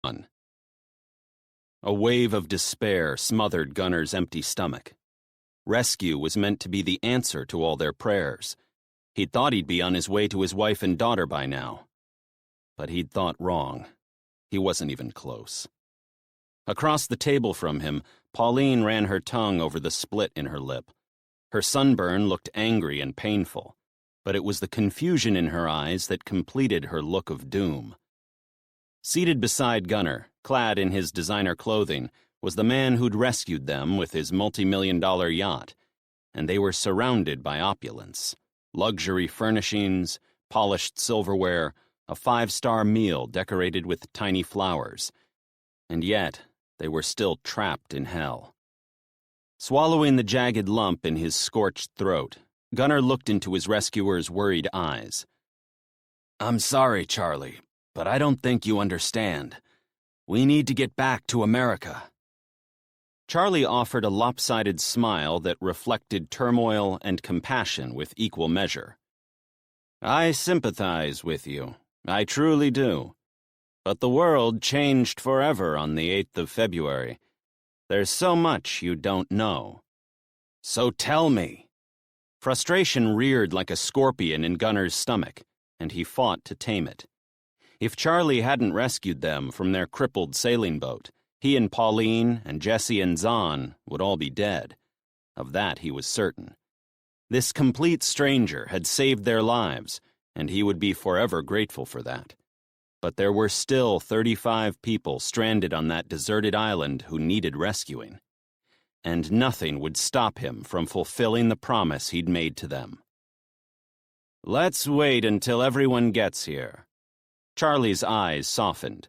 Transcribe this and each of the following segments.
1. A wave of despair smothered Gunner's empty stomach. Rescue was meant to be the answer to all their prayers. He'd thought he'd be on his way to his wife and daughter by now. But he'd thought wrong. He wasn't even close. Across the table from him, Pauline ran her tongue over the split in her lip. Her sunburn looked angry and painful, but it was the confusion in her eyes that completed her look of doom. Seated beside Gunner, clad in his designer clothing, was the man who'd rescued them with his multi-million-dollar yacht, and they were surrounded by opulence. Luxury furnishings, polished silverware, a 5-star meal decorated with tiny flowers. And yet, they were still trapped in hell. Swallowing the jagged lump in his scorched throat, Gunner looked into his rescuer's worried eyes. "I'm sorry, Charlie, but I don't think you understand. We need to get back to America." Charlie offered a lopsided smile that reflected turmoil and compassion with equal measure. "I sympathize with you. I truly do. But the world changed forever on the 8th of February. There's so much you don't know. So tell me." Frustration reared like a scorpion in Gunner's stomach, and he fought to tame it. If Charlie hadn't rescued them from their crippled sailing boat, he and Pauline and Jessie and Zahn would all be dead. Of that he was certain. This complete stranger had saved their lives, and he would be forever grateful for that. But there were still 35 people stranded on that deserted island who needed rescuing. And nothing would stop him from fulfilling the promise he'd made to them. "Let's wait until everyone gets here." Charlie's eyes softened.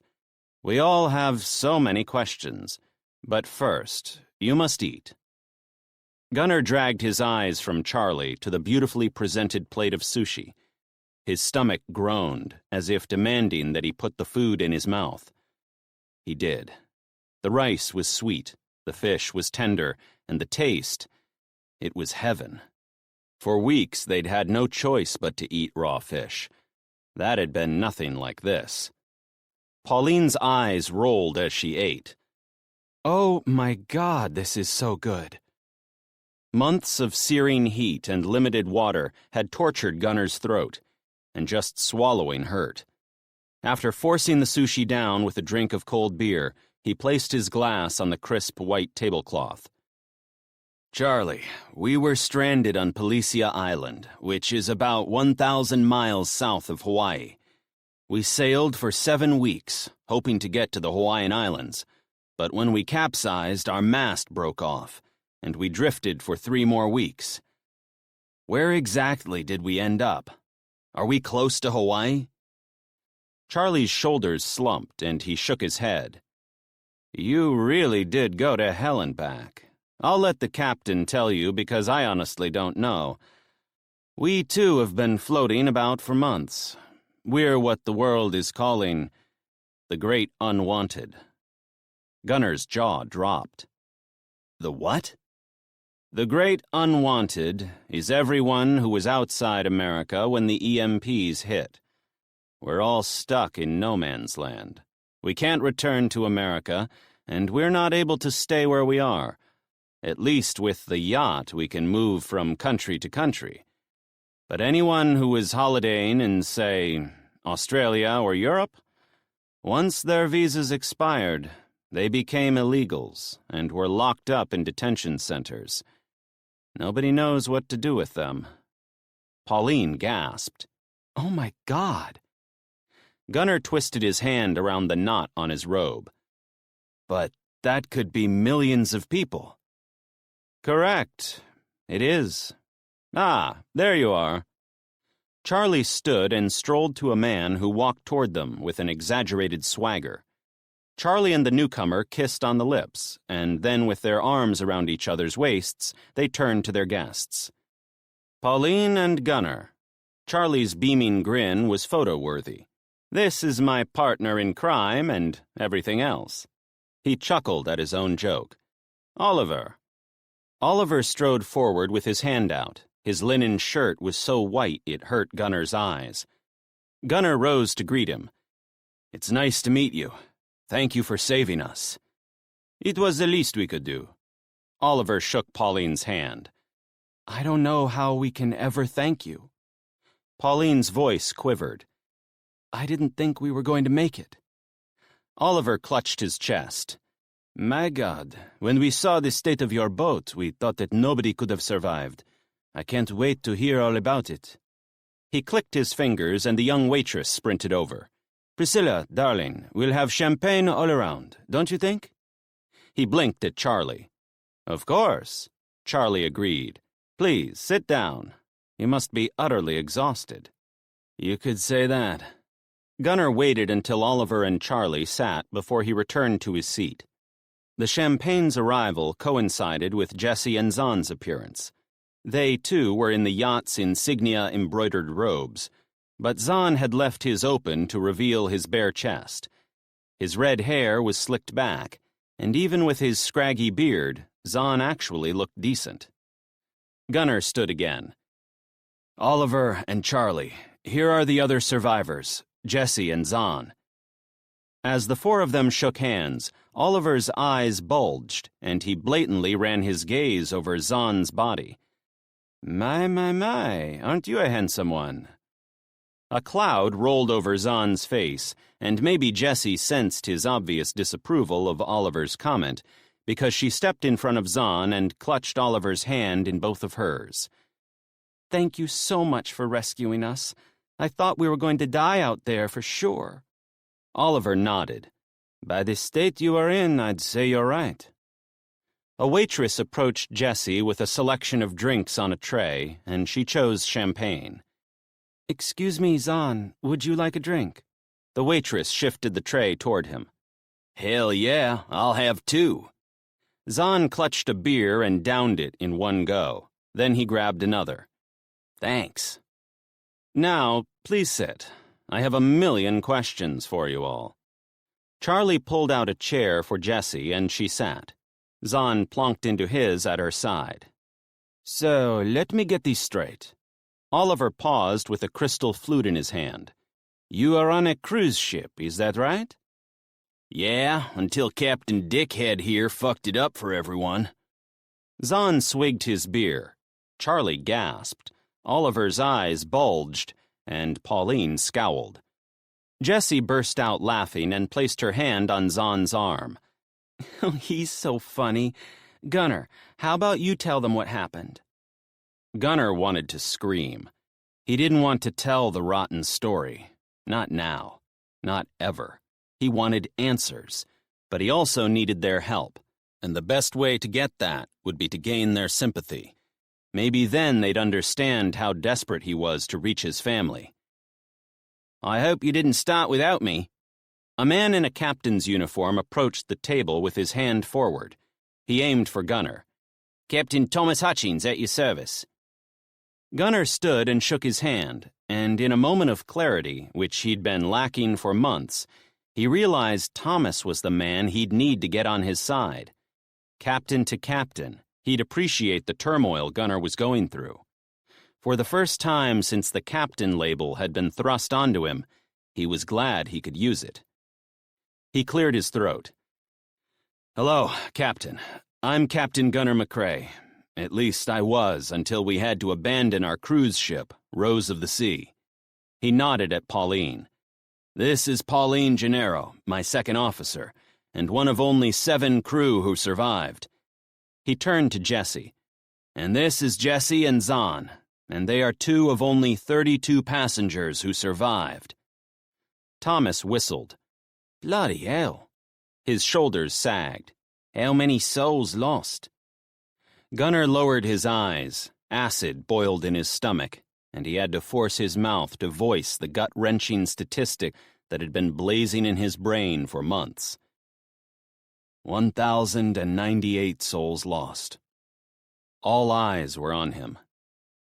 "We all have so many questions. But first, you must eat." Gunner dragged his eyes from Charlie to the beautifully presented plate of sushi. His stomach groaned, as if demanding that he put the food in his mouth. He did. The rice was sweet, the fish was tender, and the taste, it was heaven. For weeks they'd had no choice but to eat raw fish. That had been nothing like this. Pauline's eyes rolled as she ate. "Oh my God, this is so good." Months of searing heat and limited water had tortured Gunner's throat, and just swallowing hurt. After forcing the sushi down with a drink of cold beer, he placed his glass on the crisp white tablecloth. "Charlie, we were stranded on Policia Island, which is about 1,000 miles south of Hawaii. We sailed for 7 weeks, hoping to get to the Hawaiian Islands, but when we capsized, our mast broke off, and we drifted for 3 more weeks. Where exactly did we end up? Are we close to Hawaii?" Charlie's shoulders slumped, and he shook his head. "You really did go to hell and back. I'll let the captain tell you because I honestly don't know. We too have been floating about for months. We're what the world is calling the Great Unwanted." Gunner's jaw dropped. "The what?" "The Great Unwanted is everyone who was outside America when the EMPs hit. We're all stuck in no man's land. We can't return to America, and we're not able to stay where we are. At least with the yacht we can move from country to country. But anyone who is holidaying in, say, Australia or Europe, once their visas expired, they became illegals and were locked up in detention centers. Nobody knows what to do with them." Pauline gasped. "Oh my God." Gunner twisted his hand around the knot on his robe. "But that could be millions of people." "Correct. It is. Ah, there you are." Charlie stood and strolled to a man who walked toward them with an exaggerated swagger. Charlie and the newcomer kissed on the lips, and then with their arms around each other's waists, they turned to their guests. "Pauline and Gunner." Charlie's beaming grin was photo-worthy. "This is my partner in crime and everything else." He chuckled at his own joke. "Oliver." Oliver strode forward with his hand out. His linen shirt was so white it hurt Gunner's eyes. Gunner rose to greet him. "It's nice to meet you. Thank you for saving us. It was the least we could do. Oliver shook Pauline's hand. I don't know how we can ever thank you. Pauline's voice quivered. I didn't think we were going to make it. Oliver clutched his chest. My God, when we saw the state of your boat, we thought that nobody could have survived. I can't wait to hear all about it. He clicked his fingers and the young waitress sprinted over. Priscilla, darling, we'll have champagne all around, don't you think? He blinked at Charlie. Of course, Charlie agreed. Please, sit down. You must be utterly exhausted. You could say that. Gunnar waited until Oliver and Charlie sat before he returned to his seat. The champagne's arrival coincided with Jesse and Zahn's appearance. They, too, were in the yacht's insignia-embroidered robes, but Zahn had left his open to reveal his bare chest. His red hair was slicked back, and even with his scraggy beard, Zahn actually looked decent. Gunnar stood again. Oliver and Charlie, here are the other survivors, Jesse and Zahn. As the four of them shook hands, Oliver's eyes bulged, and he blatantly ran his gaze over Zahn's body. My, aren't you a handsome one? A cloud rolled over Zahn's face, and maybe Jessie sensed his obvious disapproval of Oliver's comment, because she stepped in front of Zahn and clutched Oliver's hand in both of hers. Thank you so much for rescuing us. I thought we were going to die out there for sure. Oliver nodded. By the state you are in, I'd say you're right. A waitress approached Jessie with a selection of drinks on a tray, and she chose champagne. Excuse me, Zahn, would you like a drink? The waitress shifted the tray toward him. Hell yeah, I'll have two. Zahn clutched a beer and downed it in one go. Then he grabbed another. Thanks. Now, please sit. I have a million questions for you all. Charlie pulled out a chair for Jessie, and she sat. Zahn plonked into his at her side. So, let me get these straight. Oliver paused with a crystal flute in his hand. You are on a cruise ship, is that right? Yeah, until Captain Dickhead here fucked it up for everyone. Zahn swigged his beer. Charlie gasped. Oliver's eyes bulged, and Pauline scowled. Jessie burst out laughing and placed her hand on Zahn's arm. Oh, he's so funny. Gunnar, how about you tell them what happened? Gunnar wanted to scream. He didn't want to tell the rotten story. Not now. Not ever. He wanted answers. But he also needed their help. And the best way to get that would be to gain their sympathy. Maybe then they'd understand how desperate he was to reach his family. I hope you didn't start without me. A man in a captain's uniform approached the table with his hand forward. He aimed for Gunnar. Captain Thomas Hutchings at your service. Gunnar stood and shook his hand, and in a moment of clarity, which he'd been lacking for months, he realized Thomas was the man he'd need to get on his side. Captain to captain, he'd appreciate the turmoil Gunnar was going through. For the first time since the captain label had been thrust onto him, he was glad he could use it. He cleared his throat. Hello, Captain. I'm Captain Gunnar McCrae. At least I was until we had to abandon our cruise ship, Rose of the Sea. He nodded at Pauline. This is Pauline Gennaro, my second officer, and one of only 7 crew who survived. He turned to Jessie. And this is Jessie and Zahn, and they are 2 of only 32 passengers who survived. Thomas whistled. Bloody hell. His shoulders sagged. How many souls lost? Gunnar lowered his eyes. Acid boiled in his stomach, and he had to force his mouth to voice the gut-wrenching statistic that had been blazing in his brain for months. 1,098 souls lost. All eyes were on him.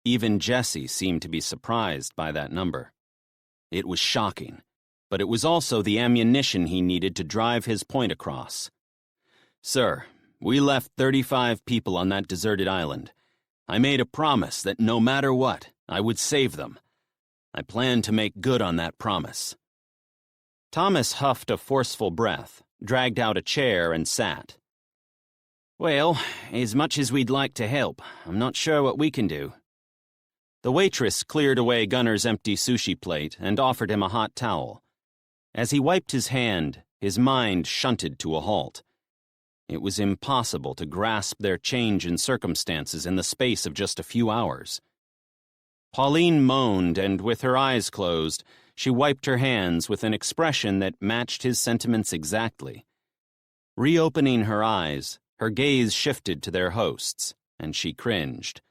Even Jessie seemed to be surprised by that number. It was shocking, but it was also the ammunition he needed to drive his point across. Sir, we left 35 people on that deserted island. I made a promise that no matter what, I would save them. I plan to make good on that promise. Thomas huffed a forceful breath, dragged out a chair, and sat. "Well, as much as we'd like to help, I'm not sure what we can do." The waitress cleared away Gunner's empty sushi plate and offered him a hot towel. As he wiped his hand, his mind shunted to a halt. It was impossible to grasp their change in circumstances in the space of just a few hours. Pauline moaned, and with her eyes closed, she wiped her hands with an expression that matched his sentiments exactly. Reopening her eyes, her gaze shifted to their hosts, and she cringed.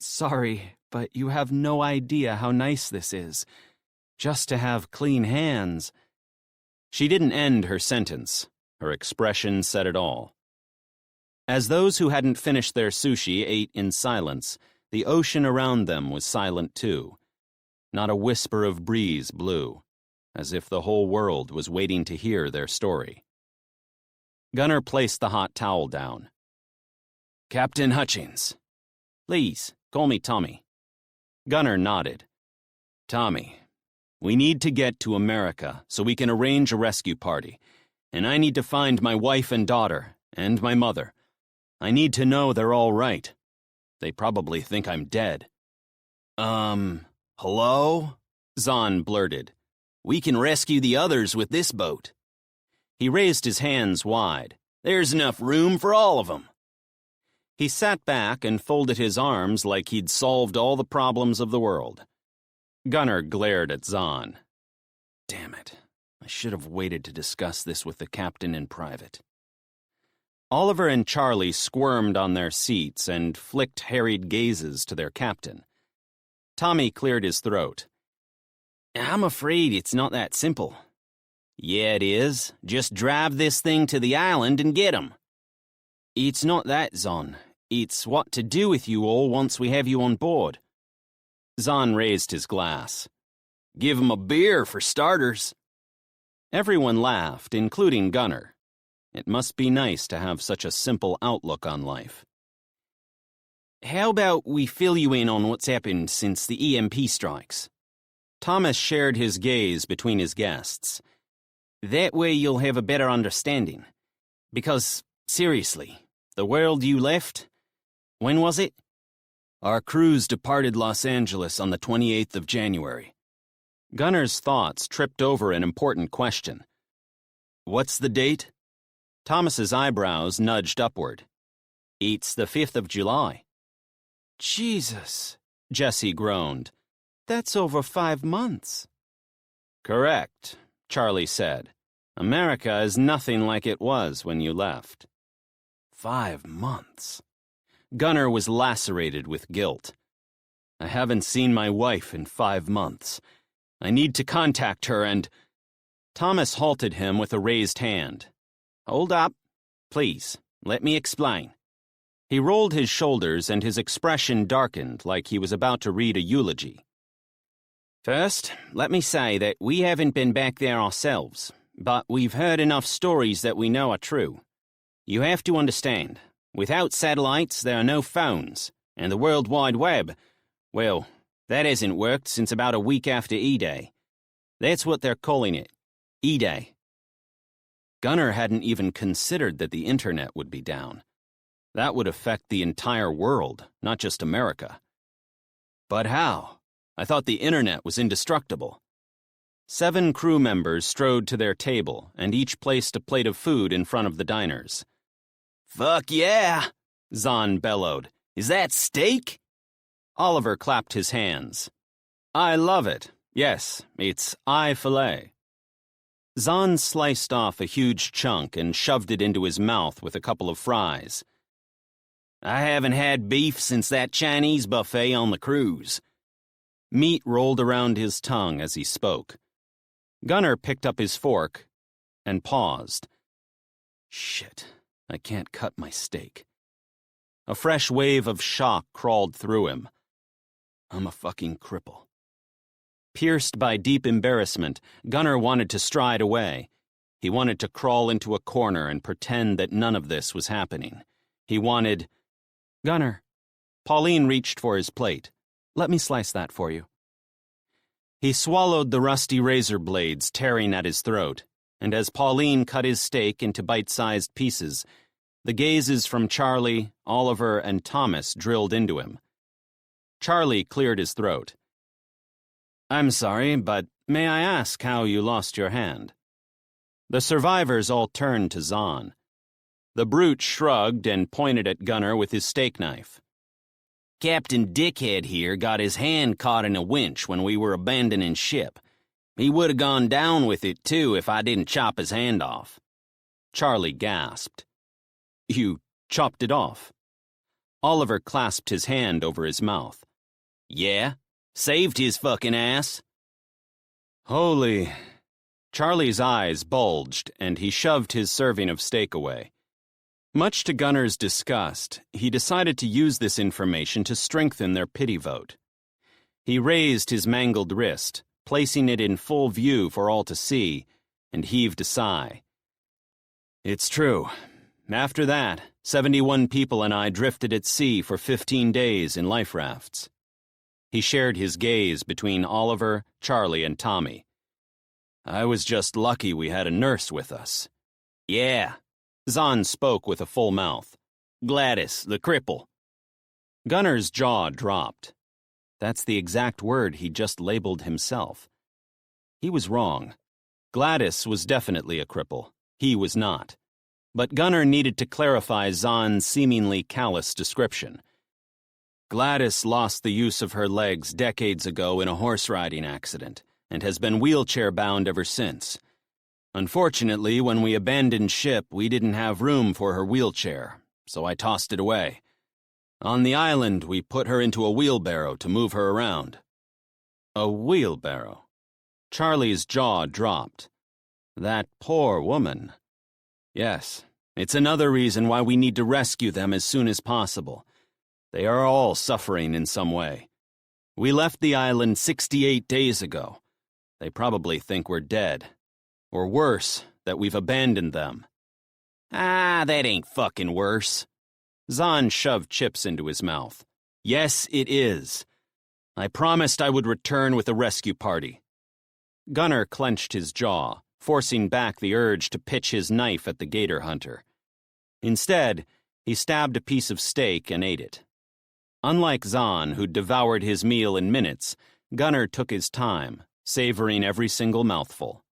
"Sorry, but you have no idea how nice this is. Just to have clean hands." She didn't end her sentence. Her expression said it all. As those who hadn't finished their sushi ate in silence, the ocean around them was silent too. Not a whisper of breeze blew, as if the whole world was waiting to hear their story. Gunner placed the hot towel down. "Captain Hutchings." "Please, call me Tommy." Gunner nodded. "Tommy, we need to get to America so we can arrange a rescue party, and I need to find my wife and daughter, and my mother. I need to know they're all right. They probably think I'm dead." Hello?" Zahn blurted. "We can rescue the others with this boat." He raised his hands wide. "There's enough room for all of them." He sat back and folded his arms like he'd solved all the problems of the world. Gunner glared at Zahn. "Damn it. I should have waited to discuss this with the captain in private." Oliver and Charlie squirmed on their seats and flicked harried gazes to their captain. Tommy cleared his throat. "I'm afraid it's not that simple." "Yeah, it is. Just drive this thing to the island and get 'em." "It's not that, Zahn. It's what to do with you all once we have you on board." Zahn raised his glass. "Give 'em a beer for starters." Everyone laughed, including Gunner. It must be nice to have such a simple outlook on life. "How about we fill you in on what's happened since the EMP strikes?" Thomas shared his gaze between his guests. "That way you'll have a better understanding. Because, seriously, the world you left, when was it?" "Our cruise departed Los Angeles on the 28th of January. Gunner's thoughts tripped over an important question. "What's the date?" Thomas's eyebrows nudged upward. "It's the 5th of July. "Jesus," Jessie groaned. "That's over 5 months." "Correct," Charlie said. "America is nothing like it was when you left." 5 months. Gunner was lacerated with guilt. "I haven't seen my wife in 5 months. I need to contact her and—" Thomas halted him with a raised hand. "Hold up. Please, let me explain." He rolled his shoulders and his expression darkened like he was about to read a eulogy. "First, let me say that we haven't been back there ourselves, but we've heard enough stories that we know are true. You have to understand, without satellites there are no phones, and the World Wide Web, well, that hasn't worked since about a week after E-Day. That's what they're calling it, E-Day." Gunner hadn't even considered that the internet would be down. That would affect the entire world, not just America. "But how? I thought the internet was indestructible." 7 crew members strode to their table, and each placed a plate of food in front of the diners. "Fuck yeah!" Zahn bellowed. "Is that steak?" Oliver clapped his hands. "I love it. Yes, it's eye fillet." Zahn sliced off a huge chunk and shoved it into his mouth with a couple of fries. "I haven't had beef since that Chinese buffet on the cruise." Meat rolled around his tongue as he spoke. Gunner picked up his fork and paused. "Shit, I can't cut my steak." A fresh wave of shock crawled through him. I'm a fucking cripple. Pierced by deep embarrassment, Gunner wanted to stride away. He wanted to crawl into a corner and pretend that none of this was happening. He wanted... "Gunner." Pauline reached for his plate. "Let me slice that for you." He swallowed the rusty razor blades tearing at his throat. and as Pauline cut his steak into bite-sized pieces, the gazes from Charlie, Oliver, and Thomas drilled into him. Charlie cleared his throat. "I'm sorry, but may I ask how you lost your hand?" The survivors all turned to Zahn. The brute shrugged and pointed at Gunnar with his steak knife. "Captain Dickhead here got his hand caught in a winch when we were abandoning ship. He would have gone down with it, too, if I didn't chop his hand off." Charlie gasped. "You chopped it off?" Oliver clasped his hand over his mouth. "Yeah, saved his fucking ass." "Holy..." Charlie's eyes bulged, and he shoved his serving of steak away. Much to Gunnar's disgust, he decided to use this information to strengthen their pity vote. He raised his mangled wrist, placing it in full view for all to see, and heaved a sigh. "It's true. After that, 71 people and I drifted at sea for 15 days in life rafts." He shared his gaze between Oliver, Charlie, and Tommy. "I was just lucky we had a nurse with us." "Yeah." Zahn spoke with a full mouth. "Gladys, the cripple." Gunnar's jaw dropped. That's the exact word he just labeled himself. He was wrong. Gladys was definitely a cripple. He was not. But Gunnar needed to clarify Zahn's seemingly callous description. "Gladys lost the use of her legs decades ago in a horse-riding accident, and has been wheelchair-bound ever since. Unfortunately, when we abandoned ship, we didn't have room for her wheelchair, so I tossed it away. On the island, we put her into a wheelbarrow to move her around." A wheelbarrow? Charlie's jaw dropped. That poor woman. Yes, it's another reason why we need to rescue them as soon as possible. They are all suffering in some way. We left the island 68 days ago. They probably think we're dead. Or worse, that we've abandoned them. "Ah, that ain't fucking worse." Zahn shoved chips into his mouth. "Yes, it is. I promised I would return with a rescue party." Gunnar clenched his jaw, forcing back the urge to pitch his knife at the gator hunter. Instead, he stabbed a piece of steak and ate it. Unlike Zahn, who devoured his meal in minutes, Gunnar took his time, savoring every single mouthful.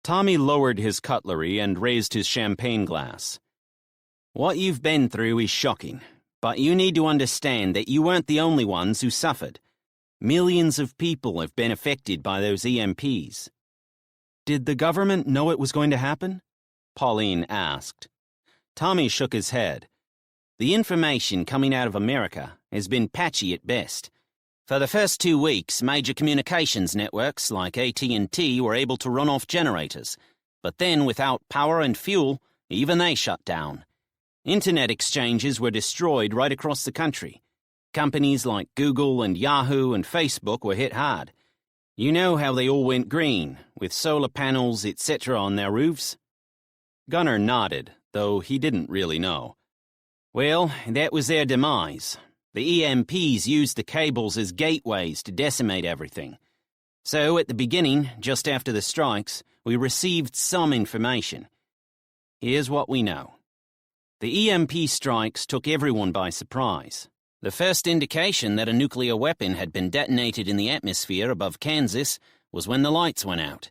Tommy lowered his cutlery and raised his champagne glass. "What you've been through is shocking, but you need to understand that you weren't the only ones who suffered. Millions of people have been affected by those EMPs." "Did the government know it was going to happen?" Pauline asked. Tommy shook his head. "The information coming out of America has been patchy at best. For the first 2 weeks, major communications networks like AT&T were able to run off generators, but then without power and fuel, even they shut down. Internet exchanges were destroyed right across the country. Companies like Google and Yahoo and Facebook were hit hard. You know how they all went green, with solar panels, etc. on their roofs?" Gunnar nodded, though he didn't really know. "Well, that was their demise. The EMPs used the cables as gateways to decimate everything. So at the beginning, just after the strikes, we received some information. Here's what we know. The EMP strikes took everyone by surprise. The first indication that a nuclear weapon had been detonated in the atmosphere above Kansas was when the lights went out.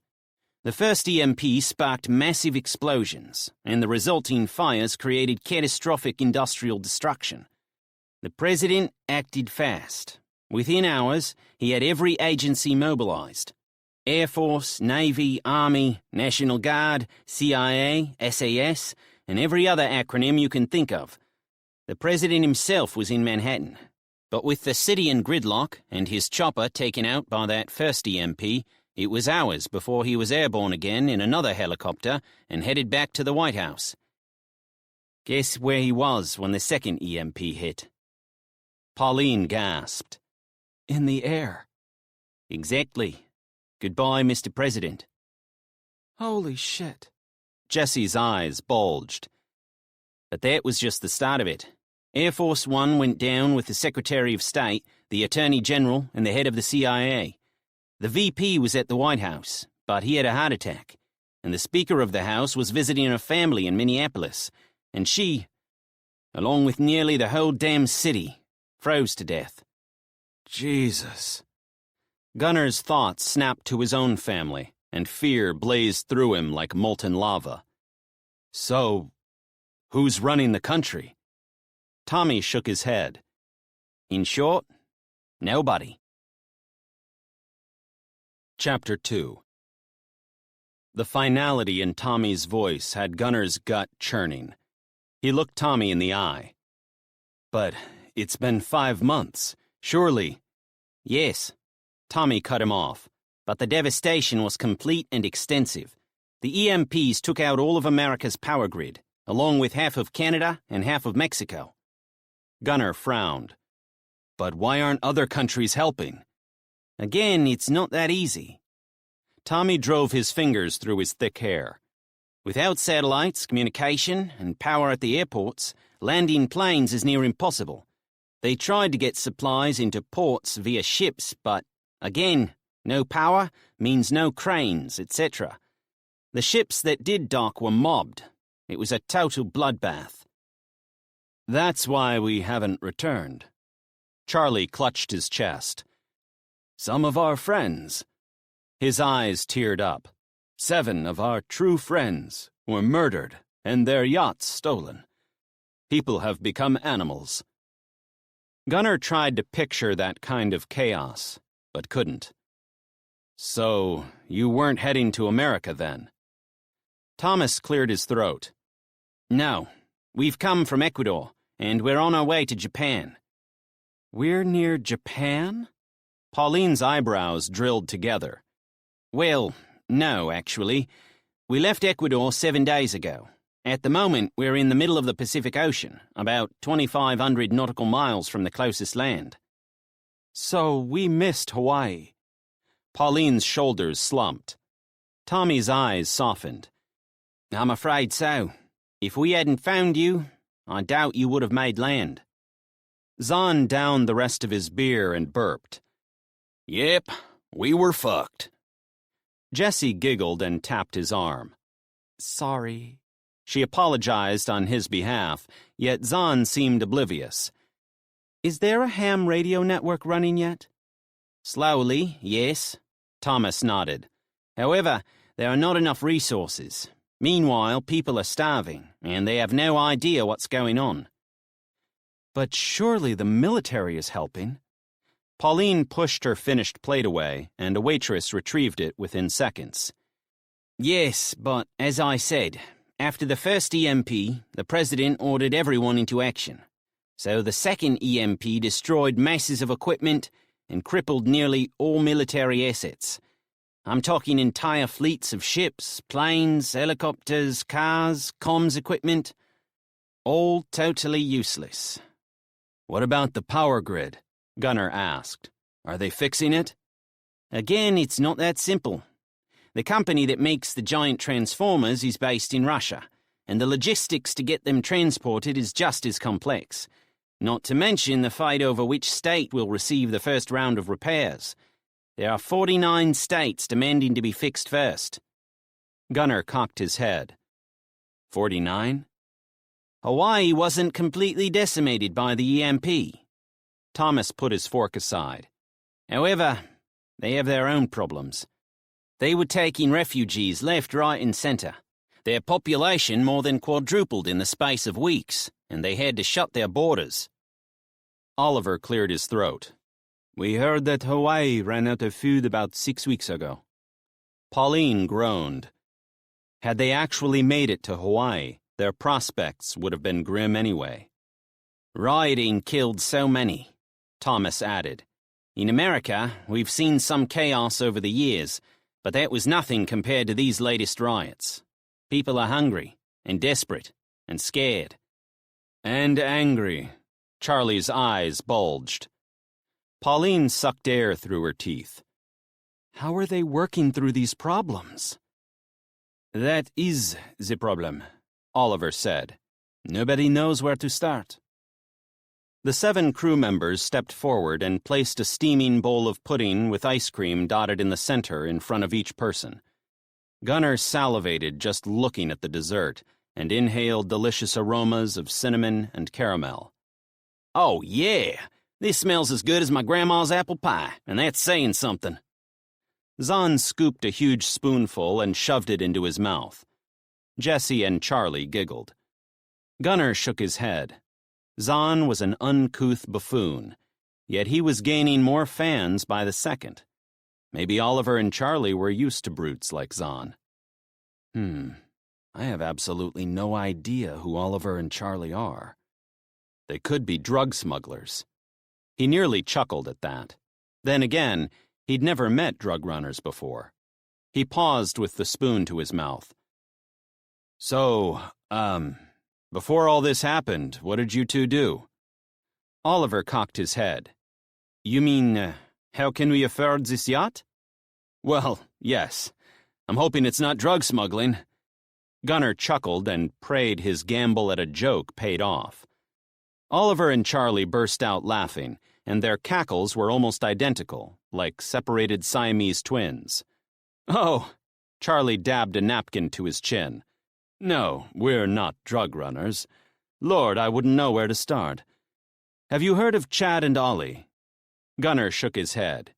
The first EMP sparked massive explosions, and the resulting fires created catastrophic industrial destruction. The president acted fast. Within hours, he had every agency mobilized. Air Force, Navy, Army, National Guard, CIA, SAS, and every other acronym you can think of. The president himself was in Manhattan. But with the city in gridlock and his chopper taken out by that first EMP, it was hours before he was airborne again in another helicopter and headed back to the White House. Guess where he was when the second EMP hit?" Pauline gasped. "In the air." "Exactly. Goodbye, Mr. President." "Holy shit." Jesse's eyes bulged. But that was just the start of it. Air Force One went down with the Secretary of State, the Attorney General, and the head of the CIA. The VP was at the White House, but he had a heart attack. and the Speaker of the House was visiting a family in Minneapolis, and she, along with nearly the whole damn city, froze to death. Jesus. Gunner's thoughts snapped to his own family, and fear blazed through him like molten lava. So, who's running the country? Tommy shook his head. In short, nobody. Chapter 2. The finality in Tommy's voice had Gunner's gut churning. He looked Tommy in the eye. But it's been 5 months. Surely. Yes. Tommy cut him off. But the devastation was complete and extensive. The EMPs took out all of America's power grid, along with half of Canada and half of Mexico. Gunner frowned. But why aren't other countries helping? Again, it's not that easy. Tommy drove his fingers through his thick hair. Without satellites, communication, and power at the airports, landing planes is near impossible. They tried to get supplies into ports via ships, but, again, no power means no cranes, etc. The ships that did dock were mobbed. It was a total bloodbath. That's why we haven't returned. Charlie clutched his chest. Some of our friends. His eyes teared up. 7 of our true friends were murdered and their yachts stolen. People have become animals. Gunner tried to picture that kind of chaos, but couldn't. So, you weren't heading to America then? Thomas cleared his throat. No, we've come from Ecuador, and we're on our way to Japan. We're near Japan? Pauline's eyebrows drilled together. Well, no, actually. We left Ecuador 7 days ago. At the moment, we're in the middle of the Pacific Ocean, about 2,500 nautical miles from the closest land. So we missed Hawaii. Pauline's shoulders slumped. Tommy's eyes softened. I'm afraid so. If we hadn't found you, I doubt you would have made land. Zahn downed the rest of his beer and burped. Yep, we were fucked. Jessie giggled and tapped his arm. Sorry. She apologized on his behalf, yet Zahn seemed oblivious. Is there a ham radio network running yet? Slowly, yes. Thomas nodded. However, there are not enough resources. Meanwhile, people are starving, and they have no idea what's going on. But surely the military is helping. Pauline pushed her finished plate away, and a waitress retrieved it within seconds. Yes, but as I said, after the first EMP, the president ordered everyone into action. So the second EMP destroyed masses of equipment and crippled nearly all military assets. I'm talking entire fleets of ships, planes, helicopters, cars, comms equipment. All totally useless. What about the power grid? Gunner asked. Are they fixing it? Again, it's not that simple. The company that makes the giant transformers is based in Russia, and the logistics to get them transported is just as complex. Not to mention the fight over which state will receive the first round of repairs. There are 49 states demanding to be fixed first. Gunner cocked his head. 49? Hawaii wasn't completely decimated by the EMP. Thomas put his fork aside. However, they have their own problems. They were taking refugees left, right, and center. Their population more than quadrupled in the space of weeks, and they had to shut their borders. Oliver cleared his throat. We heard that Hawaii ran out of food about 6 weeks ago. Pauline groaned. Had they actually made it to Hawaii, their prospects would have been grim anyway. Rioting killed so many, Thomas added. In America, we've seen some chaos over the years, but that was nothing compared to these latest riots. People are hungry, and desperate, and scared. And angry. Charlie's eyes bulged. Pauline sucked air through her teeth. How are they working through these problems? That is the problem, Oliver said. Nobody knows where to start. The 7 crew members stepped forward and placed a steaming bowl of pudding with ice cream dotted in the center in front of each person. Gunnar salivated just looking at the dessert and inhaled delicious aromas of cinnamon and caramel. Oh, yeah! This smells as good as my grandma's apple pie, and that's saying something. Zahn scooped a huge spoonful and shoved it into his mouth. Jessie and Charlie giggled. Gunnar shook his head. Zahn was an uncouth buffoon, yet he was gaining more fans by the second. Maybe Oliver and Charlie were used to brutes like Zahn. I have absolutely no idea who Oliver and Charlie are. They could be drug smugglers. He nearly chuckled at that. Then again, he'd never met drug runners before. He paused with the spoon to his mouth. So, before all this happened, what did you two do? Oliver cocked his head. You mean, how can we afford this yacht? Well, yes. I'm hoping it's not drug smuggling. Gunnar chuckled and prayed his gamble at a joke paid off. Oliver and Charlie burst out laughing, and their cackles were almost identical, like separated Siamese twins. Oh, Charlie dabbed a napkin to his chin. No, we're not drug runners. Lord, I wouldn't know where to start. Have you heard of Chad and Ollie? Gunnar shook his head.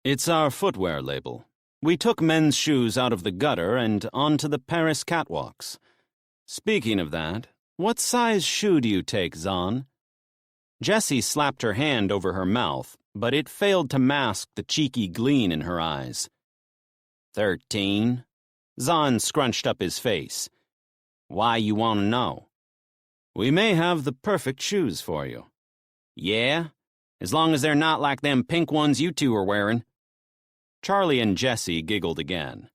It's our footwear label. We took men's shoes out of the gutter and onto the Paris catwalks. Speaking of that, what size shoe do you take, Zahn? Jessie slapped her hand over her mouth, but it failed to mask the cheeky gleam in her eyes. 13. Zahn scrunched up his face. Why you want to know? We may have the perfect shoes for you. Yeah? As long as they're not like them pink ones you two are wearing. Charlie and Jessie giggled again.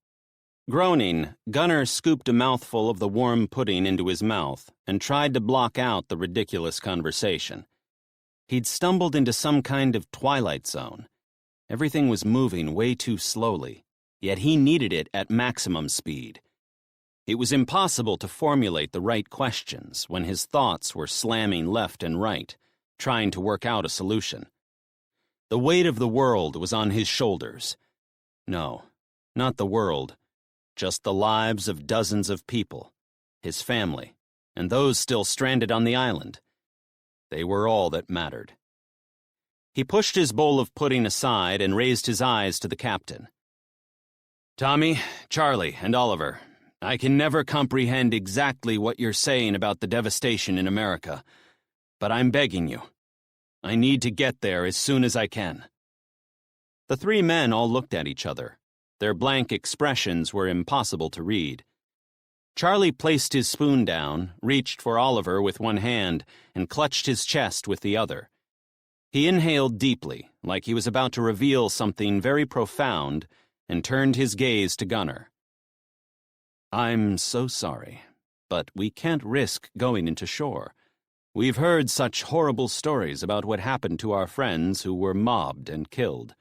Groaning, Gunnar scooped a mouthful of the warm pudding into his mouth and tried to block out the ridiculous conversation. He'd stumbled into some kind of twilight zone. Everything was moving way too slowly, yet he needed it at maximum speed. It was impossible to formulate the right questions when his thoughts were slamming left and right, trying to work out a solution. The weight of the world was on his shoulders. No, not the world, just the lives of dozens of people, his family, and those still stranded on the island. They were all that mattered. He pushed his bowl of pudding aside and raised his eyes to the captain. Tommy, Charlie, and Oliver, I can never comprehend exactly what you're saying about the devastation in America, but I'm begging you. I need to get there as soon as I can. The three men all looked at each other. Their blank expressions were impossible to read. Charlie placed his spoon down, reached for Oliver with one hand, and clutched his chest with the other. He inhaled deeply, like he was about to reveal something very profound, and turned his gaze to Gunnar. I'm so sorry, but we can't risk going into shore. We've heard such horrible stories about what happened to our friends who were mobbed and killed.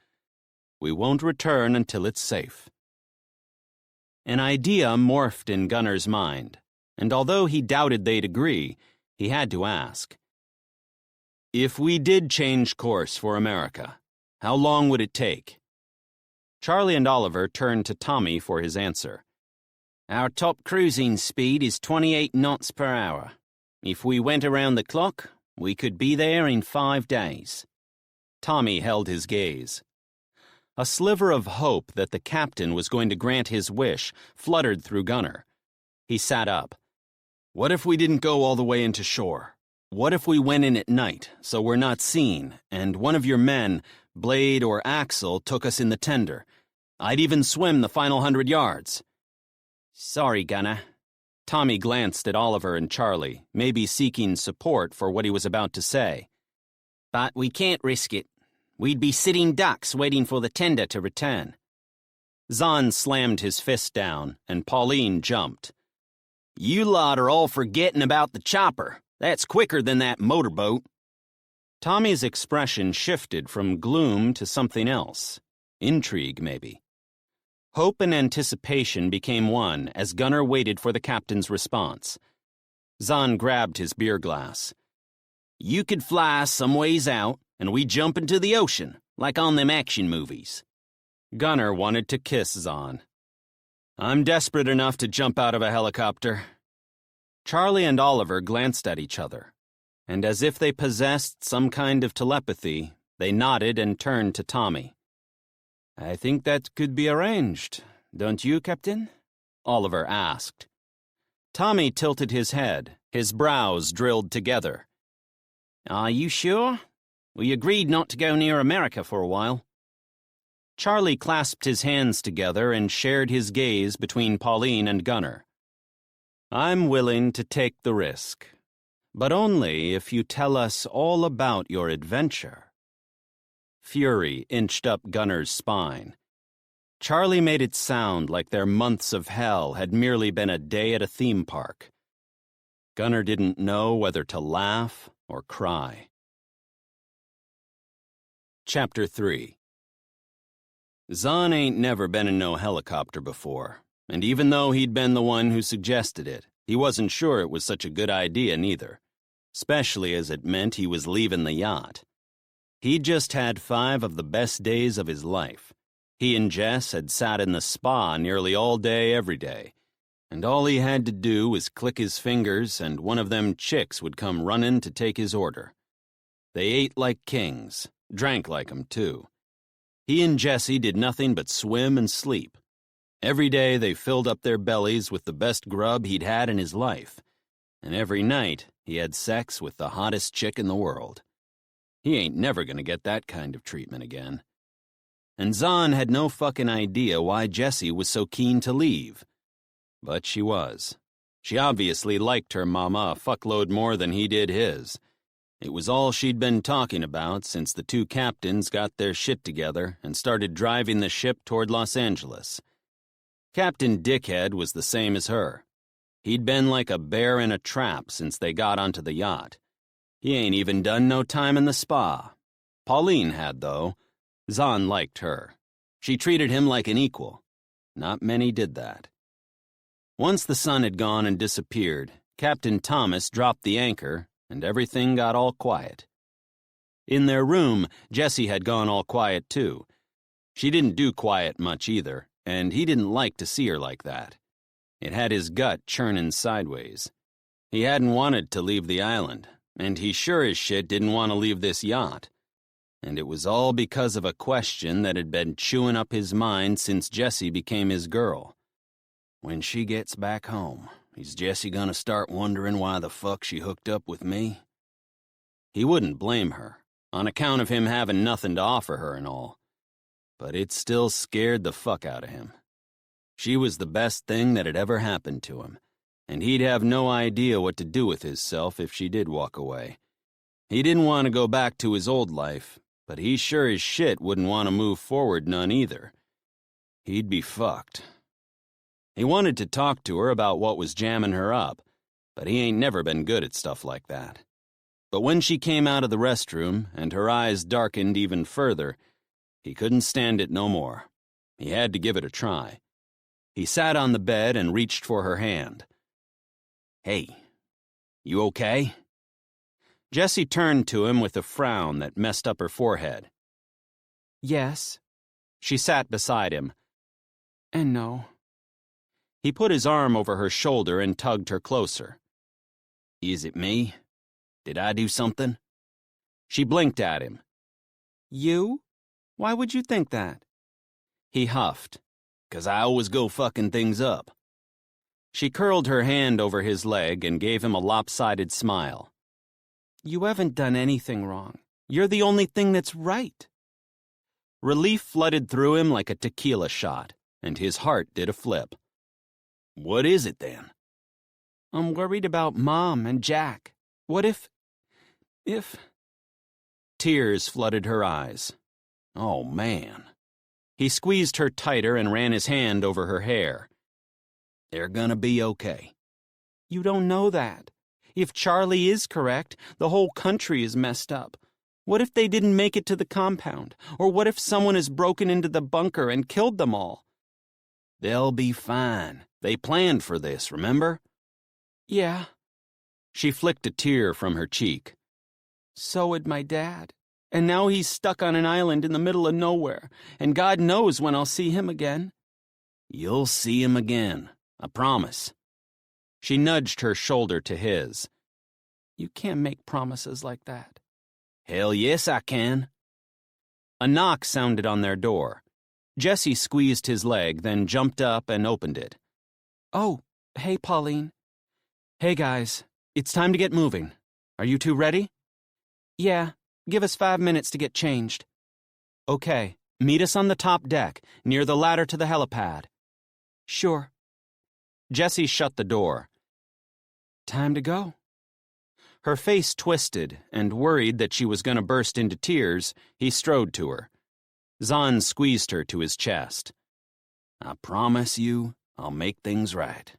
We won't return until it's safe. An idea morphed in Gunnar's mind, and although he doubted they'd agree, he had to ask. If we did change course for America, how long would it take? Charlie and Oliver turned to Tommy for his answer. Our top cruising speed is 28 knots per hour. If we went around the clock, we could be there in 5 days. Tommy held his gaze. A sliver of hope that the captain was going to grant his wish fluttered through Gunnar. He sat up. What if we didn't go all the way into shore? What if we went in at night, so we're not seen, and one of your men, Blade or Axel, took us in the tender? I'd even swim the final 100 yards. Sorry, Gunnar. Tommy glanced at Oliver and Charlie, maybe seeking support for what he was about to say. But we can't risk it. We'd be sitting ducks waiting for the tender to return. Zahn slammed his fist down, and Pauline jumped. You lot are all forgetting about the chopper. That's quicker than that motorboat. Tommy's expression shifted from gloom to something else. Intrigue, maybe. Hope and anticipation became one as Gunnar waited for the captain's response. Zahn grabbed his beer glass. You could fly some ways out, and we jump into the ocean, like on them action movies. Gunnar wanted to kiss Zahn. I'm desperate enough to jump out of a helicopter." Charlie and Oliver glanced at each other, and as if they possessed some kind of telepathy, they nodded and turned to Tommy. "I think that could be arranged, don't you, Captain?" Oliver asked. Tommy tilted his head, his brows drilled together. "Are you sure? We agreed not to go near America for a while." Charlie clasped his hands together and shared his gaze between Pauline and Gunnar. "I'm willing to take the risk, but only if you tell us all about your adventure." Fury inched up Gunnar's spine. Charlie made it sound like their months of hell had merely been a day at a theme park. Gunnar didn't know whether to laugh or cry. Chapter 3. Zahn ain't never been in no helicopter before, and even though he'd been the one who suggested it, he wasn't sure it was such a good idea neither, especially as it meant he was leaving the yacht. He'd just had 5 of the best days of his life. He and Jess had sat in the spa nearly all day every day, and all he had to do was click his fingers and one of them chicks would come running to take his order. They ate like kings, drank like 'em too. He and Jessie did nothing but swim and sleep. Every day they filled up their bellies with the best grub he'd had in his life, and every night he had sex with the hottest chick in the world. He ain't never gonna get that kind of treatment again. And Zahn had no fucking idea why Jessie was so keen to leave. But she was. She obviously liked her mama a fuckload more than he did his. It was all she'd been talking about since the 2 captains got their shit together and started driving the ship toward Los Angeles. Captain Dickhead was the same as her. He'd been like a bear in a trap since they got onto the yacht. He ain't even done no time in the spa. Pauline had, though. Zahn liked her. She treated him like an equal. Not many did that. Once the sun had gone and disappeared, Captain Thomas dropped the anchor, and everything got all quiet. In their room, Jessie had gone all quiet too. She didn't do quiet much either, and he didn't like to see her like that. It had his gut churning sideways. He hadn't wanted to leave the island, and he sure as shit didn't want to leave this yacht. And it was all because of a question that had been chewing up his mind since Jessie became his girl. When she gets back home, is Jessie gonna start wondering why the fuck she hooked up with me? He wouldn't blame her, on account of him having nothing to offer her and all. But it still scared the fuck out of him. She was the best thing that had ever happened to him, and he'd have no idea what to do with himself if she did walk away. He didn't want to go back to his old life, but he sure as shit wouldn't want to move forward none either. He'd be fucked. He wanted to talk to her about what was jamming her up, but he ain't never been good at stuff like that. But when she came out of the restroom and her eyes darkened even further, he couldn't stand it no more. He had to give it a try. He sat on the bed and reached for her hand. "Hey, you okay?" Jessie turned to him with a frown that messed up her forehead. "Yes." She sat beside him. "And no." He put his arm over her shoulder and tugged her closer. "Is it me? Did I do something?" She blinked at him. "You? Why would you think that?" He huffed. "'Cause I always go fucking things up." She curled her hand over his leg and gave him a lopsided smile. "You haven't done anything wrong. You're the only thing that's right." Relief flooded through him like a tequila shot, and his heart did a flip. "What is it, then?" "I'm worried about Mom and Jack. What if... Tears flooded her eyes. Oh, man. He squeezed her tighter and ran his hand over her hair. "They're gonna be okay." You don't know that. If Charlie is correct, the whole country is messed up. What if they didn't make it to the compound? Or what if someone has broken into the bunker and killed them all? "They'll be fine. They planned for this, remember?" "Yeah." She flicked a tear from her cheek. "So would my dad. And now he's stuck on an island in the middle of nowhere, and God knows when I'll see him again." You'll see him again, I promise. She nudged her shoulder to his. You can't make promises like that. Hell yes, I can. A knock sounded on their door. Jesse squeezed his leg, then jumped up and opened it. Oh, hey, Pauline. Hey, guys. It's time to get moving. Are you two ready? Yeah. Give us 5 minutes to get changed. Okay. Meet us on the top deck, near the ladder to the helipad. Sure. Jesse shut the door. Time to go. Her face twisted, and worried that she was going to burst into tears, he strode to her. Zahn squeezed her to his chest. I promise you, I'll make things right.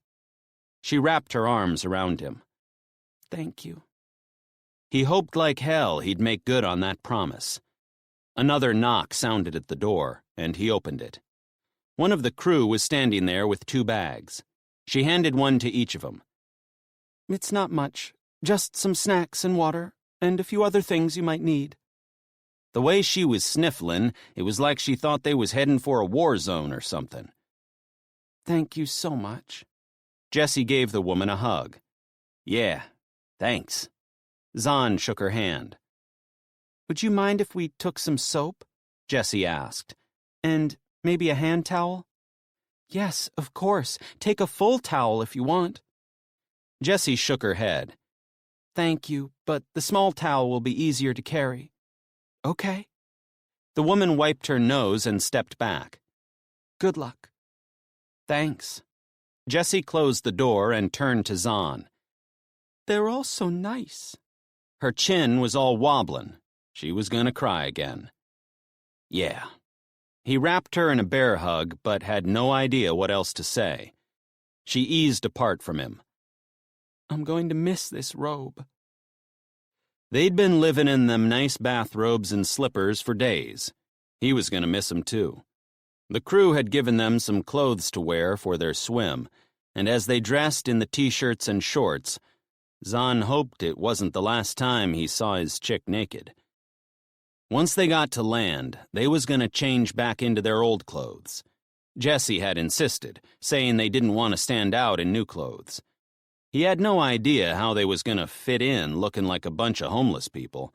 She wrapped her arms around him. Thank you. He hoped like hell he'd make good on that promise. Another knock sounded at the door, and he opened it. One of the crew was standing there with 2 bags. She handed one to each of them. It's not much. Just some snacks and water, and a few other things you might need. The way she was sniffling, it was like she thought they was heading for a war zone or something. Thank you so much. Jesse gave the woman a hug. Yeah, thanks. Zahn shook her hand. Would you mind if we took some soap? Jesse asked. And maybe a hand towel? Yes, of course. Take a full towel if you want. Jessie shook her head. Thank you, but the small towel will be easier to carry. Okay. The woman wiped her nose and stepped back. Good luck. Thanks. Jessie closed the door and turned to Zahn. They're all so nice. Her chin was all wobbling. She was going to cry again. Yeah. He wrapped her in a bear hug, but had no idea what else to say. She eased apart from him. I'm going to miss this robe. They'd been living in them nice bathrobes and slippers for days. He was going to miss them too. The crew had given them some clothes to wear for their swim, and as they dressed in the t-shirts and shorts, Zahn hoped it wasn't the last time he saw his chick naked. Once they got to land, they was going to change back into their old clothes. Jessie had insisted, saying they didn't want to stand out in new clothes. He had no idea how they was going to fit in looking like a bunch of homeless people,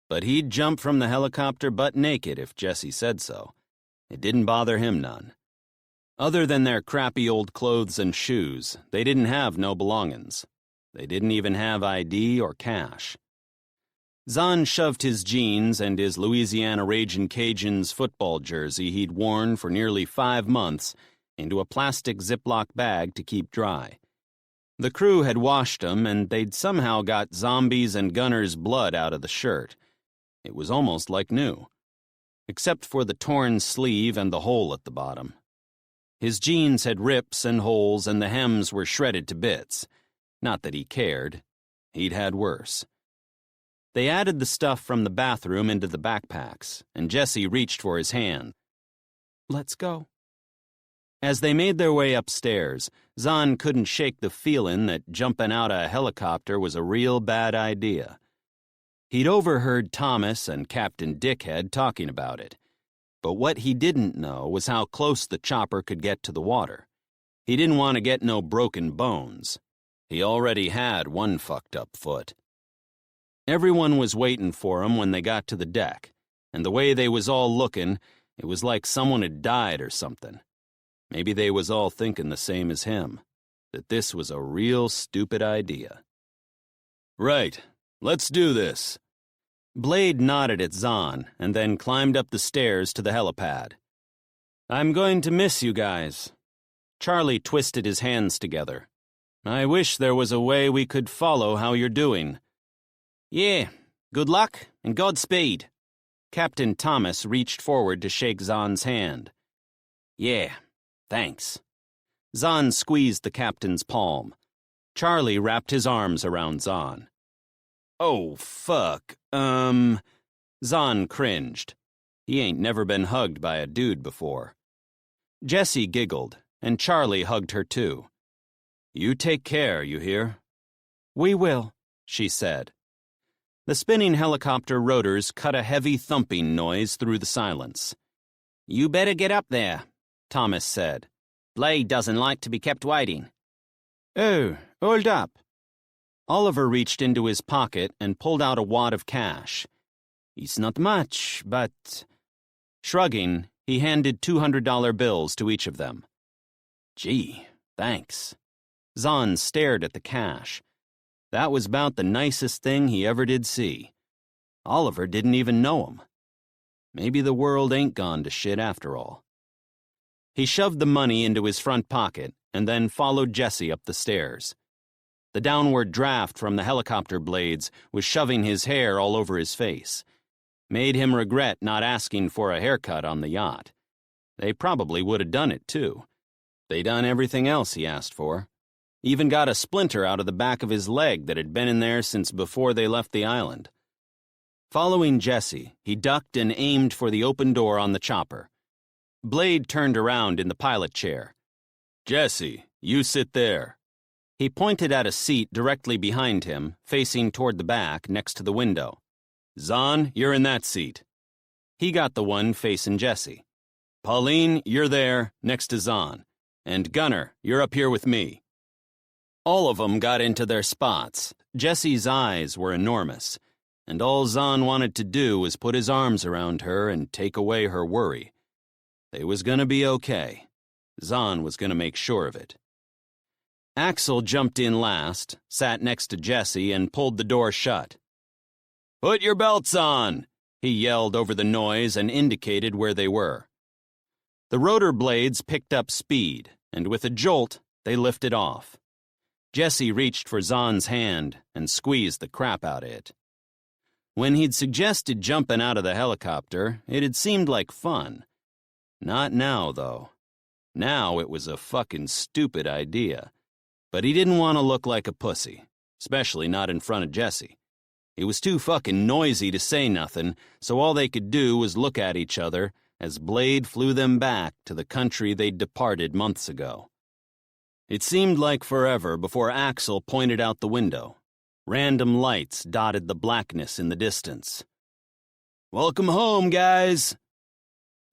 but he'd jump from the helicopter butt naked if Jessie said so. It didn't bother him none. Other than their crappy old clothes and shoes, they didn't have no belongings. They didn't even have ID or cash. Zahn shoved his jeans and his Louisiana Ragin' Cajuns football jersey he'd worn for nearly 5 months into a plastic Ziploc bag to keep dry. The crew had washed them, and they'd somehow got zombies and gunners' blood out of the shirt. It was almost like new, except for the torn sleeve and the hole at the bottom. His jeans had rips and holes, and the hems were shredded to bits. Not that he cared. He'd had worse. They added the stuff from the bathroom into the backpacks, and Jessie reached for his hand. Let's go. As they made their way upstairs, Zahn couldn't shake the feeling that jumping out of a helicopter was a real bad idea. He'd overheard Thomas and Captain Dickhead talking about it, but what he didn't know was how close the chopper could get to the water. He didn't want to get no broken bones. He already had one fucked up foot. Everyone was waiting for him when they got to the deck, and the way they was all looking, it was like someone had died or something. Maybe they was all thinking the same as him, that this was a real stupid idea. Right, let's do this. Blade nodded at Zahn and then climbed up the stairs to the helipad. I'm going to miss you guys. Charlie twisted his hands together. I wish there was a way we could follow how you're doing. Yeah, good luck and Godspeed. Captain Thomas reached forward to shake Zahn's hand. Yeah, thanks. Zahn squeezed the captain's palm. Charlie wrapped his arms around Zahn. Oh, fuck, Zahn cringed. He ain't never been hugged by a dude before. Jessie giggled, and Charlie hugged her too. You take care, you hear? We will, she said. The spinning helicopter rotors cut a heavy thumping noise through the silence. You better get up there, Thomas said. Blade doesn't like to be kept waiting. Oh, hold up. Oliver reached into his pocket and pulled out a wad of cash. It's not much, but... Shrugging, he handed $200 bills to each of them. Gee, thanks. Zahn stared at the cash. That was about the nicest thing he ever did see. Oliver didn't even know him. Maybe the world ain't gone to shit after all. He shoved the money into his front pocket and then followed Jesse up the stairs. The downward draft from the helicopter blades was shoving his hair all over his face. Made him regret not asking for a haircut on the yacht. They probably would have done it, too. They done everything else he asked for. Even got a splinter out of the back of his leg that had been in there since before they left the island. Following Jesse, he ducked and aimed for the open door on the chopper. Blade turned around in the pilot chair. Jesse, you sit there. He pointed at a seat directly behind him, facing toward the back next to the window. Zahn, you're in that seat. He got the one facing Jesse. Pauline, you're there, next to Zahn. And Gunner, you're up here with me. All of them got into their spots. Jesse's eyes were enormous, and all Zahn wanted to do was put his arms around her and take away her worry. They was gonna be okay. Zahn was gonna make sure of it. Axel jumped in last, sat next to Jesse, and pulled the door shut. Put your belts on, he yelled over the noise and indicated where they were. The rotor blades picked up speed, and with a jolt, they lifted off. Jesse reached for Zahn's hand and squeezed the crap out of it. When he'd suggested jumping out of the helicopter, it had seemed like fun. Not now, though. Now it was a fucking stupid idea. But he didn't want to look like a pussy, especially not in front of Jesse. He was too fucking noisy to say nothing, so all they could do was look at each other as Blade flew them back to the country they'd departed months ago. It seemed like forever before Axel pointed out the window. Random lights dotted the blackness in the distance. Welcome home, guys.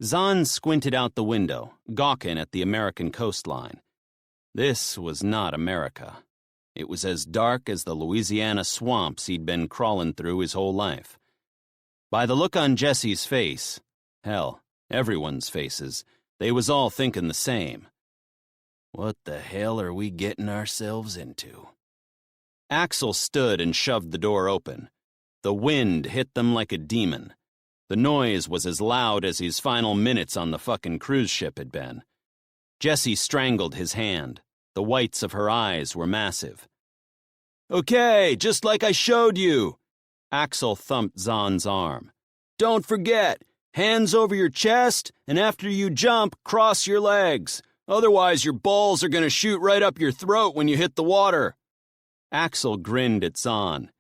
Zahn squinted out the window, gawking at the American coastline. This was not America. It was as dark as the Louisiana swamps he'd been crawling through his whole life. By the look on Jesse's face, hell, everyone's faces, they was all thinking the same. What the hell are we getting ourselves into? Axel stood and shoved the door open. The wind hit them like a demon. The noise was as loud as his final minutes on the fucking cruise ship had been. Jesse strangled his hand. The whites of her eyes were massive. Okay, just like I showed you. Axel thumped Zahn's arm. Don't forget, hands over your chest, and after you jump, cross your legs. Otherwise, your balls are gonna shoot right up your throat when you hit the water. Axel grinned at Zahn.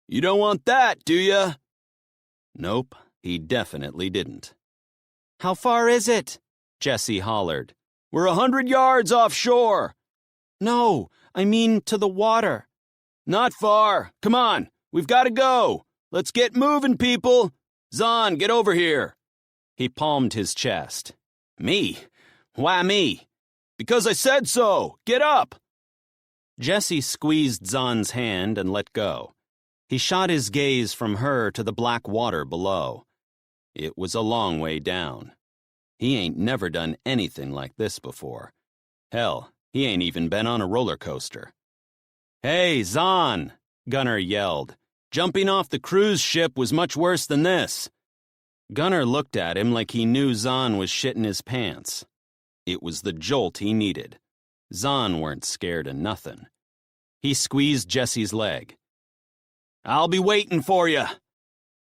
You don't want that, do ya? Nope, he definitely didn't. How far is it? Jesse hollered. We're 100 yards offshore. No, I mean to the water. Not far. Come on, we've got to go. Let's get moving, people. Zahn, get over here. He palmed his chest. Me? Why me? Because I said so. Get up. Jesse squeezed Zahn's hand and let go. He shot his gaze from her to the black water below. It was a long way down. He ain't never done anything like this before. Hell, he ain't even been on a roller coaster. Hey, Zahn, Gunner yelled. Jumping off the cruise ship was much worse than this. Gunner looked at him like he knew Zahn was shitting his pants. It was the jolt he needed. Zahn weren't scared of nothing. He squeezed Jesse's leg. I'll be waiting for you.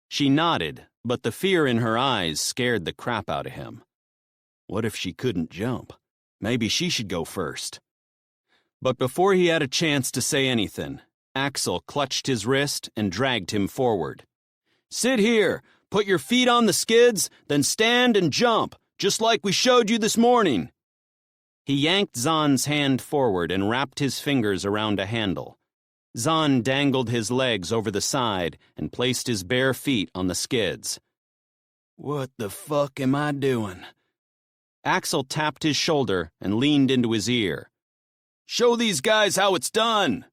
She nodded, but the fear in her eyes scared the crap out of him. What if she couldn't jump? Maybe she should go first. But before he had a chance to say anything, Axel clutched his wrist and dragged him forward. Sit here, put your feet on the skids, then stand and jump, just like we showed you this morning. He yanked Zahn's hand forward and wrapped his fingers around a handle. Zahn dangled his legs over the side and placed his bare feet on the skids. What the fuck am I doing? Axel tapped his shoulder and leaned into his ear. "Show these guys how it's done!"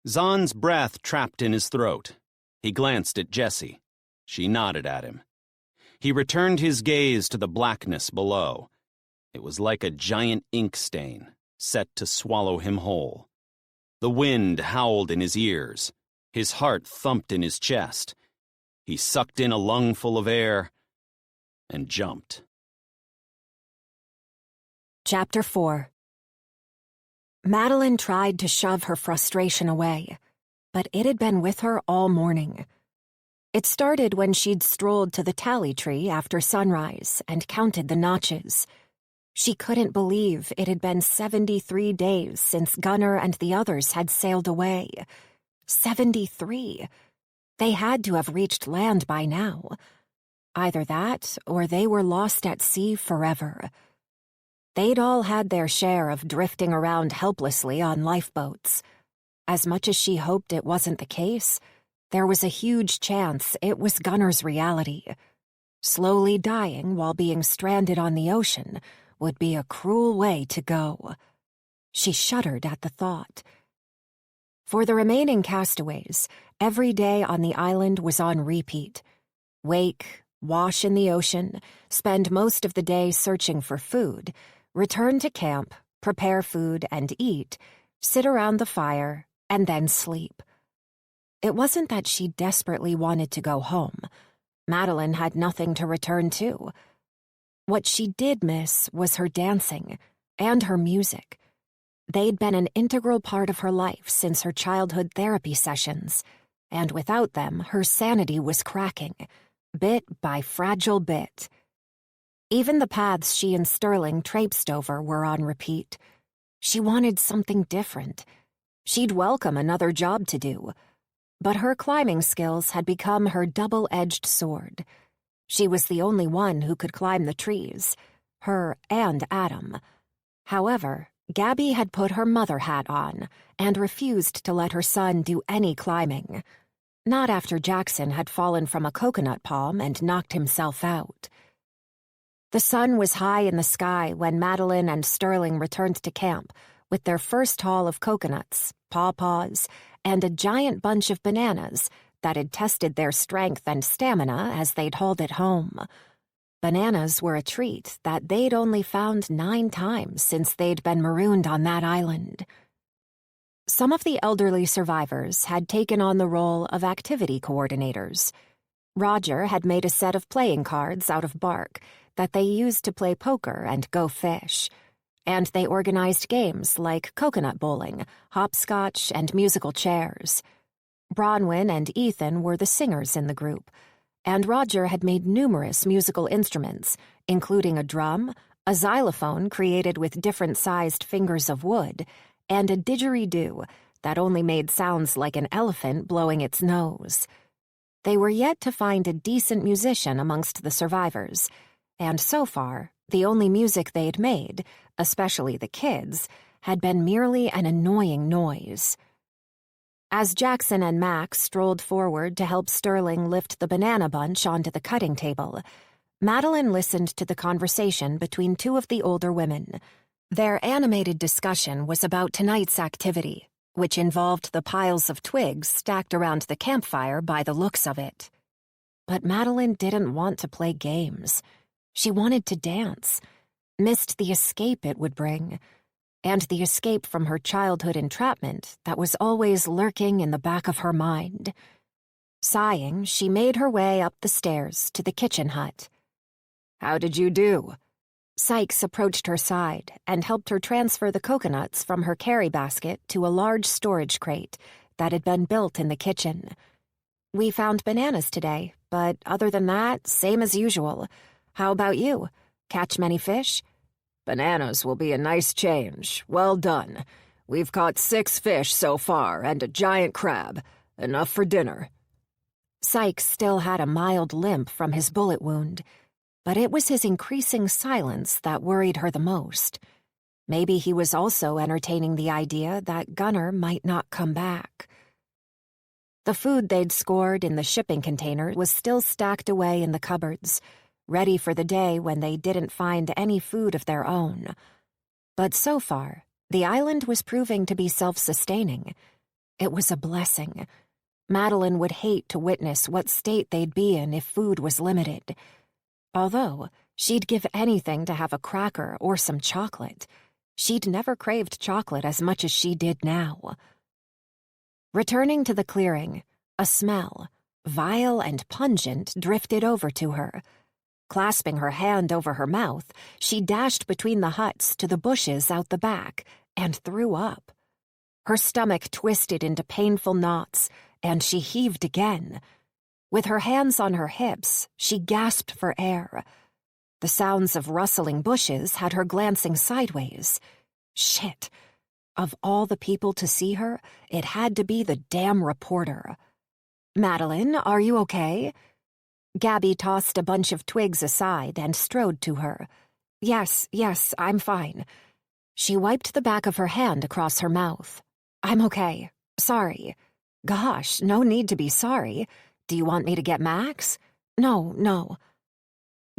Zahn's breath trapped in his throat. He glanced at Jessie. She nodded at him. He returned his gaze to the blackness below. It was like a giant ink stain, set to swallow him whole. The wind howled in his ears. His heart thumped in his chest. He sucked in a lungful of air and jumped. Chapter 4. Madeline tried to shove her frustration away, but it had been with her all morning. It started when she'd strolled to the tally tree after sunrise and counted the notches. She couldn't believe it had been 73 days since Gunnar and the others had sailed away. 73. They had to have reached land by now. Either that, or they were lost at sea forever. They'd all had their share of drifting around helplessly on lifeboats. As much as she hoped it wasn't the case, there was a huge chance it was Gunnar's reality. Slowly dying while being stranded on the ocean would be a cruel way to go. She shuddered at the thought. For the remaining castaways, every day on the island was on repeat. Wake, wash in the ocean, spend most of the day searching for food, return to camp, prepare food and eat, sit around the fire, and then sleep. It wasn't that she desperately wanted to go home. Madeline had nothing to return to. What she did miss was her dancing and her music. They'd been an integral part of her life since her childhood therapy sessions, and without them, her sanity was cracking, bit by fragile bit. Even the paths she and Sterling traipsed over were on repeat. She wanted something different. She'd welcome another job to do. But her climbing skills had become her double-edged sword. She was the only one who could climb the trees, her and Adam. However, Gabby had put her mother hat on and refused to let her son do any climbing. Not after Jackson had fallen from a coconut palm and knocked himself out. The sun was high in the sky when Madeline and Sterling returned to camp with their first haul of coconuts, pawpaws, and a giant bunch of bananas that had tested their strength and stamina as they'd hauled it home. Bananas were a treat that they'd only found 9 times since they'd been marooned on that island. Some of the elderly survivors had taken on the role of activity coordinators. Roger had made a set of playing cards out of bark that they used to play poker and go fish, and they organized games like coconut bowling, hopscotch, and musical chairs. Bronwyn and Ethan were the singers in the group, and Roger had made numerous musical instruments, including a drum, a xylophone created with different-sized fingers of wood, and a didgeridoo that only made sounds like an elephant blowing its nose. They were yet to find a decent musician amongst the survivors, and so far, the only music they'd made, especially the kids, had been merely an annoying noise. As Jackson and Max strolled forward to help Sterling lift the banana bunch onto the cutting table, Madeline listened to the conversation between 2 of the older women. Their animated discussion was about tonight's activity, which involved the piles of twigs stacked around the campfire by the looks of it. But Madeline didn't want to play games. She wanted to dance, missed the escape it would bring, and the escape from her childhood entrapment that was always lurking in the back of her mind. Sighing, she made her way up the stairs to the kitchen hut. "How did you do?" Sykes approached her side and helped her transfer the coconuts from her carry basket to a large storage crate that had been built in the kitchen. "We found bananas today, but other than that, same as usual. How about you? Catch many fish?" "Bananas will be a nice change. Well done. We've caught 6 fish so far and a giant crab. Enough for dinner." Sykes still had a mild limp from his bullet wound, but it was his increasing silence that worried her the most. Maybe he was also entertaining the idea that Gunnar might not come back. The food they'd scored in the shipping container was still stacked away in the cupboards. ready for the day when they didn't find any food of their own. But so far, the island was proving to be self-sustaining. It was a blessing. Madeline would hate to witness what state they'd be in if food was limited. Although she'd give anything to have a cracker or some chocolate, she'd never craved chocolate as much as she did now. Returning to the clearing, a smell, vile and pungent, drifted over to her. Clasping her hand over her mouth, she dashed between the huts to the bushes out the back and threw up. Her stomach twisted into painful knots, and she heaved again. With her hands on her hips, she gasped for air. The sounds of rustling bushes had her glancing sideways. Shit. Of all the people to see her, it had to be the damn reporter. "Madeline, are you okay?" Gabby tossed a bunch of twigs aside and strode to her. Yes, I'm fine." She wiped the back of her hand across her mouth. "I'm okay. Sorry." "Gosh, no need to be sorry. Do you want me to get Max?" No.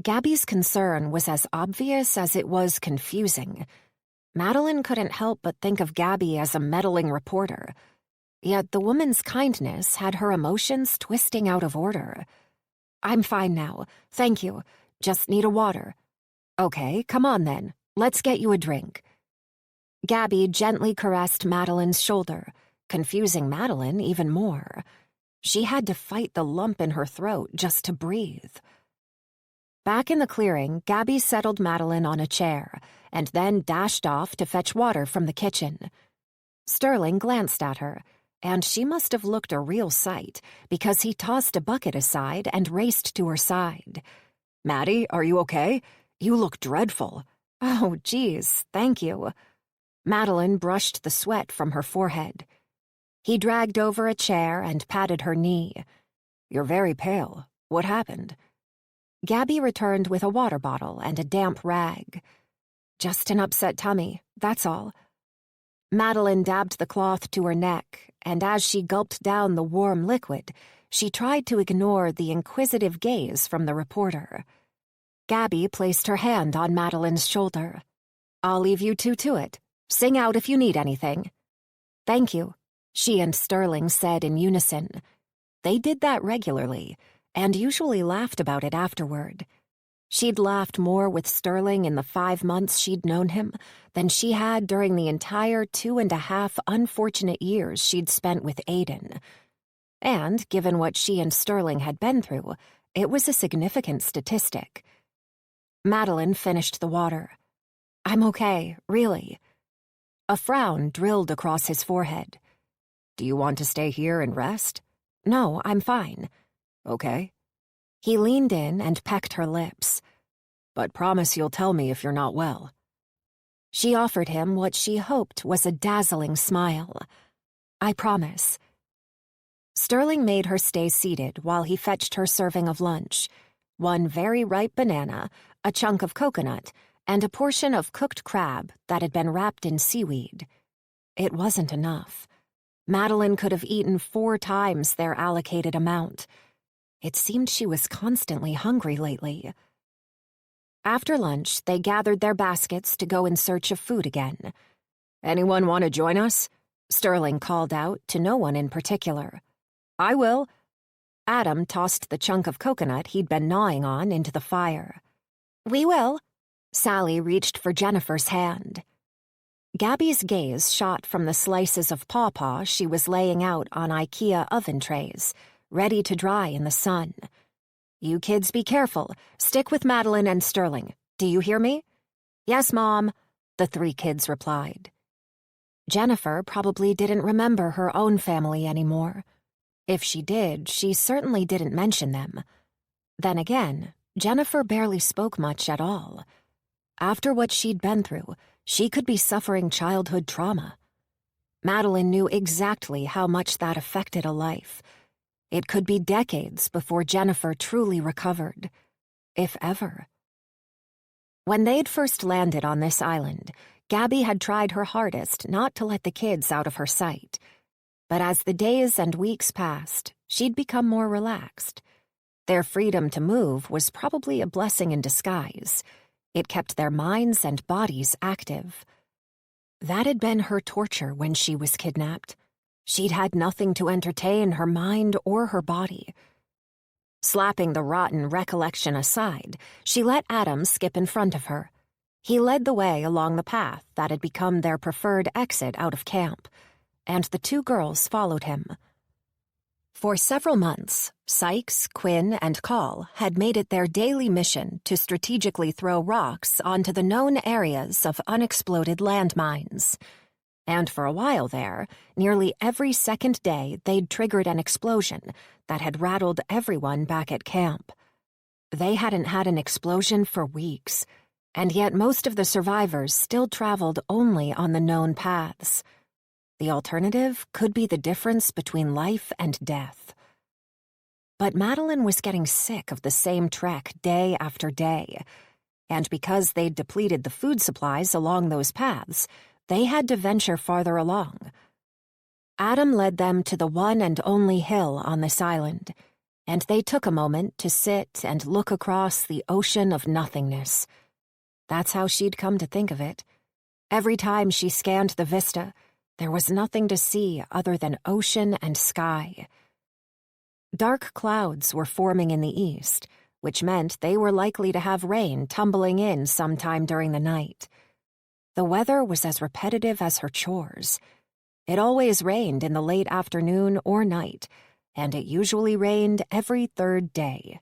Gabby's concern was as obvious as it was confusing. Madeline couldn't help but think of Gabby as a meddling reporter. Yet the woman's kindness had her emotions twisting out of order. "I'm fine now. Thank you. Just need a water." "Okay, come on then. Let's get you a drink." Gabby gently caressed Madeline's shoulder, confusing Madeline even more. She had to fight the lump in her throat just to breathe. Back in the clearing, Gabby settled Madeline on a chair and then dashed off to fetch water from the kitchen. Sterling glanced at her, and she must have looked a real sight because he tossed a bucket aside and raced to her side. "Maddie, are you okay? You look dreadful." "Oh, geez, thank you." Madeline brushed the sweat from her forehead. He dragged over a chair and patted her knee. "You're very pale. What happened?" Gabby returned with a water bottle and a damp rag. "Just an upset tummy, that's all." Madeline dabbed the cloth to her neck, and as she gulped down the warm liquid, she tried to ignore the inquisitive gaze from the reporter. Gabby placed her hand on Madeline's shoulder. "I'll leave you two to it. Sing out if you need anything." "Thank you," she and Sterling said in unison. They did that regularly, and usually laughed about it afterward. She'd laughed more with Sterling in the 5 months she'd known him than she had during the entire 2.5 unfortunate years she'd spent with Aiden. And, given what she and Sterling had been through, it was a significant statistic. Madeline finished the water. "I'm okay, really." A frown drilled across his forehead. "Do you want to stay here and rest?" "No, I'm fine." "Okay." He leaned in and pecked her lips. "But promise you'll tell me if you're not well." She offered him what she hoped was a dazzling smile. "I promise." Sterling made her stay seated while he fetched her serving of lunch, one very ripe banana, a chunk of coconut, and a portion of cooked crab that had been wrapped in seaweed. It wasn't enough. Madeline could have eaten 4 times their allocated amount. It seemed she was constantly hungry lately. After lunch, they gathered their baskets to go in search of food again. "Anyone want to join us?" Sterling called out to no one in particular. "I will." Adam tossed the chunk of coconut he'd been gnawing on into the fire. "We will." Sally reached for Jennifer's hand. Gabby's gaze shot from the slices of pawpaw she was laying out on IKEA oven trays, ready to dry in the sun. "You kids be careful. Stick with Madeline and Sterling. Do you hear me?" "Yes, Mom," the 3 kids replied. Jennifer probably didn't remember her own family anymore. If she did, she certainly didn't mention them. Then again, Jennifer barely spoke much at all. After what she'd been through, she could be suffering childhood trauma. Madeline knew exactly how much that affected a life. It could be decades before Jennifer truly recovered, if ever. When they'd first landed on this island, Gabby had tried her hardest not to let the kids out of her sight. But as the days and weeks passed, she'd become more relaxed. Their freedom to move was probably a blessing in disguise. It kept their minds and bodies active. That had been her torture when she was kidnapped. She'd had nothing to entertain her mind or her body. Slapping the rotten recollection aside, she let Adam skip in front of her. He led the way along the path that had become their preferred exit out of camp, and the two girls followed him. For several months, Sykes, Quinn, and Call had made it their daily mission to strategically throw rocks onto the known areas of unexploded landmines. And for a while there, nearly every second day they'd triggered an explosion that had rattled everyone back at camp. They hadn't had an explosion for weeks, and yet most of the survivors still traveled only on the known paths. The alternative could be the difference between life and death. But Madeline was getting sick of the same trek day after day, and because they'd depleted the food supplies along those paths, they had to venture farther along. Adam led them to the one and only hill on this island, and they took a moment to sit and look across the ocean of nothingness. That's how she'd come to think of it. Every time she scanned the vista, there was nothing to see other than ocean and sky. Dark clouds were forming in the east, which meant they were likely to have rain tumbling in sometime during the night. The weather was as repetitive as her chores. It always rained in the late afternoon or night, and it usually rained every third day.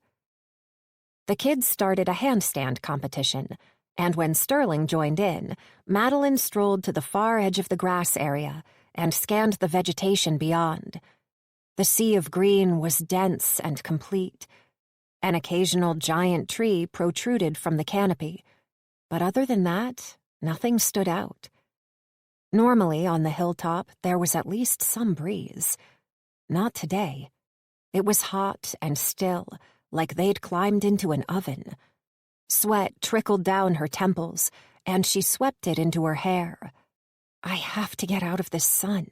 The kids started a handstand competition, and when Sterling joined in, Madeline strolled to the far edge of the grass area and scanned the vegetation beyond. The sea of green was dense and complete. An occasional giant tree protruded from the canopy, but other than that, nothing stood out. Normally on the hilltop there was at least some breeze. Not today. It was hot and still, like they'd climbed into an oven. Sweat trickled down her temples, and she swept it into her hair. I have to get out of this sun.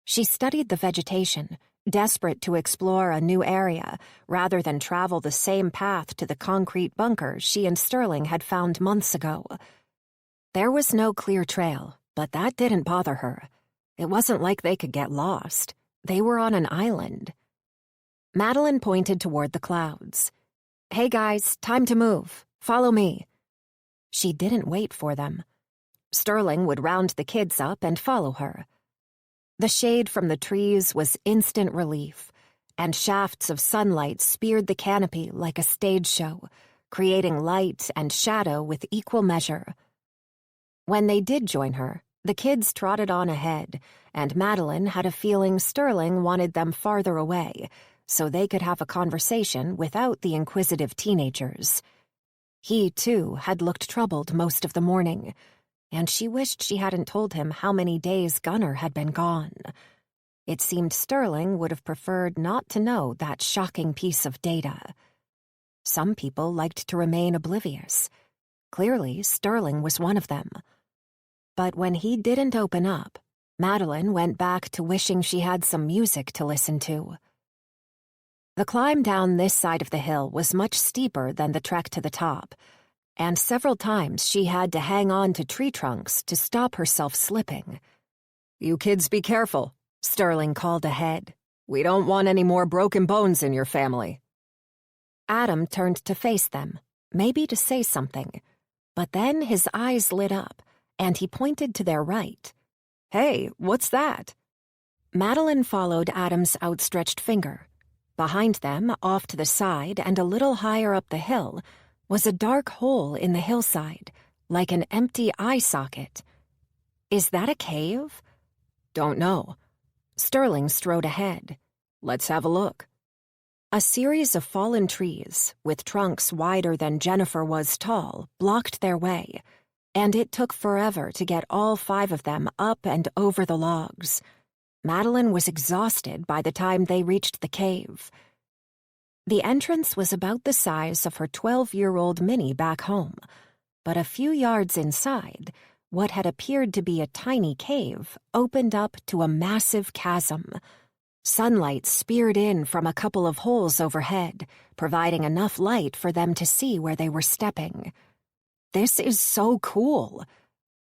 She studied the vegetation, desperate to explore a new area, rather than travel the same path to the concrete bunker she and Sterling had found months ago. There was no clear trail, but that didn't bother her. It wasn't like they could get lost. They were on an island. Madeline pointed toward the clouds. "Hey guys, time to move. Follow me." She didn't wait for them. Sterling would round the kids up and follow her. The shade from the trees was instant relief, and shafts of sunlight speared the canopy like a stage show, creating light and shadow with equal measure. When they did join her, the kids trotted on ahead, and Madeline had a feeling Sterling wanted them farther away, so they could have a conversation without the inquisitive teenagers. He, too, had looked troubled most of the morning, and she wished she hadn't told him how many days Gunnar had been gone. It seemed Sterling would have preferred not to know that shocking piece of data. Some people liked to remain oblivious. Clearly, Sterling was one of them. But when he didn't open up, Madeline went back to wishing she had some music to listen to. The climb down this side of the hill was much steeper than the trek to the top, and several times she had to hang on to tree trunks to stop herself slipping. "You kids be careful," Sterling called ahead. "We don't want any more broken bones in your family." Adam turned to face them, maybe to say something, but then his eyes lit up, and he pointed to their right. "Hey, what's that?" Madeline followed Adam's outstretched finger. Behind them, off to the side and a little higher up the hill, was a dark hole in the hillside, like an empty eye socket. "Is that a cave?" "Don't know." Sterling strode ahead. "Let's have a look." A series of fallen trees, with trunks wider than Jennifer was tall, blocked their way, and it took forever to get all 5 of them up and over the logs. Madeline was exhausted by the time they reached the cave. The entrance was about the size of her 12-year-old Minnie back home, but a few yards inside, what had appeared to be a tiny cave opened up to a massive chasm. Sunlight speared in from a couple of holes overhead, providing enough light for them to see where they were stepping. "This is so cool."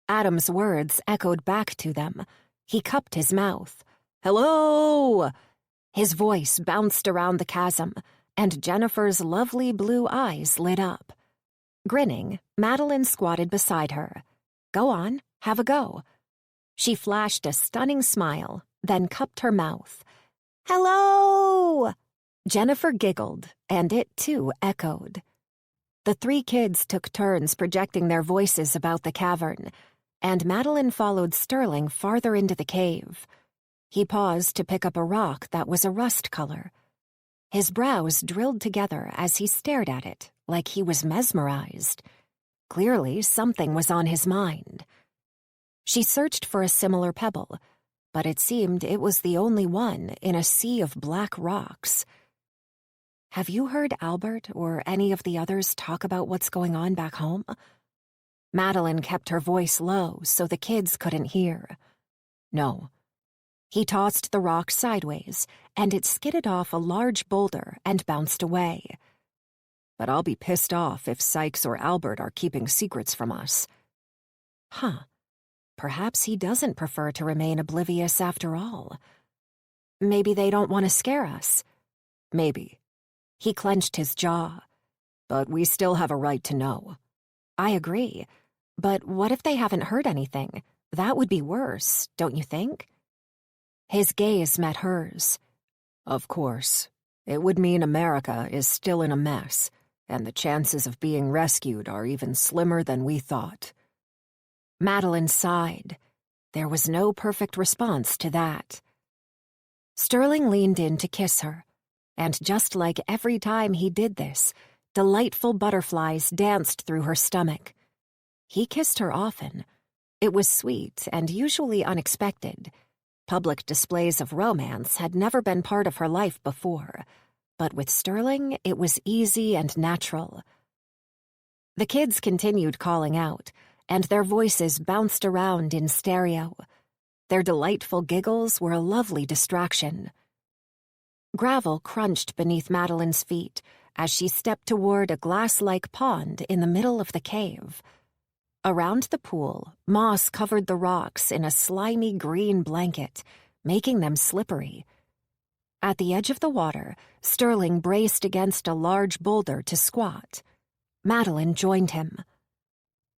Adam's words echoed back to them. He cupped his mouth. "Hello!" His voice bounced around the chasm, and Jennifer's lovely blue eyes lit up. Grinning, Madeline squatted beside her. "Go on, have a go." She flashed a stunning smile, then cupped her mouth. "Hello!" Jennifer giggled, and it too echoed. The three kids took turns projecting their voices about the cavern, and Madeline followed Sterling farther into the cave. He paused to pick up a rock that was a rust color. His brows drilled together as he stared at it, like he was mesmerized. Clearly, something was on his mind. She searched for a similar pebble, but it seemed it was the only one in a sea of black rocks. "Have you heard Albert or any of the others talk about what's going on back home?" Madeline kept her voice low so the kids couldn't hear. "No." He tossed the rock sideways, and it skidded off a large boulder and bounced away. "But I'll be pissed off if Sykes or Albert are keeping secrets from us." Huh. Perhaps he doesn't prefer to remain oblivious after all. Maybe they don't want to scare us. Maybe. He clenched his jaw. But we still have a right to know. I agree. But what if they haven't heard anything? That would be worse, don't you think? His gaze met hers. Of course. It would mean America is still in a mess, and the chances of being rescued are even slimmer than we thought. Madeline sighed. There was no perfect response to that. Sterling leaned in to kiss her, and just like every time he did this, delightful butterflies danced through her stomach. He kissed her often. It was sweet and usually unexpected. Public displays of romance had never been part of her life before, but with Sterling, it was easy and natural. The kids continued calling out, and their voices bounced around in stereo. Their delightful giggles were a lovely distraction. Gravel crunched beneath Madeline's feet as she stepped toward a glass-like pond in the middle of the cave. Around the pool, moss covered the rocks in a slimy green blanket, making them slippery. At the edge of the water, Sterling braced against a large boulder to squat. Madeline joined him.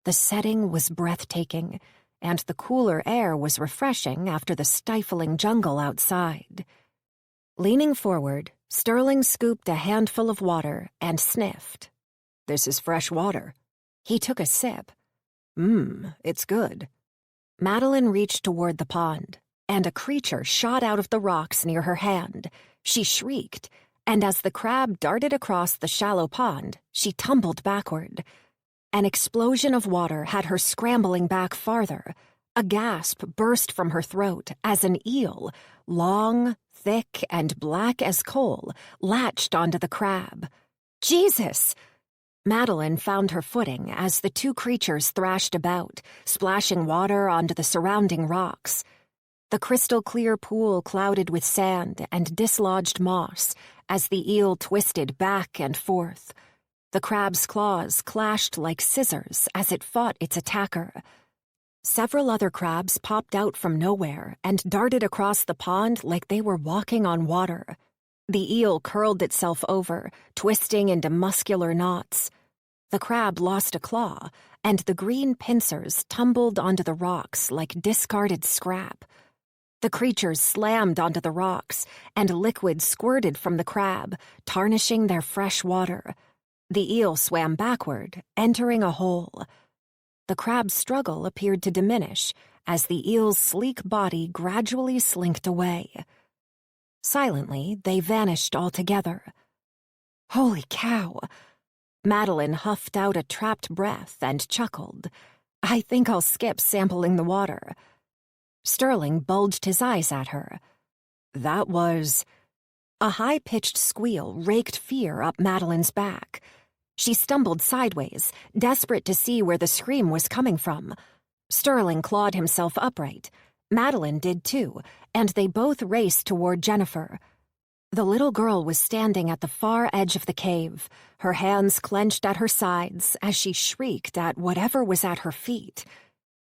The setting was breathtaking, and the cooler air was refreshing after the stifling jungle outside. Leaning forward, Sterling scooped a handful of water and sniffed. "This is fresh water." He took a sip. It's good." Madeline reached toward the pond, and a creature shot out of the rocks near her hand. She shrieked, and as the crab darted across the shallow pond, she tumbled backward. An explosion of water had her scrambling back farther. A gasp burst from her throat as an eel, long, thick, and black as coal, latched onto the crab. Jesus! Madeline found her footing as the two creatures thrashed about, splashing water onto the surrounding rocks. The crystal-clear pool clouded with sand and dislodged moss as the eel twisted back and forth. The crab's claws clashed like scissors as it fought its attacker. Several other crabs popped out from nowhere and darted across the pond like they were walking on water. The eel curled itself over, twisting into muscular knots. The crab lost a claw, and the green pincers tumbled onto the rocks like discarded scrap. The creatures slammed onto the rocks, and liquid squirted from the crab, tarnishing their fresh water. The eel swam backward, entering a hole. The crab's struggle appeared to diminish as the eel's sleek body gradually slinked away. Silently, they vanished altogether. Holy cow! Madeline huffed out a trapped breath and chuckled. I think I'll skip sampling the water. Sterling bulged his eyes at her. That was... A high-pitched squeal raked fear up Madeline's back. She stumbled sideways, desperate to see where the scream was coming from. Sterling clawed himself upright. Madeline did too, and they both raced toward Jennifer. The little girl was standing at the far edge of the cave, her hands clenched at her sides as she shrieked at whatever was at her feet.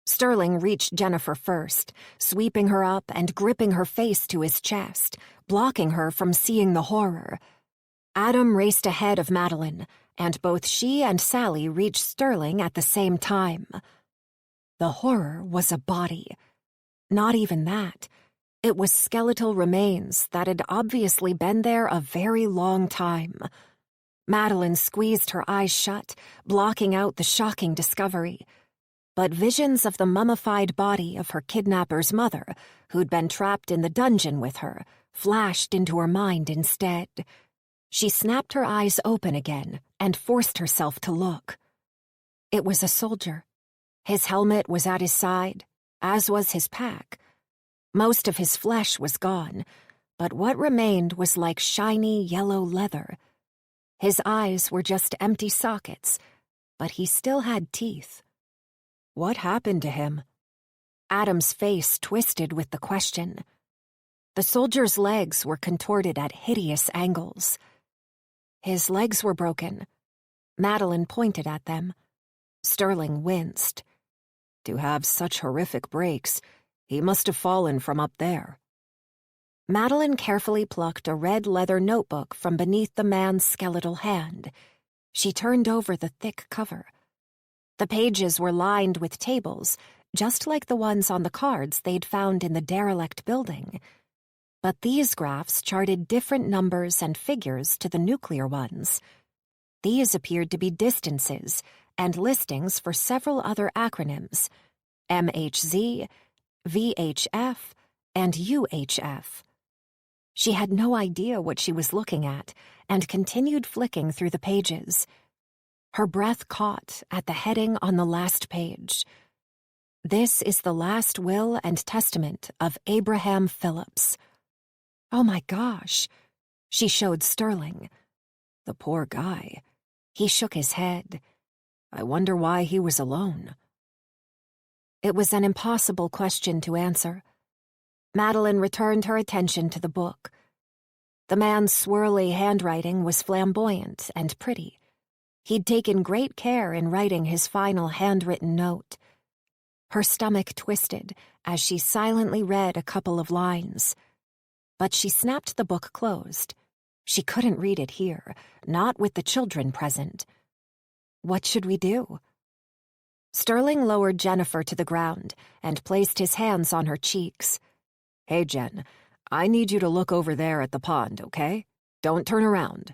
Sterling reached Jennifer first, sweeping her up and gripping her face to his chest, blocking her from seeing the horror. Adam raced ahead of Madeline, and both she and Sally reached Sterling at the same time. The horror was a body. Not even that. It was skeletal remains that had obviously been there a very long time. Madeline squeezed her eyes shut, blocking out the shocking discovery. But visions of the mummified body of her kidnapper's mother, who'd been trapped in the dungeon with her, flashed into her mind instead. She snapped her eyes open again and forced herself to look. It was a soldier. His helmet was at his side, as was his pack. Most of his flesh was gone, but what remained was like shiny yellow leather. His eyes were just empty sockets, but he still had teeth. What happened to him? Adam's face twisted with the question. The soldier's legs were contorted at hideous angles. His legs were broken. Madeline pointed at them. Sterling winced. To have such horrific breaks, he must have fallen from up there. Madeline carefully plucked a red leather notebook from beneath the man's skeletal hand. She turned over the thick cover. The pages were lined with tables, just like the ones on the cards they'd found in the derelict building. But these graphs charted different numbers and figures to the nuclear ones. These appeared to be distances and listings for several other acronyms: MHZ, VHF, and UHF. She had no idea what she was looking at and continued flicking through the pages. Her breath caught at the heading on the last page. This is the last will and testament of Abraham Phillips. Oh my gosh. She showed Sterling. The poor guy. He shook his head. I wonder why he was alone. It was an impossible question to answer. Madeline returned her attention to the book. The man's swirly handwriting was flamboyant and pretty. He'd taken great care in writing his final handwritten note. Her stomach twisted as she silently read a couple of lines. But she snapped the book closed. She couldn't read it here, not with the children present. What should we do? Sterling lowered Jennifer to the ground and placed his hands on her cheeks. Hey, Jen, I need you to look over there at the pond, okay? Don't turn around.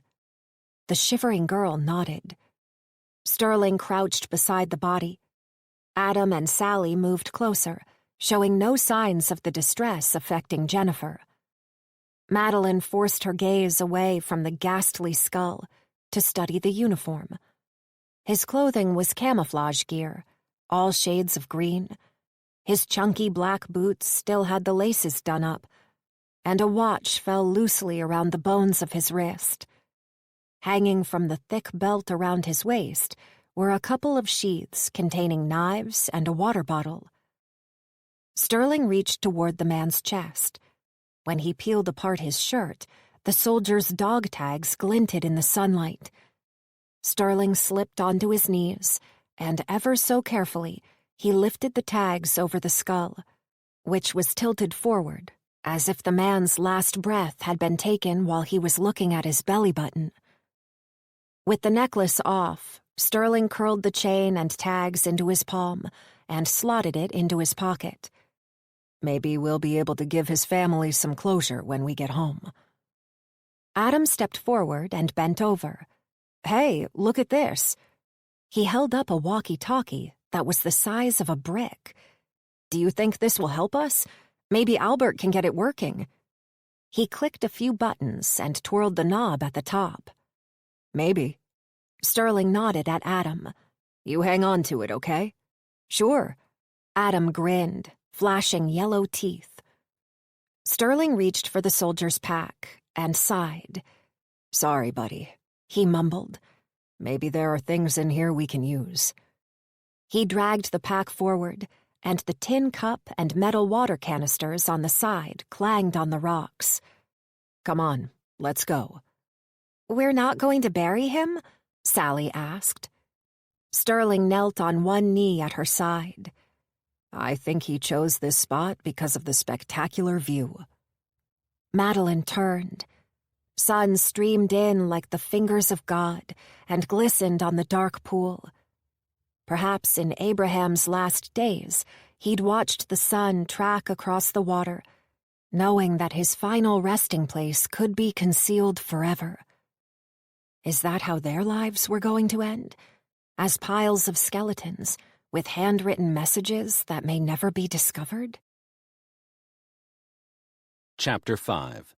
The shivering girl nodded. Sterling crouched beside the body. Adam and Sally moved closer, showing no signs of the distress affecting Jennifer. Madeline forced her gaze away from the ghastly skull to study the uniform. His clothing was camouflage gear, all shades of green. His chunky black boots still had the laces done up, and a watch fell loosely around the bones of his wrist. Hanging from the thick belt around his waist were a couple of sheaths containing knives and a water bottle. Sterling reached toward the man's chest. When he peeled apart his shirt, the soldier's dog tags glinted in the sunlight. Sterling slipped onto his knees, and ever so carefully, he lifted the tags over the skull, which was tilted forward, as if the man's last breath had been taken while he was looking at his belly button. With the necklace off, Sterling curled the chain and tags into his palm and slotted it into his pocket. Maybe we'll be able to give his family some closure when we get home. Adam stepped forward and bent over. Hey, look at this. He held up a walkie-talkie that was the size of a brick. Do you think this will help us? Maybe Albert can get it working. He clicked a few buttons and twirled the knob at the top. Maybe. Sterling nodded at Adam. You hang on to it, okay? Sure. Adam grinned, flashing yellow teeth. Sterling reached for the soldier's pack and sighed. Sorry, buddy, he mumbled. Maybe there are things in here we can use. He dragged the pack forward, and the tin cup and metal water canisters on the side clanged on the rocks. Come on, let's go. "We're not going to bury him?" Sally asked. Sterling knelt on one knee at her side. I think he chose this spot because of the spectacular view. Madeline turned. Sun streamed in like the fingers of God and glistened on the dark pool. Perhaps in Abraham's last days, he'd watched the sun track across the water, knowing that his final resting place could be concealed forever. Is that how their lives were going to end? As piles of skeletons, with handwritten messages that may never be discovered? Chapter 5.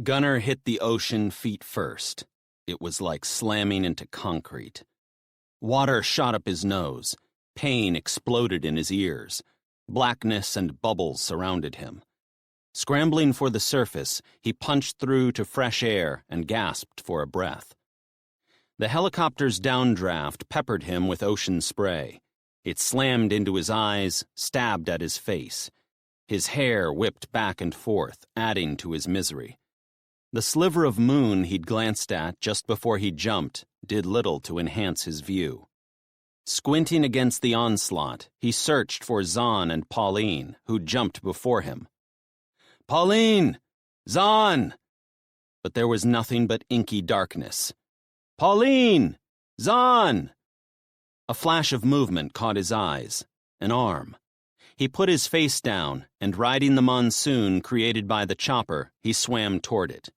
Gunnar hit the ocean feet first. It was like slamming into concrete. Water shot up his nose. Pain exploded in his ears. Blackness and bubbles surrounded him. Scrambling for the surface, he punched through to fresh air and gasped for a breath. The helicopter's downdraft peppered him with ocean spray. It slammed into his eyes, stabbed at his face. His hair whipped back and forth, adding to his misery. The sliver of moon he'd glanced at just before he jumped did little to enhance his view. Squinting against the onslaught, he searched for Zahn and Pauline, who jumped before him. "Pauline! Zahn!" But there was nothing but inky darkness. "Pauline! Zahn!" A flash of movement caught his eyes. An arm. He put his face down, and riding the monsoon created by the chopper, he swam toward it.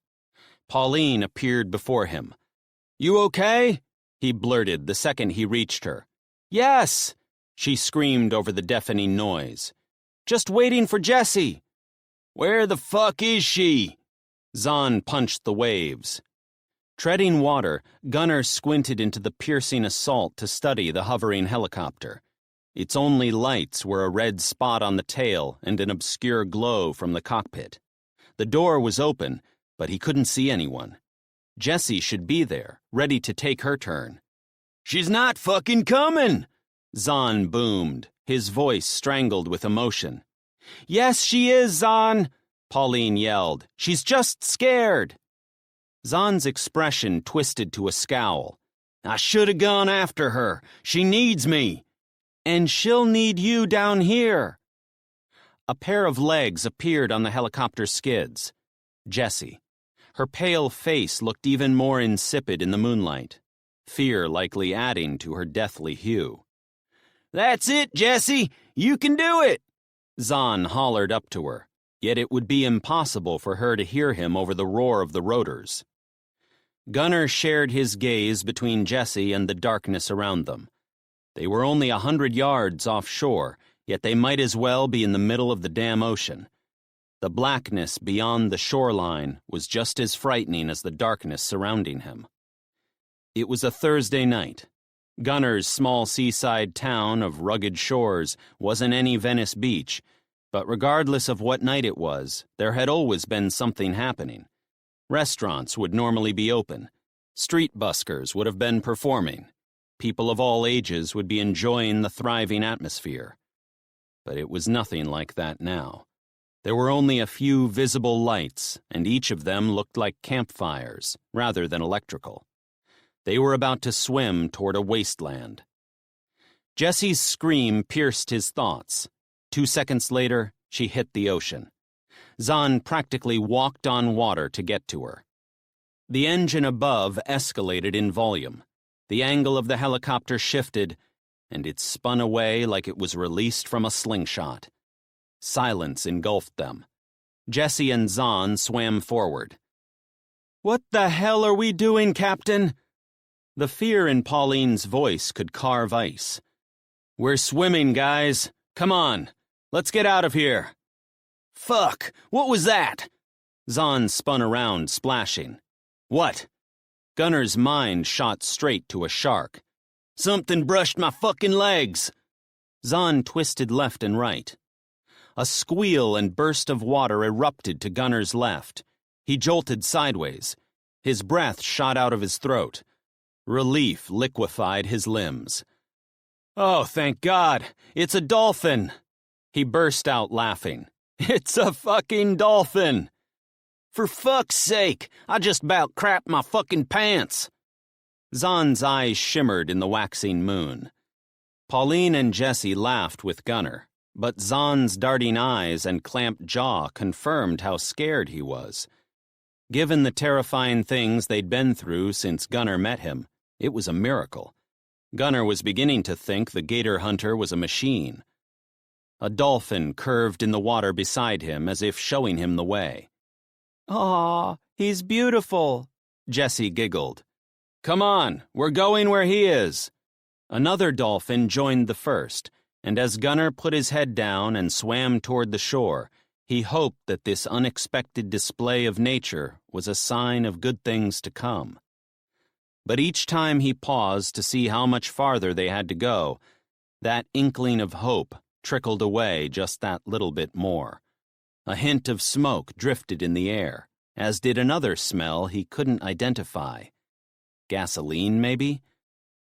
Pauline appeared before him. "You okay?" he blurted the second he reached her. "Yes!" she screamed over the deafening noise. "Just waiting for Jessie." "Where the fuck is she?" Zahn punched the waves. Treading water, Gunnar squinted into the piercing assault to study the hovering helicopter. Its only lights were a red spot on the tail and an obscure glow from the cockpit. The door was open, but he couldn't see anyone. Jessie should be there, ready to take her turn. "She's not fucking coming!" Zahn boomed, his voice strangled with emotion. "Yes, she is, Zahn!" Pauline yelled. "She's just scared!" Zahn's expression twisted to a scowl. "I should have gone after her. She needs me." "And she'll need you down here." A pair of legs appeared on the helicopter skids. Jessie. Her pale face looked even more insipid in the moonlight, fear likely adding to her deathly hue. "That's it, Jessie! You can do it!" Zahn hollered up to her, yet it would be impossible for her to hear him over the roar of the rotors. Gunnar shared his gaze between Jessie and the darkness around them. They were only 100 yards offshore, yet they might as well be in the middle of the damn ocean. The blackness beyond the shoreline was just as frightening as the darkness surrounding him. It was a Thursday night. Gunnar's small seaside town of rugged shores wasn't any Venice Beach, but regardless of what night it was, there had always been something happening. Restaurants would normally be open. Street buskers would have been performing. People of all ages would be enjoying the thriving atmosphere. But it was nothing like that now. There were only a few visible lights, and each of them looked like campfires, rather than electrical. They were about to swim toward a wasteland. Jessie's scream pierced his thoughts. 2 seconds later, she hit the ocean. Zahn practically walked on water to get to her. The engine above escalated in volume. The angle of the helicopter shifted, and it spun away like it was released from a slingshot. Silence engulfed them. Jessie and Zahn swam forward. "What the hell are we doing, Captain?" The fear in Pauline's voice could carve ice. "We're swimming, guys. Come on. Let's get out of here." "Fuck! What was that?" Zahn spun around, splashing. "What?" Gunnar's mind shot straight to a shark. "Something brushed my fucking legs." Zahn twisted left and right. A squeal and burst of water erupted to Gunnar's left. He jolted sideways. His breath shot out of his throat. Relief liquefied his limbs. Oh, thank God, it's a dolphin! He burst out laughing. It's a fucking dolphin! For fuck's sake, I just about crapped my fucking pants. Zahn's eyes shimmered in the waxing moon. Pauline and Jessie laughed with Gunnar, but Zahn's darting eyes and clamped jaw confirmed how scared he was. Given the terrifying things they'd been through since Gunnar met him, it was a miracle. Gunnar was beginning to think the gator hunter was a machine. A dolphin curved in the water beside him as if showing him the way. Aw, he's beautiful, Jessie giggled. Come on, we're going where he is. Another dolphin joined the first, and as Gunnar put his head down and swam toward the shore, he hoped that this unexpected display of nature was a sign of good things to come. But each time he paused to see how much farther they had to go, that inkling of hope trickled away just that little bit more. A hint of smoke drifted in the air, as did another smell he couldn't identify. Gasoline, maybe?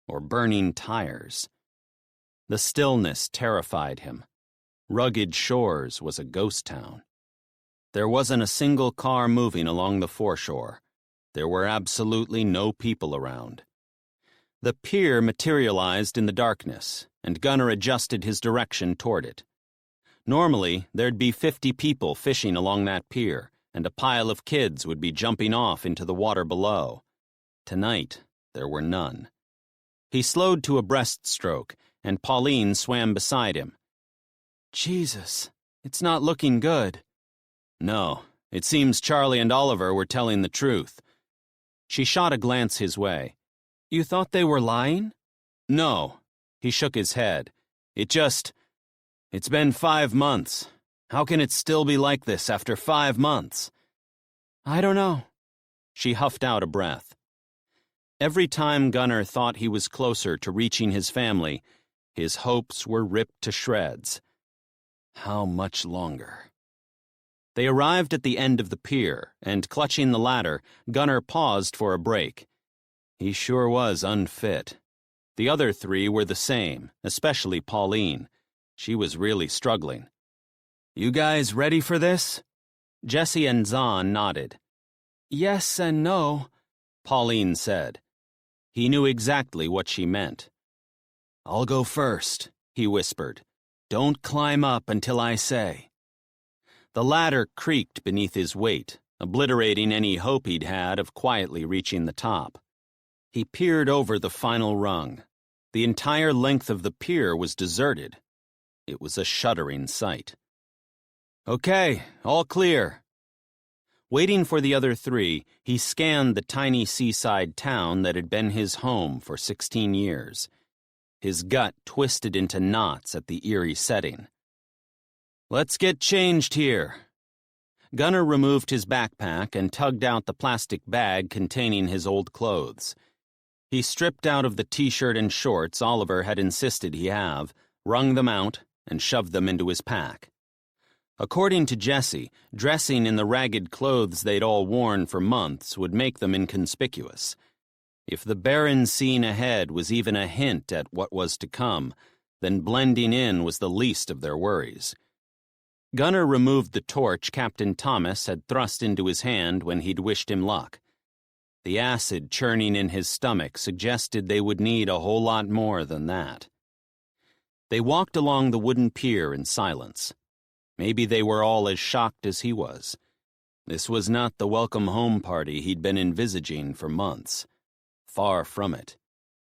Or burning tires. The stillness terrified him. Rugged Shores was a ghost town. There wasn't a single car moving along the foreshore. There were absolutely no people around. The pier materialized in the darkness, and Gunnar adjusted his direction toward it. Normally, there'd be 50 people fishing along that pier, and a pile of kids would be jumping off into the water below. Tonight, there were none. He slowed to a breaststroke, and Pauline swam beside him. Jesus, it's not looking good. No, it seems Charlie and Oliver were telling the truth. She shot a glance his way. You thought they were lying? No. He shook his head. It's been 5 months. How can it still be like this after 5 months? I don't know. She huffed out a breath. Every time Gunnar thought he was closer to reaching his family, his hopes were ripped to shreds. How much longer? They arrived at the end of the pier, and clutching the ladder, Gunnar paused for a break. He sure was unfit. The other 3 were the same, especially Pauline. She was really struggling. You guys ready for this? Jessie and Zahn nodded. Yes and no, Pauline said. He knew exactly what she meant. I'll go first, he whispered. Don't climb up until I say. The ladder creaked beneath his weight, obliterating any hope he'd had of quietly reaching the top. He peered over the final rung. The entire length of the pier was deserted. It was a shuddering sight. Okay, all clear. Waiting for the other 3, he scanned the tiny seaside town that had been his home for 16 years. His gut twisted into knots at the eerie setting. Let's get changed here. Gunnar removed his backpack and tugged out the plastic bag containing his old clothes. He stripped out of the t-shirt and shorts Oliver had insisted he have, wrung them out, and shoved them into his pack. According to Jessie, dressing in the ragged clothes they'd all worn for months would make them inconspicuous. If the barren scene ahead was even a hint at what was to come, then blending in was the least of their worries. Gunnar removed the torch Captain Thomas had thrust into his hand when he'd wished him luck. The acid churning in his stomach suggested they would need a whole lot more than that. They walked along the wooden pier in silence. Maybe they were all as shocked as he was. This was not the welcome home party he'd been envisaging for months. Far from it.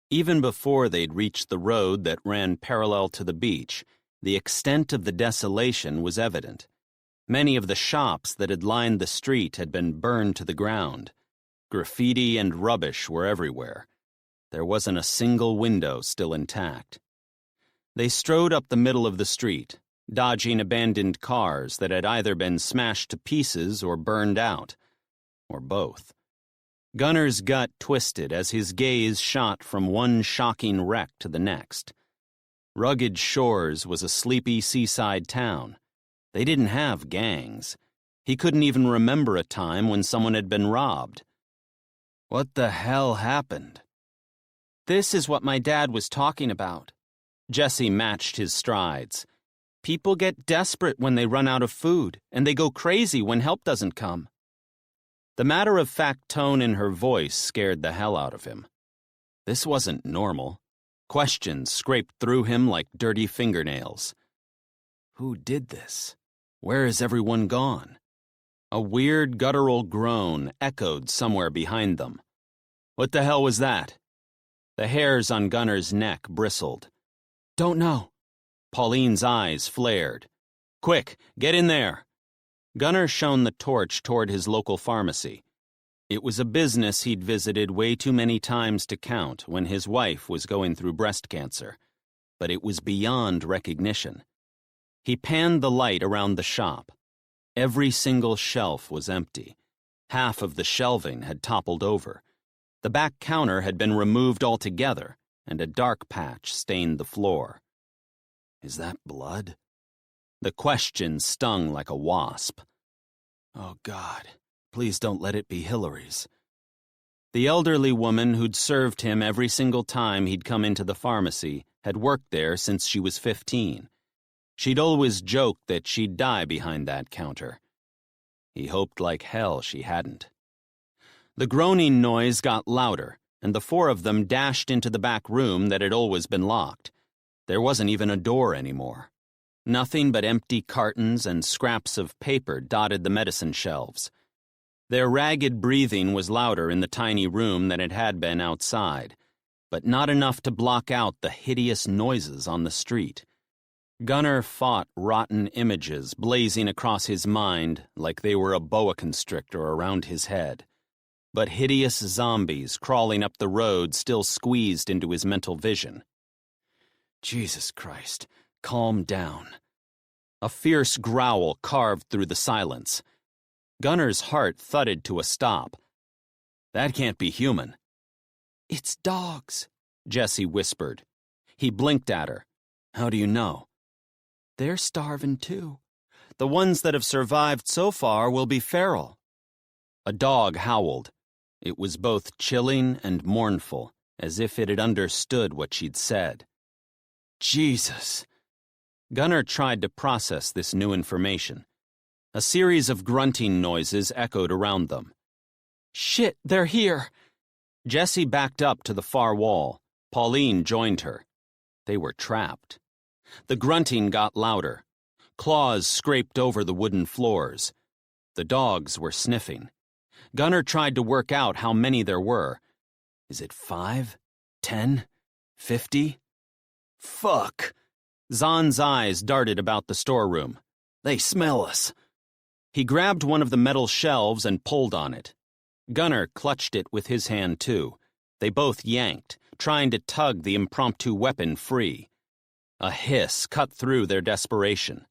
Even before they'd reached the road that ran parallel to the beach, the extent of the desolation was evident. Many of the shops that had lined the street had been burned to the ground. Graffiti and rubbish were everywhere. There wasn't a single window still intact. They strode up the middle of the street, dodging abandoned cars that had either been smashed to pieces or burned out, or both. Gunnar's gut twisted as his gaze shot from one shocking wreck to the next. Rugged Shores was a sleepy seaside town. They didn't have gangs. He couldn't even remember a time when someone had been robbed. What the hell happened? This is what my dad was talking about. Jesse matched his strides. People get desperate when they run out of food, and they go crazy when help doesn't come. The matter-of-fact tone in her voice scared the hell out of him. This wasn't normal. Questions scraped through him like dirty fingernails. Who did this? Where is everyone gone? A weird guttural groan echoed somewhere behind them. What the hell was that? The hairs on Gunner's neck bristled. Don't know. Pauline's eyes flared. Quick, get in there. Gunner shone the torch toward his local pharmacy. It was a business he'd visited way too many times to count when his wife was going through breast cancer. But it was beyond recognition. He panned the light around the shop. Every single shelf was empty. Half of the shelving had toppled over. The back counter had been removed altogether, and a dark patch stained the floor. Is that blood? The question stung like a wasp. Oh, God, please don't let it be Hillary's. The elderly woman who'd served him every single time he'd come into the pharmacy had worked there since she was 15. She'd always joked that she'd die behind that counter. He hoped like hell she hadn't. The groaning noise got louder, and the four of them dashed into the back room that had always been locked. There wasn't even a door anymore. Nothing but empty cartons and scraps of paper dotted the medicine shelves. Their ragged breathing was louder in the tiny room than it had been outside, but not enough to block out the hideous noises on the street. Gunner fought rotten images blazing across his mind like they were a boa constrictor around his head. But hideous zombies crawling up the road still squeezed into his mental vision. Jesus Christ, calm down. A fierce growl carved through the silence. Gunner's heart thudded to a stop. That can't be human. It's dogs, Jesse whispered. He blinked at her. How do you know? They're starving too. The ones that have survived so far will be feral. A dog howled. It was both chilling and mournful, as if it had understood what she'd said. Jesus. Gunner tried to process this new information. A series of grunting noises echoed around them. Shit, they're here. Jesse backed up to the far wall. Pauline joined her. They were trapped. The grunting got louder. Claws scraped over the wooden floors. The dogs were sniffing. Gunner tried to work out how many there were. Is it 5? 10? 50? Fuck! Zahn's eyes darted about the storeroom. They smell us. He grabbed one of the metal shelves and pulled on it. Gunner clutched it with his hand too. They both yanked, trying to tug the impromptu weapon free. A hiss cut through their desperation.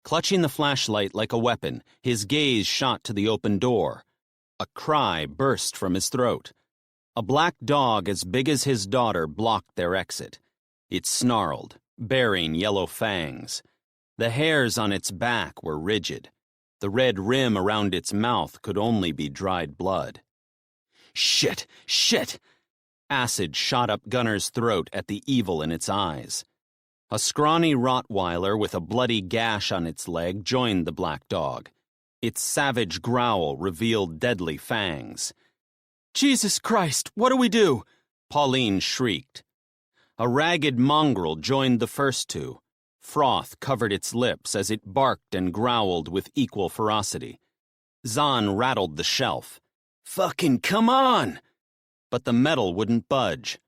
Clutching the flashlight like a weapon, his gaze shot to the open door. A cry burst from his throat. A black dog as big as his daughter blocked their exit. It snarled, baring yellow fangs. The hairs on its back were rigid. The red rim around its mouth could only be dried blood. Shit! Shit! Acid shot up Gunner's throat at the evil in its eyes. A scrawny Rottweiler with a bloody gash on its leg joined the black dog. Its savage growl revealed deadly fangs. Jesus Christ, what do we do? Pauline shrieked. A ragged mongrel joined the first two. Froth covered its lips as it barked and growled with equal ferocity. Zahn rattled the shelf. Fucking come on! But the metal wouldn't budge.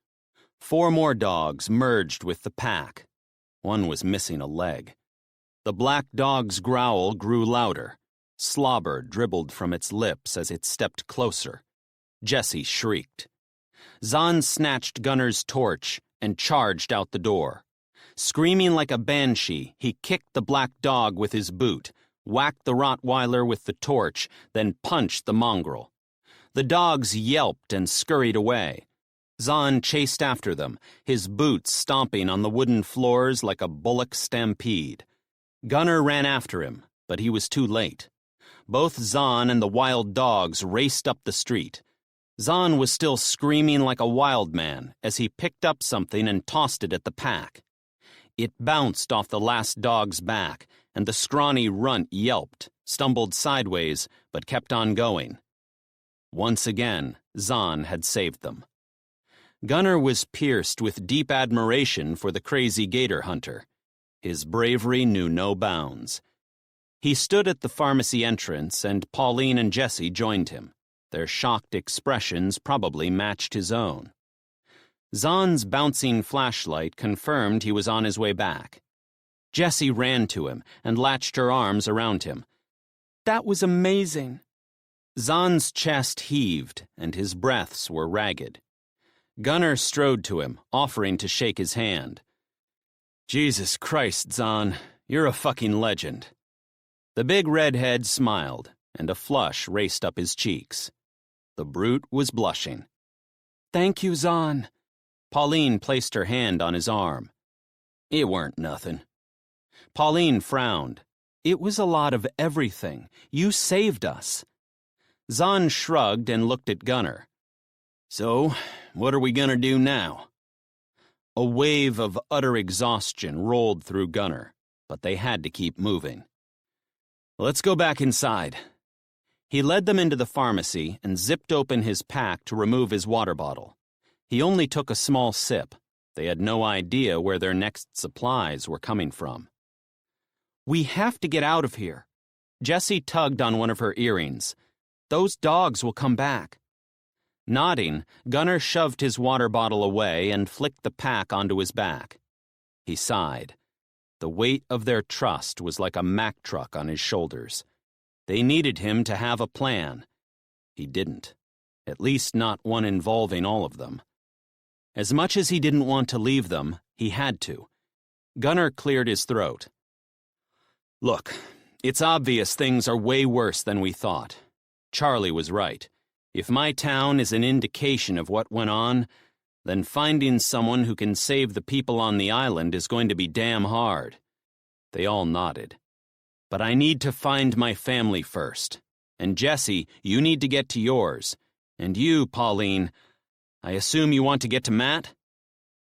4 more dogs merged with the pack. One was missing a leg. The black dog's growl grew louder. Slobber dribbled from its lips as it stepped closer. Jesse shrieked. Zahn snatched Gunner's torch and charged out the door. Screaming like a banshee, he kicked the black dog with his boot, whacked the Rottweiler with the torch, then punched the mongrel. The dogs yelped and scurried away. Zahn chased after them, his boots stomping on the wooden floors like a bullock stampede. Gunner ran after him, but he was too late. Both Zahn and the wild dogs raced up the street. Zahn was still screaming like a wild man as he picked up something and tossed it at the pack. It bounced off the last dog's back, and the scrawny runt yelped, stumbled sideways, but kept on going. Once again, Zahn had saved them. Gunnar was pierced with deep admiration for the crazy gator hunter. His bravery knew no bounds. He stood at the pharmacy entrance, and Pauline and Jessie joined him. Their shocked expressions probably matched his own. Zahn's bouncing flashlight confirmed he was on his way back. Jessie ran to him and latched her arms around him. That was amazing. Zahn's chest heaved, and his breaths were ragged. Gunnar strode to him, offering to shake his hand. Jesus Christ, Zahn, you're a fucking legend. The big redhead smiled, and a flush raced up his cheeks. The brute was blushing. Thank you, Zahn. Pauline placed her hand on his arm. It weren't nothing. Pauline frowned. It was a lot of everything. You saved us. Zahn shrugged and looked at Gunnar. So, what are we gonna do now? A wave of utter exhaustion rolled through Gunnar, but they had to keep moving. Let's go back inside. He led them into the pharmacy and zipped open his pack to remove his water bottle. He only took a small sip. They had no idea where their next supplies were coming from. We have to get out of here. Jessie tugged on one of her earrings. Those dogs will come back. Nodding, Gunnar shoved his water bottle away and flicked the pack onto his back. He sighed. The weight of their trust was like a Mack truck on his shoulders. They needed him to have a plan. He didn't. At least not one involving all of them. As much as he didn't want to leave them, he had to. Gunnar cleared his throat. Look, it's obvious things are way worse than we thought. Charlie was right. If my town is an indication of what went on, then finding someone who can save the people on the island is going to be damn hard. They all nodded. But I need to find my family first. And Jessie, you need to get to yours. And you, Pauline, I assume you want to get to Matt?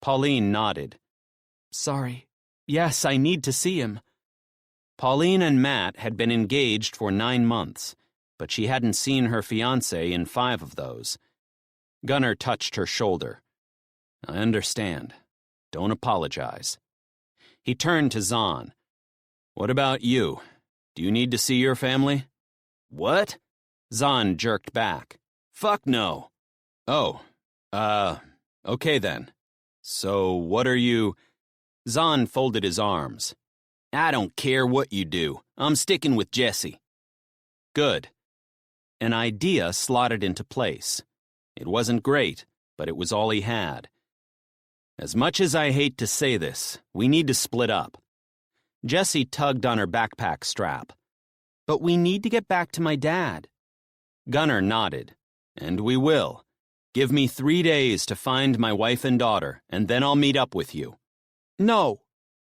Pauline nodded. Sorry. Yes, I need to see him. Pauline and Matt had been engaged for 9 months, but she hadn't seen her fiancé in 5 of those. Gunnar touched her shoulder. I understand. Don't apologize. He turned to Zahn. What about you? Do you need to see your family? What? Zahn jerked back. Fuck no. Oh, okay then. So what are you... Zahn folded his arms. I don't care what you do. I'm sticking with Jessie. Good. An idea slotted into place. It wasn't great, but it was all he had. As much as I hate to say this, we need to split up. Jessie tugged on her backpack strap. But we need to get back to my dad. Gunnar nodded. And we will. Give me 3 days to find my wife and daughter, and then I'll meet up with you. No.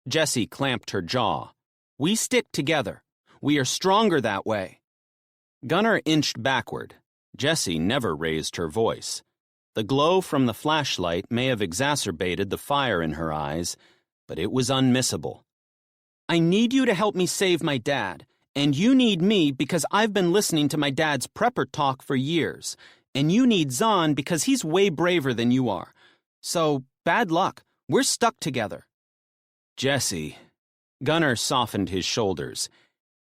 Jessie clamped her jaw. We stick together. We are stronger that way. Gunnar inched backward. Jessie never raised her voice. The glow from the flashlight may have exacerbated the fire in her eyes, but it was unmissable. I need you to help me save my dad, and you need me because I've been listening to my dad's prepper talk for years, and you need Zahn because he's way braver than you are. So, bad luck. We're stuck together. Jessie. Gunnar softened his shoulders.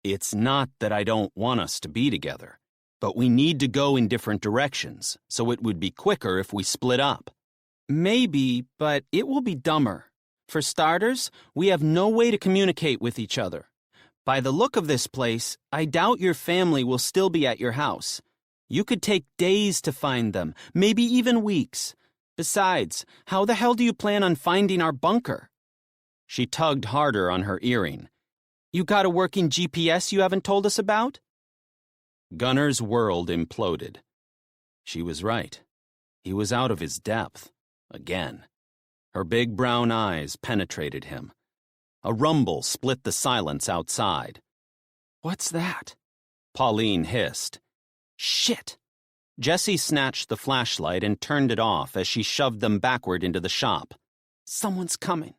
It's not that I don't want us to be together, but we need to go in different directions, so it would be quicker if we split up. Maybe, but it will be dumber. For starters, we have no way to communicate with each other. By the look of this place, I doubt your family will still be at your house. You could take days to find them, maybe even weeks. Besides, how the hell do you plan on finding our bunker? She tugged harder on her earring. You got a working GPS you haven't told us about? Gunnar's world imploded. She was right. He was out of his depth. Again. Her big brown eyes penetrated him. A rumble split the silence outside. What's that? Pauline hissed. Shit! Jessie snatched the flashlight and turned it off as she shoved them backward into the shop. Someone's coming.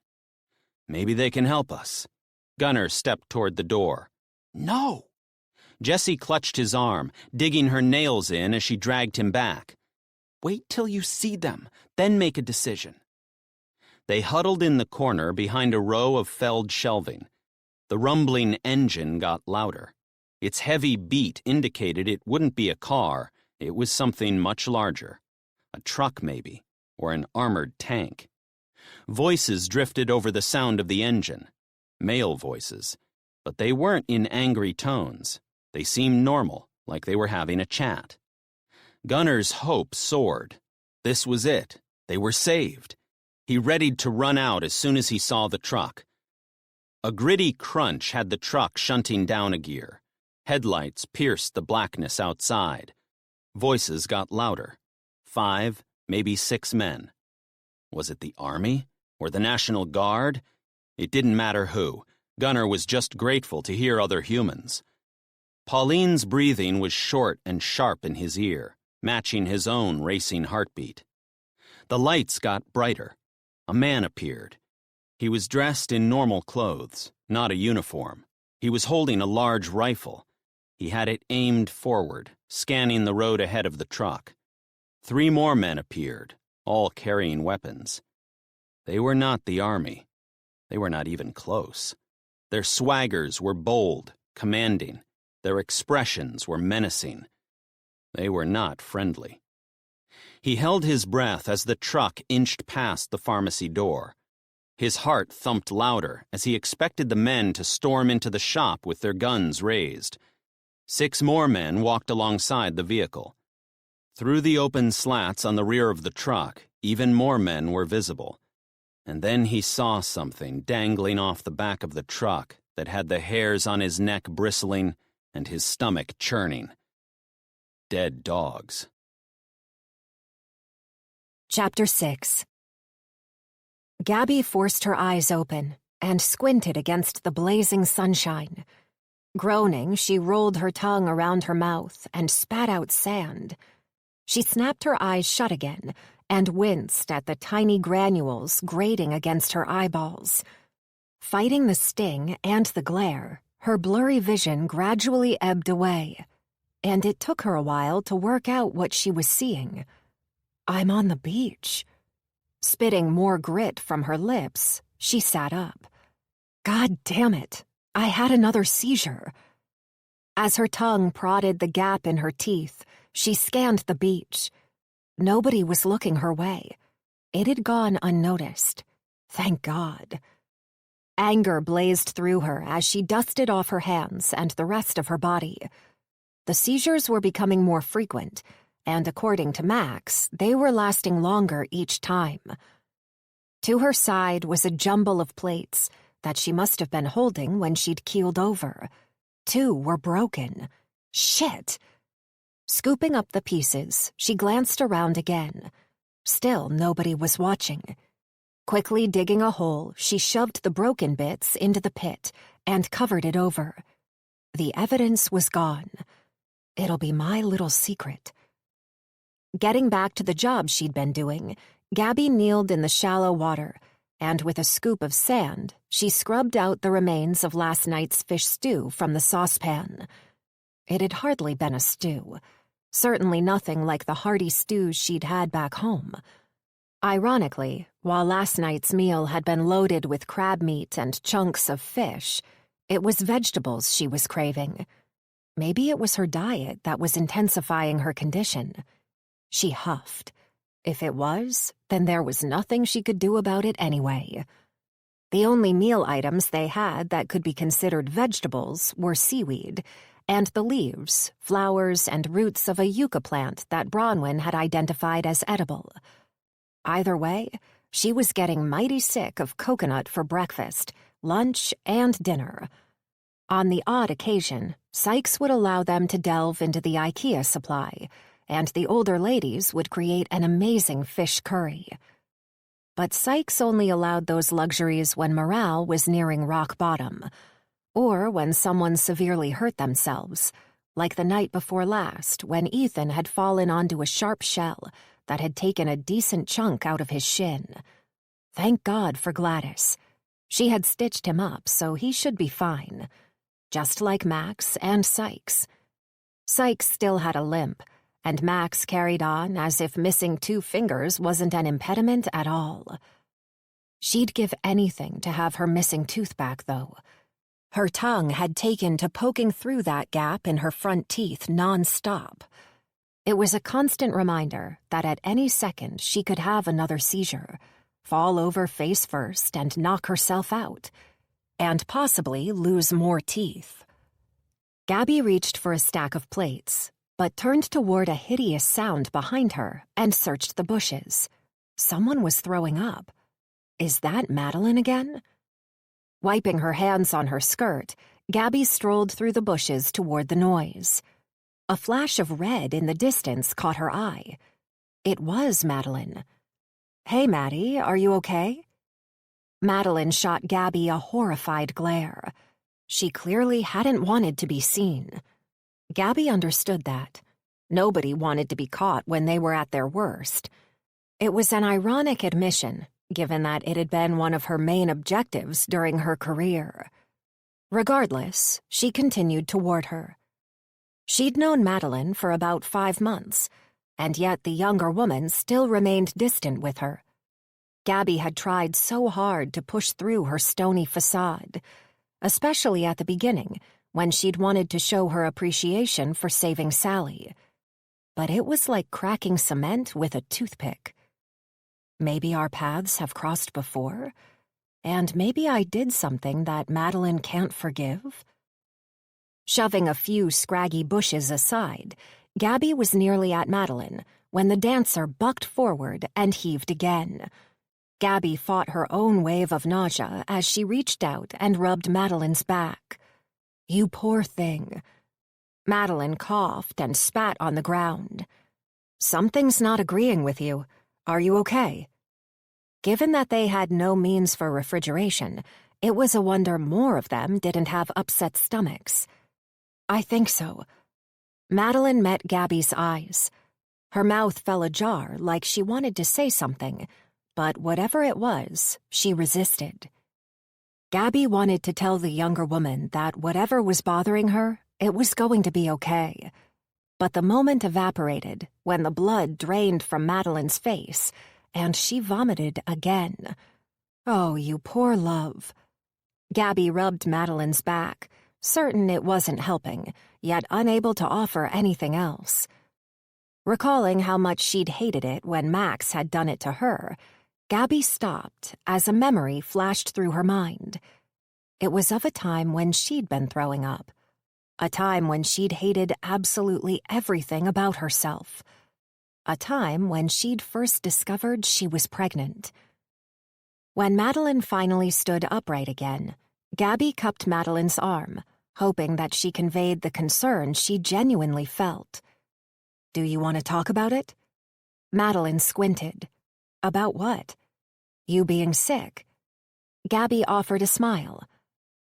Maybe they can help us. Gunnar stepped toward the door. No! Jessie clutched his arm, digging her nails in as she dragged him back. Wait till you see them, then make a decision. They huddled in the corner behind a row of felled shelving. The rumbling engine got louder. Its heavy beat indicated it wouldn't be a car, it was something much larger. A truck, maybe, or an armored tank. Voices drifted over the sound of the engine. Male voices. But they weren't in angry tones. They seemed normal, like they were having a chat. Gunnar's hope soared. This was it. They were saved. He readied to run out as soon as he saw the truck. A gritty crunch had the truck shunting down a gear. Headlights pierced the blackness outside. Voices got louder. 5, maybe 6 men. Was it the Army? Or the National Guard? It didn't matter who. Gunnar was just grateful to hear other humans. Pauline's breathing was short and sharp in his ear, matching his own racing heartbeat. The lights got brighter. A man appeared. He was dressed in normal clothes, not a uniform. He was holding a large rifle. He had it aimed forward, scanning the road ahead of the truck. 3 more men appeared, all carrying weapons. They were not the Army. They were not even close. Their swaggers were bold, commanding. Their expressions were menacing. They were not friendly. He held his breath as the truck inched past the pharmacy door. His heart thumped louder as he expected the men to storm into the shop with their guns raised. 6 more men walked alongside the vehicle. Through the open slats on the rear of the truck, even more men were visible. And then he saw something dangling off the back of the truck that had the hairs on his neck bristling and his stomach churning. Dead dogs. Chapter 6. Gabby forced her eyes open and squinted against the blazing sunshine. Groaning, she rolled her tongue around her mouth and spat out sand. She snapped her eyes shut again and winced at the tiny granules grating against her eyeballs. Fighting the sting and the glare, her blurry vision gradually ebbed away, and it took her a while to work out what she was seeing. I'm on the beach. Spitting more grit from her lips, she sat up. God damn it, I had another seizure. As her tongue prodded the gap in her teeth, she scanned the beach. Nobody was looking her way. It had gone unnoticed. Thank God. Anger blazed through her as she dusted off her hands and the rest of her body. The seizures were becoming more frequent, and according to Max, they were lasting longer each time. To her side was a jumble of plates that she must have been holding when she'd keeled over. 2 were broken. Shit! Scooping up the pieces, she glanced around again. Still nobody was watching. Quickly digging a hole, she shoved the broken bits into the pit and covered it over. The evidence was gone. It'll be my little secret. Getting back to the job she'd been doing, Gabby kneeled in the shallow water, and with a scoop of sand, she scrubbed out the remains of last night's fish stew from the saucepan. It had hardly been a stew. Certainly nothing like the hearty stews she'd had back home. Ironically, while last night's meal had been loaded with crab meat and chunks of fish, it was vegetables she was craving. Maybe it was her diet that was intensifying her condition. She huffed. If it was, then there was nothing she could do about it anyway. The only meal items they had that could be considered vegetables were seaweed, and the leaves, flowers, and roots of a yucca plant that Bronwyn had identified as edible. Either way, she was getting mighty sick of coconut for breakfast, lunch, and dinner. On the odd occasion, Sykes would allow them to delve into the IKEA supply, and the older ladies would create an amazing fish curry. But Sykes only allowed those luxuries when morale was nearing rock bottom, or when someone severely hurt themselves, like the night before last when Ethan had fallen onto a sharp shell that had taken a decent chunk out of his shin. Thank God for Gladys. She had stitched him up, so he should be fine. Just like Max and Sykes. Sykes still had a limp, and Max carried on as if missing 2 fingers wasn't an impediment at all. She'd give anything to have her missing tooth back, though. Her tongue had taken to poking through that gap in her front teeth non-stop. It was a constant reminder that at any second she could have another seizure, fall over face first and knock herself out, and possibly lose more teeth. Gabby reached for a stack of plates, but turned toward a hideous sound behind her and searched the bushes. Someone was throwing up. Is that Madeline again? Wiping her hands on her skirt, Gabby strolled through the bushes toward the noise. A flash of red in the distance caught her eye. It was Madeline. "Hey, Maddie, are you okay?" Madeline shot Gabby a horrified glare. She clearly hadn't wanted to be seen. Gabby understood that. Nobody wanted to be caught when they were at their worst. It was an ironic admission, given that it had been one of her main objectives during her career. Regardless, she continued toward her. She'd known Madeline for about 5 months, and yet the younger woman still remained distant with her. Gabby had tried so hard to push through her stony facade, especially at the beginning, when she'd wanted to show her appreciation for saving Sally. But it was like cracking cement with a toothpick. Maybe our paths have crossed before, and maybe I did something that Madeline can't forgive. Shoving a few scraggy bushes aside, Gabby was nearly at Madeline when the dancer bucked forward and heaved again. Gabby fought her own wave of nausea as she reached out and rubbed Madeline's back. "You poor thing." Madeline coughed and spat on the ground. "Something's not agreeing with you. Are you okay?" Given that they had no means for refrigeration, it was a wonder more of them didn't have upset stomachs. "I think so." Madeline met Gabby's eyes. Her mouth fell ajar like she wanted to say something, but whatever it was, she resisted. Gabby wanted to tell the younger woman that whatever was bothering her, it was going to be okay. But the moment evaporated when the blood drained from Madeline's face, and she vomited again. "Oh, you poor love." Gabby rubbed Madeline's back, certain it wasn't helping, yet unable to offer anything else. Recalling how much she'd hated it when Max had done it to her, Gabby stopped as a memory flashed through her mind. It was of a time when she'd been throwing up. A time when she'd hated absolutely everything about herself. A time when she'd first discovered she was pregnant. When Madeline finally stood upright again, Gabby cupped Madeline's arm, hoping that she conveyed the concern she genuinely felt. "Do you want to talk about it?" Madeline squinted. "About what?" "You being sick." Gabby offered a smile.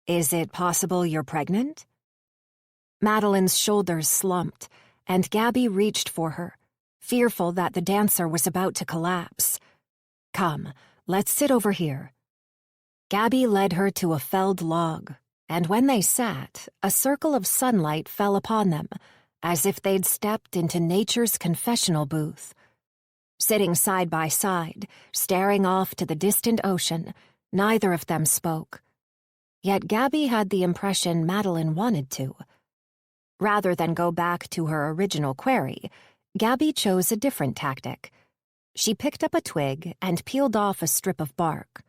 "Is it possible you're pregnant?" Madeline's shoulders slumped, and Gabby reached for her, fearful that the dancer was about to collapse. "Come, let's sit over here." Gabby led her to a felled log, and when they sat, a circle of sunlight fell upon them, as if they'd stepped into nature's confessional booth. Sitting side by side, staring off to the distant ocean, neither of them spoke. Yet Gabby had the impression Madeline wanted to. Rather than go back to her original query, Gabby chose a different tactic. She picked up a twig and peeled off a strip of bark.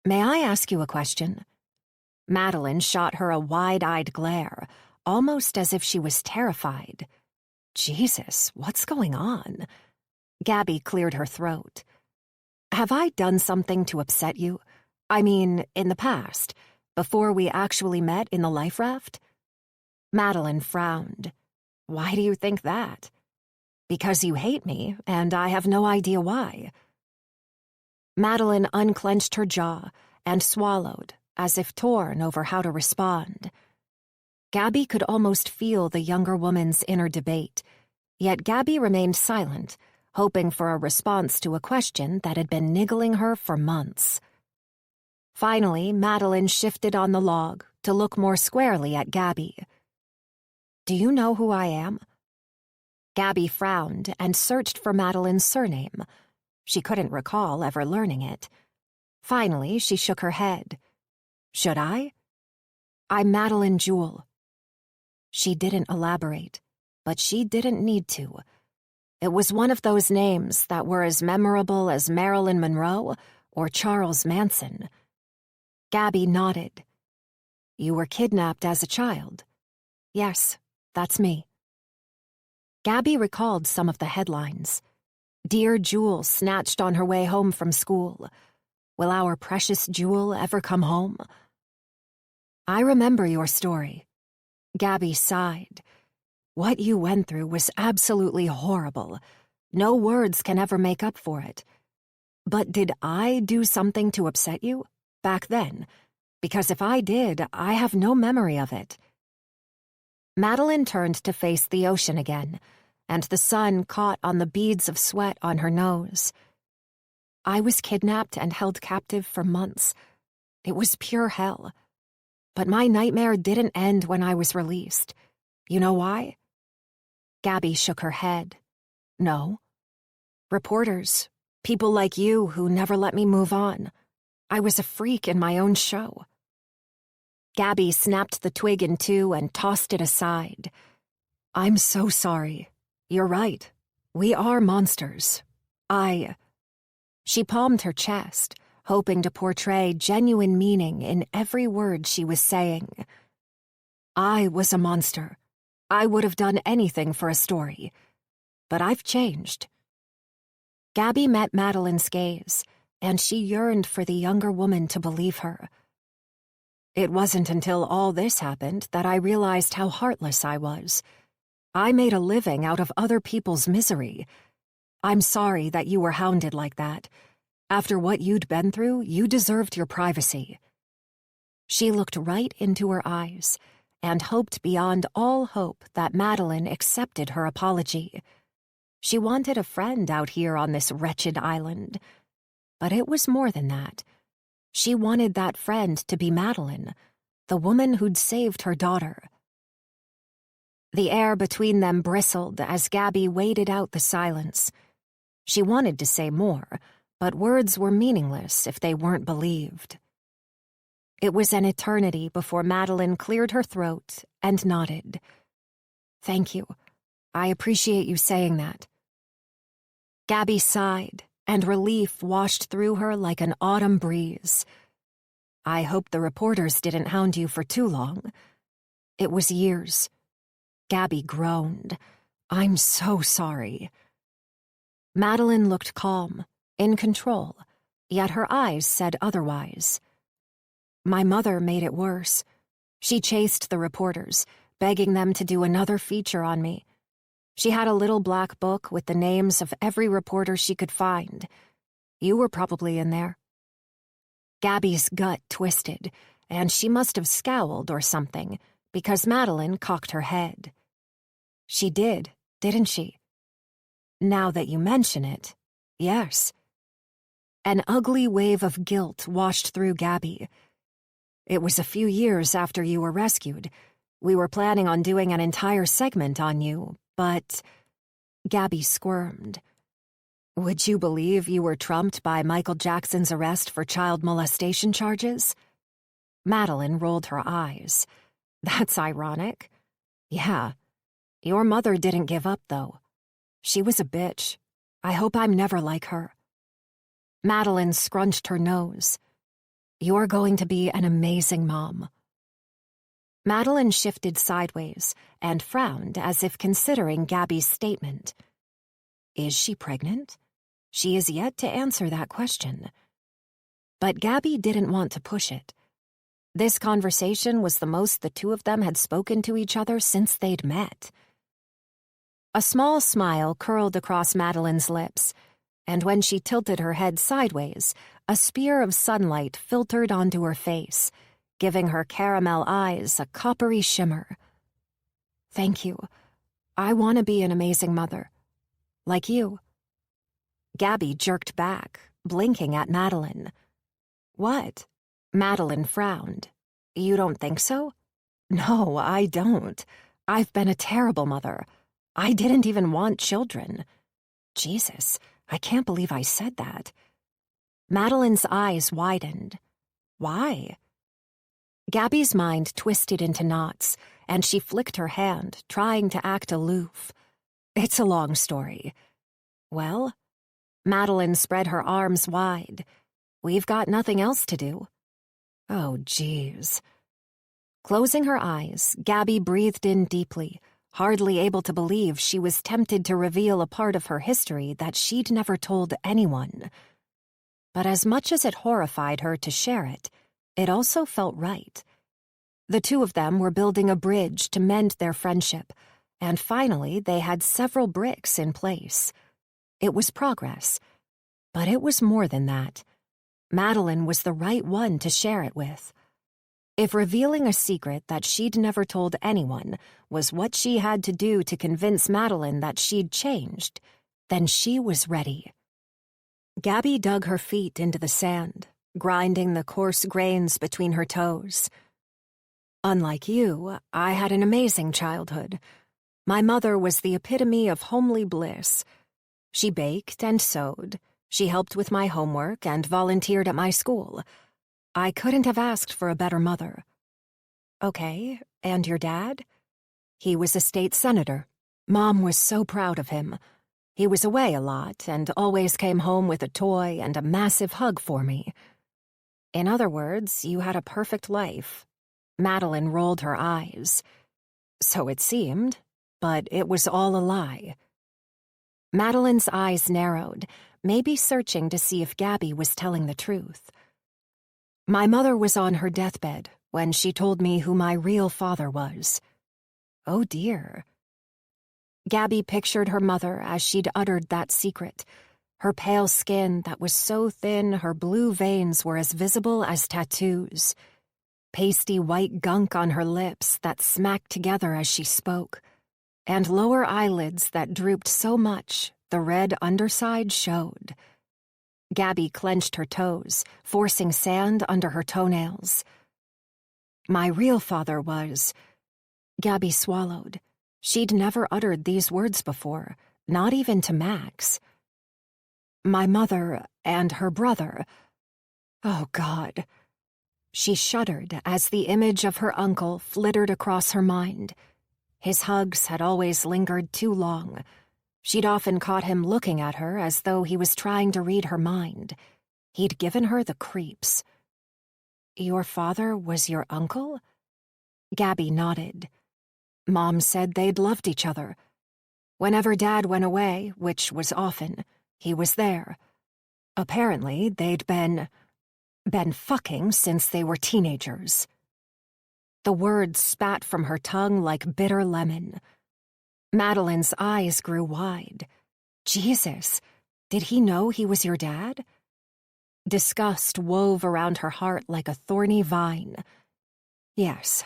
"May I ask you a question?" Madeline shot her a wide-eyed glare, almost as if she was terrified. Jesus, what's going on? Gabby cleared her throat. "Have I done something to upset you? I mean, in the past, before we actually met in the life raft?" Madeline frowned. "Why do you think that?" "Because you hate me, and I have no idea why." Madeline unclenched her jaw and swallowed, as if torn over how to respond. Gabby could almost feel the younger woman's inner debate, yet Gabby remained silent, hoping for a response to a question that had been niggling her for months. Finally, Madeline shifted on the log to look more squarely at Gabby. "Do you know who I am?" Gabby frowned and searched for Madeline's surname. She couldn't recall ever learning it. Finally, she shook her head. "Should I?" "I'm Madeline Jewell." She didn't elaborate, but she didn't need to. It was one of those names that were as memorable as Marilyn Monroe or Charles Manson. Gabby nodded. "You were kidnapped as a child." "Yes, that's me." Gabby recalled some of the headlines. "Dear Jewel snatched on her way home from school. Will our precious Jewel ever come home?" "I remember your story." Gabby sighed. "What you went through was absolutely horrible. No words can ever make up for it. But did I do something to upset you, back then? Because if I did, I have no memory of it." Madeline turned to face the ocean again, and the sun caught on the beads of sweat on her nose. "I was kidnapped and held captive for months. It was pure hell. But my nightmare didn't end when I was released. You know why?" Gabby shook her head. "No." "Reporters, people like you who never let me move on. I was a freak in my own show." Gabby snapped the twig in two and tossed it aside. "I'm so sorry. You're right. We are monsters. She palmed her chest, hoping to portray genuine meaning in every word she was saying. "I was a monster. I would have done anything for a story. But I've changed." Gabby met Madeline's gaze, and she yearned for the younger woman to believe her. "It wasn't until all this happened that I realized how heartless I was. I made a living out of other people's misery. I'm sorry that you were hounded like that. After what you'd been through, you deserved your privacy." She looked right into her eyes and hoped beyond all hope that Madeline accepted her apology. She wanted a friend out here on this wretched island. But it was more than that. She wanted that friend to be Madeline, the woman who'd saved her daughter. The air between them bristled as Gabby waited out the silence. She wanted to say more, but words were meaningless if they weren't believed. It was an eternity before Madeline cleared her throat and nodded. "Thank you. I appreciate you saying that." Gabby sighed, and relief washed through her like an autumn breeze. "I hope the reporters didn't hound you for too long." "It was years." Gabby groaned. "I'm so sorry." Madeline looked calm, in control, yet her eyes said otherwise. "My mother made it worse. She chased the reporters, begging them to do another feature on me. She had a little black book with the names of every reporter she could find. You were probably in there." Gabby's gut twisted, and she must have scowled or something, because Madeline cocked her head. "She did, didn't she?" "Now that you mention it, yes." An ugly wave of guilt washed through Gabby. "It was a few years after you were rescued. We were planning on doing an entire segment on you, but..." Gabby squirmed. "Would you believe you were trumped by Michael Jackson's arrest for child molestation charges?" Madeline rolled her eyes. "That's ironic." "Yeah. Your mother didn't give up, though. She was a bitch. I hope I'm never like her." Madeline scrunched her nose. "You're going to be an amazing mom." Madeline shifted sideways and frowned as if considering Gabby's statement. Is she pregnant? She is yet to answer that question. But Gabby didn't want to push it. This conversation was the most the two of them had spoken to each other since they'd met. A small smile curled across Madeline's lips, and when she tilted her head sideways, a spear of sunlight filtered onto her face, giving her caramel eyes a coppery shimmer. "Thank you. I want to be an amazing mother. Like you." Gabby jerked back, blinking at Madeline. "What?" Madeline frowned. You don't think so? No, I don't. I've been a terrible mother. I didn't even want children. Jesus, I can't believe I said that. Madeline's eyes widened. Why? Gabby's mind twisted into knots, and she flicked her hand, trying to act aloof. It's a long story. Well, Madeline spread her arms wide. We've got nothing else to do. Oh, geez. Closing her eyes, Gabby breathed in deeply, hardly able to believe she was tempted to reveal a part of her history that she'd never told anyone. But as much as it horrified her to share it, it also felt right. The two of them were building a bridge to mend their friendship, and finally they had several bricks in place. It was progress, but it was more than that. Madeline was the right one to share it with. If revealing a secret that she'd never told anyone was what she had to do to convince Madeline that she'd changed, then she was ready. Gabby dug her feet into the sand, grinding the coarse grains between her toes. Unlike you, I had an amazing childhood. My mother was the epitome of homely bliss. She baked and sewed. She helped with my homework and volunteered at my school. I couldn't have asked for a better mother. Okay, and your dad? He was a state senator. Mom was so proud of him. He was away a lot and always came home with a toy and a massive hug for me. In other words, you had a perfect life. Madeline rolled her eyes. So it seemed, but it was all a lie. Madeline's eyes narrowed, maybe searching to see if Gabby was telling the truth. My mother was on her deathbed when she told me who my real father was. Oh dear. Gabby pictured her mother as she'd uttered that secret. Her pale skin that was so thin her blue veins were as visible as tattoos. Pasty white gunk on her lips that smacked together as she spoke. And lower eyelids that drooped so much the red underside showed. Gabby clenched her toes, forcing sand under her toenails. My real father was... Gabby swallowed. She'd never uttered these words before, not even to Max. My mother and her brother. Oh, God. She shuddered as the image of her uncle flittered across her mind. His hugs had always lingered too long. She'd often caught him looking at her as though he was trying to read her mind. He'd given her the creeps. Your father was your uncle? Gabby nodded. Mom said they'd loved each other. Whenever Dad went away, which was often, he was there. Apparently, they'd been fucking since they were teenagers. The words spat from her tongue like bitter lemon. Madeline's eyes grew wide. Jesus, did he know he was your dad? Disgust wove around her heart like a thorny vine. Yes,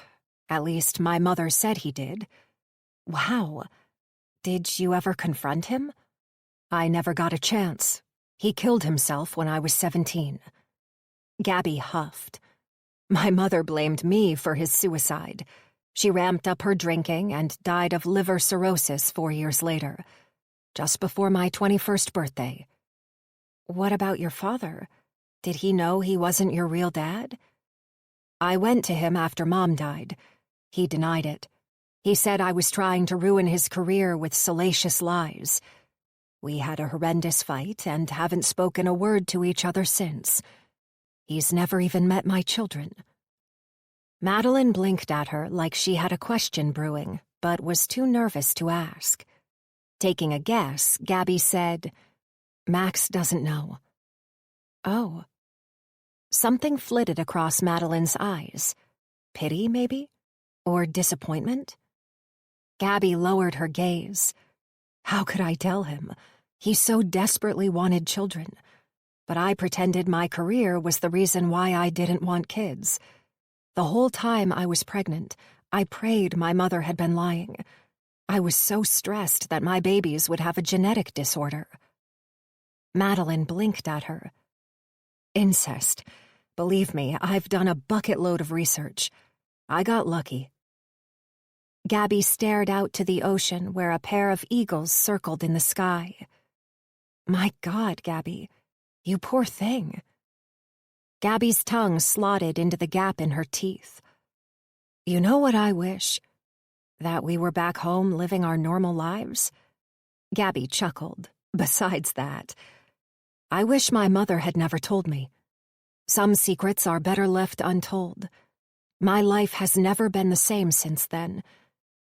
at least my mother said he did. Wow. Did you ever confront him? I never got a chance. He killed himself when I was 17. Gabby huffed. My mother blamed me for his suicide. She ramped up her drinking and died of liver cirrhosis 4 years later, just before my 21st birthday. What about your father? Did he know he wasn't your real dad? I went to him after Mom died. He denied it. He said I was trying to ruin his career with salacious lies. We had a horrendous fight and haven't spoken a word to each other since. He's never even met my children. Madeline blinked at her like she had a question brewing, but was too nervous to ask. Taking a guess, Gabby said, Max doesn't know. Oh. Something flitted across Madeline's eyes. Pity, maybe? Or disappointment? Gabby lowered her gaze. How could I tell him? He so desperately wanted children. But I pretended my career was the reason why I didn't want kids. The whole time I was pregnant, I prayed my mother had been lying. I was so stressed that my babies would have a genetic disorder. Madeline blinked at her. Incest. Believe me, I've done a bucket load of research. I got lucky. Gabby stared out to the ocean where a pair of eagles circled in the sky. My God, Gabby, you poor thing. Gabby's tongue slotted into the gap in her teeth. You know what I wish? That we were back home living our normal lives? Gabby chuckled. Besides that, I wish my mother had never told me. Some secrets are better left untold. My life has never been the same since then.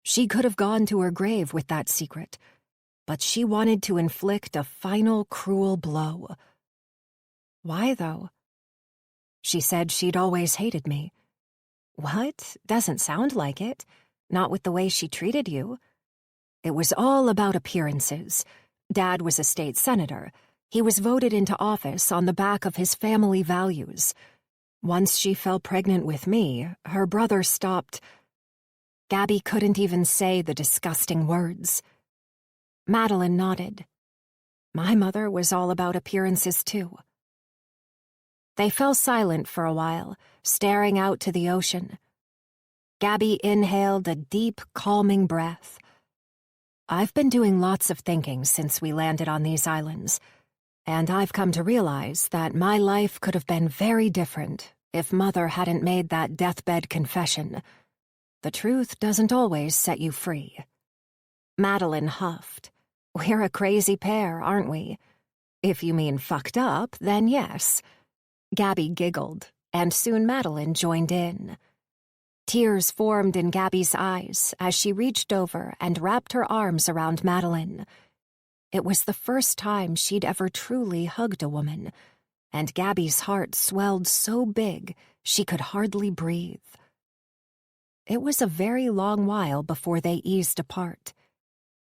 She could have gone to her grave with that secret, but she wanted to inflict a final cruel blow. Why, though? She said she'd always hated me. What? Doesn't sound like it. Not with the way she treated you. It was all about appearances. Dad was a state senator. He was voted into office on the back of his family values. Once she fell pregnant with me, her brother stopped. Gabby couldn't even say the disgusting words. Madeline nodded. My mother was all about appearances, too. They fell silent for a while, staring out to the ocean. Gabby inhaled a deep, calming breath. I've been doing lots of thinking since we landed on these islands, and I've come to realize that my life could have been very different if Mother hadn't made that deathbed confession. The truth doesn't always set you free. Madeline huffed. We're a crazy pair, aren't we? If you mean fucked up, then yes. Gabby giggled, and soon Madeline joined in. Tears formed in Gabby's eyes as she reached over and wrapped her arms around Madeline. It was the first time she'd ever truly hugged a woman, and Gabby's heart swelled so big she could hardly breathe. It was a very long while before they eased apart.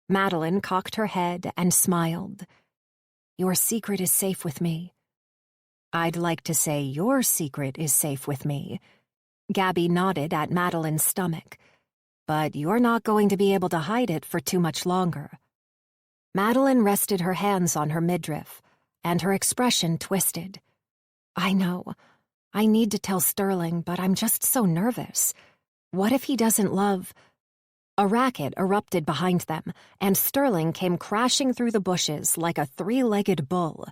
Madeline cocked her head and smiled. Your secret is safe with me. I'd like to say your secret is safe with me. Gabby nodded at Madeline's stomach. But you're not going to be able to hide it for too much longer. Madeline rested her hands on her midriff, and her expression twisted. I know. I need to tell Sterling, but I'm just so nervous. What if he doesn't love... A racket erupted behind them, and Sterling came crashing through the bushes like a three-legged bull.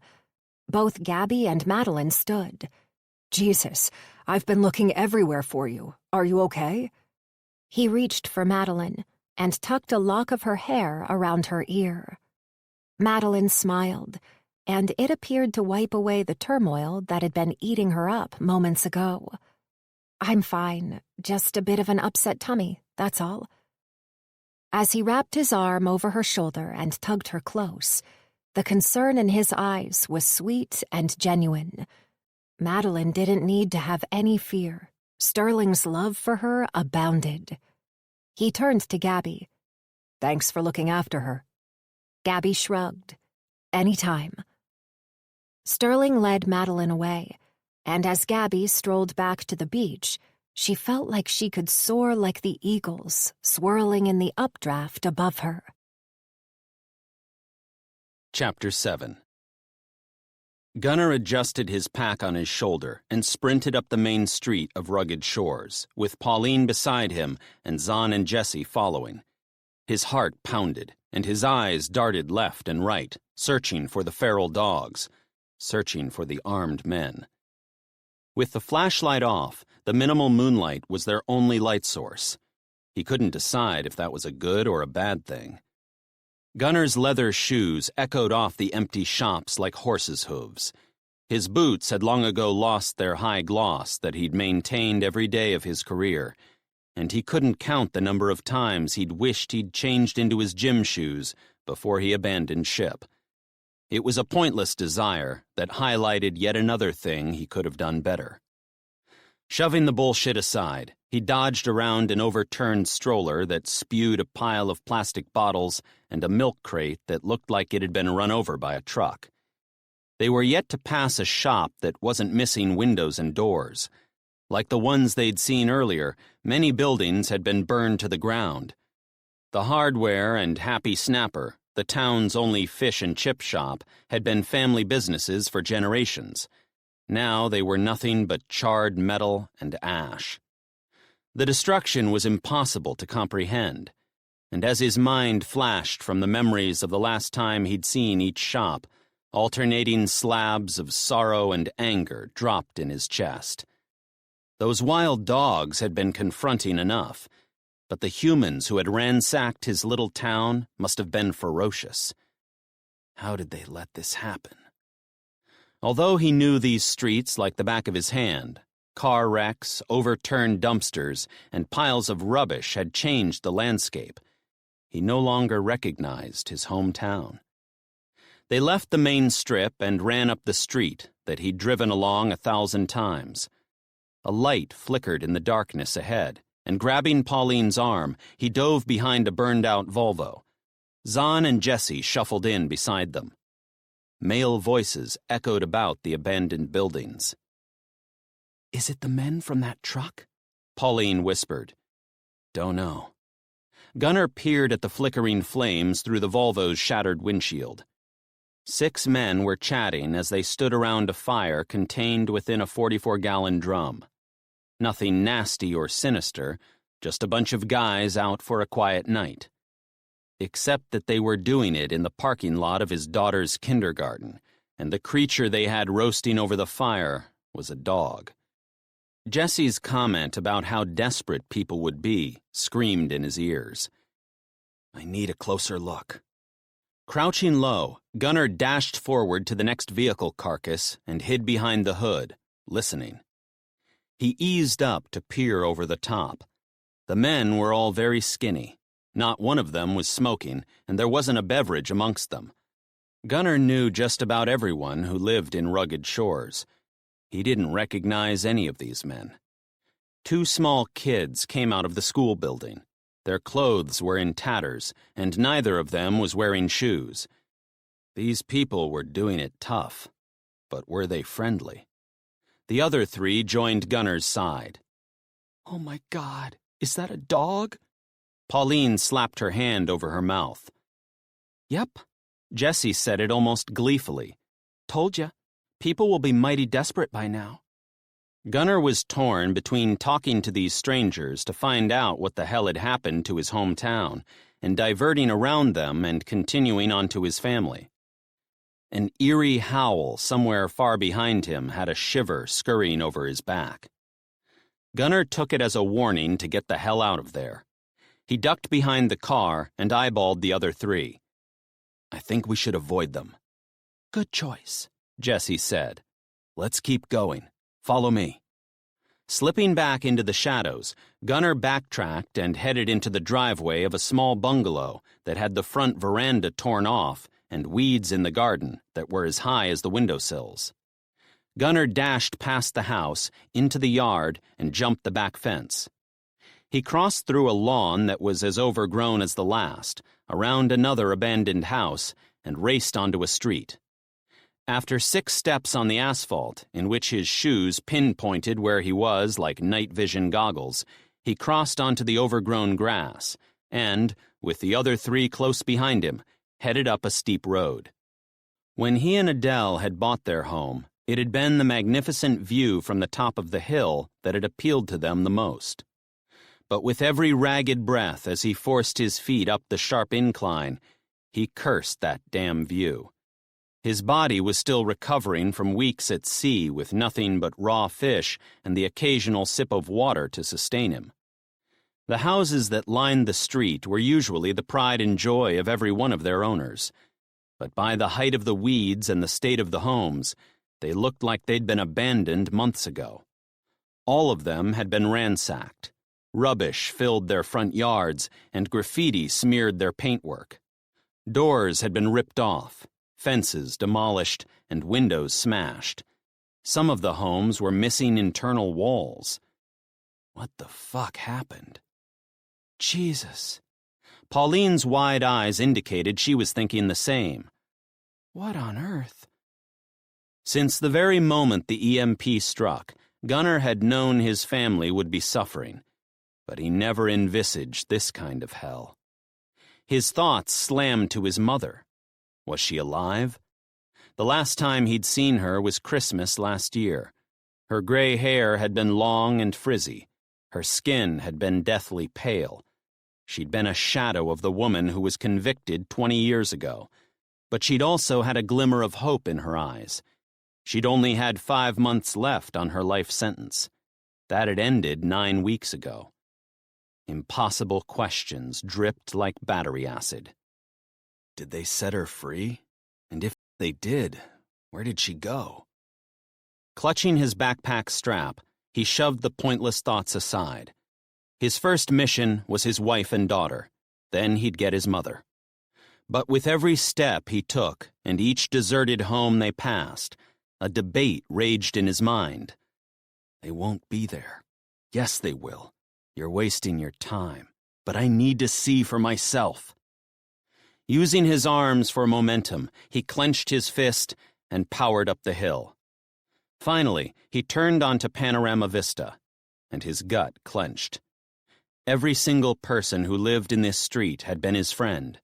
Both Gabby and Madeline stood. Jesus, I've been looking everywhere for you. Are you okay? He reached for Madeline and tucked a lock of her hair around her ear. Madeline smiled, and it appeared to wipe away the turmoil that had been eating her up moments ago. I'm fine, just a bit of an upset tummy, that's all. As he wrapped his arm over her shoulder and tugged her close, the concern in his eyes was sweet and genuine. Madeline didn't need to have any fear. Sterling's love for her abounded. He turned to Gabby. Thanks for looking after her. Gabby shrugged. Anytime. Sterling led Madeline away, and as Gabby strolled back to the beach, she felt like she could soar like the eagles, swirling in the updraft above her. Chapter 7. Gunnar adjusted his pack on his shoulder and sprinted up the main street of rugged shores, with Pauline beside him and Zahn and Jessie following. His heart pounded, and his eyes darted left and right, searching for the feral dogs, searching for the armed men. With the flashlight off, the minimal moonlight was their only light source. He couldn't decide if that was a good or a bad thing. Gunnar's leather shoes echoed off the empty shops like horses' hooves. His boots had long ago lost their high gloss that he'd maintained every day of his career, and he couldn't count the number of times he'd wished he'd changed into his gym shoes before he abandoned ship. It was a pointless desire that highlighted yet another thing he could have done better. Shoving the bullshit aside, he dodged around an overturned stroller that spewed a pile of plastic bottles and a milk crate that looked like it had been run over by a truck. They were yet to pass a shop that wasn't missing windows and doors. Like the ones they'd seen earlier, many buildings had been burned to the ground. The Hardware and Happy Snapper, the town's only fish and chip shop, had been family businesses for generations. Now they were nothing but charred metal and ash. The destruction was impossible to comprehend, and as his mind flashed from the memories of the last time he'd seen each shop, alternating slabs of sorrow and anger dropped in his chest. Those wild dogs had been confronting enough, but the humans who had ransacked his little town must have been ferocious. How did they let this happen? Although he knew these streets like the back of his hand, car wrecks, overturned dumpsters, and piles of rubbish had changed the landscape. He no longer recognized his hometown. They left the main strip and ran up the street that he'd driven along 1,000 times. A light flickered in the darkness ahead, and grabbing Pauline's arm, he dove behind a burned-out Volvo. Zahn and Jesse shuffled in beside them. Male voices echoed about the abandoned buildings. "Is it the men from that truck?" Pauline whispered. "Don't know." Gunnar peered at the flickering flames through the Volvo's shattered windshield. 6 men were chatting as they stood around a fire contained within a 44-gallon drum. Nothing nasty or sinister, just a bunch of guys out for a quiet night. Except that they were doing it in the parking lot of his daughter's kindergarten, and the creature they had roasting over the fire was a dog. Jesse's comment about how desperate people would be screamed in his ears. "I need a closer look." Crouching low, Gunnar dashed forward to the next vehicle carcass and hid behind the hood, listening. He eased up to peer over the top. The men were all very skinny. Not one of them was smoking, and there wasn't a beverage amongst them. Gunnar knew just about everyone who lived in rugged shores. He didn't recognize any of these men. 2 small kids came out of the school building. Their clothes were in tatters, and neither of them was wearing shoes. These people were doing it tough, but were they friendly? The other 3 joined Gunnar's side. "Oh my God, is that a dog?" Pauline slapped her hand over her mouth. "Yep." Jessie said it almost gleefully. "Told ya. People will be mighty desperate by now." Gunnar was torn between talking to these strangers to find out what the hell had happened to his hometown and diverting around them and continuing on to his family. An eerie howl somewhere far behind him had a shiver scurrying over his back. Gunnar took it as a warning to get the hell out of there. He ducked behind the car and eyeballed the other 3. "I think we should avoid them." "Good choice," Jessie said. "Let's keep going. Follow me." Slipping back into the shadows, Gunnar backtracked and headed into the driveway of a small bungalow that had the front veranda torn off and weeds in the garden that were as high as the windowsills. Gunnar dashed past the house, into the yard, and jumped the back fence. He crossed through a lawn that was as overgrown as the last, around another abandoned house, and raced onto a street. After 6 steps on the asphalt, in which his shoes pinpointed where he was like night vision goggles, he crossed onto the overgrown grass and, with the other 3 close behind him, headed up a steep road. When he and Adele had bought their home, it had been the magnificent view from the top of the hill that had appealed to them the most. But with every ragged breath as he forced his feet up the sharp incline, he cursed that damn view. His body was still recovering from weeks at sea with nothing but raw fish and the occasional sip of water to sustain him. The houses that lined the street were usually the pride and joy of every one of their owners. But by the height of the weeds and the state of the homes, they looked like they'd been abandoned months ago. All of them had been ransacked. Rubbish filled their front yards, and graffiti smeared their paintwork. Doors had been ripped off, fences demolished, and windows smashed. Some of the homes were missing internal walls. What the fuck happened? Jesus. Pauline's wide eyes indicated she was thinking the same. What on earth? Since the very moment the EMP struck, Gunnar had known his family would be suffering, but he never envisaged this kind of hell. His thoughts slammed to his mother. Was she alive? The last time he'd seen her was Christmas last year. Her gray hair had been long and frizzy. Her skin had been deathly pale. She'd been a shadow of the woman who was convicted 20 years ago. But she'd also had a glimmer of hope in her eyes. She'd only had 5 months left on her life sentence. That had ended 9 weeks ago. Impossible questions dripped like battery acid. Did they set her free? And if they did, where did she go? Clutching his backpack strap, he shoved the pointless thoughts aside. His first mission was his wife and daughter. Then he'd get his mother. But with every step he took, and each deserted home they passed, a debate raged in his mind. They won't be there. Yes, they will. You're wasting your time. But I need to see for myself. Using his arms for momentum, he clenched his fist and powered up the hill. Finally, he turned onto Panorama Vista, and his gut clenched. Every single person who lived in this street had been his friend.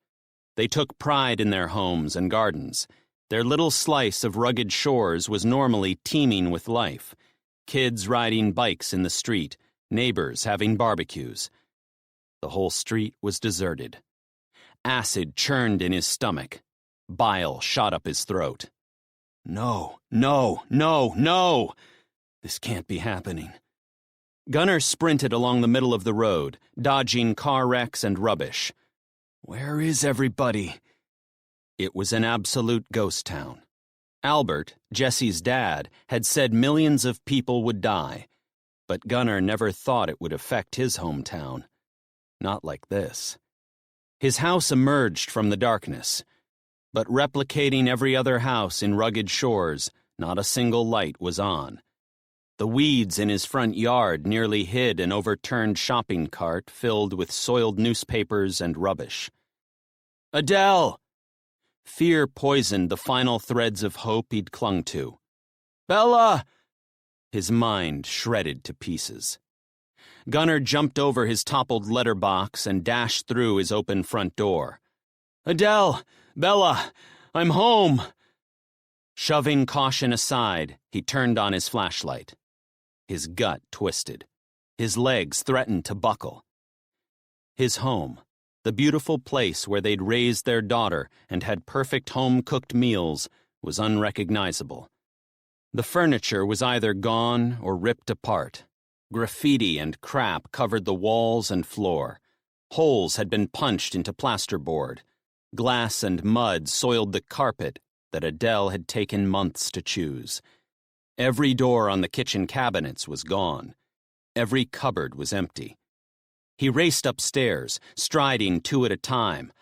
They took pride in their homes and gardens. Their little slice of rugged shores was normally teeming with life. Kids riding bikes in the street, neighbors having barbecues. The whole street was deserted. Acid churned in his stomach. Bile shot up his throat. No, no, no, no! This can't be happening. Gunnar sprinted along the middle of the road, dodging car wrecks and rubbish. Where is everybody? It was an absolute ghost town. Albert, Jesse's dad, had said millions of people would die, but Gunnar never thought it would affect his hometown. Not like this. His house emerged from the darkness, but replicating every other house in rugged shores, not a single light was on. The weeds in his front yard nearly hid an overturned shopping cart filled with soiled newspapers and rubbish. Adele! Fear poisoned the final threads of hope he'd clung to. Bella! His mind shredded to pieces. Gunnar jumped over his toppled letterbox and dashed through his open front door. Adele! Bella! I'm home! Shoving caution aside, he turned on his flashlight. His gut twisted. His legs threatened to buckle. His home, the beautiful place where they'd raised their daughter and had perfect home-cooked meals, was unrecognizable. The furniture was either gone or ripped apart. Graffiti and crap covered the walls and floor. Holes had been punched into plasterboard. Glass and mud soiled the carpet that Adele had taken months to choose. Every door on the kitchen cabinets was gone. Every cupboard was empty. He raced upstairs, striding 2 at a time.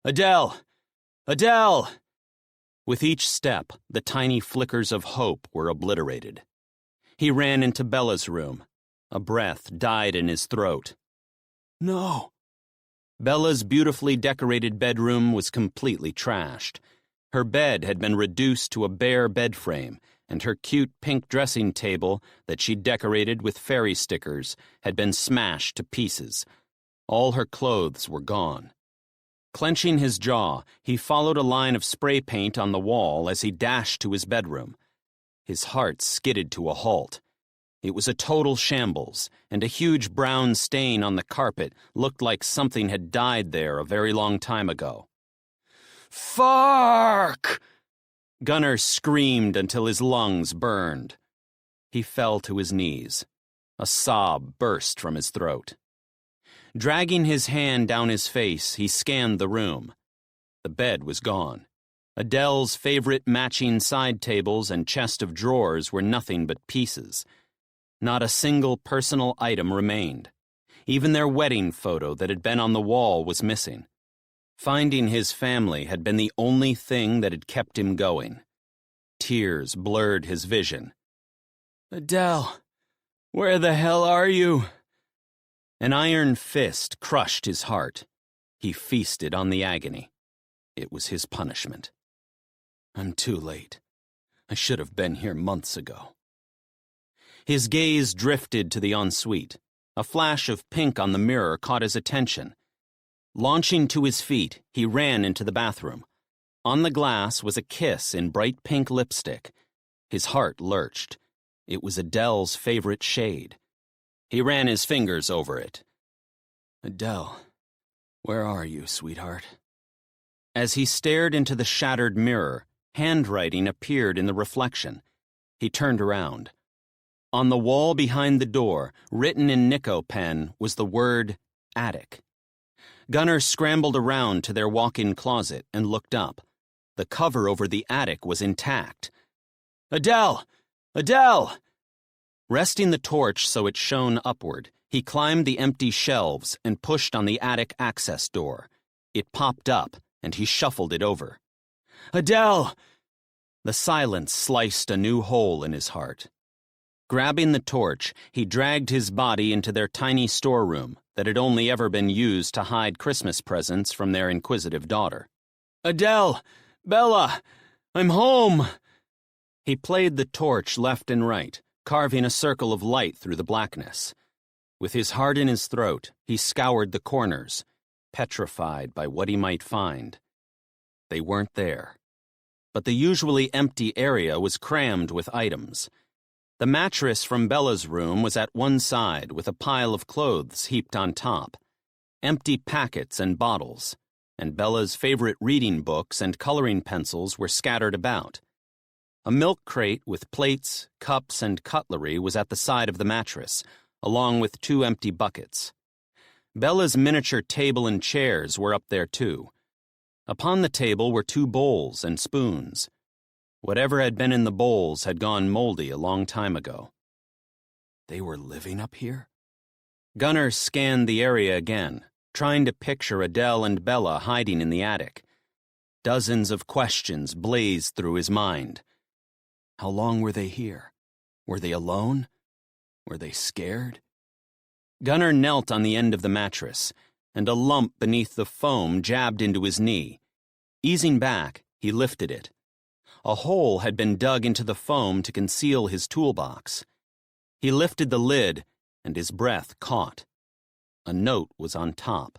Adele! Adele! With each step, the tiny flickers of hope were obliterated. He ran into Bella's room. A breath died in his throat. No. Bella's beautifully decorated bedroom was completely trashed. Her bed had been reduced to a bare bed frame, and her cute pink dressing table that she'd decorated with fairy stickers had been smashed to pieces. All her clothes were gone. Clenching his jaw, he followed a line of spray paint on the wall as he dashed to his bedroom. His heart skidded to a halt. It was a total shambles, and a huge brown stain on the carpet looked like something had died there a very long time ago. Fuck! Gunnar screamed until his lungs burned. He fell to his knees. A sob burst from his throat. Dragging his hand down his face, he scanned the room. The bed was gone. Adele's favorite matching side tables and chest of drawers were nothing but pieces. Not a single personal item remained. Even their wedding photo that had been on the wall was missing. Finding his family had been the only thing that had kept him going. Tears blurred his vision. Adele, where the hell are you? An iron fist crushed his heart. He feasted on the agony. It was his punishment. I'm too late. I should have been here months ago. His gaze drifted to the ensuite. A flash of pink on the mirror caught his attention. Launching to his feet, he ran into the bathroom. On the glass was a kiss in bright pink lipstick. His heart lurched. It was Adele's favorite shade. He ran his fingers over it. "Adele, where are you, sweetheart?" As he stared into the shattered mirror, handwriting appeared in the reflection. He turned around. On the wall behind the door, written in Nico pen, was the word attic. Gunnar scrambled around to their walk-in closet and looked up. The cover over the attic was intact. "Adele! Adele!" Resting the torch so it shone upward, he climbed the empty shelves and pushed on the attic access door. It popped up, and he shuffled it over. "Adele!" The silence sliced a new hole in his heart. Grabbing the torch, he dragged his body into their tiny storeroom that had only ever been used to hide Christmas presents from their inquisitive daughter. "Adele! Bella! I'm home!" He played the torch left and right, carving a circle of light through the blackness. With his heart in his throat, he scoured the corners, petrified by what he might find. They weren't there. But the usually empty area was crammed with items. The mattress from Bella's room was at one side with a pile of clothes heaped on top, empty packets and bottles, and Bella's favorite reading books and coloring pencils were scattered about. A milk crate with plates, cups, and cutlery was at the side of the mattress, along with 2 empty buckets. Bella's miniature table and chairs were up there too. Upon the table were 2 bowls and spoons. Whatever had been in the bowls had gone moldy a long time ago. They were living up here? Gunnar scanned the area again, trying to picture Adele and Bella hiding in the attic. Dozens of questions blazed through his mind. How long were they here? Were they alone? Were they scared? Gunnar knelt on the end of the mattress, and a lump beneath the foam jabbed into his knee. Easing back, he lifted it. A hole had been dug into the foam to conceal his toolbox. He lifted the lid, and his breath caught. A note was on top.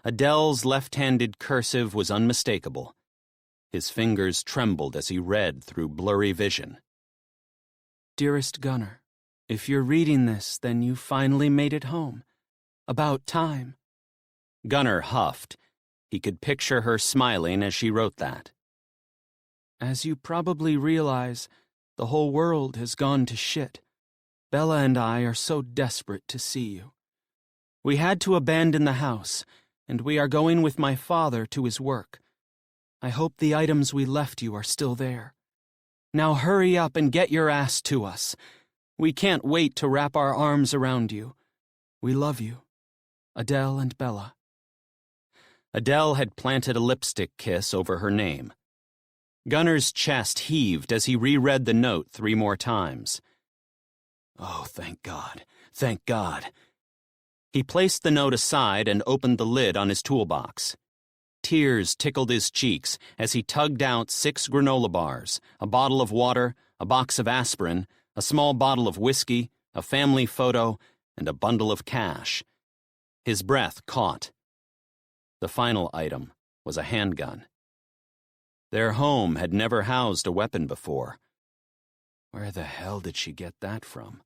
Adele's left-handed cursive was unmistakable. His fingers trembled as he read through blurry vision. "Dearest Gunnar, if you're reading this, then you finally made it home. About time." Gunnar huffed. He could picture her smiling as she wrote that. "As you probably realize, the whole world has gone to shit. Bella and I are so desperate to see you. We had to abandon the house, and we are going with my father to his work. I hope the items we left you are still there. Now hurry up and get your ass to us. We can't wait to wrap our arms around you. We love you. Adele and Bella." Adele had planted a lipstick kiss over her name. Gunnar's chest heaved as he reread the note 3 more times. Oh, thank God. Thank God. He placed the note aside and opened the lid on his toolbox. Tears tickled his cheeks as he tugged out 6 granola bars, a bottle of water, a box of aspirin, a small bottle of whiskey, a family photo, and a bundle of cash. His breath caught. The final item was a handgun. Their home had never housed a weapon before. Where the hell did she get that from?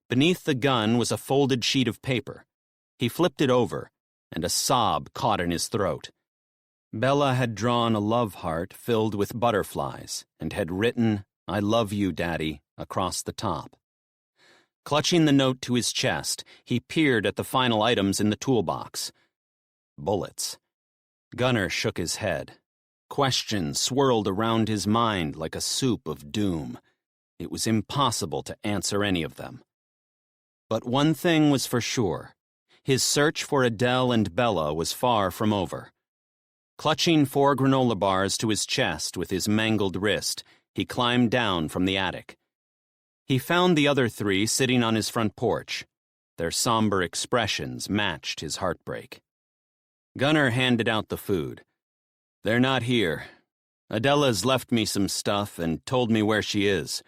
Beneath the gun was a folded sheet of paper. He flipped it over, and a sob caught in his throat. Bella had drawn a love heart filled with butterflies and had written, "I love you, Daddy," across the top. Clutching the note to his chest, he peered at the final items in the toolbox. Bullets. Gunnar shook his head. Questions swirled around his mind like a soup of doom. It was impossible to answer any of them. But one thing was for sure. His search for Adele and Bella was far from over. Clutching 4 granola bars to his chest with his mangled wrist, he climbed down from the attic. He found the other 3 sitting on his front porch. Their somber expressions matched his heartbreak. Gunnar handed out the food. "They're not here. Adela's left me some stuff and told me where she is."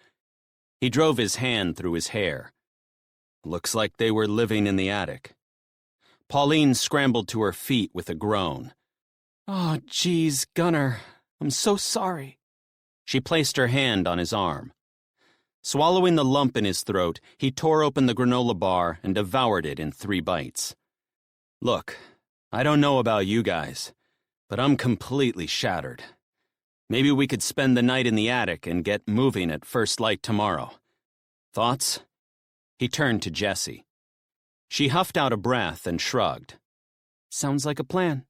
He drove his hand through his hair. Looks like they were living in the attic. Pauline scrambled to her feet with a groan. Oh, geez, Gunnar, I'm so sorry. She placed her hand on his arm. Swallowing the lump in his throat, he tore open the granola bar and devoured it in 3 bites. Look, I don't know about you guys, but I'm completely shattered. Maybe we could spend the night in the attic and get moving at first light tomorrow. Thoughts? He turned to Jessie. She huffed out a breath and shrugged. Sounds like a plan.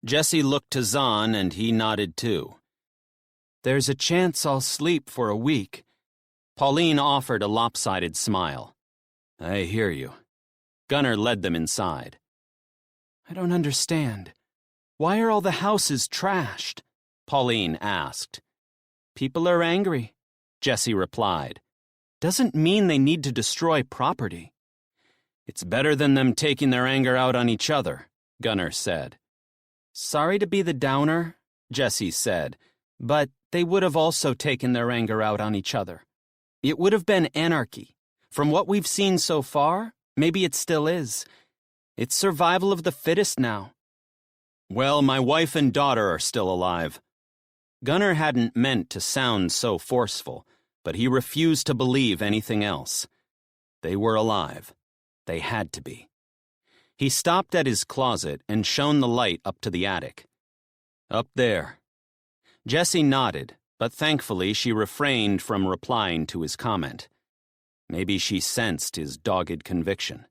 Jessie looked to Zahn and he nodded too. There's a chance I'll sleep for a week. Pauline offered a lopsided smile. I hear you. Gunnar led them inside. I don't understand. Why are all the houses trashed? Pauline asked. People are angry, Jessie replied. Doesn't mean they need to destroy property. It's better than them taking their anger out on each other, Gunnar said. Sorry to be the downer, Jessie said, but they would have also taken their anger out on each other. It would have been anarchy. From what we've seen so far, maybe it still is. It's survival of the fittest now. Well, my wife and daughter are still alive. Gunnar hadn't meant to sound so forceful, but he refused to believe anything else. They were alive. They had to be. He stopped at his closet and shone the light up to the attic. Up there. Jessie nodded, but thankfully she refrained from replying to his comment. Maybe she sensed his dogged conviction.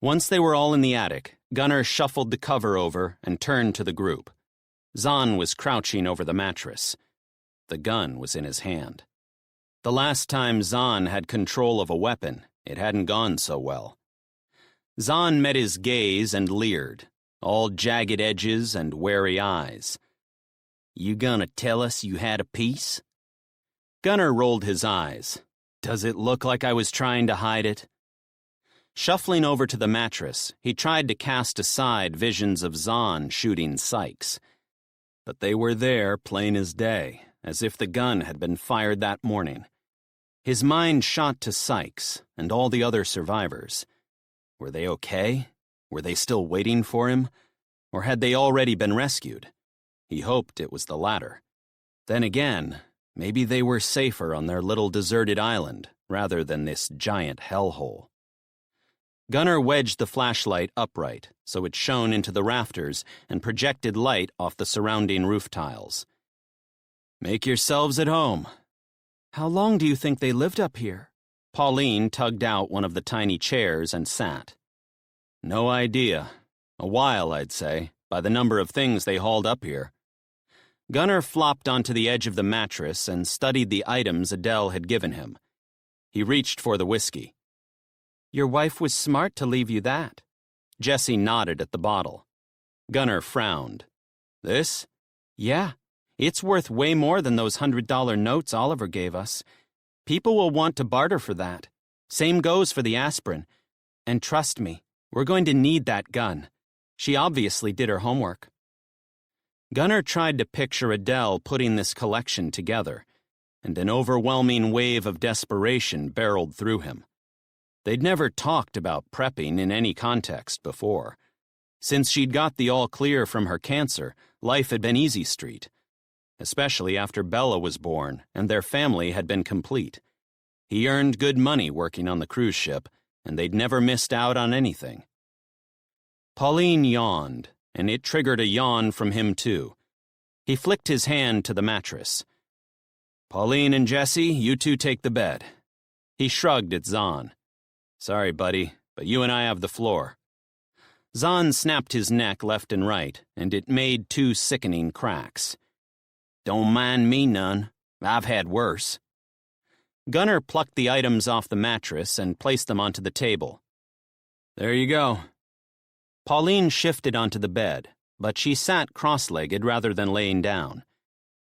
Once they were all in the attic, Gunnar shuffled the cover over and turned to the group. Zahn was crouching over the mattress. The gun was in his hand. The last time Zahn had control of a weapon, it hadn't gone so well. Zahn met his gaze and leered, all jagged edges and wary eyes. You gonna tell us you had a piece? Gunnar rolled his eyes. Does it look like I was trying to hide it? Shuffling over to the mattress, he tried to cast aside visions of Zahn shooting Sykes. But they were there plain as day, as if the gun had been fired that morning. His mind shot to Sykes and all the other survivors. Were they okay? Were they still waiting for him? Or had they already been rescued? He hoped it was the latter. Then again, maybe they were safer on their little deserted island rather than this giant hellhole. Gunnar wedged the flashlight upright so it shone into the rafters and projected light off the surrounding roof tiles. Make yourselves at home. How long do you think they lived up here? Pauline tugged out one of the tiny chairs and sat. No idea. A while, I'd say, by the number of things they hauled up here. Gunnar flopped onto the edge of the mattress and studied the items Adele had given him. He reached for the whiskey. Your wife was smart to leave you that. Jessie nodded at the bottle. Gunnar frowned. This? Yeah, it's worth way more than those $100 notes Oliver gave us. People will want to barter for that. Same goes for the aspirin. And trust me, we're going to need that gun. She obviously did her homework. Gunnar tried to picture Adele putting this collection together, and an overwhelming wave of desperation barreled through him. They'd never talked about prepping in any context before. Since she'd got the all-clear from her cancer, life had been easy street. Especially after Bella was born and their family had been complete. He earned good money working on the cruise ship, and they'd never missed out on anything. Pauline yawned, and it triggered a yawn from him too. He flicked his hand to the mattress. Pauline and Jessie, you two take the bed. He shrugged at Zahn. Sorry, buddy, but you and I have the floor. Zahn snapped his neck left and right, and it made 2 sickening cracks. Don't mind me none. I've had worse. Gunnar plucked the items off the mattress and placed them onto the table. There you go. Pauline shifted onto the bed, but she sat cross-legged rather than laying down.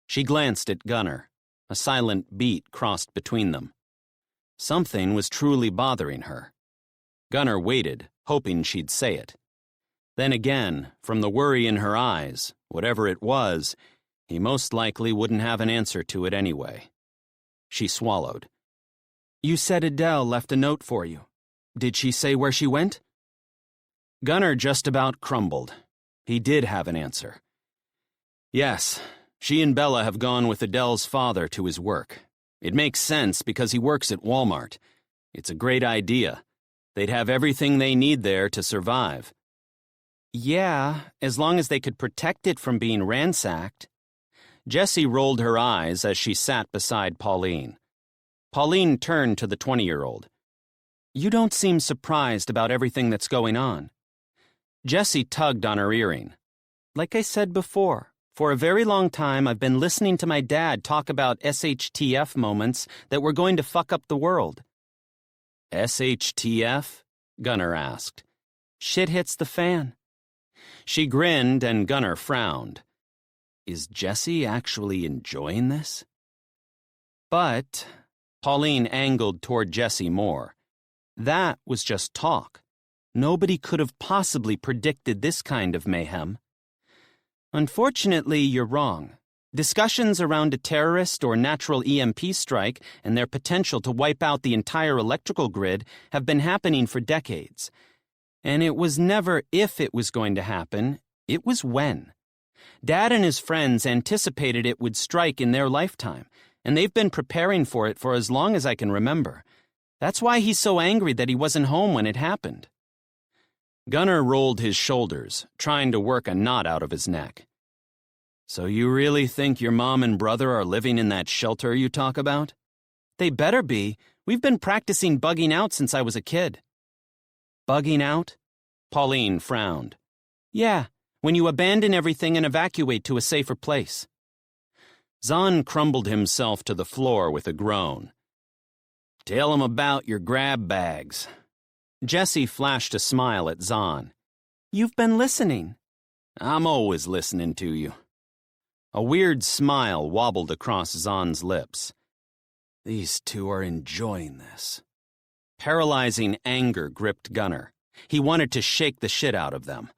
She glanced at Gunnar. A silent beat crossed between them. Something was truly bothering her. Gunnar waited, hoping she'd say it. Then again, from the worry in her eyes, whatever it was, he most likely wouldn't have an answer to it anyway. She swallowed. You said Adele left a note for you. Did she say where she went? Gunnar just about crumbled. He did have an answer. Yes, she and Bella have gone with Adele's father to his work. It makes sense because he works at Walmart. It's a great idea. They'd have everything they need there to survive. Yeah, as long as they could protect it from being ransacked. Jessie rolled her eyes as she sat beside Pauline. Pauline turned to the 20-year-old. You don't seem surprised about everything that's going on. Jessie tugged on her earring. Like I said before, for a very long time I've been listening to my dad talk about SHTF moments that were going to fuck up the world. SHTF? Gunnar asked. Shit hits the fan. She grinned and Gunnar frowned. Is Jessie actually enjoying this? But, Pauline angled toward Jessie more. That was just talk. Nobody could have possibly predicted this kind of mayhem. Unfortunately, you're wrong. Discussions around a terrorist or natural EMP strike and their potential to wipe out the entire electrical grid have been happening for decades. And it was never if it was going to happen, it was when. Dad and his friends anticipated it would strike in their lifetime, and they've been preparing for it for as long as I can remember. That's why he's so angry that he wasn't home when it happened. Gunnar rolled his shoulders, trying to work a knot out of his neck. So you really think your mom and brother are living in that shelter you talk about? They better be. We've been practicing bugging out since I was a kid. Bugging out? Pauline frowned. Yeah, when you abandon everything and evacuate to a safer place. Zahn crumbled himself to the floor with a groan. Tell him about your grab bags. Jessie flashed a smile at Zahn. You've been listening. I'm always listening to you. A weird smile wobbled across Zahn's lips. These two are enjoying this. Paralyzing anger gripped Gunnar. He wanted to shake the shit out of them.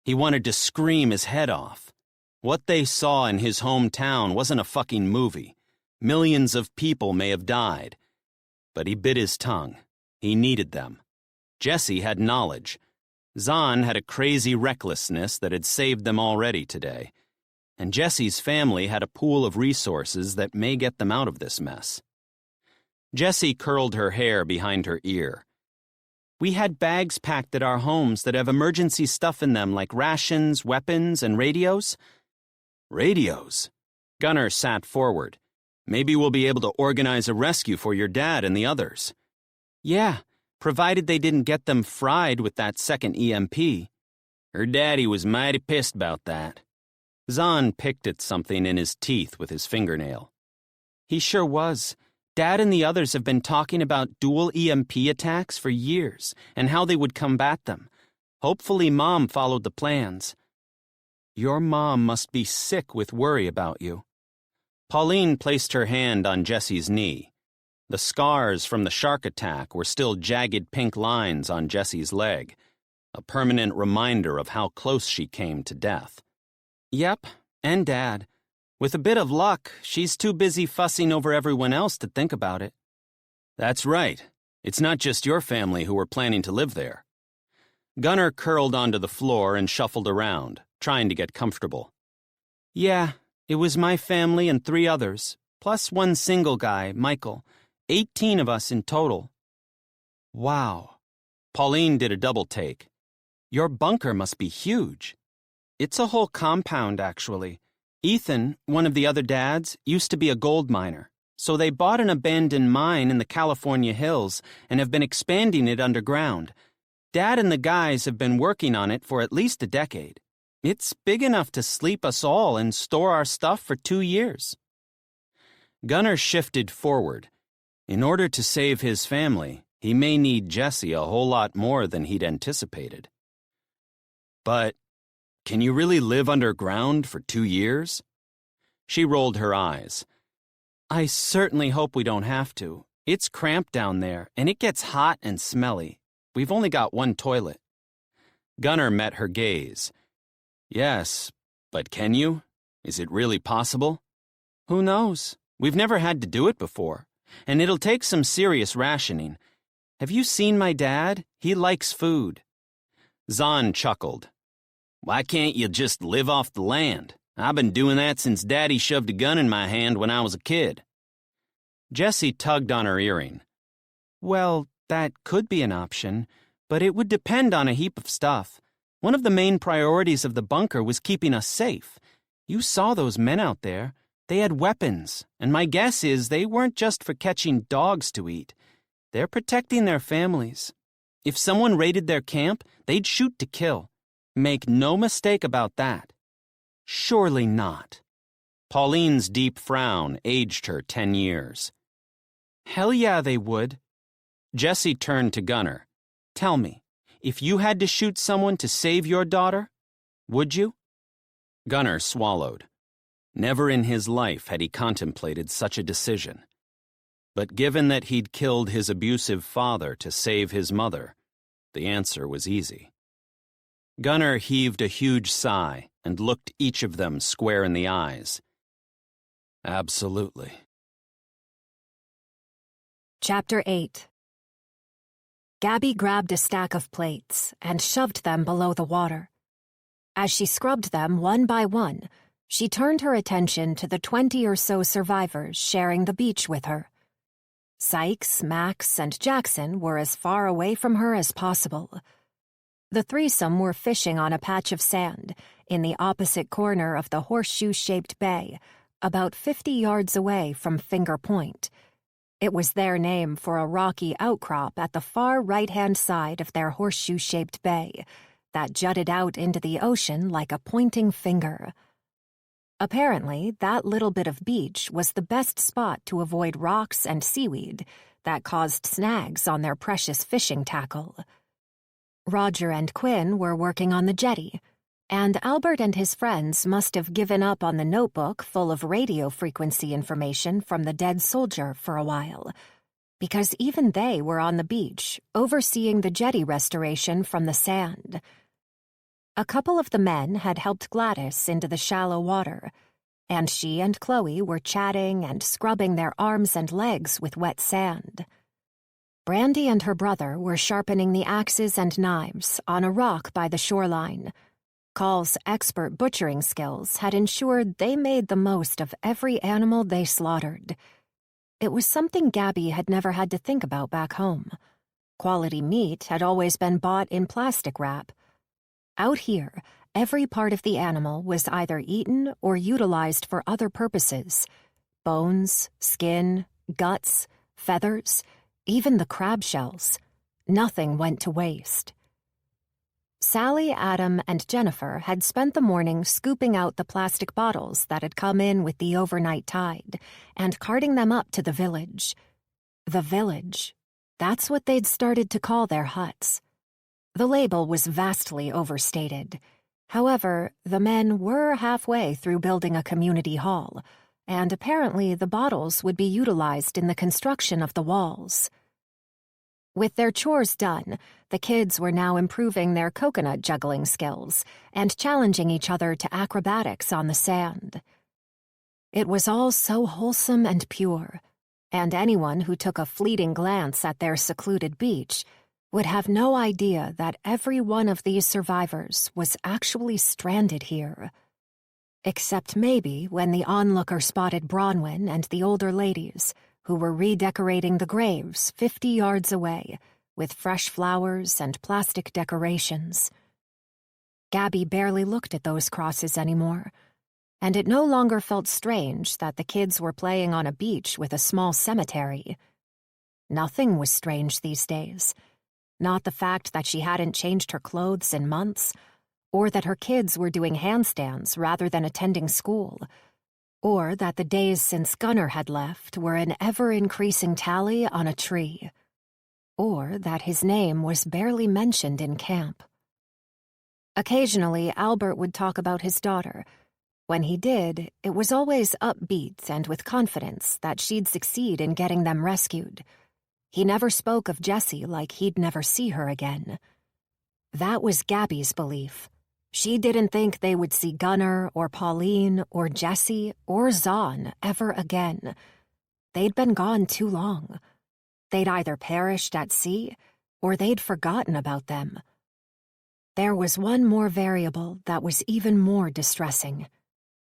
He wanted to scream his head off. What they saw in his hometown wasn't a fucking movie. Millions of people may have died. But he bit his tongue. He needed them. Jessie had knowledge. Zahn had a crazy recklessness that had saved them already today. And Jessie's family had a pool of resources that may get them out of this mess. Jessie curled her hair behind her ear. We had bags packed at our homes that have emergency stuff in them like rations, weapons, and radios. Radios? Gunnar sat forward. Maybe we'll be able to organize a rescue for your dad and the others. Yeah, provided they didn't get them fried with that second EMP. Her daddy was mighty pissed about that. Zahn picked at something in his teeth with his fingernail. He sure was. Dad and the others have been talking about dual EMP attacks for years and how they would combat them. Hopefully Mom followed the plans. Your mom must be sick with worry about you. Pauline placed her hand on Jessie's knee. The scars from the shark attack were still jagged pink lines on Jessie's leg, a permanent reminder of how close she came to death. Yep, and Dad. With a bit of luck, she's too busy fussing over everyone else to think about it. That's right. It's not just your family who are planning to live there. Gunnar curled onto the floor and shuffled around, trying to get comfortable. Yeah, it was my family and 3 others, plus one single guy, Michael. 18 of us in total. Wow. Pauline did a double take. Your bunker must be huge. It's a whole compound, actually. Ethan, one of the other dads, used to be a gold miner, so they bought an abandoned mine in the California hills and have been expanding it underground. Dad and the guys have been working on it for at least a decade. It's big enough to sleep us all and store our stuff for 2 years. Gunnar shifted forward. In order to save his family, he may need Jessie a whole lot more than he'd anticipated. But can you really live underground for 2 years? She rolled her eyes. I certainly hope we don't have to. It's cramped down there, and it gets hot and smelly. We've only got 1 toilet. Gunnar met her gaze. Yes, but can you? Is it really possible? Who knows? We've never had to do it before, and it'll take some serious rationing. Have you seen my dad? He likes food. Zahn chuckled. Why can't you just live off the land? I've been doing that since Daddy shoved a gun in my hand when I was a kid. Jessie tugged on her earring. Well, that could be an option, but it would depend on a heap of stuff. One of the main priorities of the bunker was keeping us safe. You saw those men out there. They had weapons, and my guess is they weren't just for catching dogs to eat. They're protecting their families. If someone raided their camp, they'd shoot to kill. Make no mistake about that. Surely not. Pauline's deep frown aged her 10 years. Hell yeah, they would. Jessie turned to Gunnar. Tell me, if you had to shoot someone to save your daughter, would you? Gunnar swallowed. Never in his life had he contemplated such a decision. But given that he'd killed his abusive father to save his mother, the answer was easy. Gunnar heaved a huge sigh and looked each of them square in the eyes. Absolutely. Chapter 8. Gabby grabbed a stack of plates and shoved them below the water. As she scrubbed them one by one, she turned her attention to the 20 or so survivors sharing the beach with her. Sykes, Max, and Jackson were as far away from her as possible. The threesome were fishing on a patch of sand in the opposite corner of the horseshoe-shaped bay, about 50 yards away from Finger Point. It was their name for a rocky outcrop at the far right-hand side of their horseshoe-shaped bay that jutted out into the ocean like a pointing finger. Apparently, that little bit of beach was the best spot to avoid rocks and seaweed that caused snags on their precious fishing tackle. Roger and Quinn were working on the jetty, and Albert and his friends must have given up on the notebook full of radio frequency information from the dead soldier for a while, because even they were on the beach, overseeing the jetty restoration from the sand. A couple of the men had helped Gladys into the shallow water, and she and Chloe were chatting and scrubbing their arms and legs with wet sand. Brandy and her brother were sharpening the axes and knives on a rock by the shoreline. Call's expert butchering skills had ensured they made the most of every animal they slaughtered. It was something Gabby had never had to think about back home. Quality meat had always been bought in plastic wrap. Out here, every part of the animal was either eaten or utilized for other purposes. Bones, skin, guts, feathers, even the crab shells. Nothing went to waste. Sally, Adam, and Jennifer had spent the morning scooping out the plastic bottles that had come in with the overnight tide and carting them up to the village. The village. That's what they'd started to call their huts. The label was vastly overstated. However, the men were halfway through building a community hall, and apparently the bottles would be utilized in the construction of the walls. With their chores done, the kids were now improving their coconut juggling skills and challenging each other to acrobatics on the sand. It was all so wholesome and pure, and anyone who took a fleeting glance at their secluded beach would have no idea that every one of these survivors was actually stranded here. Except maybe when the onlooker spotted Bronwyn and the older ladies, who were redecorating the graves 50 yards away with fresh flowers and plastic decorations. Gabby barely looked at those crosses anymore, and it no longer felt strange that the kids were playing on a beach with a small cemetery. Nothing was strange these days. Not the fact that she hadn't changed her clothes in months, or that her kids were doing handstands rather than attending school, or that the days since Gunnar had left were an ever-increasing tally on a tree, or that his name was barely mentioned in camp. Occasionally, Albert would talk about his daughter. When he did, it was always upbeat and with confidence that she'd succeed in getting them rescued. He never spoke of Jessie like he'd never see her again. That was Gabby's belief. She didn't think they would see Gunnar or Pauline or Jessie or Zahn ever again. They'd been gone too long. They'd either perished at sea or they'd forgotten about them. There was one more variable that was even more distressing.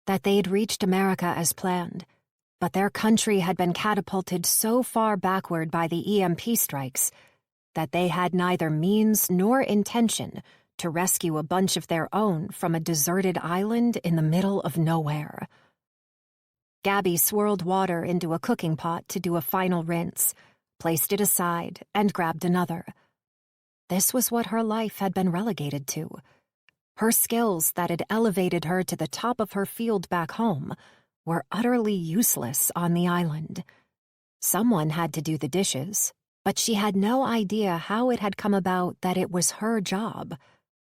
that they'd reached America as planned, but their country had been catapulted so far backward by the EMP strikes that they had neither means nor intention to rescue a bunch of their own from a deserted island in the middle of nowhere. Gabby swirled water into a cooking pot to do a final rinse, placed it aside, and grabbed another. This was what her life had been relegated to. Her skills that had elevated her to the top of her field back home were utterly useless on the island. Someone had to do the dishes, but she had no idea how it had come about that it was her job,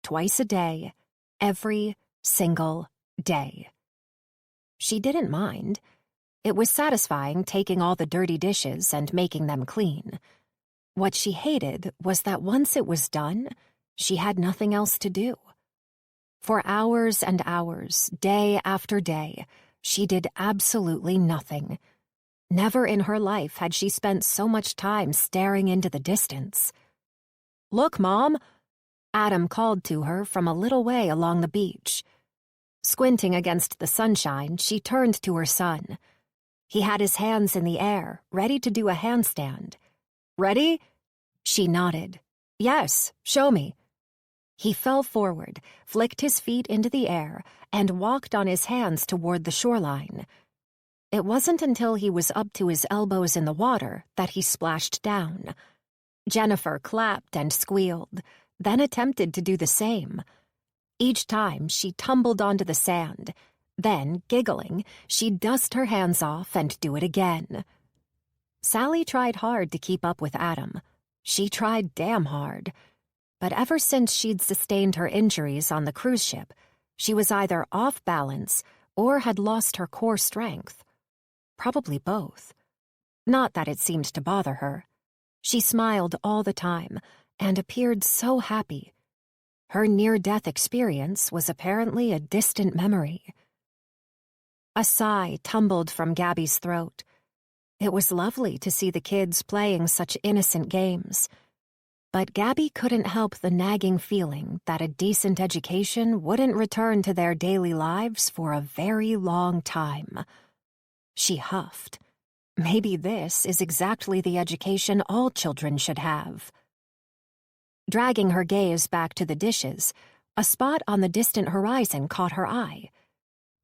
twice a day, every single day. She didn't mind. It was satisfying taking all the dirty dishes and making them clean. What she hated was that once it was done, she had nothing else to do. For hours and hours, day after day, she did absolutely nothing. Never in her life had she spent so much time staring into the distance. "Look, Mom!" Adam called to her from a little way along the beach. Squinting against the sunshine, she turned to her son. He had his hands in the air, ready to do a handstand. "Ready?" She nodded. "Yes, show me." He fell forward, flicked his feet into the air, and walked on his hands toward the shoreline. It wasn't until he was up to his elbows in the water that he splashed down. Jennifer clapped and squealed, then attempted to do the same. Each time, she tumbled onto the sand. Then, giggling, she'd dust her hands off and do it again. Sally tried hard to keep up with Adam. She tried damn hard. But ever since she'd sustained her injuries on the cruise ship, she was either off balance or had lost her core strength. Probably both. Not that it seemed to bother her. She smiled all the time and appeared so happy. Her near-death experience was apparently a distant memory. A sigh tumbled from Gabby's throat. It was lovely to see the kids playing such innocent games. But Gabby couldn't help the nagging feeling that a decent education wouldn't return to their daily lives for a very long time. She huffed. Maybe this is exactly the education all children should have. Dragging her gaze back to the dishes, a spot on the distant horizon caught her eye.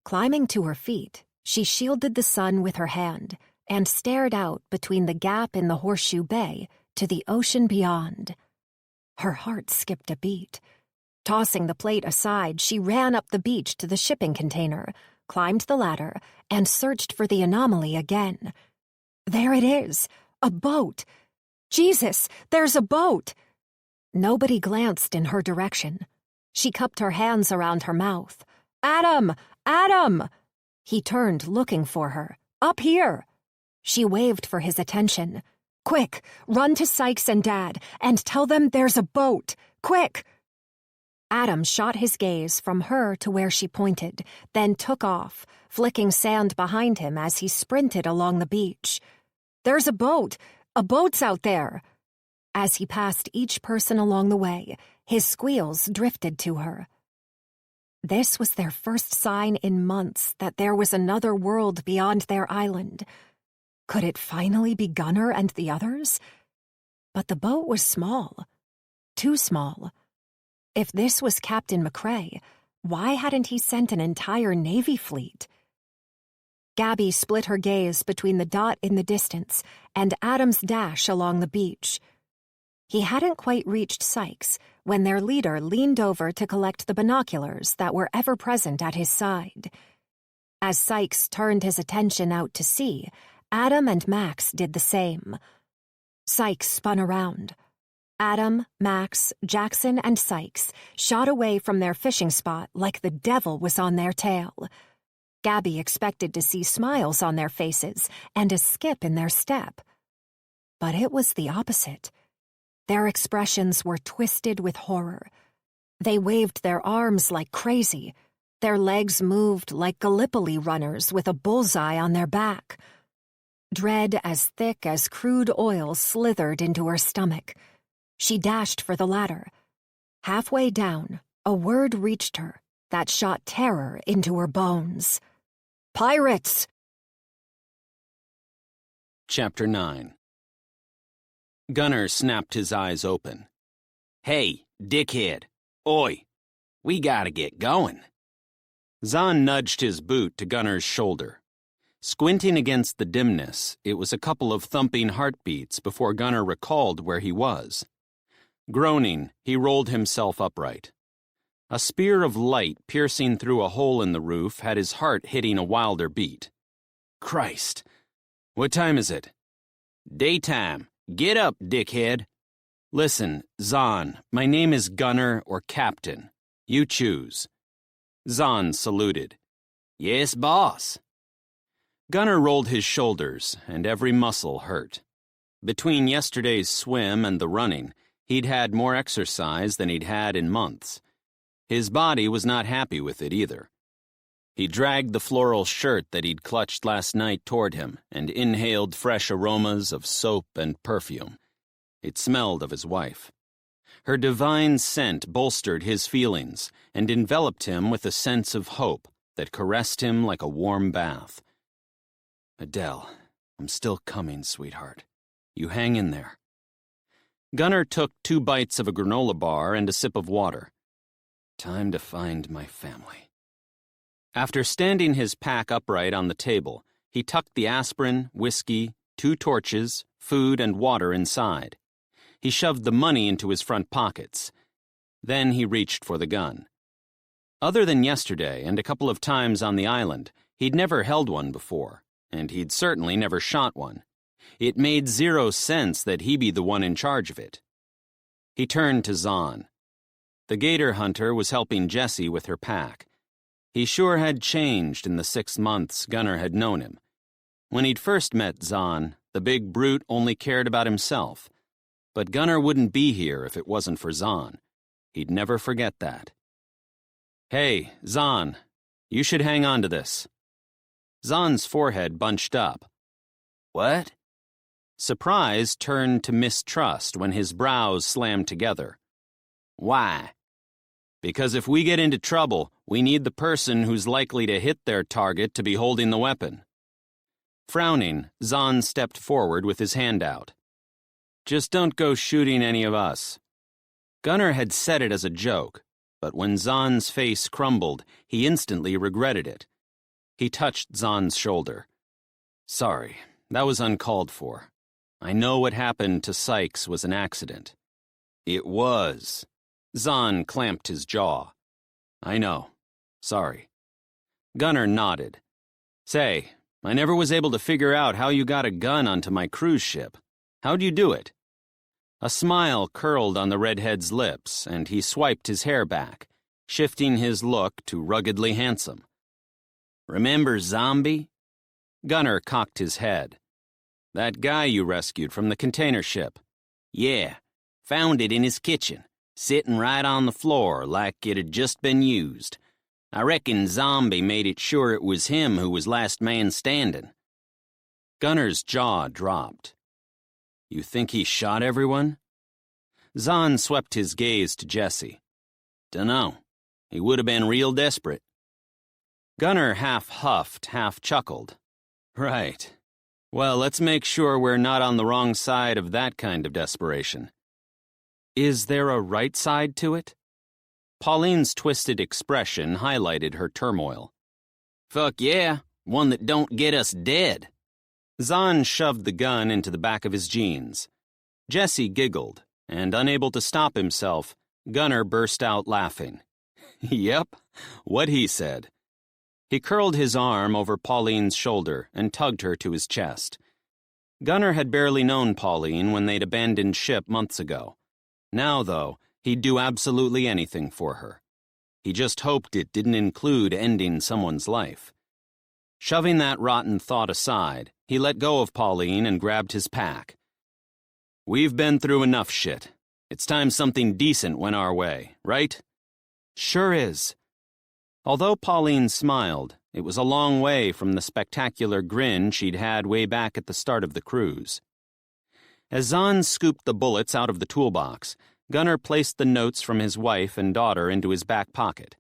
Climbing to her feet, she shielded the sun with her hand and stared out between the gap in the horseshoe bay to the ocean beyond. Her heart skipped a beat. Tossing the plate aside, she ran up the beach to the shipping container, climbed the ladder, and searched for the anomaly again. There it is! A boat! Jesus, there's a boat! Nobody glanced in her direction. She cupped her hands around her mouth. "Adam! Adam!" He turned, looking for her. "Up here!" She waved for his attention. "Quick, run to Sykes and Dad, and tell them there's a boat! Quick!" Adam shot his gaze from her to where she pointed, then took off, flicking sand behind him as he sprinted along the beach. "There's a boat! A boat's out there!" As he passed each person along the way, his squeals drifted to her. This was their first sign in months that there was another world beyond their island. Could it finally be Gunner and the others? But the boat was small. Too small. If this was Captain McCrae, why hadn't he sent an entire Navy fleet? Gabby split her gaze between the dot in the distance and Adam's dash along the beach. He hadn't quite reached Sykes when their leader leaned over to collect the binoculars that were ever present at his side. As Sykes turned his attention out to sea, Adam and Max did the same. Sykes spun around. Adam, Max, Jackson, and Sykes shot away from their fishing spot like the devil was on their tail. Gabby expected to see smiles on their faces and a skip in their step. But it was the opposite. Their expressions were twisted with horror. They waved their arms like crazy. Their legs moved like Gallipoli runners with a bullseye on their back. Dread as thick as crude oil slithered into her stomach. She dashed for the ladder. Halfway down, a word reached her that shot terror into her bones. Pirates! Chapter 9. Gunnar snapped his eyes open. Hey, dickhead. Oi, we gotta get going. Zahn nudged his boot to Gunnar's shoulder. Squinting against the dimness, it was a couple of thumping heartbeats before Gunnar recalled where he was. Groaning, he rolled himself upright. A spear of light piercing through a hole in the roof had his heart hitting a wilder beat. Christ! What time is it? Daytime. Get up, dickhead. Listen, Zahn, my name is Gunnar or Captain. You choose. Zahn saluted. Yes, boss. Gunnar rolled his shoulders, and every muscle hurt. Between yesterday's swim and the running, he'd had more exercise than he'd had in months. His body was not happy with it either. He dragged the floral shirt that he'd clutched last night toward him and inhaled fresh aromas of soap and perfume. It smelled of his wife. Her divine scent bolstered his feelings and enveloped him with a sense of hope that caressed him like a warm bath. Adele, I'm still coming, sweetheart. You hang in there. Gunnar took 2 bites of a granola bar and a sip of water. Time to find my family. After standing his pack upright on the table, he tucked the aspirin, whiskey, 2 torches, food, and water inside. He shoved the money into his front pockets. Then he reached for the gun. Other than yesterday and a couple of times on the island, he'd never held one before, and he'd certainly never shot one. It made 0 sense that he be the one in charge of it. He turned to Zahn. The gator hunter was helping Jessie with her pack. He sure had changed in the 6 months Gunnar had known him. When he'd first met Zahn, the big brute only cared about himself. But Gunnar wouldn't be here if it wasn't for Zahn. He'd never forget that. Hey, Zahn, you should hang on to this. Zahn's forehead bunched up. What? Surprise turned to mistrust when his brows slammed together. Why? Because if we get into trouble, we need the person who's likely to hit their target to be holding the weapon. Frowning, Zahn stepped forward with his hand out. Just don't go shooting any of us. Gunnar had said it as a joke, but when Zahn's face crumbled, he instantly regretted it. He touched Zahn's shoulder. Sorry, that was uncalled for. I know what happened to Sykes was an accident. It was. Zahn clamped his jaw. I know. Sorry. Gunnar nodded. Say, I never was able to figure out how you got a gun onto my cruise ship. How'd you do it? A smile curled on the redhead's lips, and he swiped his hair back, shifting his look to ruggedly handsome. Remember Zombie? Gunnar cocked his head. That guy you rescued from the container ship. Yeah, found it in his kitchen. Sitting right on the floor like it had just been used. I reckon Zombie made it sure it was him who was last man standing. Gunnar's jaw dropped. You think he shot everyone? Zahn swept his gaze to Jessie. Dunno. He would have been real desperate. Gunnar half huffed, half chuckled. Right. Well, let's make sure we're not on the wrong side of that kind of desperation. Is there a right side to it? Pauline's twisted expression highlighted her turmoil. Fuck yeah, one that don't get us dead. Zahn shoved the gun into the back of his jeans. Jessie giggled, and unable to stop himself, Gunnar burst out laughing. Yep, what he said. He curled his arm over Pauline's shoulder and tugged her to his chest. Gunnar had barely known Pauline when they'd abandoned ship months ago. Now, though, he'd do absolutely anything for her. He just hoped it didn't include ending someone's life. Shoving that rotten thought aside, he let go of Pauline and grabbed his pack. We've been through enough shit. It's time something decent went our way, right? Sure is. Although Pauline smiled, it was a long way from the spectacular grin she'd had way back at the start of the cruise. As Zahn scooped the bullets out of the toolbox, Gunnar placed the notes from his wife and daughter into his back pocket.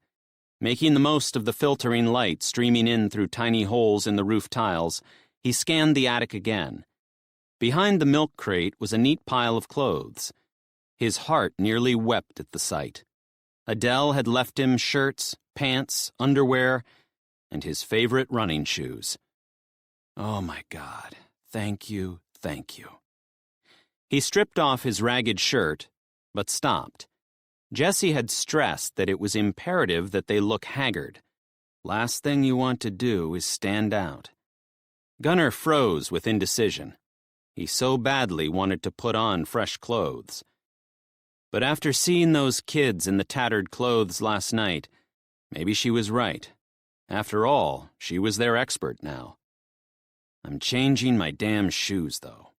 Making the most of the filtering light streaming in through tiny holes in the roof tiles, he scanned the attic again. Behind the milk crate was a neat pile of clothes. His heart nearly wept at the sight. Adele had left him shirts, pants, underwear, and his favorite running shoes. Oh my God, thank you, thank you. He stripped off his ragged shirt, but stopped. Jessie had stressed that it was imperative that they look haggard. Last thing you want to do is stand out. Gunnar froze with indecision. He so badly wanted to put on fresh clothes. But after seeing those kids in the tattered clothes last night, maybe she was right. After all, she was their expert now. I'm changing my damn shoes, though.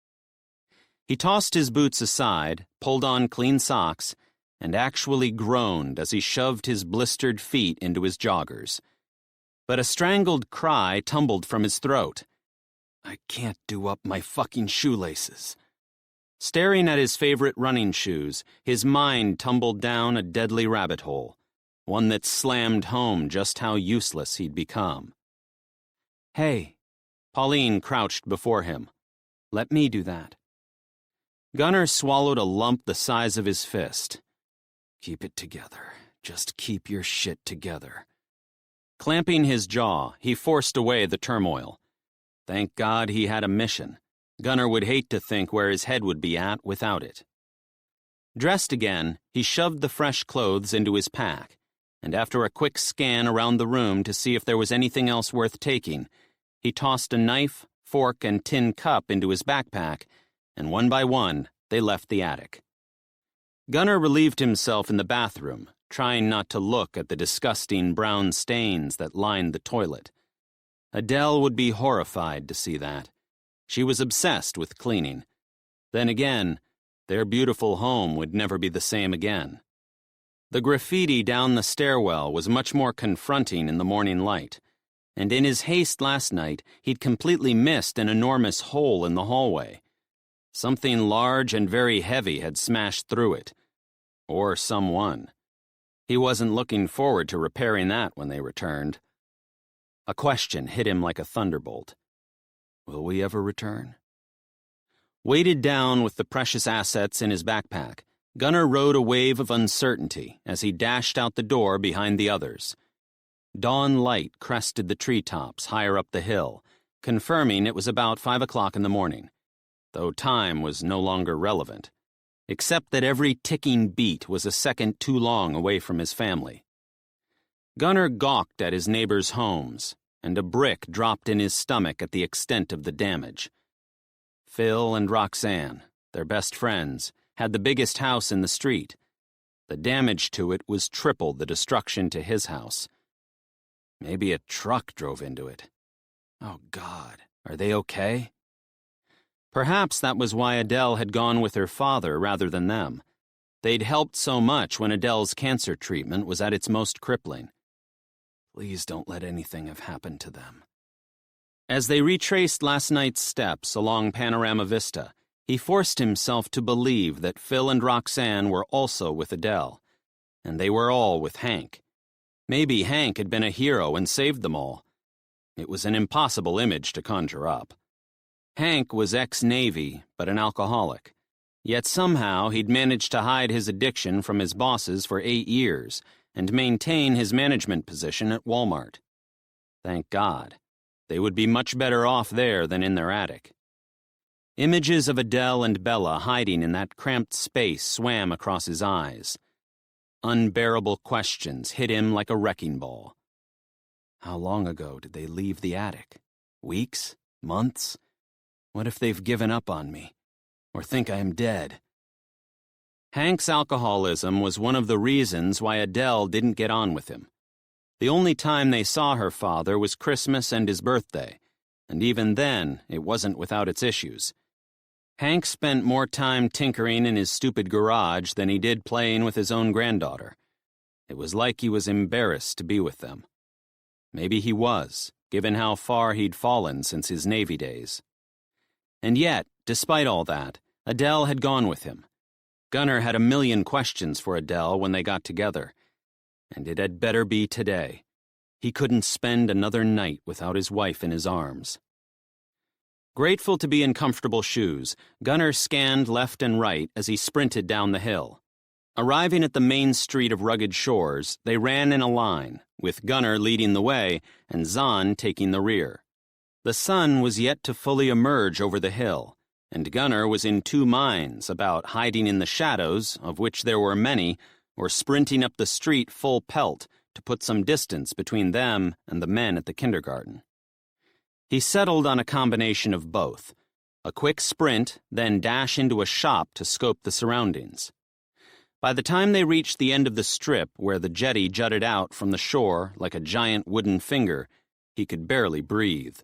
He tossed his boots aside, pulled on clean socks, and actually groaned as he shoved his blistered feet into his joggers. But a strangled cry tumbled from his throat. I can't do up my fucking shoelaces. Staring at his favorite running shoes, his mind tumbled down a deadly rabbit hole, one that slammed home just how useless he'd become. Hey, Pauline crouched before him. Let me do that. Gunnar swallowed a lump the size of his fist. Keep it together. Just keep your shit together. Clamping his jaw, he forced away the turmoil. Thank God he had a mission. Gunnar would hate to think where his head would be at without it. Dressed again, he shoved the fresh clothes into his pack, and after a quick scan around the room to see if there was anything else worth taking, he tossed a knife, fork, and tin cup into his backpack, and one by one, they left the attic. Gunnar relieved himself in the bathroom, trying not to look at the disgusting brown stains that lined the toilet. Adele would be horrified to see that. She was obsessed with cleaning. Then again, their beautiful home would never be the same again. The graffiti down the stairwell was much more confronting in the morning light, and in his haste last night, he'd completely missed an enormous hole in the hallway. Something large and very heavy had smashed through it. Or someone. He wasn't looking forward to repairing that when they returned. A question hit him like a thunderbolt. Will we ever return? Weighted down with the precious assets in his backpack, Gunnar rode a wave of uncertainty as he dashed out the door behind the others. Dawn light crested the treetops higher up the hill, confirming it was about 5 o'clock in the morning, though time was no longer relevant, except that every ticking beat was a second too long away from his family. Gunnar gawked at his neighbors' homes, and a brick dropped in his stomach at the extent of the damage. Phil and Roxanne, their best friends, had the biggest house in the street. The damage to it was triple the destruction to his house. Maybe a truck drove into it. Oh, God, are they okay? Perhaps that was why Adele had gone with her father rather than them. They'd helped so much when Adele's cancer treatment was at its most crippling. Please don't let anything have happened to them. As they retraced last night's steps along Panorama Vista, he forced himself to believe that Phil and Roxanne were also with Adele, and they were all with Hank. Maybe Hank had been a hero and saved them all. It was an impossible image to conjure up. Hank was ex-Navy, but an alcoholic. Yet somehow he'd managed to hide his addiction from his bosses for 8 years and maintain his management position at Walmart. Thank God. They would be much better off there than in their attic. Images of Adele and Bella hiding in that cramped space swam across his eyes. Unbearable questions hit him like a wrecking ball. How long ago did they leave the attic? Weeks? Months? What if they've given up on me? Or think I am dead? Hank's alcoholism was one of the reasons why Adele didn't get on with him. The only time they saw her father was Christmas and his birthday, and even then, it wasn't without its issues. Hank spent more time tinkering in his stupid garage than he did playing with his own granddaughter. It was like he was embarrassed to be with them. Maybe he was, given how far he'd fallen since his Navy days. And yet, despite all that, Adele had gone with him. Gunnar had a million questions for Adele when they got together, and it had better be today. He couldn't spend another night without his wife in his arms. Grateful to be in comfortable shoes, Gunnar scanned left and right as he sprinted down the hill. Arriving at the main street of rugged shores, they ran in a line, with Gunnar leading the way and Zahn taking the rear. The sun was yet to fully emerge over the hill, and Gunnar was in two minds about hiding in the shadows, of which there were many, or sprinting up the street full pelt to put some distance between them and the men at the kindergarten. He settled on a combination of both, a quick sprint, then dash into a shop to scope the surroundings. By the time they reached the end of the strip where the jetty jutted out from the shore like a giant wooden finger, he could barely breathe.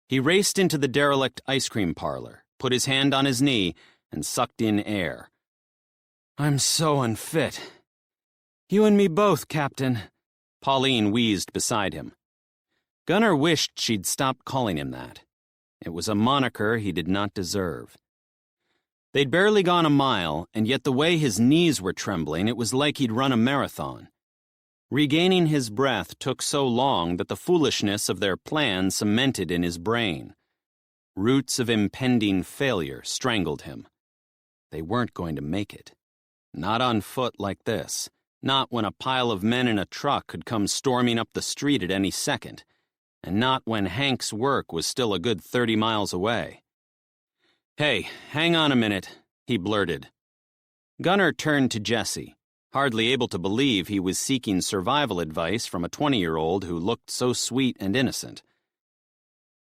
He raced into the derelict ice cream parlor, put his hand on his knee, and sucked in air. "I'm so unfit. You and me both, Captain," Pauline wheezed beside him. Gunnar wished she'd stopped calling him that. It was a moniker he did not deserve. They'd barely gone a mile, and yet the way his knees were trembling, it was like he'd run a marathon. Regaining his breath took so long that the foolishness of their plan cemented in his brain. Roots of impending failure strangled him. They weren't going to make it. Not on foot like this. Not when a pile of men in a truck could come storming up the street at any second. And not when Hank's work was still a good 30 miles away. "Hey, hang on a minute," he blurted. Gunnar turned to Jessie, hardly able to believe he was seeking survival advice from a 20-year-old who looked so sweet and innocent.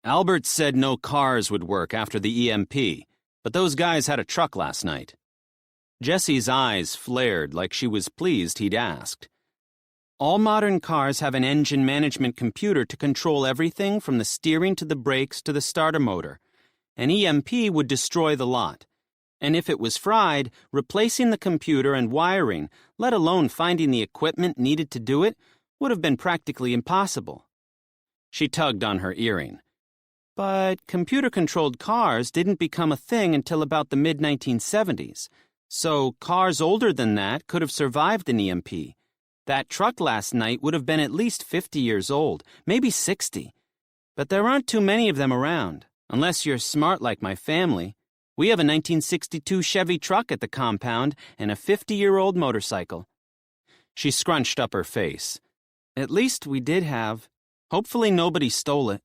"Albert said no cars would work after the EMP, but those guys had a truck last night." Jessie's eyes flared like she was pleased he'd asked. "All modern cars have an engine management computer to control everything from the steering to the brakes to the starter motor. An EMP would destroy the lot. And if it was fried, replacing the computer and wiring, let alone finding the equipment needed to do it, would have been practically impossible." She tugged on her earring. "But computer-controlled cars didn't become a thing until about the mid-1970s. So cars older than that could have survived an EMP. That truck last night would have been at least 50 years old, maybe 60. But there aren't too many of them around. Unless you're smart like my family. We have a 1962 Chevy truck at the compound and a 50-year-old motorcycle." She scrunched up her face. "At least we did have. Hopefully nobody stole it."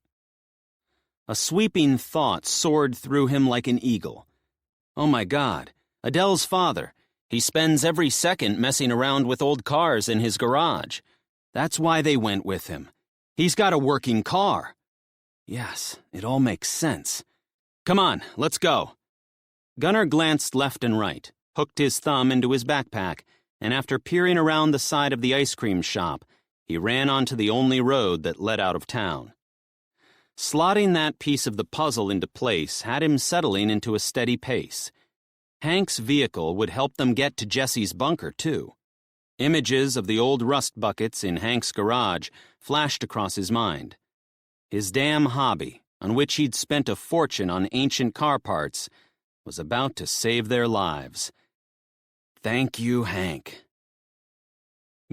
A sweeping thought soared through him like an eagle. "Oh my God, Adele's father. He spends every second messing around with old cars in his garage. That's why they went with him. He's got a working car. Yes, it all makes sense. Come on, let's go." Gunnar glanced left and right, hooked his thumb into his backpack, and after peering around the side of the ice cream shop, he ran onto the only road that led out of town. Slotting that piece of the puzzle into place had him settling into a steady pace. Hank's vehicle would help them get to Jessie's bunker, too. Images of the old rust buckets in Hank's garage flashed across his mind. His damn hobby, on which he'd spent a fortune on ancient car parts, was about to save their lives. Thank you, Hank.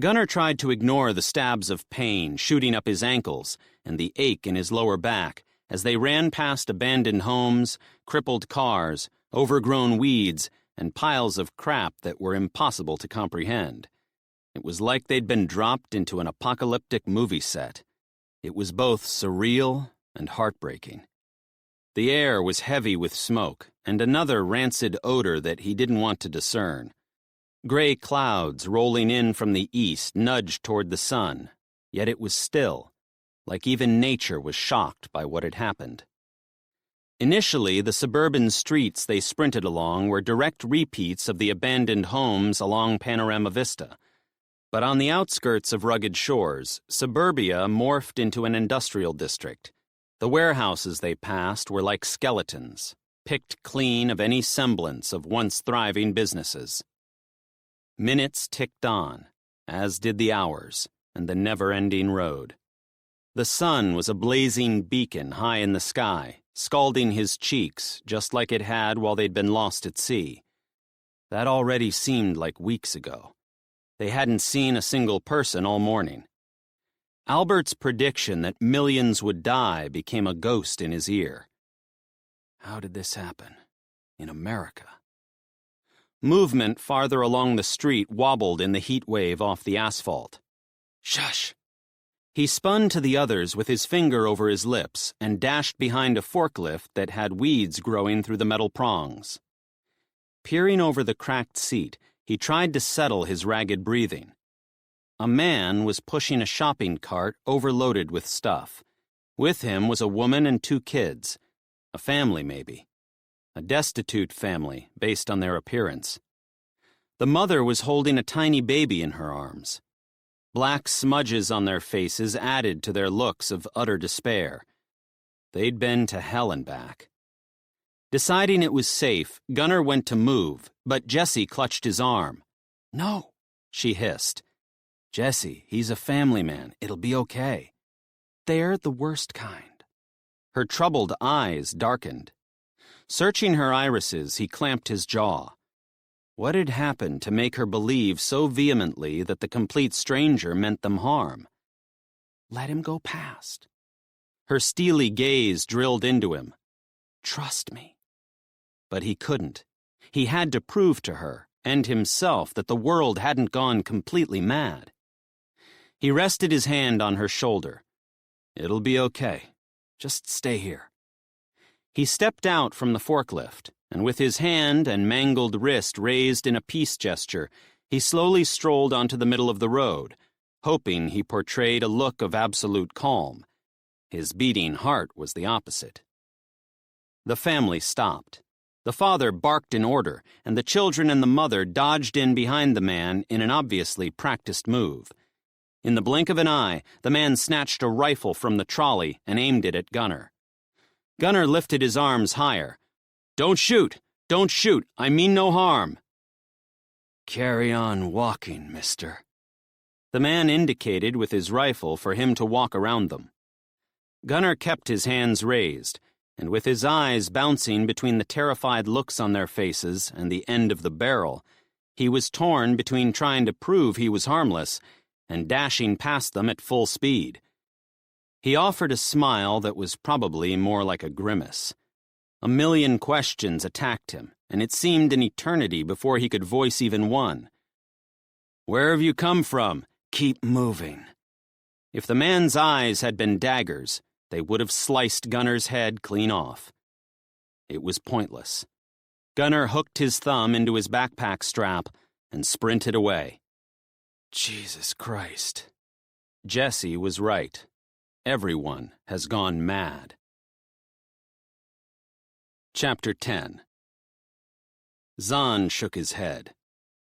Gunnar tried to ignore the stabs of pain shooting up his ankles and the ache in his lower back as they ran past abandoned homes, crippled cars, overgrown weeds, and piles of crap that were impossible to comprehend. It was like they'd been dropped into an apocalyptic movie set. It was both surreal and heartbreaking. The air was heavy with smoke and another rancid odor that he didn't want to discern. Gray clouds rolling in from the east nudged toward the sun, yet it was still, like even nature was shocked by what had happened. Initially, the suburban streets they sprinted along were direct repeats of the abandoned homes along Panorama Vista. But on the outskirts of rugged shores, suburbia morphed into an industrial district. The warehouses they passed were like skeletons, picked clean of any semblance of once thriving businesses. Minutes ticked on, as did the hours, and the never-ending road. The sun was a blazing beacon high in the sky, scalding his cheeks just like it had while they'd been lost at sea. That already seemed like weeks ago. They hadn't seen a single person all morning. Albert's prediction that millions would die became a ghost in his ear. How did this happen? In America? Movement farther along the street wobbled in the heat wave off the asphalt. Shush! He spun to the others with his finger over his lips and dashed behind a forklift that had weeds growing through the metal prongs. Peering over the cracked seat, he tried to settle his ragged breathing. A man was pushing a shopping cart overloaded with stuff. With him was a woman and 2 kids. A family, maybe. A destitute family, based on their appearance. The mother was holding a tiny baby in her arms. Black smudges on their faces added to their looks of utter despair. They'd been to hell and back. Deciding it was safe, Gunnar went to move, but Jessie clutched his arm. "No," she hissed. "Jesse, he's a family man. It'll be okay." "They're the worst kind." Her troubled eyes darkened. Searching her irises, he clamped his jaw. What had happened to make her believe so vehemently that the complete stranger meant them harm? Let him go past. Her steely gaze drilled into him. Trust me. But he couldn't. He had to prove to her, and himself, that the world hadn't gone completely mad. He rested his hand on her shoulder. "It'll be okay. Just stay here." He stepped out from the forklift, and with his hand and mangled wrist raised in a peace gesture, he slowly strolled onto the middle of the road, hoping he portrayed a look of absolute calm. His beating heart was the opposite. The family stopped. The father barked in order, and the children and the mother dodged in behind the man in an obviously practiced move. In the blink of an eye, the man snatched a rifle from the trolley and aimed it at Gunnar. Gunnar lifted his arms higher. "Don't shoot! Don't shoot! I mean no harm!" "Carry on walking, mister." The man indicated with his rifle for him to walk around them. Gunnar kept his hands raised, and with his eyes bouncing between the terrified looks on their faces and the end of the barrel, he was torn between trying to prove he was harmless and dashing past them at full speed. He offered a smile that was probably more like a grimace. A million questions attacked him, and it seemed an eternity before he could voice even one. "Where have you come from? Keep moving." If the man's eyes had been daggers, they would have sliced Gunnar's head clean off. It was pointless. Gunnar hooked his thumb into his backpack strap and sprinted away. Jesus Christ. Jessie was right. Everyone has gone mad. Chapter 10. Zahn shook his head.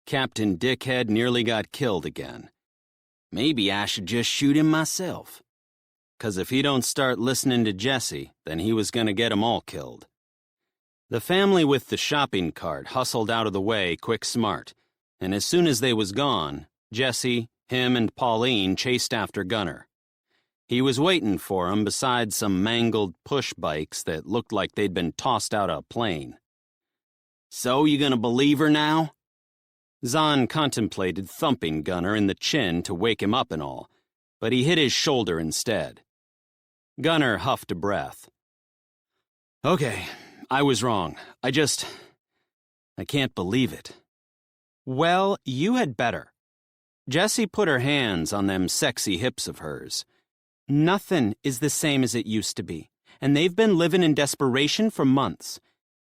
Captain Dickhead nearly got killed again. Maybe I should just shoot him myself. 'Cause if he don't start listening to Jessie, then he was gonna get 'em all killed. The family with the shopping cart hustled out of the way quick smart, and as soon as they was gone, Jessie, him, and Pauline chased after Gunnar. He was waiting for 'em beside some mangled push bikes that looked like they'd been tossed out of a plane. "So you gonna believe her now?" Zahn contemplated thumping Gunnar in the chin to wake him up and all, but he hit his shoulder instead. Gunnar huffed a breath. "Okay, I was wrong. I can't believe it." "Well, you had better." Jessie put her hands on them sexy hips of hers. "Nothing is the same as it used to be, and they've been living in desperation for months.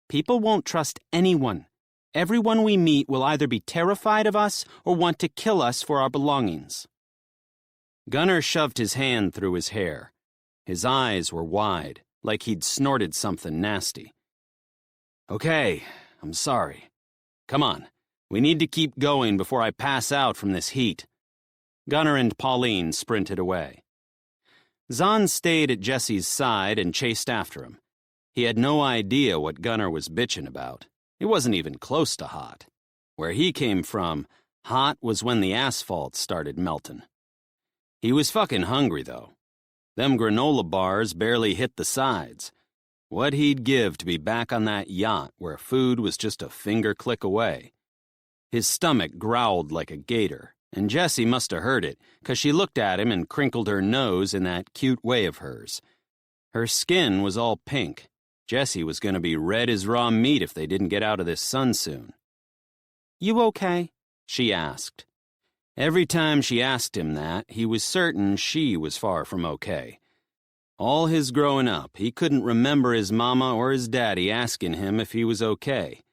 People won't trust anyone. Everyone we meet will either be terrified of us or want to kill us for our belongings." Gunnar shoved his hand through his hair. His eyes were wide, like he'd snorted something nasty. "Okay, I'm sorry. Come on, we need to keep going before I pass out from this heat." Gunnar and Pauline sprinted away. Zahn stayed at Jessie's side and chased after him. He had no idea what Gunnar was bitching about. It wasn't even close to hot. Where he came from, hot was when the asphalt started melting. He was fucking hungry, though. Them granola bars barely hit the sides. What he'd give to be back on that yacht where food was just a finger click away. His stomach growled like a gator, and Jessie must have heard it, 'cause she looked at him and crinkled her nose in that cute way of hers. Her skin was all pink. Jessie was going to be red as raw meat if they didn't get out of this sun soon. You okay? She asked. Every time she asked him that, he was certain she was far from okay. All his growing up, he couldn't remember his mama or his daddy asking him if he was okay.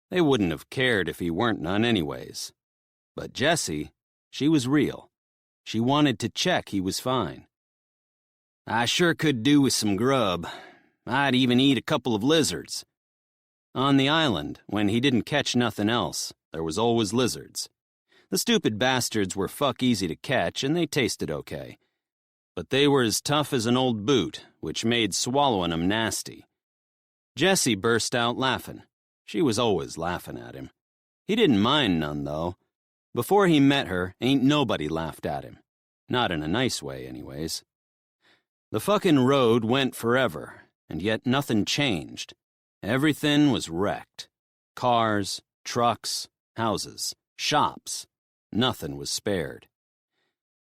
They wouldn't have cared if he weren't none anyways. But Jessie, she was real. She wanted to check he was fine. I sure could do with some grub. I'd even eat a couple of lizards. On the island, when he didn't catch nothing else, there was always lizards. The stupid bastards were fuck easy to catch, and they tasted okay. But they were as tough as an old boot, which made swallowing 'em nasty. Jessie burst out laughing. She was always laughing at him. He didn't mind none, though. Before he met her, ain't nobody laughed at him. Not in a nice way, anyways. The fucking road went forever, and yet nothing changed. Everything was wrecked. Cars, trucks, houses, shops. Nothing was spared.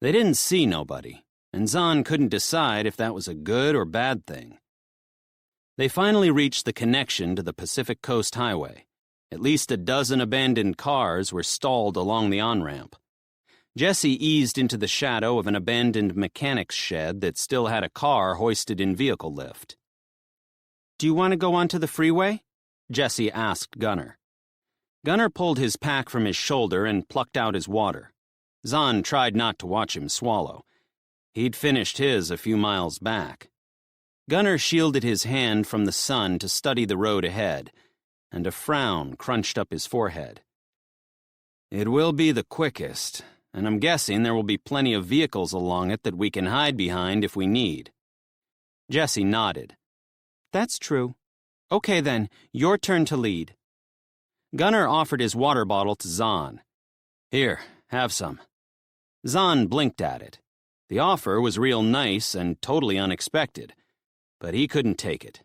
They didn't see nobody, and Zahn couldn't decide if that was a good or bad thing. They finally reached the connection to the Pacific Coast Highway. At least a dozen abandoned cars were stalled along the on-ramp. Jessie eased into the shadow of an abandoned mechanic's shed that still had a car hoisted in vehicle lift. Do you want to go onto the freeway? Jessie asked Gunnar. Gunnar pulled his pack from his shoulder and plucked out his water. Zahn tried not to watch him swallow. He'd finished his a few miles back. Gunnar shielded his hand from the sun to study the road ahead, and a frown crunched up his forehead. It will be the quickest, and I'm guessing there will be plenty of vehicles along it that we can hide behind if we need. Jessie nodded. That's true. Okay then, your turn to lead. Gunnar offered his water bottle to Zahn. Here, have some. Zahn blinked at it. The offer was real nice and totally unexpected, but he couldn't take it.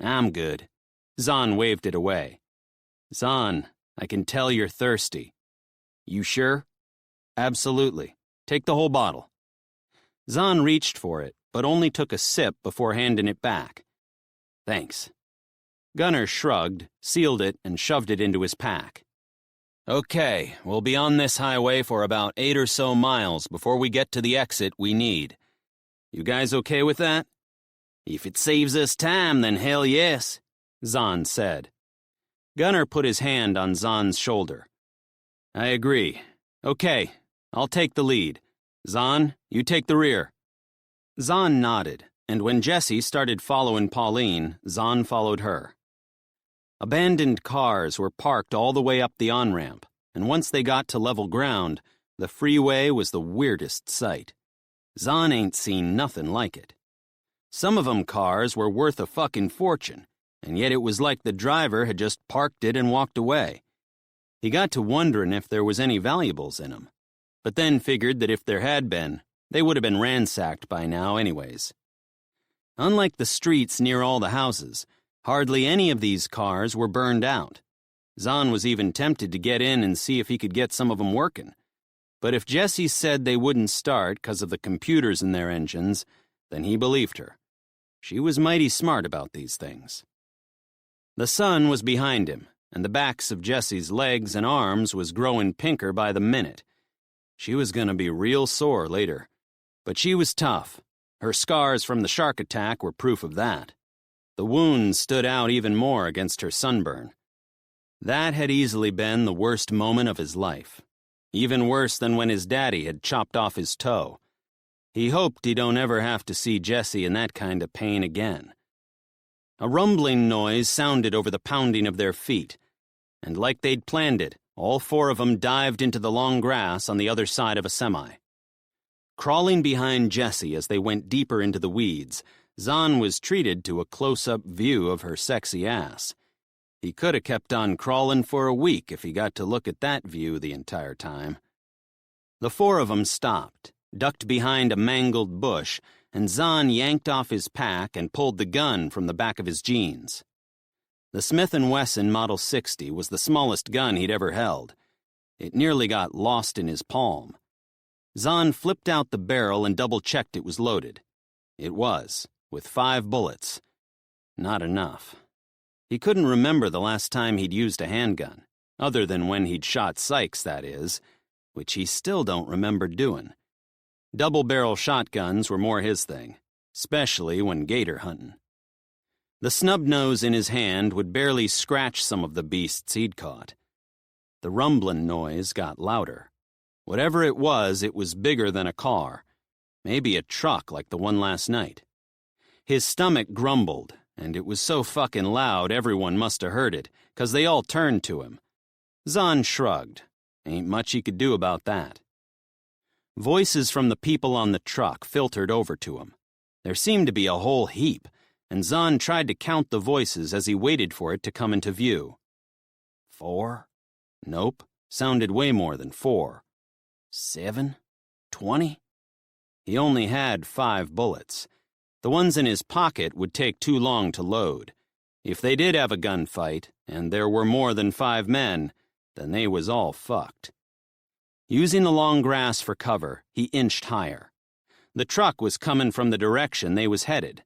I'm good. Zahn waved it away. Zahn, I can tell you're thirsty. You sure? Absolutely. Take the whole bottle. Zahn reached for it, but only took a sip before handing it back. Thanks. Gunnar shrugged, sealed it, and shoved it into his pack. Okay, we'll be on this highway for about 8 or so miles before we get to the exit we need. You guys okay with that? If it saves us time, then hell yes, Zahn said. Gunnar put his hand on Zahn's shoulder. I agree. Okay, I'll take the lead. Zahn, you take the rear. Zahn nodded, and when Jessie started following Pauline, Zahn followed her. Abandoned cars were parked all the way up the on-ramp, and once they got to level ground, the freeway was the weirdest sight. Zahn ain't seen nothing like it. Some of 'em cars were worth a fucking fortune, and yet it was like the driver had just parked it and walked away. He got to wondering if there was any valuables in 'em, but then figured that if there had been, they would have been ransacked by now anyways. Unlike the streets near all the houses, hardly any of these cars were burned out. Zahn was even tempted to get in and see if he could get some of them working. But if Jessie said they wouldn't start because of the computers in their engines, then he believed her. She was mighty smart about these things. The sun was behind him, and the backs of Jessie's legs and arms was growing pinker by the minute. She was going to be real sore later. But she was tough. Her scars from the shark attack were proof of that. The wounds stood out even more against her sunburn. That had easily been the worst moment of his life. Even worse than when his daddy had chopped off his toe. He hoped he don't ever have to see Jessie in that kind of pain again. A rumbling noise sounded over the pounding of their feet, and like they'd planned it, all 4 of them dived into the long grass on the other side of a semi. Crawling behind Jessie as they went deeper into the weeds, Zahn was treated to a close-up view of her sexy ass. He could have kept on crawling for a week if he got to look at that view the entire time. The 4 of them stopped, ducked behind a mangled bush, and Zahn yanked off his pack and pulled the gun from the back of his jeans. The Smith & Wesson Model 60 was the smallest gun he'd ever held. It nearly got lost in his palm. Zahn flipped out the barrel and double-checked it was loaded. It was, with 5 bullets. Not enough. He couldn't remember the last time he'd used a handgun, other than when he'd shot Sykes, that is, which he still don't remember doing. Double-barrel shotguns were more his thing, especially when gator hunting. The snub nose in his hand would barely scratch some of the beasts he'd caught. The rumbling noise got louder. Whatever it was bigger than a car, maybe a truck like the one last night. His stomach grumbled, and it was so fucking loud everyone must have heard it, 'cause they all turned to him. Zahn shrugged. Ain't much he could do about that. Voices from the people on the truck filtered over to him. There seemed to be a whole heap, and Zahn tried to count the voices as he waited for it to come into view. 4? Nope, sounded way more than 4. 7? 20? He only had 5 bullets. The ones in his pocket would take too long to load. If they did have a gunfight, and there were more than 5 men, then they was all fucked. Using the long grass for cover, he inched higher. The truck was coming from the direction they was headed.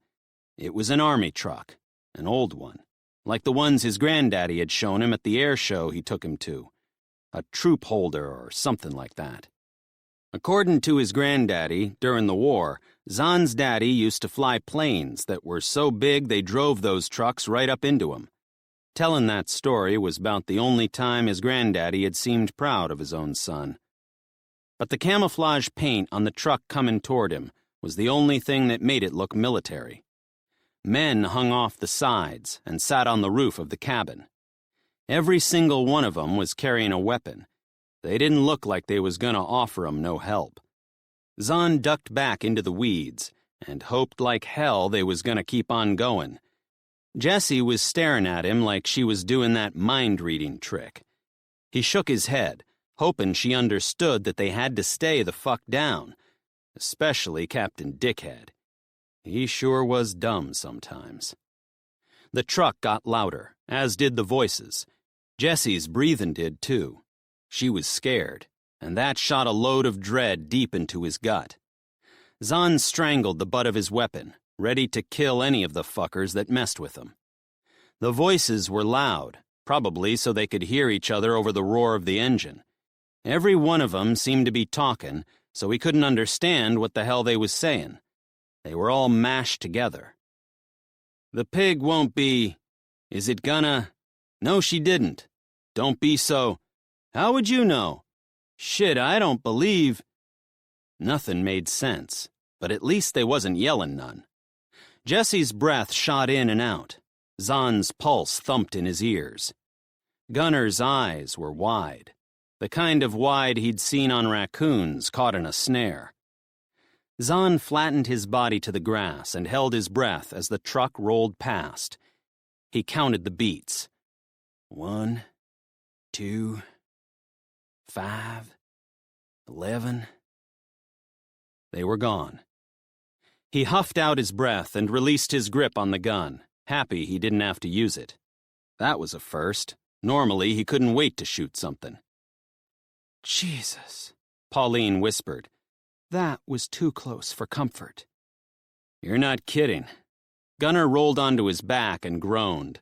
It was an army truck, an old one, like the ones his granddaddy had shown him at the air show he took him to. A troop holder or something like that. According to his granddaddy, during the war, Zahn's daddy used to fly planes that were so big they drove those trucks right up into him. Telling that story was about the only time his granddaddy had seemed proud of his own son. But the camouflage paint on the truck coming toward him was the only thing that made it look military. Men hung off the sides and sat on the roof of the cabin. Every single one of them was carrying a weapon. They didn't look like they was gonna offer him no help. Zahn ducked back into the weeds and hoped like hell they was gonna keep on going. Jessie was staring at him like she was doing that mind-reading trick. He shook his head, hoping she understood that they had to stay the fuck down, especially Captain Dickhead. He sure was dumb sometimes. The truck got louder, as did the voices. Jessie's breathing did too. She was scared, and that shot a load of dread deep into his gut. Zahn strangled the butt of his weapon, ready to kill any of the fuckers that messed with him. The voices were loud, probably so they could hear each other over the roar of the engine. Every one of them seemed to be talking, so he couldn't understand what the hell they was saying. They were all mashed together. The pig won't be... Is it gonna... No, she didn't. Don't be so... How would you know? Shit, I don't believe... Nothing made sense, but at least they wasn't yelling none. Jessie's breath shot in and out. Zahn's pulse thumped in his ears. Gunner's eyes were wide, the kind of wide he'd seen on raccoons caught in a snare. Zahn flattened his body to the grass and held his breath as the truck rolled past. He counted the beats. 1, 2, 5, 11. They were gone. He huffed out his breath and released his grip on the gun, happy he didn't have to use it. That was a first. Normally, he couldn't wait to shoot something. Jesus, Pauline whispered. That was too close for comfort. You're not kidding. Gunner rolled onto his back and groaned.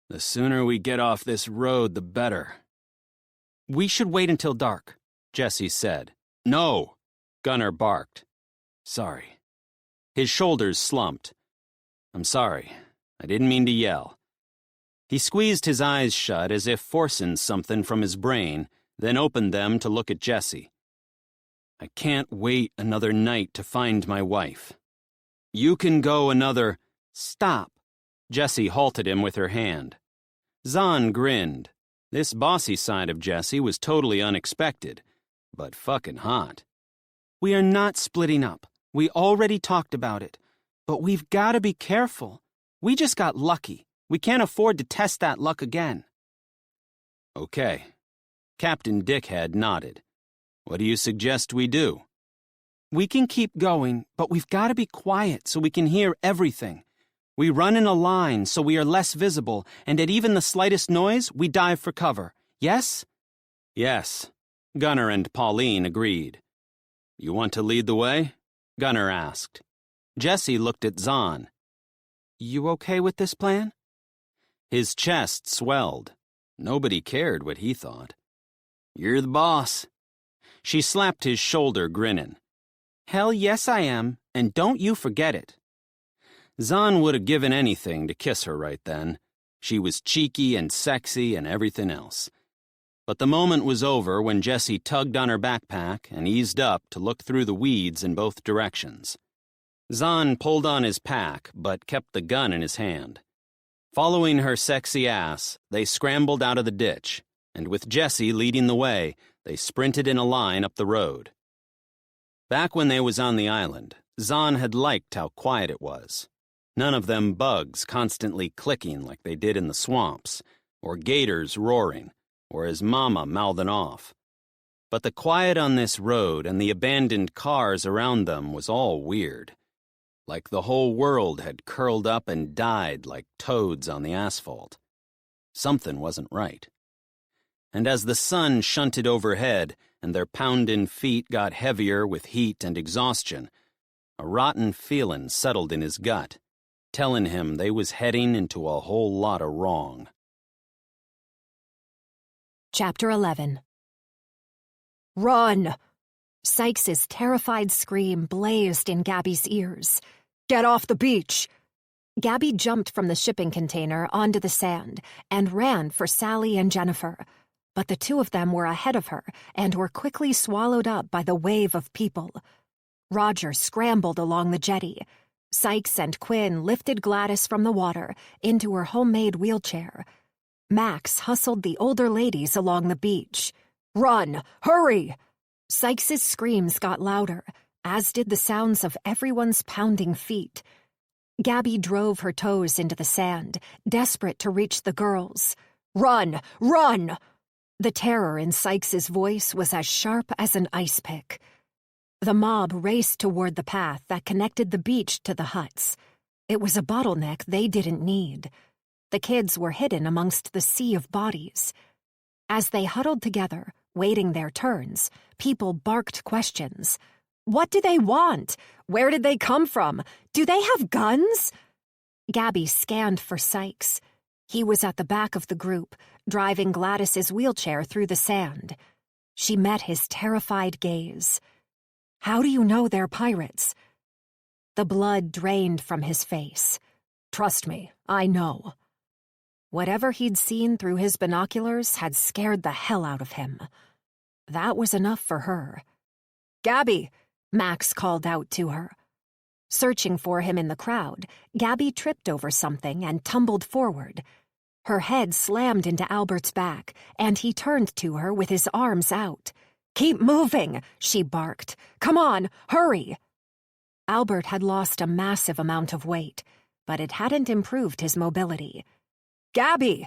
The sooner we get off this road, the better. We should wait until dark, Jessie said. No, Gunner barked. Sorry. His shoulders slumped. I'm sorry. I didn't mean to yell. He squeezed his eyes shut as if forcing something from his brain, then opened them to look at Jessie. I can't wait another night to find my wife. You can go another... Stop. Jessie halted him with her hand. Zahn grinned. This bossy side of Jessie was totally unexpected, but fucking hot. We are not splitting up. We already talked about it. But we've got to be careful. We just got lucky. We can't afford to test that luck again. Okay. Captain Dickhead nodded. What do you suggest we do? We can keep going, but we've got to be quiet so we can hear everything. We run in a line so we are less visible, and at even the slightest noise, we dive for cover. Yes? Yes, Gunnar and Pauline agreed. "You want to lead the way?" Gunnar asked. Jesse looked at Zahn. "You okay with this plan?" His chest swelled. Nobody cared what he thought. "You're the boss." She slapped his shoulder, grinning. "Hell yes I am, and don't you forget it." Zahn would have given anything to kiss her right then. She was cheeky and sexy and everything else. But the moment was over when Jessie tugged on her backpack and eased up to look through the weeds in both directions. Zahn pulled on his pack, but kept the gun in his hand. Following her sexy ass, they scrambled out of the ditch, and with Jessie leading the way, they sprinted in a line up the road. Back when they was on the island, Zahn had liked how quiet it was. None of them bugs constantly clicking like they did in the swamps, or gators roaring, or his mama mouthing off. But the quiet on this road and the abandoned cars around them was all weird. Like the whole world had curled up and died like toads on the asphalt. Something wasn't right. And as the sun shunted overhead and their pounding feet got heavier with heat and exhaustion, a rotten feeling settled in his gut, telling him they was heading into a whole lot of wrong. Chapter 11. Run! Sykes's terrified scream blazed in Gabby's ears. Get off the beach! Gabby jumped from the shipping container onto the sand and ran for Sally and Jennifer. But the two of them were ahead of her and were quickly swallowed up by the wave of people. Roger scrambled along the jetty. Sykes and Quinn lifted Gladys from the water into her homemade wheelchair. Max hustled the older ladies along the beach. Run! Hurry! Sykes's screams got louder, as did the sounds of everyone's pounding feet. Gabby drove her toes into the sand, desperate to reach the girls. Run! Run! The terror in Sykes's voice was as sharp as an ice pick. The mob raced toward the path that connected the beach to the huts. It was a bottleneck they didn't need. The kids were hidden amongst the sea of bodies. As they huddled together, waiting their turns, people barked questions. What do they want? Where did they come from? Do they have guns? Gabby scanned for Sykes. He was at the back of the group, driving Gladys's wheelchair through the sand. She met his terrified gaze. How do you know they're pirates? The blood drained from his face. Trust me, I know. Whatever he'd seen through his binoculars had scared the hell out of him. That was enough for her. Gabby, Max called out to her. Searching for him in the crowd, Gabby tripped over something and tumbled forward. Her head slammed into Albert's back, and he turned to her with his arms out. Keep moving, she barked. Come on, hurry. Albert had lost a massive amount of weight, but it hadn't improved his mobility. Gabby!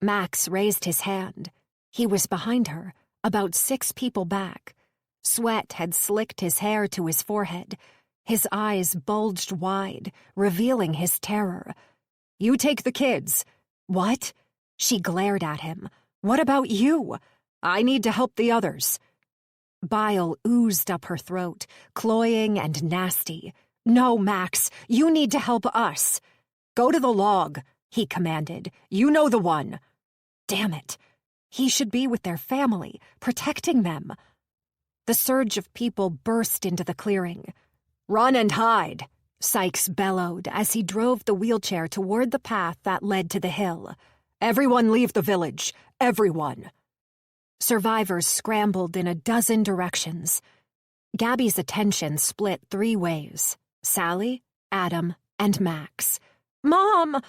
Max raised his hand. He was behind her, about 6 people back. Sweat had slicked his hair to his forehead. His eyes bulged wide, revealing his terror. You take the kids. What? She glared at him. What about you? I need to help the others. Bile oozed up her throat, cloying and nasty. No, Max, you need to help us. Go to the log, he commanded. You know the one. Damn it. He should be with their family, protecting them. The surge of people burst into the clearing. Run and hide, Sykes bellowed as he drove the wheelchair toward the path that led to the hill. Everyone leave the village. Everyone. Survivors scrambled in a dozen directions. Gabby's attention split 3 ways. Sally, Adam, and Max. Mom!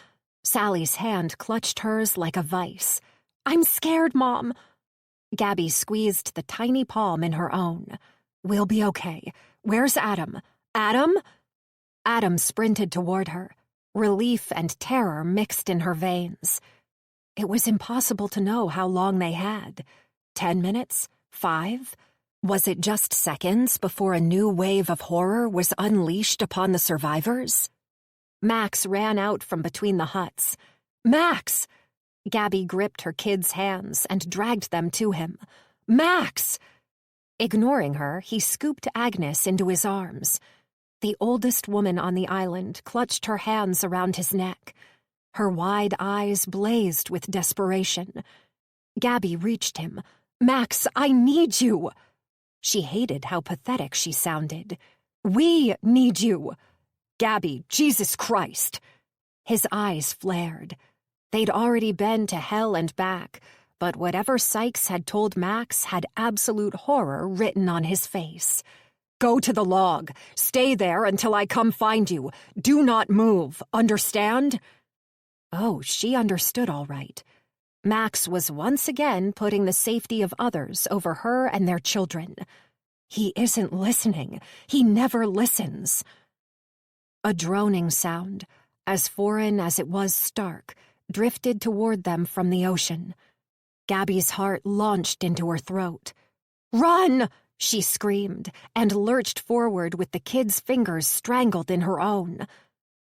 Sally's hand clutched hers like a vice. I'm scared, Mom. Gabby squeezed the tiny palm in her own. We'll be okay. Where's Adam? Adam? Adam sprinted toward her. Relief and terror mixed in her veins. It was impossible to know how long they had. 10 minutes? 5? Was it just seconds before a new wave of horror was unleashed upon the survivors? Max ran out from between the huts. Max! Gabby gripped her kids' hands and dragged them to him. Max! Ignoring her, he scooped Agnes into his arms. The oldest woman on the island clutched her hands around his neck. Her wide eyes blazed with desperation. Gabby reached him. Max, I need you! She hated how pathetic she sounded. We need you! Gabby, Jesus Christ! His eyes flared. They'd already been to hell and back, but whatever Sykes had told Max had absolute horror written on his face. Go to the log. Stay there until I come find you. Do not move. Understand? Oh, she understood all right. Max was once again putting the safety of others over her and their children. He isn't listening. He never listens. A droning sound, as foreign as it was stark, drifted toward them from the ocean. Gabby's heart launched into her throat. Run! She screamed, and lurched forward with the kid's fingers strangled in her own.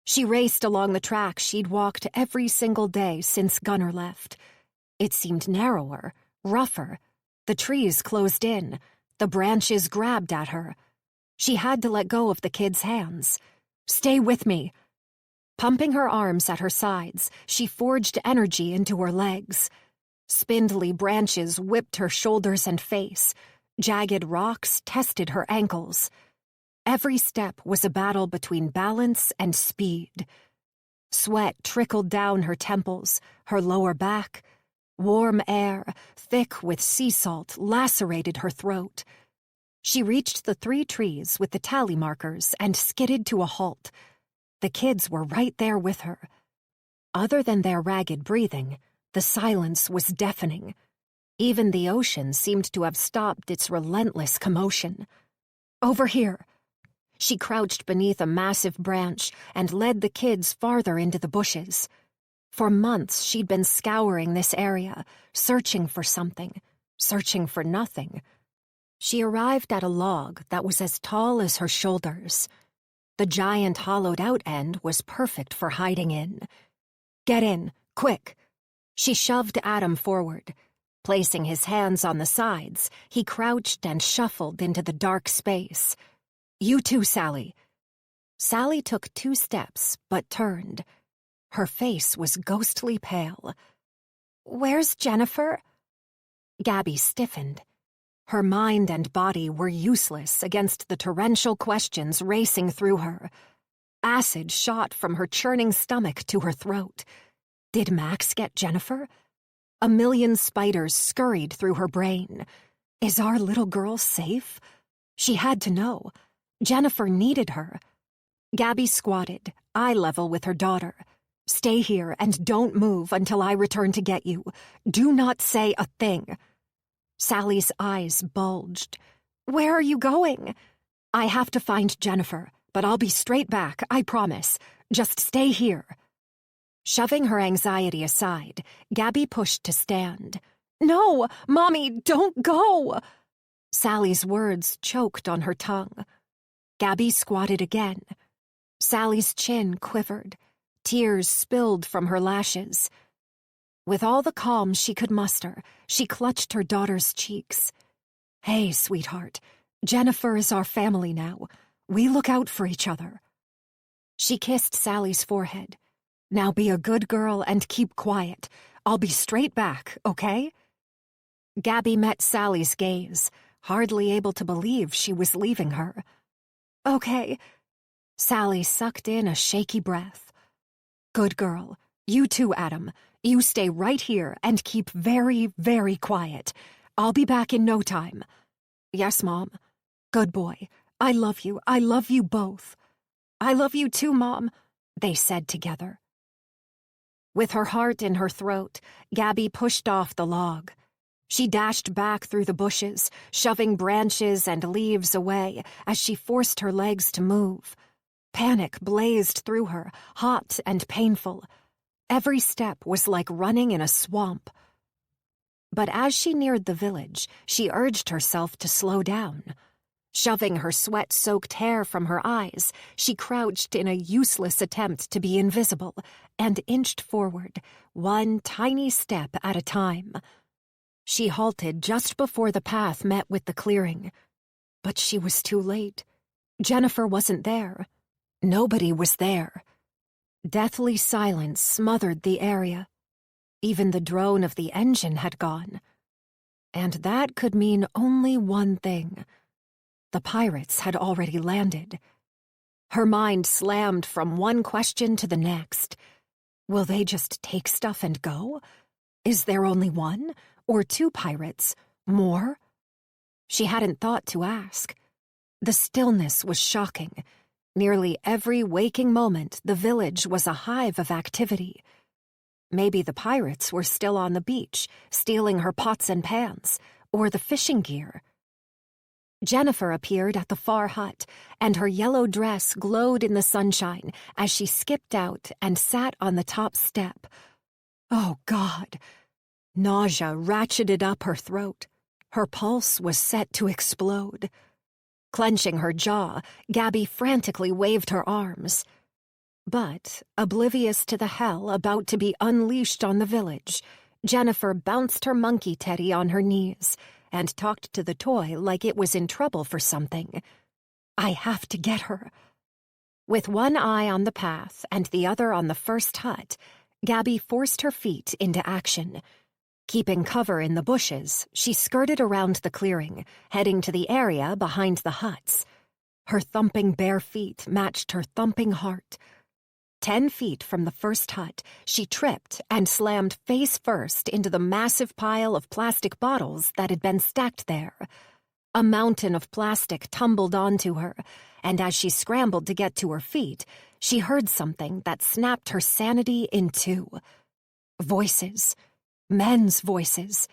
She raced along the track she'd walked every single day since Gunnar left. It seemed narrower, rougher. The trees closed in. The branches grabbed at her. She had to let go of the kid's hands. Stay with me. Pumping her arms at her sides, she forged energy into her legs. Spindly branches whipped her shoulders and face. Jagged rocks tested her ankles. Every step was a battle between balance and speed. Sweat trickled down her temples, her lower back. Warm air, thick with sea salt, lacerated her throat. She reached the 3 trees with the tally markers and skidded to a halt. The kids were right there with her. Other than their ragged breathing, the silence was deafening. Even the ocean seemed to have stopped its relentless commotion. Over here. She crouched beneath a massive branch and led the kids farther into the bushes. For months she'd been scouring this area, searching for something, searching for nothing. She arrived at a log that was as tall as her shoulders. The giant hollowed-out end was perfect for hiding in. Get in, quick! She shoved Adam forward. Placing his hands on the sides, he crouched and shuffled into the dark space. You too, Sally. Sally took 2 steps, but turned. Her face was ghostly pale. Where's Jennifer? Gabby stiffened. Her mind and body were useless against the torrential questions racing through her. Acid shot from her churning stomach to her throat. Did Max get Jennifer? A million spiders scurried through her brain. Is our little girl safe? She had to know. Jennifer needed her. Gabby squatted, eye level with her daughter. Stay here and don't move until I return to get you. Do not say a thing. Sally's eyes bulged. Where are you going? I have to find Jennifer, but I'll be straight back, I promise. Just stay here. Shoving her anxiety aside, Gabby pushed to stand. No, Mommy, don't go! Sally's words choked on her tongue. Gabby squatted again. Sally's chin quivered. Tears spilled from her lashes. With all the calm she could muster, she clutched her daughter's cheeks. Hey, sweetheart, Jennifer is our family now. We look out for each other. She kissed Sally's forehead. Now be a good girl and keep quiet. I'll be straight back, okay? Gabby met Sally's gaze, hardly able to believe she was leaving her. Okay. Sally sucked in a shaky breath. Good girl. You too, Adam. You stay right here and keep very, very quiet. I'll be back in no time. Yes, Mom. Good boy. I love you. I love you both. I love you too, Mom, they said together. With her heart in her throat, Gabby pushed off the log. She dashed back through the bushes, shoving branches and leaves away as she forced her legs to move. Panic blazed through her, hot and painful. Every step was like running in a swamp. But as she neared the village, she urged herself to slow down. Shoving her sweat-soaked hair from her eyes, she crouched in a useless attempt to be invisible and inched forward, one tiny step at a time. She halted just before the path met with the clearing. But she was too late. Jennifer wasn't there. Nobody was there. Deathly silence smothered the area. Even the drone of the engine had gone. And that could mean only one thing. The pirates had already landed. Her mind slammed from one question to the next. Will they just take stuff and go? Is there only one? Or two pirates? More? She hadn't thought to ask. The stillness was shocking. Nearly every waking moment, the village was a hive of activity. Maybe the pirates were still on the beach, stealing her pots and pans, or the fishing gear. Jennifer appeared at the far hut, and her yellow dress glowed in the sunshine as she skipped out and sat on the top step. Oh, God! Nausea ratcheted up her throat. Her pulse was set to explode. Clenching her jaw, Gabby frantically waved her arms. But, oblivious to the hell about to be unleashed on the village, Jennifer bounced her monkey teddy on her knees and talked to the toy like it was in trouble for something. I have to get her. With one eye on the path and the other on the first hut, Gabby forced her feet into action. Keeping cover in the bushes, she skirted around the clearing, heading to the area behind the huts. Her thumping bare feet matched her thumping heart. 10 feet from the first hut, she tripped and slammed face first into the massive pile of plastic bottles that had been stacked there. A mountain of plastic tumbled onto her, and as she scrambled to get to her feet, she heard something that snapped her sanity in two. Voices. Men's voices.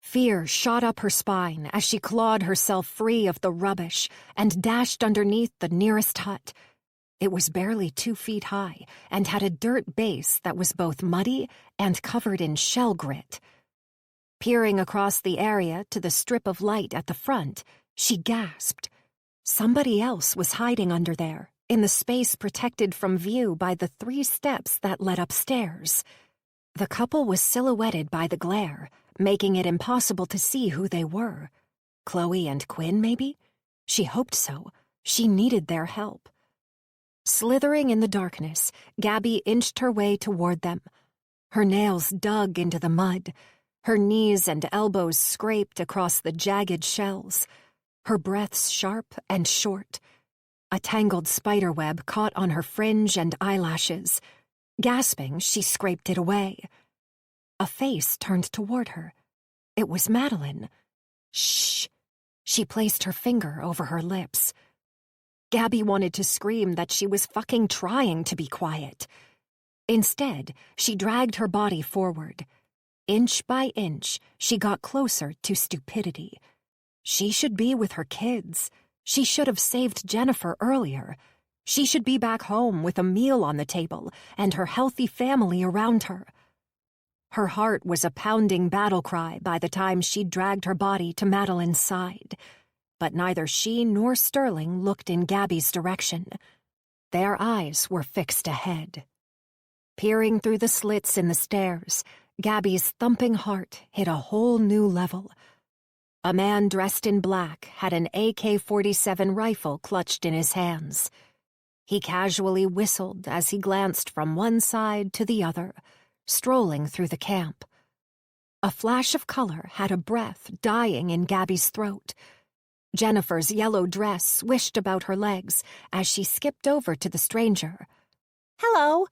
Fear shot up her spine as she clawed herself free of the rubbish and dashed underneath the nearest hut. It was barely 2 feet high and had a dirt base that was both muddy and covered in shell grit. Peering across the area to the strip of light at the front, she gasped. Somebody else was hiding under there, in the space protected from view by the 3 steps that led upstairs. The couple was silhouetted by the glare, making it impossible to see who they were. Chloe and Quinn, maybe? She hoped so. She needed their help. Slithering in the darkness, Gabby inched her way toward them. Her nails dug into the mud. Her knees and elbows scraped across the jagged shells. Her breaths sharp and short. A tangled spiderweb caught on her fringe and eyelashes. Gasping, she scraped it away. A face turned toward her. It was Madeline. Shh! She placed her finger over her lips. Gabby wanted to scream that she was fucking trying to be quiet. Instead, she dragged her body forward. Inch by inch, she got closer to stupidity. She should be with her kids. She should have saved Jennifer earlier. She should be back home with a meal on the table and her healthy family around her. Her heart was a pounding battle cry by the time she'd dragged her body to Madeline's side. But neither she nor Sterling looked in Gabby's direction. Their eyes were fixed ahead. Peering through the slits in the stairs, Gabby's thumping heart hit a whole new level. A man dressed in black had an AK-47 rifle clutched in his hands. He casually whistled as he glanced from one side to the other, strolling through the camp. A flash of color had a breath dying in Gabby's throat. Jennifer's yellow dress swished about her legs as she skipped over to the stranger. "Hello."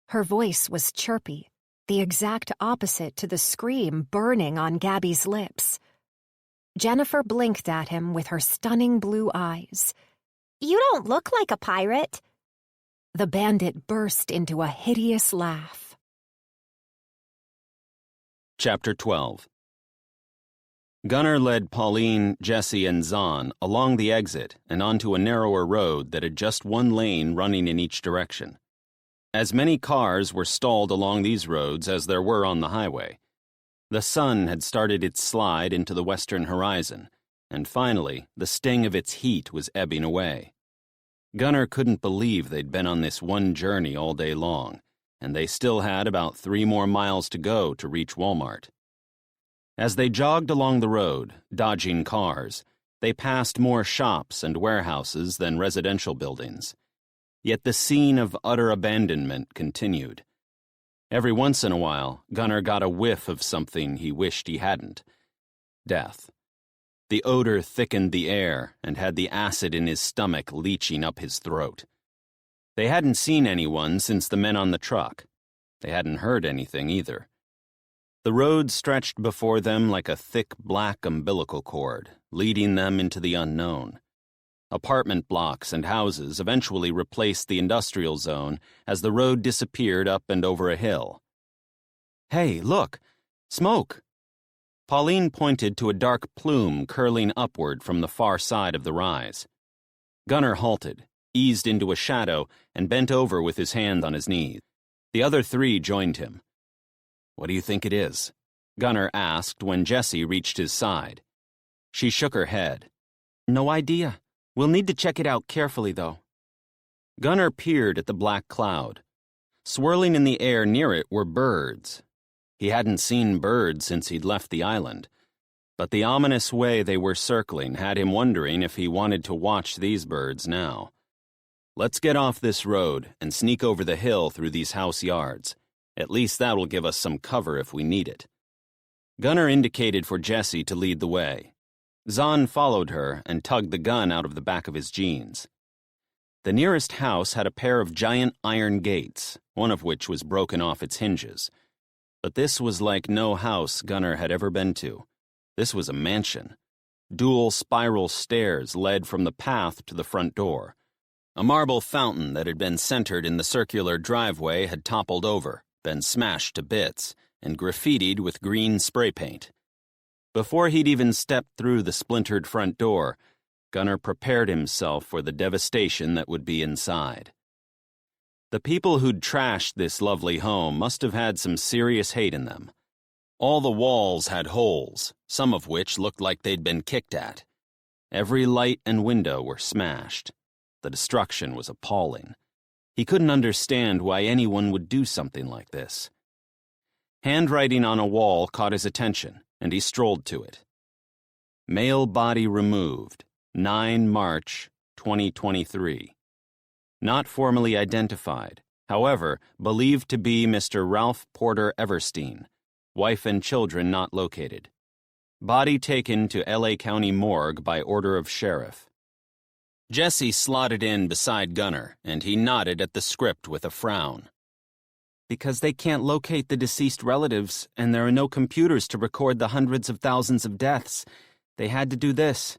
Her voice was chirpy, the exact opposite to the scream burning on Gabby's lips. Jennifer blinked at him with her stunning blue eyes. "You don't look like a pirate." The bandit burst into a hideous laugh. Chapter 12. Gunnar led Pauline, Jesse, and Zahn along the exit and onto a narrower road that had just one lane running in each direction. As many cars were stalled along these roads as there were on the highway. The sun had started its slide into the western horizon, and finally, the sting of its heat was ebbing away. Gunnar couldn't believe they'd been on this one journey all day long, and they still had about 3 more miles to go to reach Walmart. As they jogged along the road, dodging cars, they passed more shops and warehouses than residential buildings. Yet the scene of utter abandonment continued. Every once in a while, Gunnar got a whiff of something he wished he hadn't. Death. The odor thickened the air and had the acid in his stomach leaching up his throat. They hadn't seen anyone since the men on the truck. They hadn't heard anything either. The road stretched before them like a thick black umbilical cord, leading them into the unknown. Apartment blocks and houses eventually replaced the industrial zone as the road disappeared up and over a hill. "Hey, look! Smoke!" Pauline pointed to a dark plume curling upward from the far side of the rise. Gunnar halted, eased into a shadow, and bent over with his hand on his knees. The other three joined him. "What do you think it is?" Gunnar asked when Jessie reached his side. She shook her head. "No idea. We'll need to check it out carefully, though." Gunnar peered at the black cloud. Swirling in the air near it were birds. He hadn't seen birds since he'd left the island, but the ominous way they were circling had him wondering if he wanted to watch these birds now. "Let's get off this road and sneak over the hill through these house yards. At least that'll give us some cover if we need it." Gunnar indicated for Jessie to lead the way. Zahn followed her and tugged the gun out of the back of his jeans. The nearest house had a pair of giant iron gates, one of which was broken off its hinges. But this was like no house Gunnar had ever been to. This was a mansion. Dual spiral stairs led from the path to the front door. A marble fountain that had been centered in the circular driveway had toppled over, been smashed to bits, and graffitied with green spray paint. Before he'd even stepped through the splintered front door, Gunnar prepared himself for the devastation that would be inside. The people who'd trashed this lovely home must have had some serious hate in them. All the walls had holes, some of which looked like they'd been kicked at. Every light and window were smashed. The destruction was appalling. He couldn't understand why anyone would do something like this. Handwriting on a wall caught his attention, and he strolled to it. Male body removed, 9 March, 2023. Not formally identified, however, believed to be Mr. Ralph Porter Everstein, wife and children not located. Body taken to L.A. County morgue by order of sheriff. Jessie slotted in beside Gunnar, and he nodded at the script with a frown. "Because they can't locate the deceased relatives, and there are no computers to record the hundreds of thousands of deaths, they had to do this.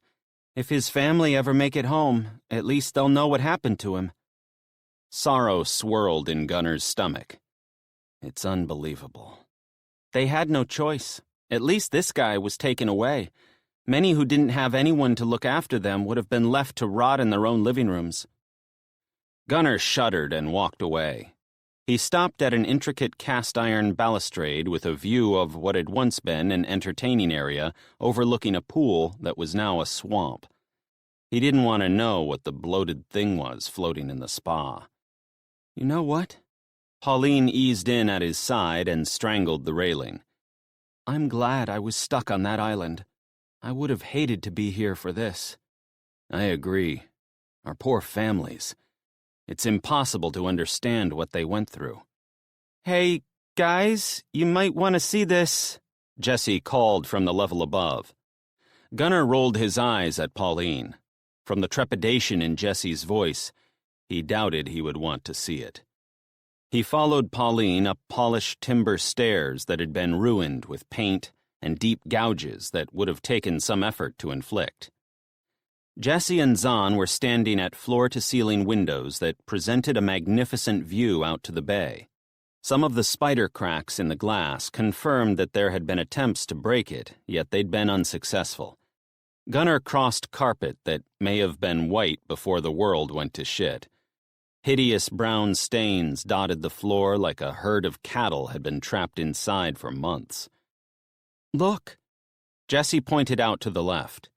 If his family ever make it home, at least they'll know what happened to him." Sorrow swirled in Gunnar's stomach. It's unbelievable. They had no choice. At least this guy was taken away. Many who didn't have anyone to look after them would have been left to rot in their own living rooms. Gunnar shuddered and walked away. He stopped at an intricate cast-iron balustrade with a view of what had once been an entertaining area overlooking a pool that was now a swamp. He didn't want to know what the bloated thing was floating in the spa. "You know what?" Pauline eased in at his side and strangled the railing. "I'm glad I was stuck on that island. I would have hated to be here for this." "I agree. Our poor families. It's impossible to understand what they went through." "Hey, guys, you might want to see this," Jessie called from the level above. Gunnar rolled his eyes at Pauline. From the trepidation in Jessie's voice, he doubted he would want to see it. He followed Pauline up polished timber stairs that had been ruined with paint and deep gouges that would have taken some effort to inflict. Jessie and Zahn were standing at floor-to-ceiling windows that presented a magnificent view out to the bay. Some of the spider cracks in the glass confirmed that there had been attempts to break it, yet they'd been unsuccessful. Gunnar crossed carpet that may have been white before the world went to shit. Hideous brown stains dotted the floor like a herd of cattle had been trapped inside for months. "Look," Jessie pointed out to the left.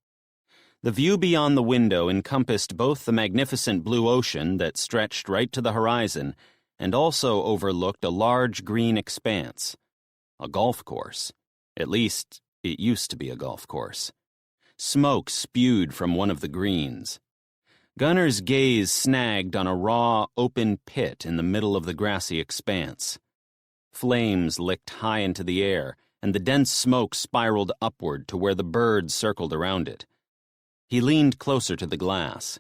The view beyond the window encompassed both the magnificent blue ocean that stretched right to the horizon and also overlooked a large green expanse. A golf course. At least, It used to be a golf course. Smoke spewed from one of the greens. Gunner's gaze snagged on a raw, open pit in the middle of the grassy expanse. Flames licked high into the air, and the dense smoke spiraled upward to where the birds circled around it. He leaned closer to the glass.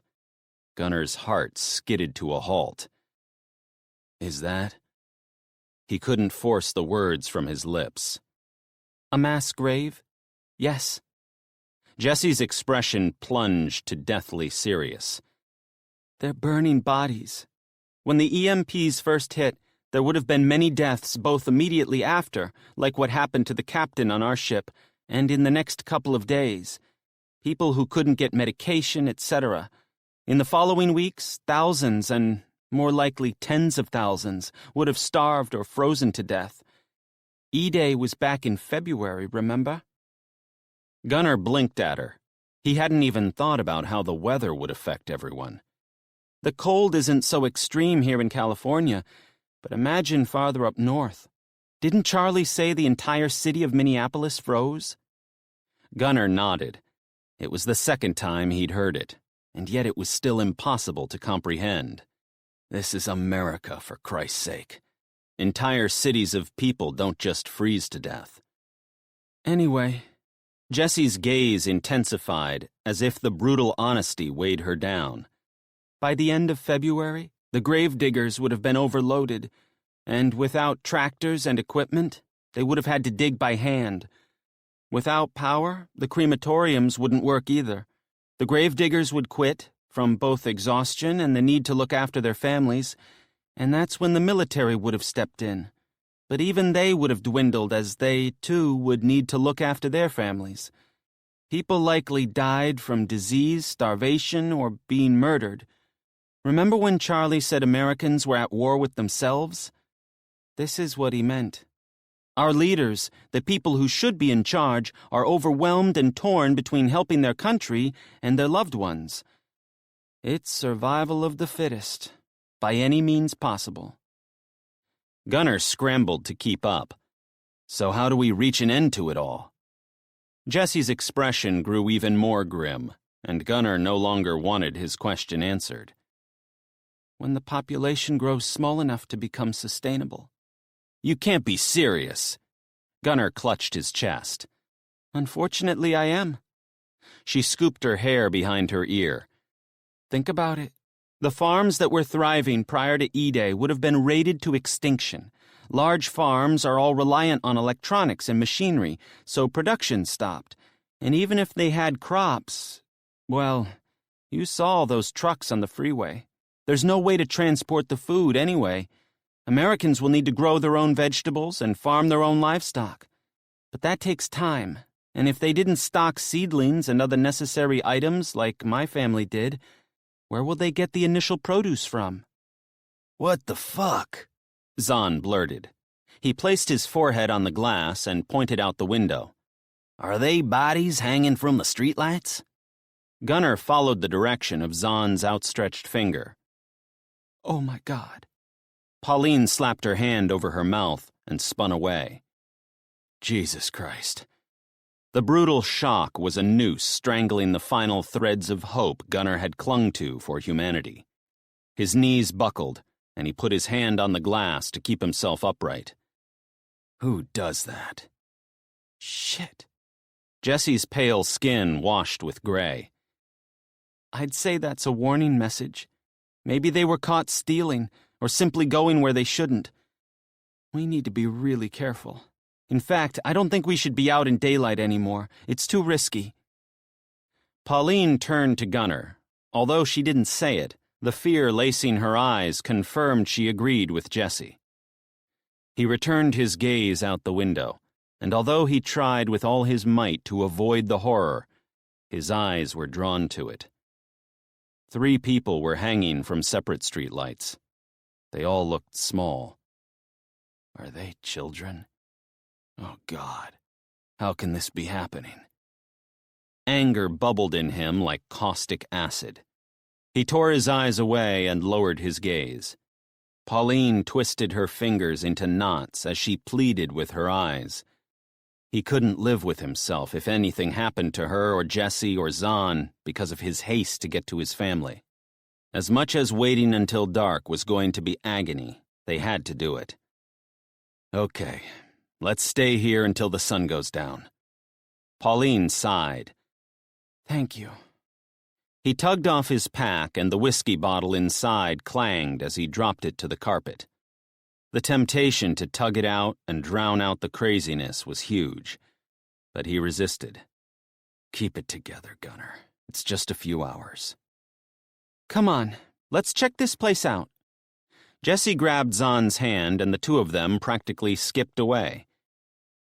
Gunner's heart skidded to a halt. Is that? He couldn't force the words from his lips. A mass grave? Yes. Jesse's expression plunged to deathly serious. They're burning bodies. When the EMPs first hit, there would have been many deaths both immediately after, like what happened to the captain on our ship, and in the next couple of days. People who couldn't get medication, etc. In the following weeks, thousands, and more likely tens of thousands, would have starved or frozen to death. E-Day was back in February, remember? Gunner blinked at her. He hadn't even thought about how the weather would affect everyone. The cold isn't so extreme here in California, but imagine farther up north. Didn't Charlie say the entire city of Minneapolis froze? Gunner nodded. It was the second time he'd heard it, and yet it was still impossible to comprehend. This is America, for Christ's sake. Entire cities of people don't just freeze to death. Anyway, Jesse's gaze intensified, as if the brutal honesty weighed her down. By the end of February, the grave diggers would have been overloaded, and without tractors and equipment, they would have had to dig by hand. Without power, the crematoriums wouldn't work either. The grave diggers would quit, from both exhaustion and the need to look after their families, and that's when the military would have stepped in. But even they would have dwindled as they, too, would need to look after their families. People likely died from disease, starvation, or being murdered. Remember when Charlie said Americans were at war with themselves? This is what he meant. Our leaders, the people who should be in charge, are overwhelmed and torn between helping their country and their loved ones. It's survival of the fittest, by any means possible. Gunner scrambled to keep up. So how do we reach an end to it all? Jesse's expression grew even more grim, and Gunner no longer wanted his question answered. When the population grows small enough to become sustainable. You can't be serious. Gunner clutched his chest. Unfortunately, I am. She scooped her hair behind her ear. Think about it. The farms that were thriving prior to E-Day would have been raided to extinction. Large farms are all reliant on electronics and machinery, so production stopped. And even if they had crops, well, you saw those trucks on the freeway. There's no way to transport the food anyway. Americans will need to grow their own vegetables and farm their own livestock. But that takes time, and if they didn't stock seedlings and other necessary items like my family did, where will they get the initial produce from? What the fuck? Zahn blurted. He placed his forehead on the glass and pointed out the window. Are they bodies hanging from the streetlights? Gunner followed the direction of Zahn's outstretched finger. Oh my God. Pauline slapped her hand over her mouth and spun away. Jesus Christ. The brutal shock was a noose strangling the final threads of hope Gunner had clung to for humanity. His knees buckled, and he put his hand on the glass to keep himself upright. Who does that? Shit. Jesse's pale skin washed with gray. I'd say that's a warning message. Maybe they were caught stealing, or simply going where they shouldn't. We need to be really careful. In fact, I don't think we should be out in daylight anymore. It's too risky. Pauline turned to Gunner. Although she didn't say it, the fear lacing her eyes confirmed she agreed with Jesse. He returned his gaze out the window, and although he tried with all his might to avoid the horror, his eyes were drawn to it. 3 people were hanging from separate streetlights. They all looked small. Are they children? Oh, God. How can this be happening? Anger bubbled in him like caustic acid. He tore his eyes away and lowered his gaze. Pauline twisted her fingers into knots as she pleaded with her eyes. He couldn't live with himself if anything happened to her or Jesse or Zahn because of his haste to get to his family. As much as waiting until dark was going to be agony, they had to do it. Okay, let's stay here until the sun goes down. Pauline sighed. Thank you. He tugged off his pack and the whiskey bottle inside clanged as he dropped it to the carpet. The temptation to tug it out and drown out the craziness was huge, but he resisted. Keep it together, Gunnar. It's just a few hours. Come on, let's check this place out. Jesse grabbed Zahn's hand and the two of them practically skipped away.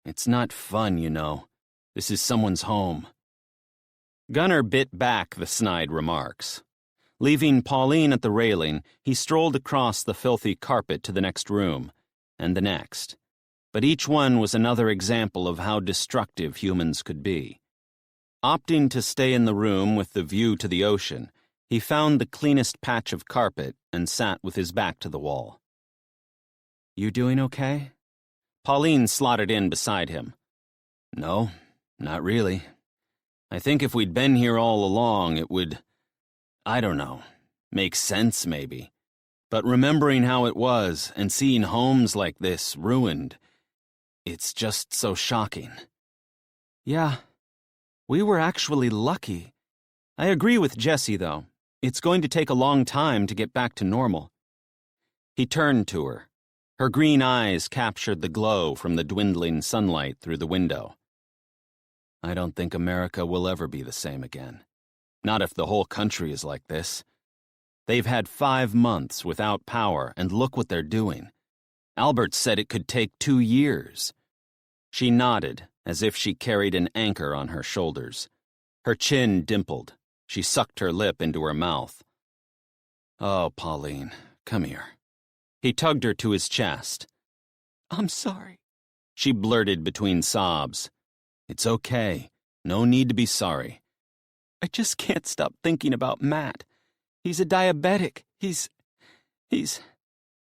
It's not fun, you know. This is someone's home. Gunnar bit back the snide remarks. Leaving Pauline at the railing, he strolled across the filthy carpet to the next room, and the next. But each one was another example of how destructive humans could be. Opting to stay in the room with the view to the ocean, he found the cleanest patch of carpet and sat with his back to the wall. You doing okay? Pauline slotted in beside him. No, not really. I think if we'd been here all along, it would, I don't know, make sense maybe. But remembering how it was and seeing homes like this ruined, it's just so shocking. Yeah, we were actually lucky. I agree with Jesse, though. It's going to take a long time to get back to normal. He turned to her. Her green eyes captured the glow from the dwindling sunlight through the window. I don't think America will ever be the same again. Not if the whole country is like this. They've had 5 months without power, and look what they're doing. Albert said it could take 2 years. She nodded, as if she carried an anchor on her shoulders. Her chin dimpled. She sucked her lip into her mouth. Oh, Pauline, come here. He tugged her to his chest. I'm sorry, she blurted between sobs. It's okay. No need to be sorry. I just can't stop thinking about Matt. He's a diabetic. He's...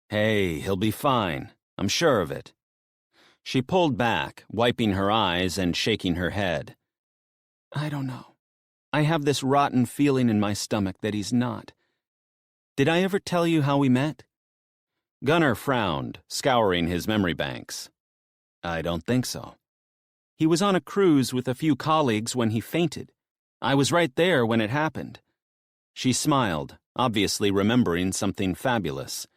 Hey, he'll be fine. I'm sure of it. She pulled back, wiping her eyes and shaking her head. I don't know. I have this rotten feeling in my stomach that he's not. Did I ever tell you how we met? Gunnar frowned, scouring his memory banks. I don't think so. He was on a cruise with a few colleagues when he fainted. I was right there when it happened. She smiled, obviously remembering something fabulous.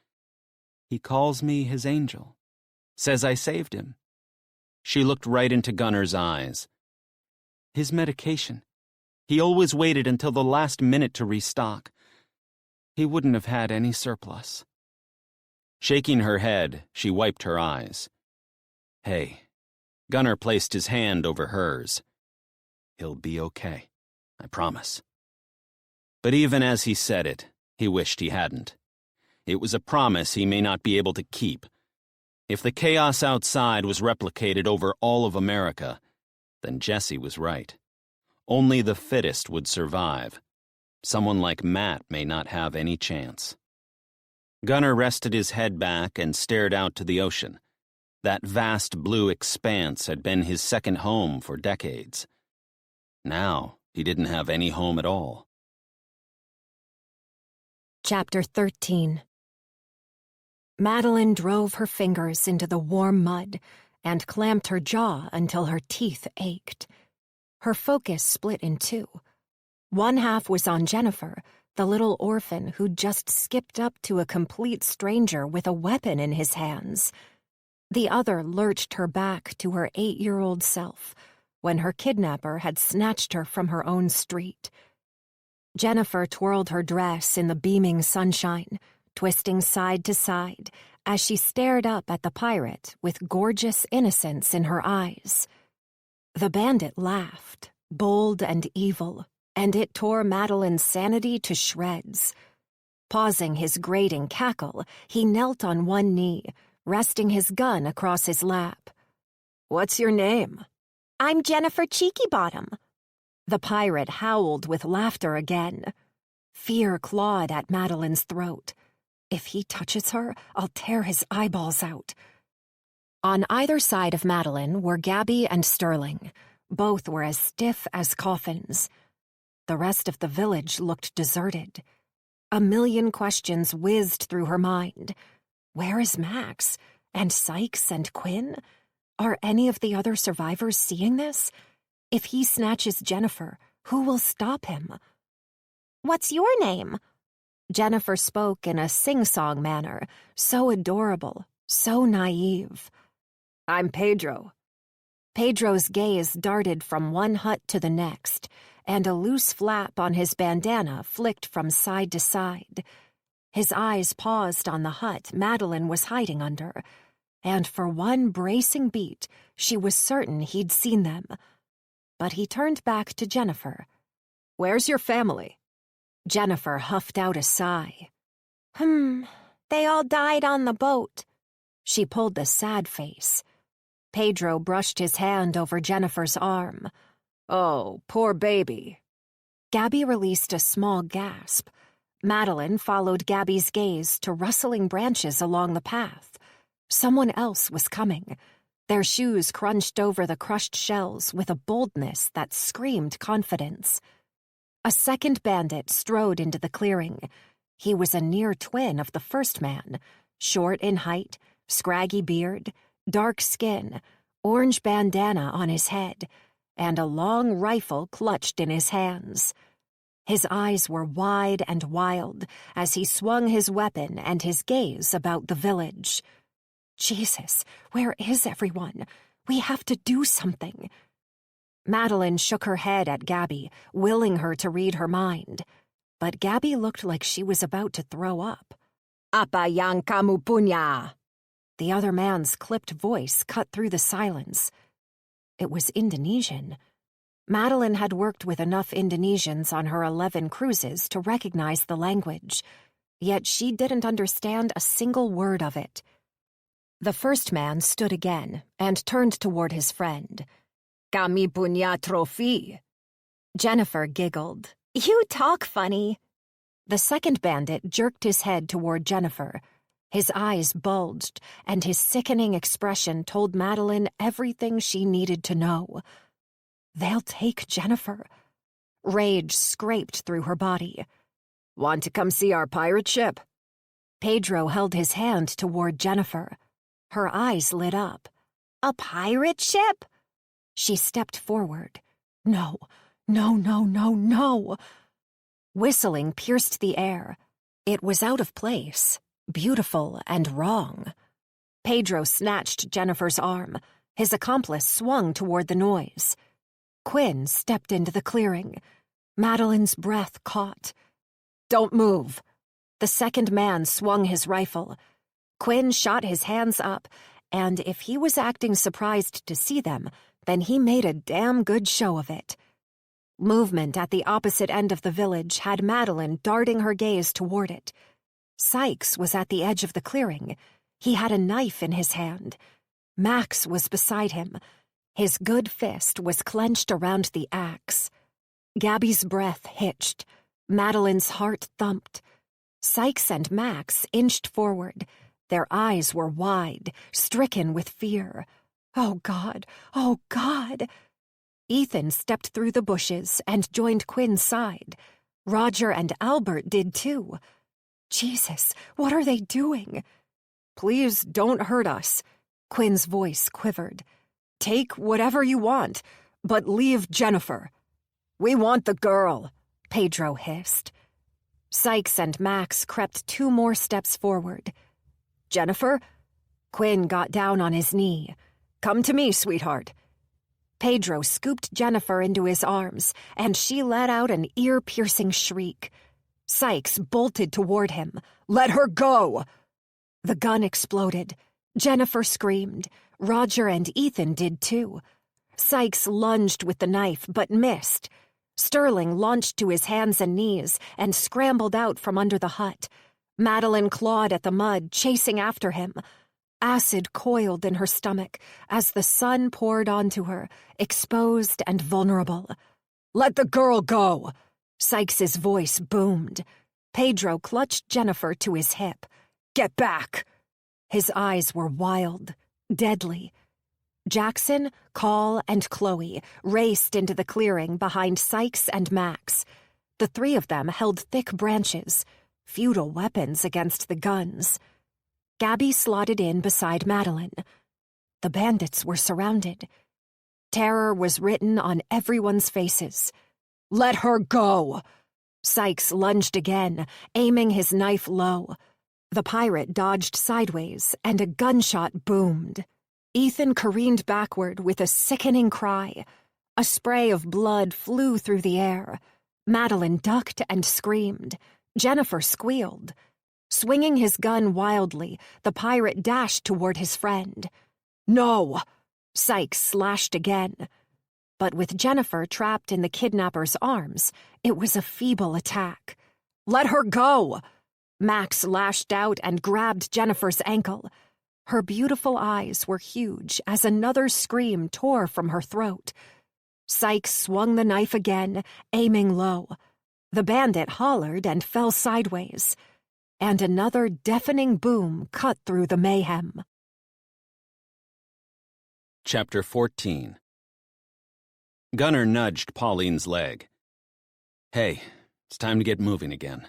He calls me his angel. Says I saved him. She looked right into Gunnar's eyes. His medication. He always waited until the last minute to restock. He wouldn't have had any surplus. Shaking her head, she wiped her eyes. Hey. Gunnar placed his hand over hers. He'll be okay. I promise. But even as he said it, he wished he hadn't. It was a promise he may not be able to keep. If the chaos outside was replicated over all of America, then Jesse was right. Only the fittest would survive. Someone like Matt may not have any chance. Gunnar rested his head back and stared out to the ocean. That vast blue expanse had been his second home for decades. Now, he didn't have any home at all. Chapter 13. Madeline drove her fingers into the warm mud and clamped her jaw until her teeth ached. Her focus split in two. One half was on Jennifer, the little orphan who'd just skipped up to a complete stranger with a weapon in his hands. The other lurched her back to her 8-year-old self when her kidnapper had snatched her from her own street. Jennifer twirled her dress in the beaming sunshine, twisting side to side as she stared up at the pirate with gorgeous innocence in her eyes. The bandit laughed, bold and evil, and it tore Madeline's sanity to shreds. Pausing his grating cackle, he knelt on one knee, resting his gun across his lap. "What's your name?" "I'm Jennifer Cheekybottom." The pirate howled with laughter again. Fear clawed at Madeline's throat. If he touches her, I'll tear his eyeballs out. On either side of Madeline were Gabby and Sterling. Both were as stiff as coffins. The rest of the village looked deserted. A million questions whizzed through her mind. Where is Max? And Sykes and Quinn? Are any of the other survivors seeing this? If he snatches Jennifer, who will stop him? What's your name? Jennifer spoke in a sing-song manner, so adorable, so naive. I'm Pedro. Pedro's gaze darted from one hut to the next, and a loose flap on his bandana flicked from side to side. His eyes paused on the hut Madeline was hiding under, and for one bracing beat, she was certain he'd seen them. But he turned back to Jennifer. Where's your family? Jennifer huffed out a sigh. They all died on the boat. She pulled a sad face. Pedro brushed his hand over Jennifer's arm. Oh, poor baby. Gabby released a small gasp. Madeline followed Gabby's gaze to rustling branches along the path. Someone else was coming. Their shoes crunched over the crushed shells with a boldness that screamed confidence. A second bandit strode into the clearing. He was a near twin of the first man, short in height, scraggy beard, dark skin, orange bandana on his head, and a long rifle clutched in his hands. His eyes were wide and wild as he swung his weapon and his gaze about the village. Jesus, where is everyone? We have to do something. Madeline shook her head at Gabby, willing her to read her mind. But Gabby looked like she was about to throw up. Apa yang kamu punya? The other man's clipped voice cut through the silence. It was Indonesian. Madeline had worked with enough Indonesians on her 11 cruises to recognize the language, yet she didn't understand a single word of it. The first man stood again and turned toward his friend. Kami punya trofi. Jennifer giggled. You talk funny. The second bandit jerked his head toward Jennifer. His eyes bulged, and his sickening expression told Madeline everything she needed to know. They'll take Jennifer. Rage scraped through her body. Want to come see our pirate ship? Pedro held his hand toward Jennifer. Her eyes lit up. A pirate ship? She stepped forward. No, no, no, no, no. Whistling pierced the air. It was out of place, beautiful and wrong. Pedro snatched Jennifer's arm. His accomplice swung toward the noise. Quinn stepped into the clearing. Madeline's breath caught. Don't move. The second man swung his rifle. Quinn shot his hands up, and if he was acting surprised to see them, then he made a damn good show of it. Movement at the opposite end of the village had Madeline darting her gaze toward it. Sykes was at the edge of the clearing. He had a knife in his hand. Max was beside him. His good fist was clenched around the axe. Gabby's breath hitched. Madeline's heart thumped. Sykes and Max inched forward. Their eyes were wide, stricken with fear. Oh, God! Oh, God! Ethan stepped through the bushes and joined Quinn's side. Roger and Albert did too. Jesus, what are they doing? Please don't hurt us. Quinn's voice quivered. Take whatever you want, but leave Jennifer. We want the girl, Pedro hissed. Sykes and Max crept 2 more steps forward. Jennifer? Quinn got down on his knee. Come to me, sweetheart. Pedro scooped Jennifer into his arms, and she let out an ear-piercing shriek. Sykes bolted toward him. Let her go! The gun exploded. Jennifer screamed. Roger and Ethan did too. Sykes lunged with the knife, but missed. Sterling launched to his hands and knees and scrambled out from under the hut. Madeline clawed at the mud, chasing after him. Acid coiled in her stomach as the sun poured onto her, exposed and vulnerable. Let the girl go! Sykes' voice boomed. Pedro clutched Jennifer to his hip. Get back! His eyes were wild. deadly. Jackson, Call, and Chloe raced into the clearing behind Sykes and Max. The three of them held thick branches, futile weapons against the guns. Gabby slotted in beside Madeline. The bandits were surrounded. Terror was written on everyone's faces. "Let her go!" Sykes lunged again, aiming his knife low. The pirate dodged sideways, and a gunshot boomed. Ethan careened backward with a sickening cry. A spray of blood flew through the air. Madeline ducked and screamed. Jennifer squealed. Swinging his gun wildly, the pirate dashed toward his friend. "No!" Sykes slashed again. But with Jennifer trapped in the kidnapper's arms, it was a feeble attack. "Let her go!" Max lashed out and grabbed Jennifer's ankle. Her beautiful eyes were huge as another scream tore from her throat. Sykes swung the knife again, aiming low. The bandit hollered and fell sideways. And another deafening boom cut through the mayhem. Chapter 14. Gunnar nudged Pauline's leg. "Hey, it's time to get moving again."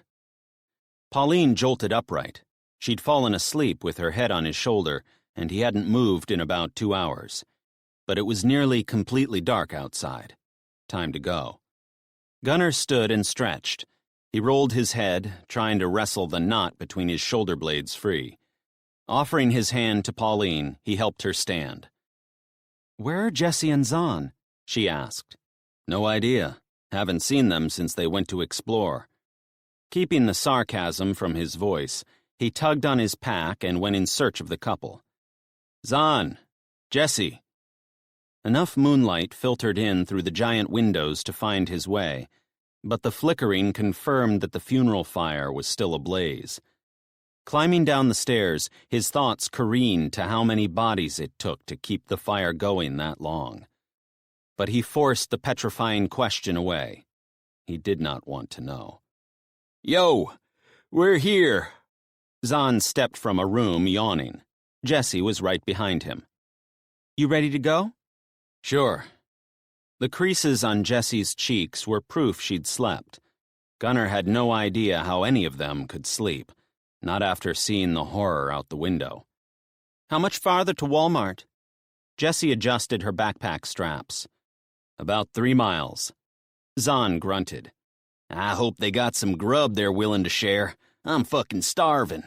Pauline jolted upright. She'd fallen asleep with her head on his shoulder, and he hadn't moved in about 2 hours. But it was nearly completely dark outside. Time to go. Gunnar stood and stretched. He rolled his head, trying to wrestle the knot between his shoulder blades free. Offering his hand to Pauline, he helped her stand. "Where are Jessie and Zahn?" she asked. "No idea. Haven't seen them since they went to explore." Keeping the sarcasm from his voice, he tugged on his pack and went in search of the couple. "Zahn! Jessie!" Enough moonlight filtered in through the giant windows to find his way, but the flickering confirmed that the funeral fire was still ablaze. Climbing down the stairs, his thoughts careened to how many bodies it took to keep the fire going that long. But he forced the petrifying question away. He did not want to know. "Yo, we're here." Zahn stepped from a room, yawning. Jessie was right behind him. "You ready to go?" "Sure." The creases on Jessie's cheeks were proof she'd slept. Gunnar had no idea how any of them could sleep, not after seeing the horror out the window. "How much farther to Walmart?" Jessie adjusted her backpack straps. "About 3 miles. Zahn grunted. "I hope they got some grub they're willing to share. I'm fucking starving."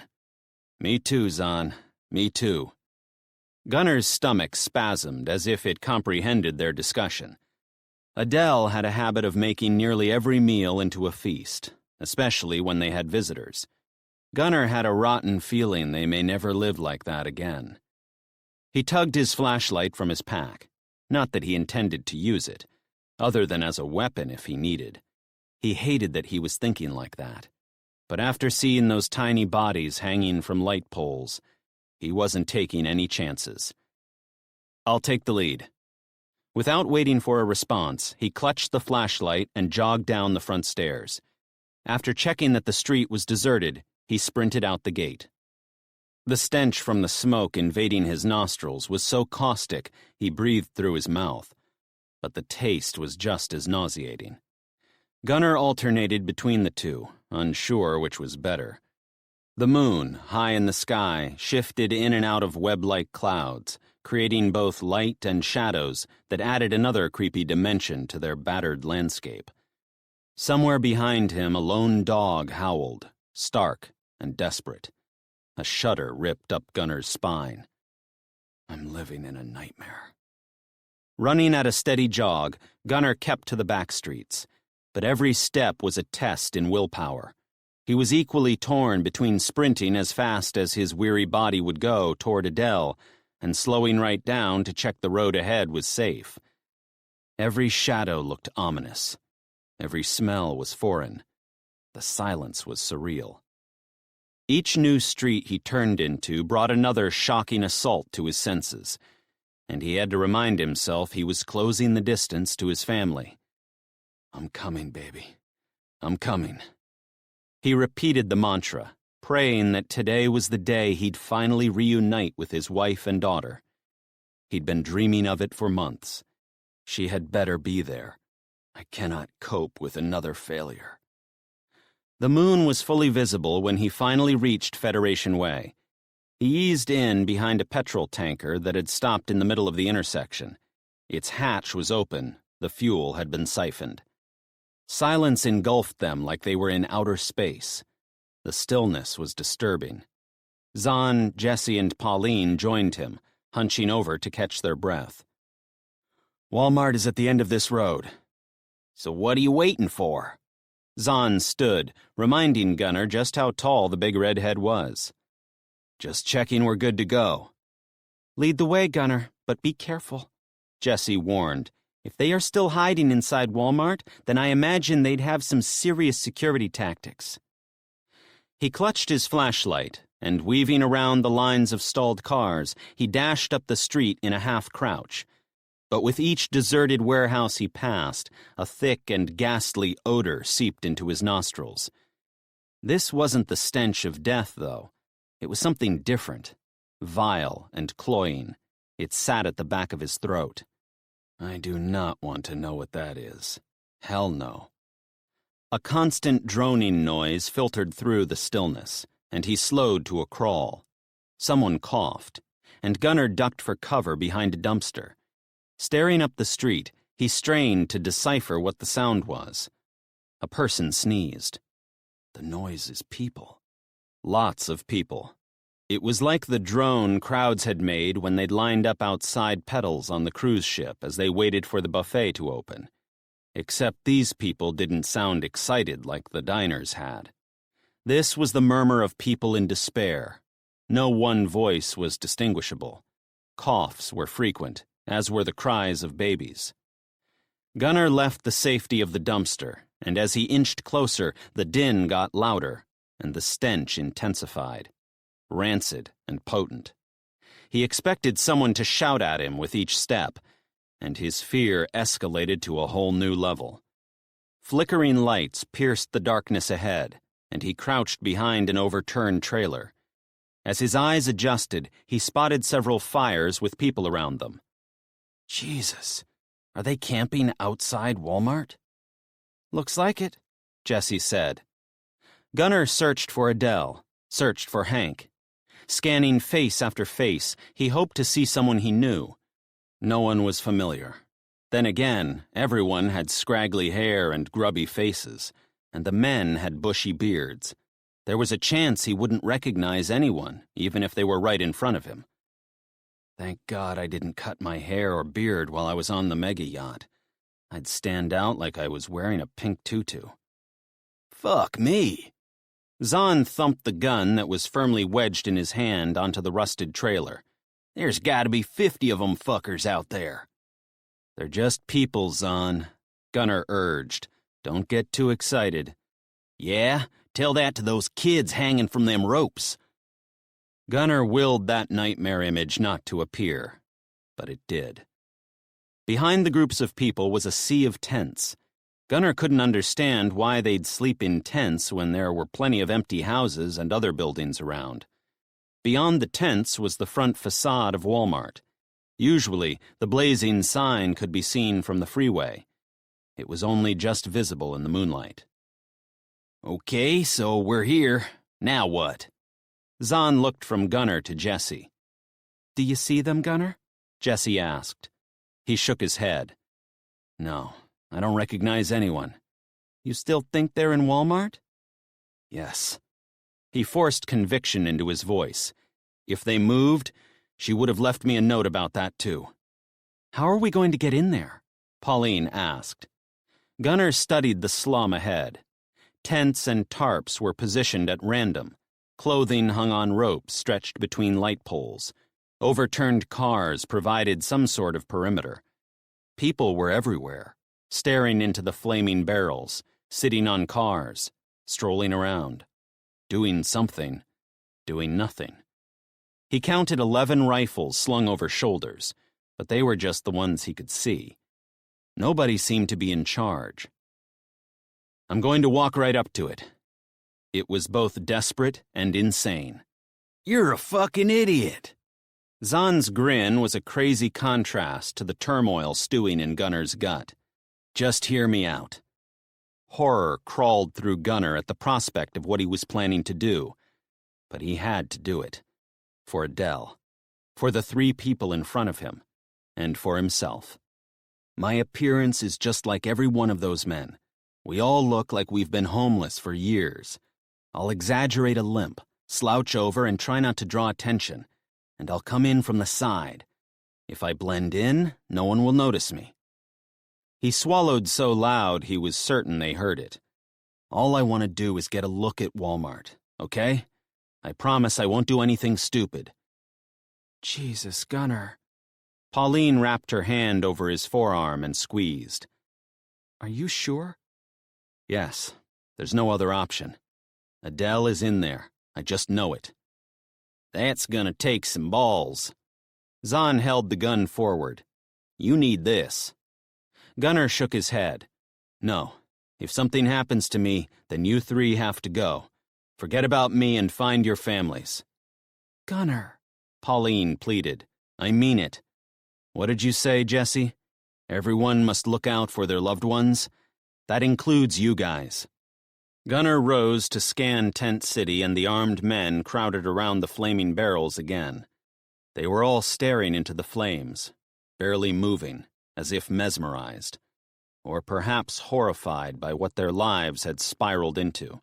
"Me too, Zahn. Me too." Gunnar's stomach spasmed as if it comprehended their discussion. Adele had a habit of making nearly every meal into a feast, especially when they had visitors. Gunnar had a rotten feeling they may never live like that again. He tugged his flashlight from his pack, not that he intended to use it, other than as a weapon if he needed. He hated that he was thinking like that. But after seeing those tiny bodies hanging from light poles, he wasn't taking any chances. "I'll take the lead." Without waiting for a response, he clutched the flashlight and jogged down the front stairs. After checking that the street was deserted, he sprinted out the gate. The stench from the smoke invading his nostrils was so caustic he breathed through his mouth, but the taste was just as nauseating. Gunnar alternated between the two, unsure which was better. The moon, high in the sky, shifted in and out of web-like clouds, creating both light and shadows that added another creepy dimension to their battered landscape. Somewhere behind him a lone dog howled, stark and desperate. A shudder ripped up Gunnar's spine. I'm living in a nightmare. Running at a steady jog, Gunnar kept to the back streets, but every step was a test in willpower. He was equally torn between sprinting as fast as his weary body would go toward Adele and slowing right down to check the road ahead was safe. Every shadow looked ominous. Every smell was foreign. The silence was surreal. Each new street he turned into brought another shocking assault to his senses, and he had to remind himself he was closing the distance to his family. I'm coming, baby. I'm coming. He repeated the mantra, praying that today was the day he'd finally reunite with his wife and daughter. He'd been dreaming of it for months. She had better be there. I cannot cope with another failure. The moon was fully visible when he finally reached Federation Way. He eased in behind a petrol tanker that had stopped in the middle of the intersection. Its hatch was open. The fuel had been siphoned. Silence engulfed them like they were in outer space. The stillness was disturbing. Zahn, Jesse, and Pauline joined him, hunching over to catch their breath. Walmart is at the end of this road. So what are you waiting for? Zahn stood, reminding Gunnar just how tall the big redhead was. Just checking we're good to go. Lead the way, Gunnar, but be careful, Jesse warned. If they are still hiding inside Walmart, then I imagine they'd have some serious security tactics. He clutched his flashlight, and weaving around the lines of stalled cars, he dashed up the street in a half-crouch. But with each deserted warehouse he passed, a thick and ghastly odor seeped into his nostrils. This wasn't the stench of death, though. It was something different, vile and cloying. It sat at the back of his throat. I do not want to know what that is. Hell no. A constant droning noise filtered through the stillness, and he slowed to a crawl. Someone coughed, and Gunnar ducked for cover behind a dumpster. Staring up the street, he strained to decipher what the sound was. A person sneezed. The noise is people. Lots of people. It was like the drone crowds had made when they'd lined up outside pedals on the cruise ship as they waited for the buffet to open. Except these people didn't sound excited like the diners had. This was the murmur of people in despair. No one voice was distinguishable. Coughs were frequent, as were the cries of babies. Gunnar left the safety of the dumpster, and as he inched closer, the din got louder, and the stench intensified. Rancid and potent. He expected someone to shout at him with each step, and his fear escalated to a whole new level. Flickering lights pierced the darkness ahead, and he crouched behind an overturned trailer. As his eyes adjusted, he spotted several fires with people around them. Jesus, are they camping outside Walmart? Looks like it, Jesse said. Gunnar searched for Adele, searched for Hank. Scanning face after face, he hoped to see someone he knew. No one was familiar. Then again, everyone had scraggly hair and grubby faces, and the men had bushy beards. There was a chance he wouldn't recognize anyone, even if they were right in front of him. Thank God I didn't cut my hair or beard while I was on the mega yacht. I'd stand out like I was wearing a pink tutu. Fuck me. Zahn thumped the gun that was firmly wedged in his hand onto the rusted trailer. There's gotta be 50 of them fuckers out there. They're just people, Zahn, Gunnar urged. Don't get too excited. Yeah? Tell that to those kids hanging from them ropes. Gunnar willed that nightmare image not to appear, but it did. Behind the groups of people was a sea of tents. Gunnar couldn't understand why they'd sleep in tents when there were plenty of empty houses and other buildings around. Beyond the tents was the front facade of Walmart. Usually, the blazing sign could be seen from the freeway. It was only just visible in the moonlight. Okay, so we're here. Now what? Zahn looked from Gunnar to Jesse. Do you see them, Gunnar? Jesse asked. He shook his head. No, I don't recognize anyone. You still think they're in Walmart? Yes. He forced conviction into his voice. If they moved, she would have left me a note about that too. How are we going to get in there? Pauline asked. Gunnar studied the slum ahead. Tents and tarps were positioned at random. Clothing hung on ropes stretched between light poles. Overturned cars provided some sort of perimeter. People were everywhere, staring into the flaming barrels, sitting on cars, strolling around, doing something, doing nothing. He counted 11 rifles slung over shoulders, but they were just the ones he could see. Nobody seemed to be in charge. I'm going to walk right up to it. It was both desperate and insane. You're a fucking idiot. Zahn's grin was a crazy contrast to the turmoil stewing in Gunner's gut. Just hear me out. Horror crawled through Gunner at the prospect of what he was planning to do. But he had to do it. For Adele. For the 3 people in front of him. And for himself. My appearance is just like every one of those men. We all look like we've been homeless for years. I'll exaggerate a limp, slouch over and try not to draw attention, and I'll come in from the side. If I blend in, no one will notice me. He swallowed so loud he was certain they heard it. All I want to do is get a look at Walmart, okay? I promise I won't do anything stupid. Jesus, Gunner. Pauline wrapped her hand over his forearm and squeezed. Are you sure? Yes, there's no other option. Adele is in there. I just know it. That's gonna take some balls. Zahn held the gun forward. You need this. Gunner shook his head. No, if something happens to me, then you 3 have to go. Forget about me and find your families. Gunner, Pauline pleaded. I mean it. What did you say, Jesse? Everyone must look out for their loved ones? That includes you guys. Gunner rose to scan Tent City and the armed men crowded around the flaming barrels again. They were all staring into the flames, barely moving, as if mesmerized, or perhaps horrified by what their lives had spiraled into.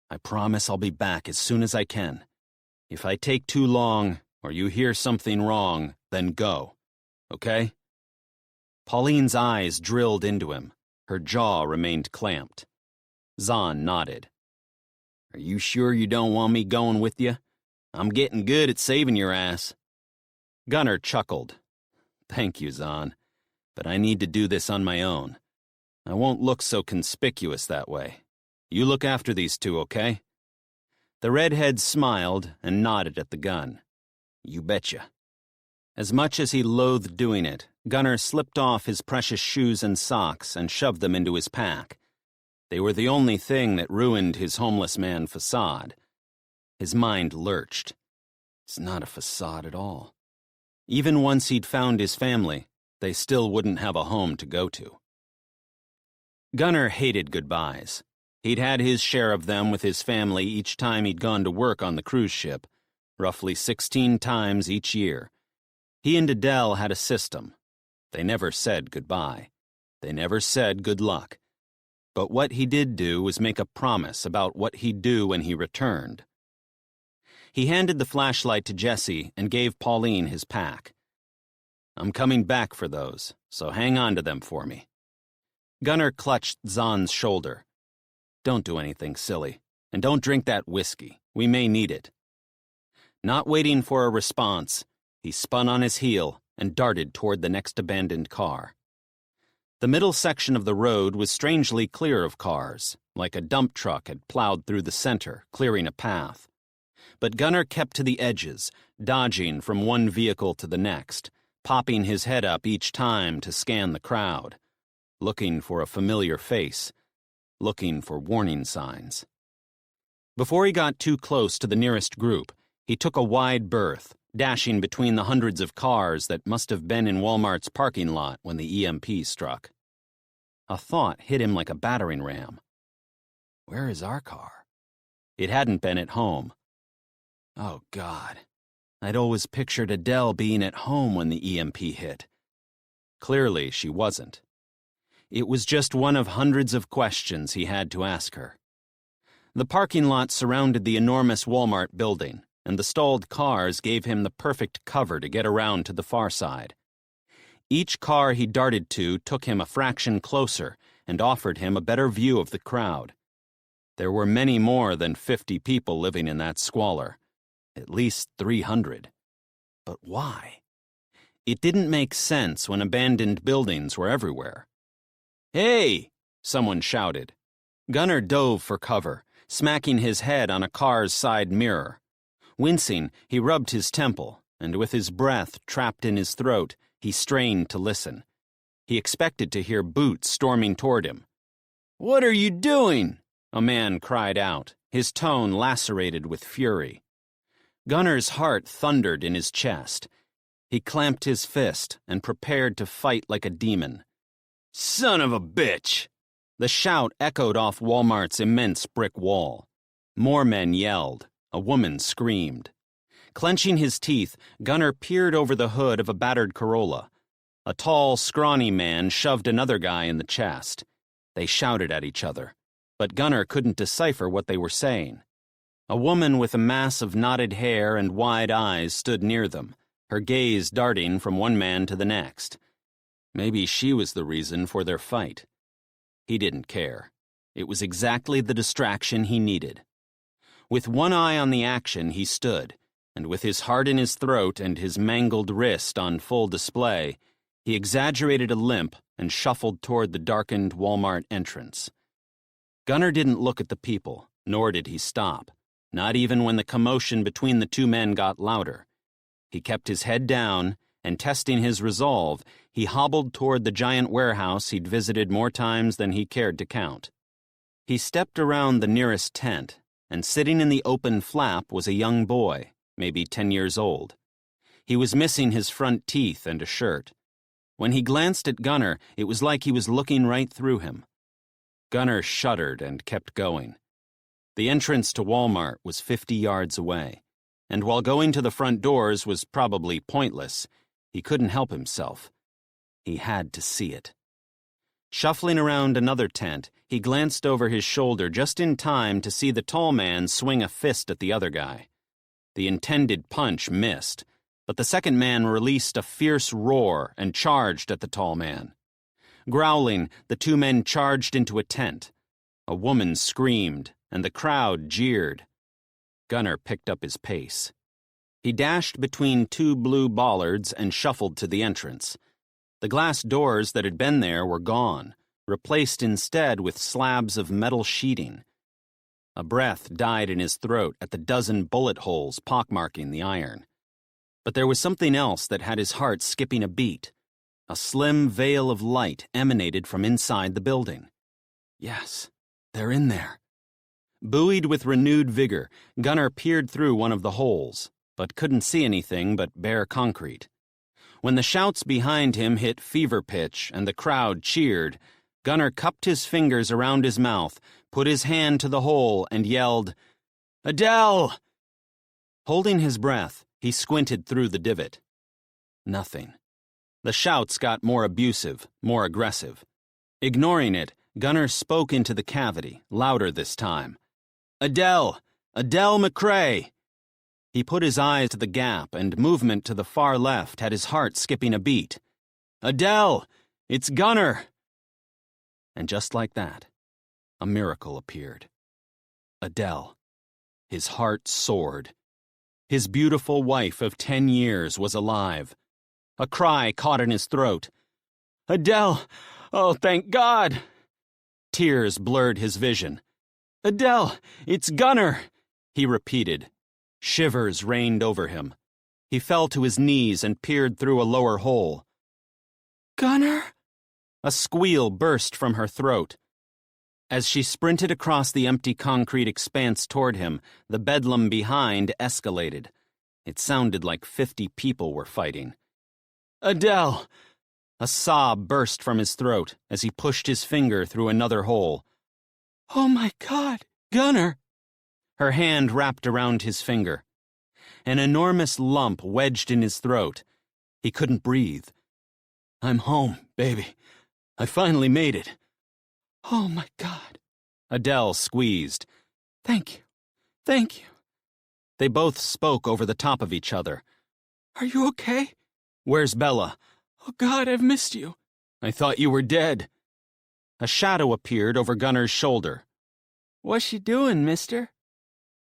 I promise I'll be back as soon as I can. If I take too long, or you hear something wrong, then go. Okay? Pauline's eyes drilled into him. Her jaw remained clamped. Zahn nodded. Are you sure you don't want me going with you? I'm getting good at saving your ass. Gunner chuckled. Thank you, Zahn. But I need to do this on my own. I won't look so conspicuous that way. You look after these 2, okay? The redhead smiled and nodded at the gun. You betcha. As much as he loathed doing it, Gunner slipped off his precious shoes and socks and shoved them into his pack. They were the only thing that ruined his homeless man facade. His mind lurched. It's not a facade at all. Even once he'd found his family, they still wouldn't have a home to go to. Gunner hated goodbyes. He'd had his share of them with his family each time he'd gone to work on the cruise ship, roughly 16 times each year. He and Adele had a system. They never said goodbye. They never said good luck. But what he did do was make a promise about what he'd do when he returned. He handed the flashlight to Jesse and gave Pauline his pack. I'm coming back for those, so hang on to them for me. Gunner clutched Zahn's shoulder. Don't do anything silly, and don't drink that whiskey. We may need it. Not waiting for a response, he spun on his heel and darted toward the next abandoned car. The middle section of the road was strangely clear of cars, like a dump truck had plowed through the center, clearing a path. But Gunner kept to the edges, dodging from one vehicle to the next, popping his head up each time to scan the crowd, looking for a familiar face, looking for warning signs. Before he got too close to the nearest group, he took a wide berth, dashing between the hundreds of cars that must have been in Walmart's parking lot when the EMP struck. A thought hit him like a battering ram. Where is our car? It hadn't been at home. Oh, God. I'd always pictured Adele being at home when the EMP hit. Clearly, she wasn't. It was just one of hundreds of questions he had to ask her. The parking lot surrounded the enormous Walmart building, and the stalled cars gave him the perfect cover to get around to the far side. Each car he darted to took him a fraction closer and offered him a better view of the crowd. There were many more than 50 people living in that squalor. At least 300. But why? It didn't make sense when abandoned buildings were everywhere. Hey! Someone shouted. Gunner dove for cover, smacking his head on a car's side mirror. Wincing, he rubbed his temple, and with his breath trapped in his throat, he strained to listen. He expected to hear boots storming toward him. "What are you doing?" a man cried out, his tone lacerated with fury. Gunner's heart thundered in his chest. He clamped his fist and prepared to fight like a demon. "Son of a bitch!" The shout echoed off Walmart's immense brick wall. More men yelled. A woman screamed. Clenching his teeth, Gunner peered over the hood of a battered Corolla. A tall, scrawny man shoved another guy in the chest. They shouted at each other, but Gunner couldn't decipher what they were saying. A woman with a mass of knotted hair and wide eyes stood near them, her gaze darting from one man to the next. Maybe she was the reason for their fight. He didn't care. It was exactly the distraction he needed. With one eye on the action, he stood, and with his heart in his throat and his mangled wrist on full display, he exaggerated a limp and shuffled toward the darkened Walmart entrance. Gunner didn't look at the people, nor did he stop, not even when the commotion between the two men got louder. He kept his head down, and testing his resolve, he hobbled toward the giant warehouse he'd visited more times than he cared to count. He stepped around the nearest tent, and sitting in the open flap was a young boy, maybe 10 years old. He was missing his front teeth and a shirt. When he glanced at Gunner, it was like he was looking right through him. Gunner shuddered and kept going. The entrance to Walmart was 50 yards away, and while going to the front doors was probably pointless, he couldn't help himself. He had to see it. Shuffling around another tent, he glanced over his shoulder just in time to see the tall man swing a fist at the other guy. The intended punch missed, but the second man released a fierce roar and charged at the tall man. Growling, the two men charged into a tent. A woman screamed, and the crowd jeered. Gunner picked up his pace. He dashed between two blue bollards and shuffled to the entrance. The glass doors that had been there were gone, replaced instead with slabs of metal sheeting. A breath died in his throat at the dozen bullet holes pockmarking the iron. But there was something else that had his heart skipping a beat. A slim veil of light emanated from inside the building. Yes, they're in there. Buoyed with renewed vigor, Gunner peered through one of the holes, but couldn't see anything but bare concrete. When the shouts behind him hit fever pitch and the crowd cheered, Gunner cupped his fingers around his mouth, put his hand to the hole, and yelled, "Adele!" Holding his breath, he squinted through the divot. Nothing. The shouts got more abusive, more aggressive. Ignoring it, Gunner spoke into the cavity, louder this time. "Adele! Adele McCrae!" He put his eyes to the gap, and movement to the far left had his heart skipping a beat. "Adele! It's Gunner!" And just like that, a miracle appeared. Adele. His heart soared. His beautiful wife of 10 years was alive. A cry caught in his throat. "Adele! Oh, thank God!" Tears blurred his vision. "Adele! It's Gunner!" he repeated. Shivers rained over him. He fell to his knees and peered through a lower hole. "Gunner?" A squeal burst from her throat. As she sprinted across the empty concrete expanse toward him, the bedlam behind escalated. It sounded like 50 people were fighting. "Adele!" A sob burst from his throat as he pushed his finger through another hole. "Oh my God, Gunner!" Her hand wrapped around his finger. An enormous lump wedged in his throat. He couldn't breathe. "I'm home, baby. I finally made it." "Oh my God." Adele squeezed. "Thank you. Thank you." They both spoke over the top of each other. "Are you okay?" "Where's Bella?" "Oh God, I've missed you." "I thought you were dead." A shadow appeared over Gunner's shoulder. "What's she doing, mister?"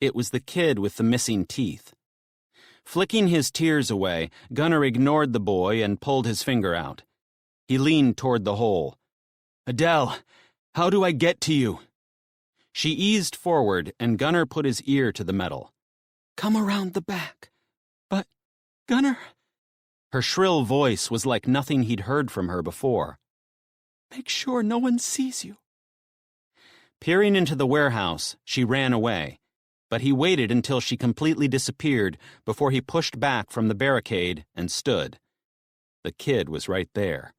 It was the kid with the missing teeth. Flicking his tears away, Gunner ignored the boy and pulled his finger out. He leaned toward the hole. "Adele, how do I get to you?" She eased forward, and Gunner put his ear to the metal. "Come around the back." "But, Gunner..." Her shrill voice was like nothing he'd heard from her before. "Make sure no one sees you." Peering into the warehouse, she ran away. but he waited until she completely disappeared before he pushed back from the barricade and stood. The kid was right there.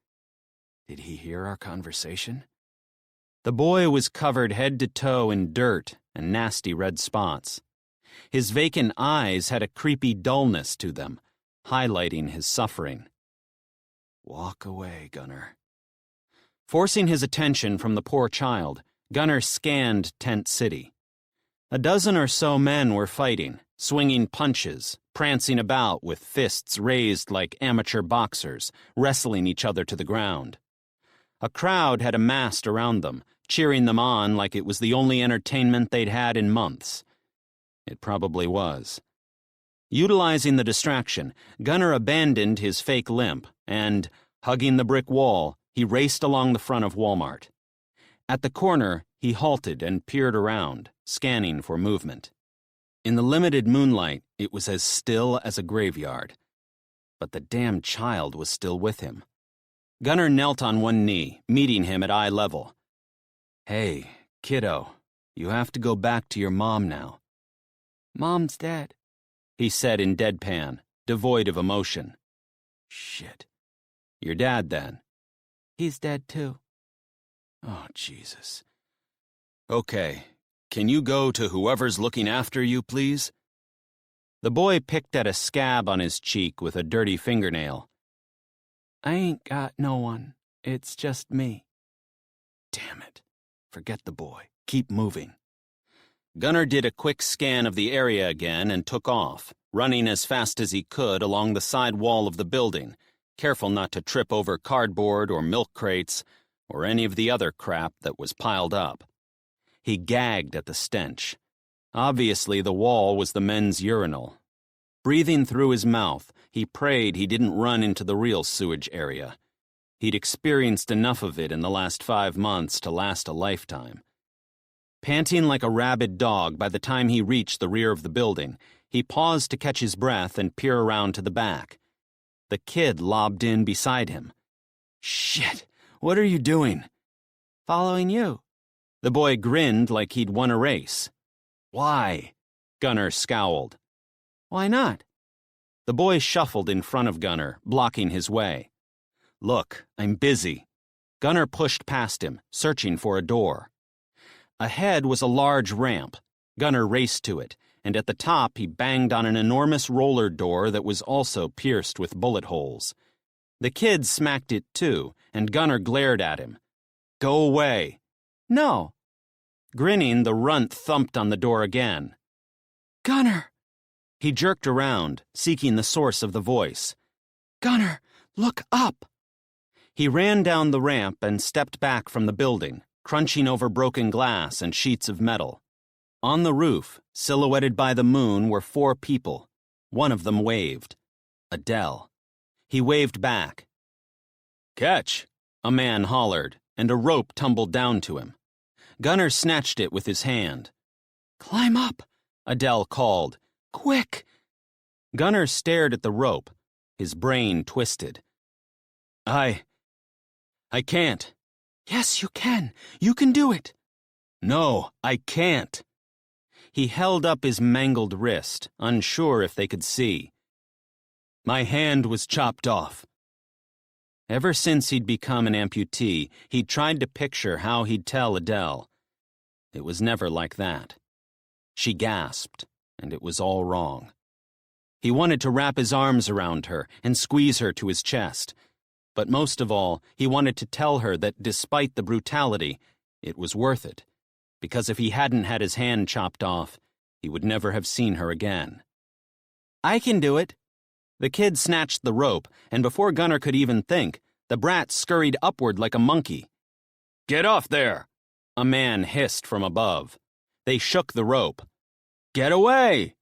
Did he hear our conversation? The boy was covered head to toe in dirt and nasty red spots. His vacant eyes had a creepy dullness to them, highlighting his suffering. Walk away, Gunnar. Forcing his attention from the poor child, Gunnar scanned Tent City. A dozen or so men were fighting, swinging punches, prancing about with fists raised like amateur boxers, wrestling each other to the ground. A crowd had amassed around them, cheering them on like it was the only entertainment they'd had in months. It probably was. Utilizing the distraction, Gunnar abandoned his fake limp and, hugging the brick wall, he raced along the front of Walmart. At the corner, he halted and peered around, scanning for movement. In the limited moonlight, it was as still as a graveyard. But the damn child was still with him. Gunnar knelt on one knee, meeting him at eye level. Hey, kiddo, you have to go back to your mom now. Mom's dead, he said in deadpan, devoid of emotion. Shit. Your dad, then? He's dead, too. Oh, Jesus. Okay, can you go to whoever's looking after you, please? The boy picked at a scab on his cheek with a dirty fingernail. I ain't got no one. It's just me. Damn it. Forget the boy. Keep moving. Gunnar did a quick scan of the area again and took off, running as fast as he could along the side wall of the building, careful not to trip over cardboard or milk crates or any of the other crap that was piled up. He gagged at the stench. Obviously, the wall was the men's urinal. Breathing through his mouth, he prayed he didn't run into the real sewage area. He'd experienced enough of it in the last 5 months to last a lifetime. Panting like a rabid dog by the time he reached the rear of the building, he paused to catch his breath and peer around to the back. The kid lobbed in beside him. Shit, what are you doing? Following you. The boy grinned like he'd won a race. Why? Gunnar scowled. Why not? The boy shuffled in front of Gunnar, blocking his way. Look, I'm busy. Gunnar pushed past him, searching for a door. Ahead was a large ramp. Gunnar raced to it, and at the top he banged on an enormous roller door that was also pierced with bullet holes. The kid smacked it too, and Gunnar glared at him. Go away. No. Grinning, the runt thumped on the door again. Gunnar! He jerked around, seeking the source of the voice. Gunnar, look up! He ran down the ramp and stepped back from the building, crunching over broken glass and sheets of metal. On the roof, silhouetted by the moon, were 4 people. One of them waved. Adele. He waved back. Catch! A man hollered, and a rope tumbled down to him. Gunnar snatched it with his hand. Climb up, Adele called. Quick! Gunnar stared at the rope, his brain twisted. I can't. Yes, you can. You can do it. No, I can't. He held up his mangled wrist, unsure if they could see. My hand was chopped off. Ever since he'd become an amputee, he'd tried to picture how he'd tell Adele. It was never like that. She gasped, and it was all wrong. He wanted to wrap his arms around her and squeeze her to his chest. But most of all, he wanted to tell her that despite the brutality, it was worth it, because if he hadn't had his hand chopped off, he would never have seen her again. I can do it. The kid snatched the rope, and before Gunnar could even think, the brat scurried upward like a monkey. Get off there! A man hissed from above. They shook the rope. Get away!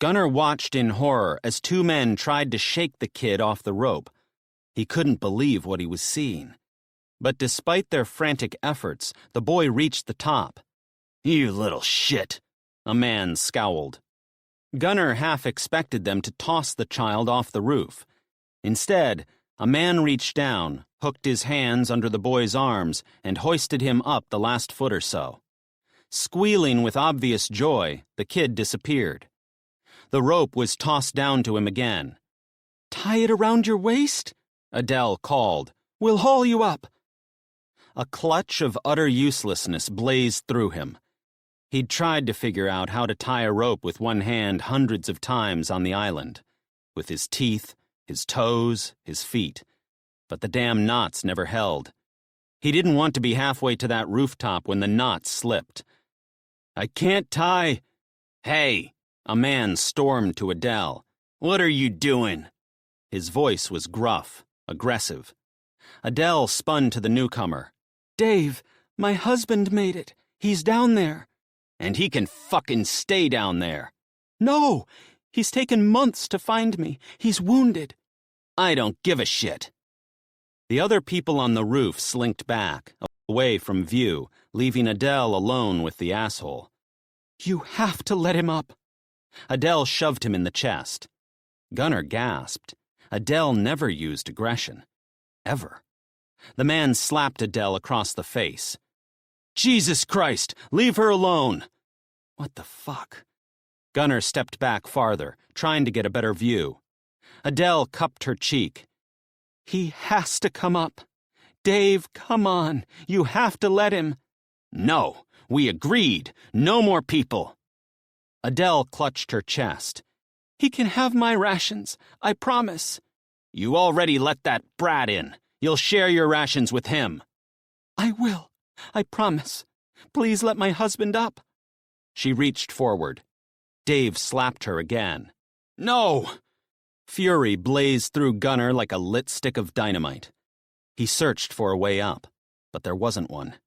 Gunnar watched in horror as 2 men tried to shake the kid off the rope. He couldn't believe what he was seeing. But despite their frantic efforts, the boy reached the top. You little shit! A man scowled. Gunnar half expected them to toss the child off the roof. Instead, a man reached down, hooked his hands under the boy's arms, and hoisted him up the last foot or so. Squealing with obvious joy, the kid disappeared. The rope was tossed down to him again. "Tie it around your waist," Adele called. "We'll haul you up." A clutch of utter uselessness blazed through him. He'd tried to figure out how to tie a rope with one hand hundreds of times on the island, with his teeth, his toes, his feet. But the damn knots never held. He didn't want to be halfway to that rooftop when the knots slipped. "I can't tie." "Hey!" A man stormed to Adele. "What are you doing?" His voice was gruff, aggressive. Adele spun to the newcomer. "Dave, my husband made it. He's down there." "And he can fucking stay down there." "No! He's taken months to find me. He's wounded." "I don't give a shit." The other people on the roof slinked back, away from view, leaving Adele alone with the asshole. "You have to let him up." Adele shoved him in the chest. Gunnar gasped. Adele never used aggression. Ever. The man slapped Adele across the face. "Jesus Christ, leave her alone!" What the fuck? Gunnar stepped back farther, trying to get a better view. Adele cupped her cheek. "He has to come up. Dave, come on. You have to let him." "No, we agreed. No more people." Adele clutched her chest. "He can have my rations. I promise." "You already let that brat in. You'll share your rations with him." "I will. I promise. Please let my husband up." She reached forward. Dave slapped her again. "No!" Fury blazed through Gunnar like a lit stick of dynamite. He searched for a way up, but there wasn't one.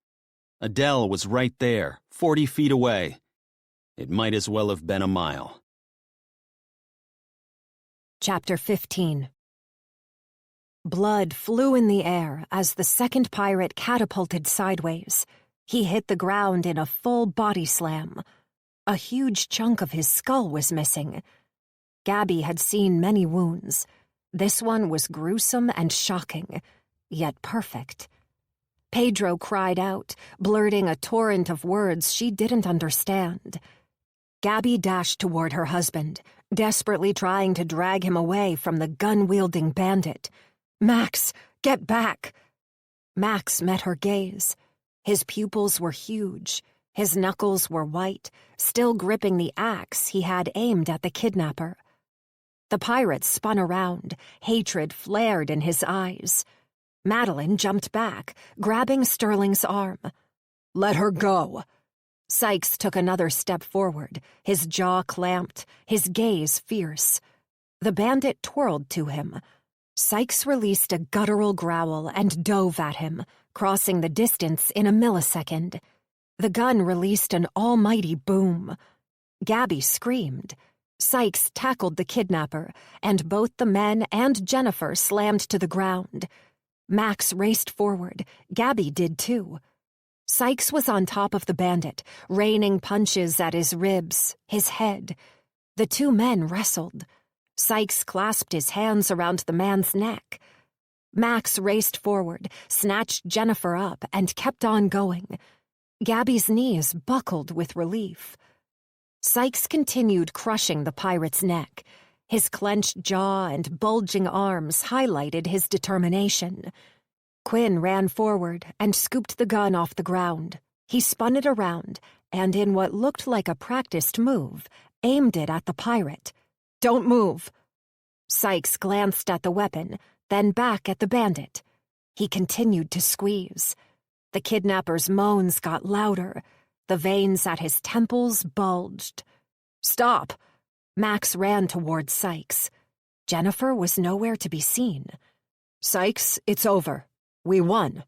Adele was right there, 40 feet away. It might as well have been a mile. Chapter 15. Blood flew in the air as the second pirate catapulted sideways. He hit the ground in a full body slam. A huge chunk of his skull was missing. Gabby had seen many wounds. This one was gruesome and shocking, yet perfect. Pedro cried out, blurting a torrent of words she didn't understand. Gabby dashed toward her husband, desperately trying to drag him away from the gun-wielding bandit. "Max, get back!" Max met her gaze. His pupils were huge. His knuckles were white, still gripping the axe he had aimed at the kidnapper. The pirate spun around, hatred flared in his eyes. Madeline jumped back, grabbing Sterling's arm. "Let her go!" Sykes took another step forward, his jaw clamped, his gaze fierce. The bandit twirled to him. Sykes released a guttural growl and dove at him, crossing the distance in a millisecond. The gun released an almighty boom. Gabby screamed. Sykes tackled the kidnapper, and both the men and Jennifer slammed to the ground. Max raced forward. Gabby did too. Sykes was on top of the bandit, raining punches at his ribs, his head. The two men wrestled. Sykes clasped his hands around the man's neck. Max raced forward, snatched Jennifer up, and kept on going. Gabby's knees buckled with relief. Sykes continued crushing the pirate's neck. His clenched jaw and bulging arms highlighted his determination. Quinn ran forward and scooped the gun off the ground. He spun it around, and in what looked like a practiced move, aimed it at the pirate. "Don't move." Sykes glanced at the weapon, then back at the bandit. He continued to squeeze. The kidnapper's moans got louder. The veins at his temples bulged. "Stop!" Max ran toward Sykes. Jennifer was nowhere to be seen. "Sykes, it's over. We won."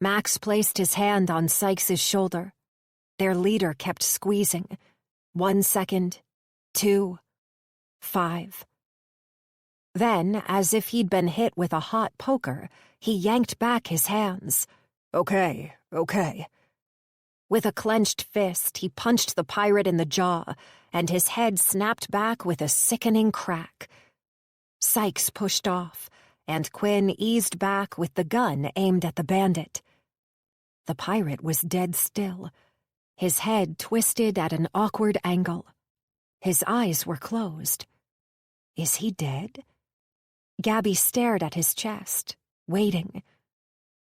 Max placed his hand on Sykes's shoulder. Their leader kept squeezing. 1 second, 2, 5. Then, as if he'd been hit with a hot poker, he yanked back his hands. Okay. With a clenched fist, he punched the pirate in the jaw, and his head snapped back with a sickening crack. Sykes pushed off, and Quinn eased back with the gun aimed at the bandit. The pirate was dead still. his head twisted at an awkward angle. His eyes were closed. Is he dead? Gabby stared at his chest, waiting.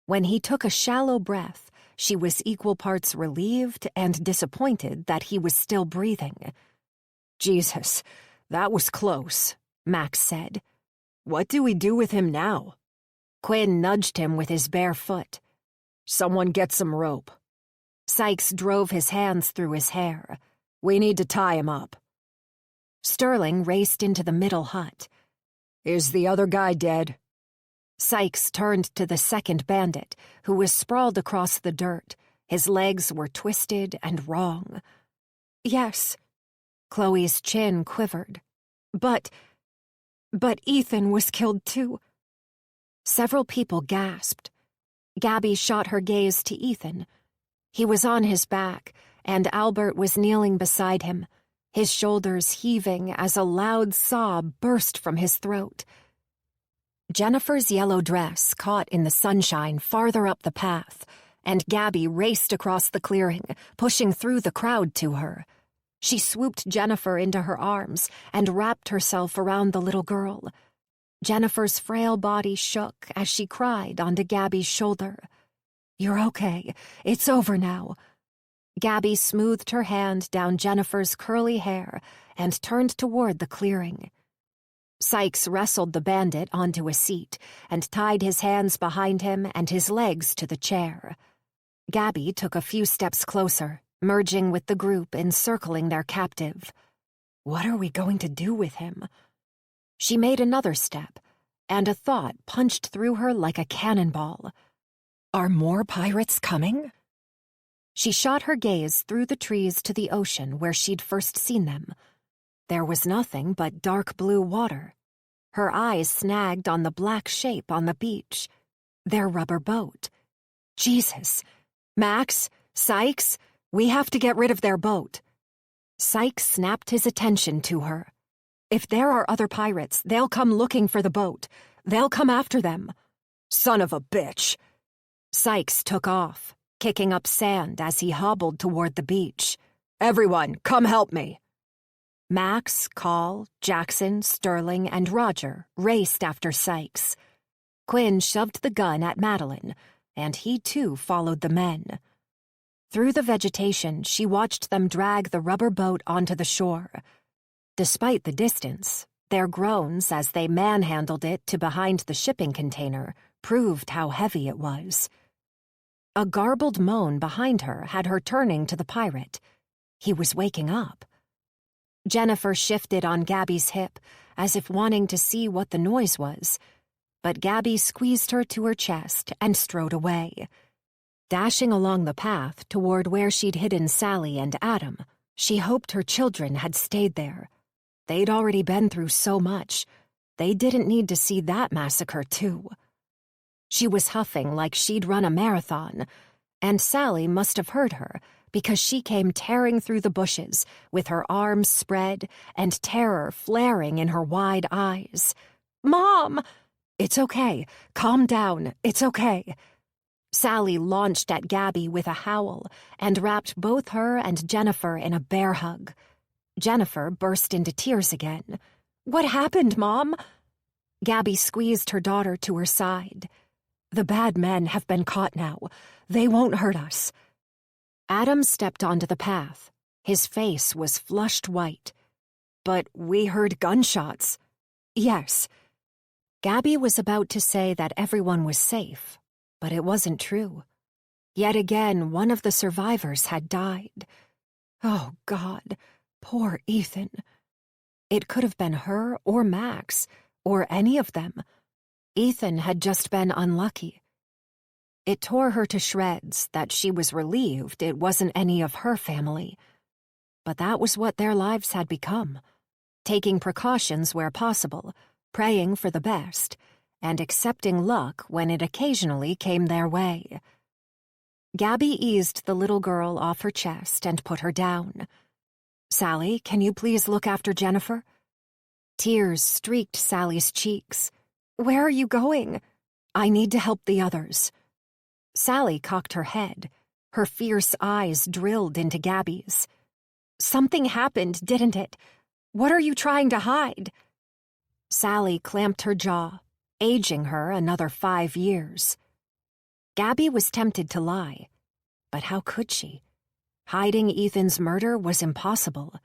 When he took a shallow breath, she was equal parts relieved and disappointed that he was still breathing. Jesus, that was close, Max said. What do we do with him now? Quinn nudged him with his bare foot. Someone get some rope. Sykes drove his hands through his hair. We need to tie him up. Sterling raced into the middle hut. Is the other guy dead? Sykes turned to the second bandit, who was sprawled across the dirt. His legs were twisted and wrong. Yes. Chloe's chin quivered. But Ethan was killed too. Several people gasped. Gabby shot her gaze to Ethan. He was on his back, and Albert was kneeling beside him, his shoulders heaving as a loud sob burst from his throat. Jennifer's yellow dress caught in the sunshine farther up the path, and Gabby raced across the clearing, pushing through the crowd to her. She swooped Jennifer into her arms and wrapped herself around the little girl. Jennifer's frail body shook as she cried onto Gabby's shoulder. "You're okay. It's over now." Gabby smoothed her hand down Jennifer's curly hair and turned toward the clearing. Sykes wrestled the bandit onto a seat and tied his hands behind him and his legs to the chair. Gabby took a few steps closer, merging with the group encircling their captive. What are we going to do with him? She made another step, and a thought punched through her like a cannonball. Are more pirates coming? She shot her gaze through the trees to the ocean where she'd first seen them. There was nothing but dark blue water. Her eyes snagged on the black shape on the beach. Their rubber boat. Jesus! Max! Sykes! We have to get rid of their boat. Sykes snapped his attention to her. If there are other pirates, they'll come looking for the boat. They'll come after them. Son of a bitch! Sykes took off, kicking up sand as he hobbled toward the beach. Everyone, come help me! Max, Call, Jackson, Sterling, and Roger raced after Sykes. Quinn shoved the gun at Madeline, and he too followed the men. Through the vegetation, she watched them drag the rubber boat onto the shore. Despite the distance, their groans as they manhandled it to behind the shipping container proved how heavy it was. A garbled moan behind her had her turning to the pirate. He was waking up. Jennifer shifted on Gabby's hip, as if wanting to see what the noise was, but Gabby squeezed her to her chest and strode away. Dashing along the path toward where she'd hidden Sally and Adam, she hoped her children had stayed there. They'd already been through so much. They didn't need to see that massacre, too. She was huffing like she'd run a marathon, and Sally must have heard her because she came tearing through the bushes with her arms spread and terror flaring in her wide eyes. "Mom!" "It's okay. Calm down. It's okay." Sally launched at Gabby with a howl and wrapped both her and Jennifer in a bear hug. Jennifer burst into tears again. "What happened, Mom?" Gabby squeezed her daughter to her side. "The bad men have been caught now. They won't hurt us." Adam stepped onto the path. His face was flushed white. "But we heard gunshots." "Yes." Gabby was about to say that everyone was safe, but it wasn't true. Yet again, one of the survivors had died. Oh, God, poor Ethan. It could have been her or Max, or any of them. Ethan had just been unlucky. It tore her to shreds that she was relieved it wasn't any of her family. But that was what their lives had become, taking precautions where possible, praying for the best, and accepting luck when it occasionally came their way. Gabby eased the little girl off her chest and put her down. "Sally, can you please look after Jennifer?" Tears streaked Sally's cheeks. "Where are you going?" "I need to help the others." Sally cocked her head. Her fierce eyes drilled into Gabby's. "Something happened, didn't it? What are you trying to hide?" Sally clamped her jaw, aging her another 5 years. Gabby was tempted to lie, but how could she? Hiding Ethan's murder was impossible.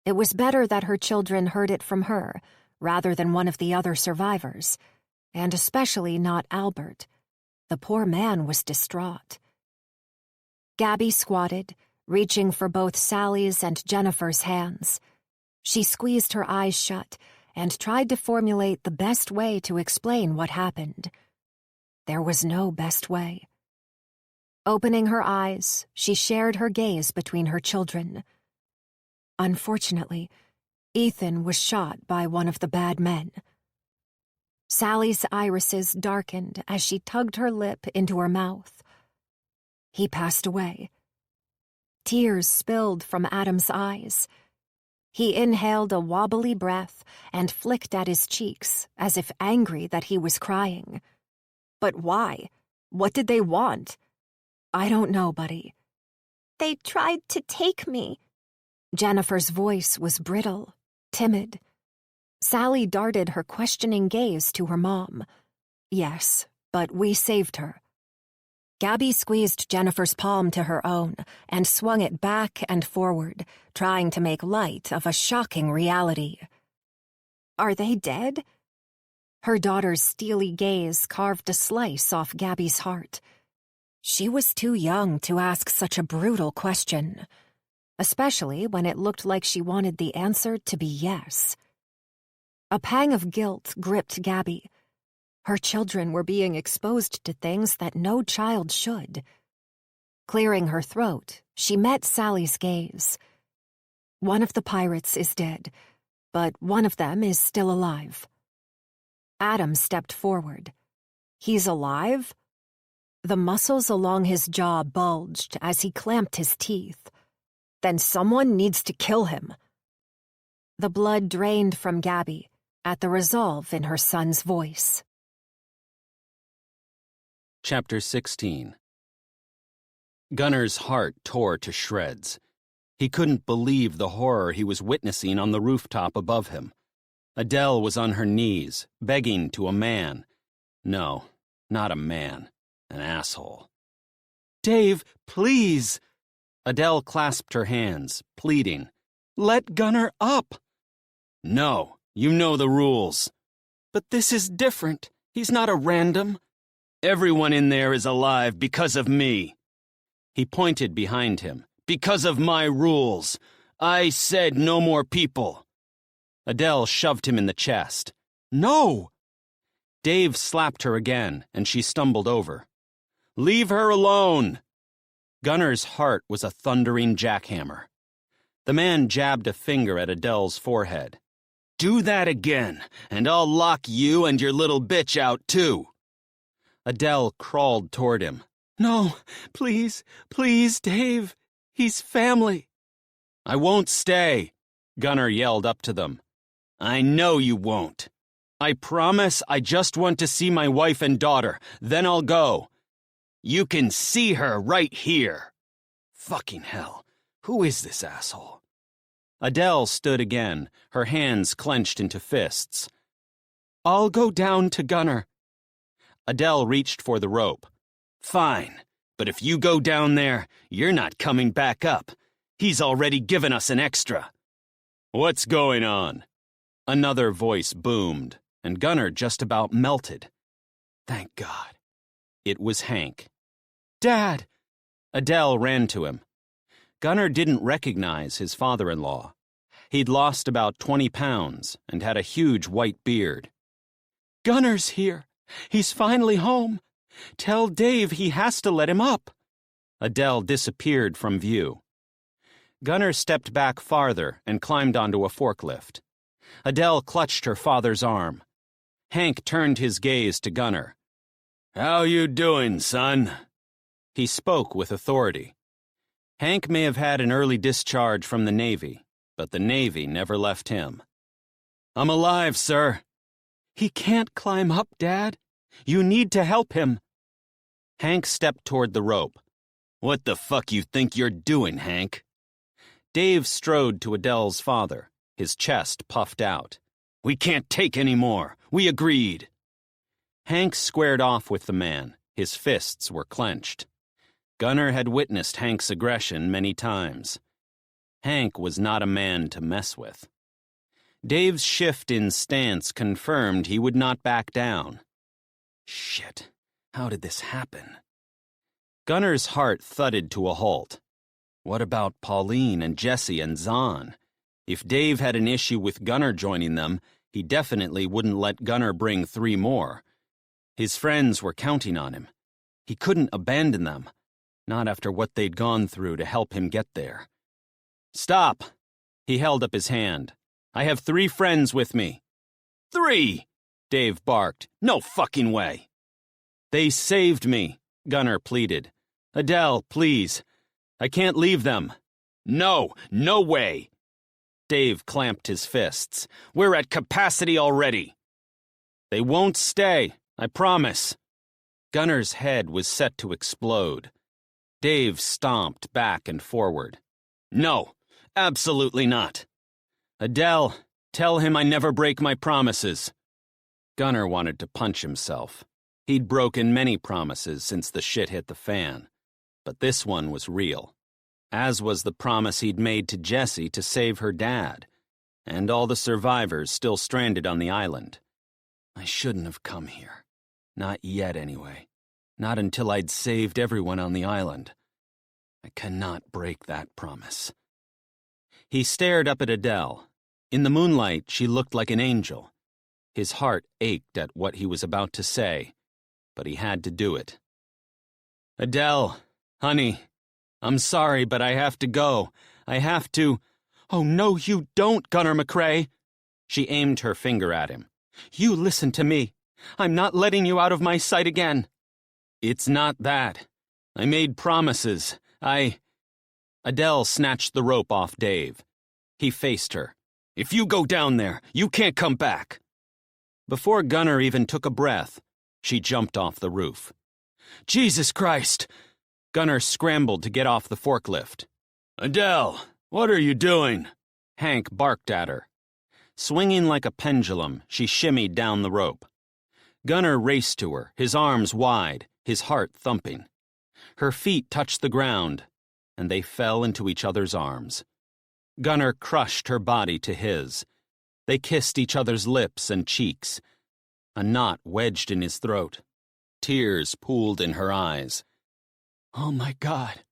It was better that her children heard it from her, rather than one of the other survivors, and especially not Albert. The poor man was distraught. Gabby squatted, reaching for both Sally's and Jennifer's hands. She squeezed her eyes shut and tried to formulate the best way to explain what happened. There was no best way. Opening her eyes, she shared her gaze between her children. Unfortunately, Ethan was shot by one of the bad men. Sally's irises darkened as she tugged her lip into her mouth. He passed away. Tears spilled from Adam's eyes. He inhaled a wobbly breath and flicked at his cheeks, as if angry that he was crying. But why? What did they want? "I don't know, buddy." "They tried to take me." Jennifer's voice was brittle, timid. Sally darted her questioning gaze to her mom. "Yes, but we saved her." Gabby squeezed Jennifer's palm to her own and swung it back and forward, trying to make light of a shocking reality. "Are they dead?" Her daughter's steely gaze carved a slice off Gabby's heart. She was too young to ask such a brutal question, especially when it looked like she wanted the answer to be yes. A pang of guilt gripped Gabby. Her children were being exposed to things that no child should. Clearing her throat, she met Sally's gaze. "One of the pirates is dead, but one of them is still alive." Adam stepped forward. "He's alive?" The muscles along his jaw bulged as he clamped his teeth. "Then someone needs to kill him." The blood drained from Gabby at the resolve in her son's voice. Chapter 16. Gunner's heart tore to shreds. He couldn't believe the horror he was witnessing on the rooftop above him. Adele was on her knees, begging to a man. No, not a man. An asshole. "Dave, please!" Adele clasped her hands, pleading. "Let Gunner up!" "No, you know the rules." "But this is different. He's not a random." "Everyone in there is alive because of me." He pointed behind him. "Because of my rules. I said no more people." Adele shoved him in the chest. "No!" Dave slapped her again, and she stumbled over. "Leave her alone!" Gunner's heart was a thundering jackhammer. The man jabbed a finger at Adele's forehead. "Do that again, and I'll lock you and your little bitch out, too." Adele crawled toward him. "No, please, please, Dave. He's family." "I won't stay," Gunner yelled up to them. "I know you won't. I promise I just want to see my wife and daughter, then I'll go. You can see her right here." Fucking hell, who is this asshole? Adele stood again, her hands clenched into fists. "I'll go down to Gunner." Adele reached for the rope. "Fine, but if you go down there, you're not coming back up. He's already given us an extra." "What's going on?" Another voice boomed, and Gunner just about melted. Thank God. It was Hank. "Dad!" Adele ran to him. Gunner didn't recognize his father-in-law. He'd lost about 20 pounds and had a huge white beard. "Gunner's here. He's finally home. Tell Dave he has to let him up." Adele disappeared from view. Gunner stepped back farther and climbed onto a forklift. Adele clutched her father's arm. Hank turned his gaze to Gunner. "How you doing, son?" He spoke with authority. Hank may have had an early discharge from the Navy, but the Navy never left him. "I'm alive, sir." "He can't climb up, Dad. You need to help him." Hank stepped toward the rope. What the fuck you think you're doing, Hank? Dave strode to Adele's father, his chest puffed out. We can't take any more. We agreed. Hank squared off with the man. His fists were clenched. Gunnar had witnessed Hank's aggression many times. Hank was not a man to mess with. Dave's shift in stance confirmed he would not back down. Shit, how did this happen? Gunnar's heart thudded to a halt. What about Pauline and Jesse and Zahn? If Dave had an issue with Gunnar joining them, he definitely wouldn't let Gunnar bring 3 more. His friends were counting on him. He couldn't abandon them, not after what they'd gone through to help him get there. Stop! He held up his hand. I have 3 friends with me. 3! Dave barked. No fucking way! They saved me, Gunnar pleaded. Adele, please. I can't leave them. No way! Dave clamped his fists. We're at capacity already. They won't stay, I promise. Gunnar's head was set to explode. Dave stomped back and forward. No, absolutely not. Adele, tell him I never break my promises. Gunnar wanted to punch himself. He'd broken many promises since the shit hit the fan. But this one was real. As was the promise he'd made to Jessie to save her dad, and all the survivors still stranded on the island. I shouldn't have come here. Not yet, anyway. Not until I'd saved everyone on the island. I cannot break that promise. He stared up at Adele. In the moonlight, she looked like an angel. His heart ached at what he was about to say, but he had to do it. Adele, honey, I'm sorry, but I have to go. I have to... Oh, no, you don't, Gunnar McCrae. She aimed her finger at him. You listen to me. I'm not letting you out of my sight again. It's not that. I made promises. Adele snatched the rope off Dave. He faced her. If you go down there, you can't come back. Before Gunnar even took a breath, she jumped off the roof. Jesus Christ! Gunnar scrambled to get off the forklift. Adele, what are you doing? Hank barked at her. Swinging like a pendulum, she shimmied down the rope. Gunnar raced to her, his arms wide, his heart thumping. Her feet touched the ground, and they fell into each other's arms. Gunnar crushed her body to his. They kissed each other's lips and cheeks. A knot wedged in his throat. Tears pooled in her eyes. Oh, my God.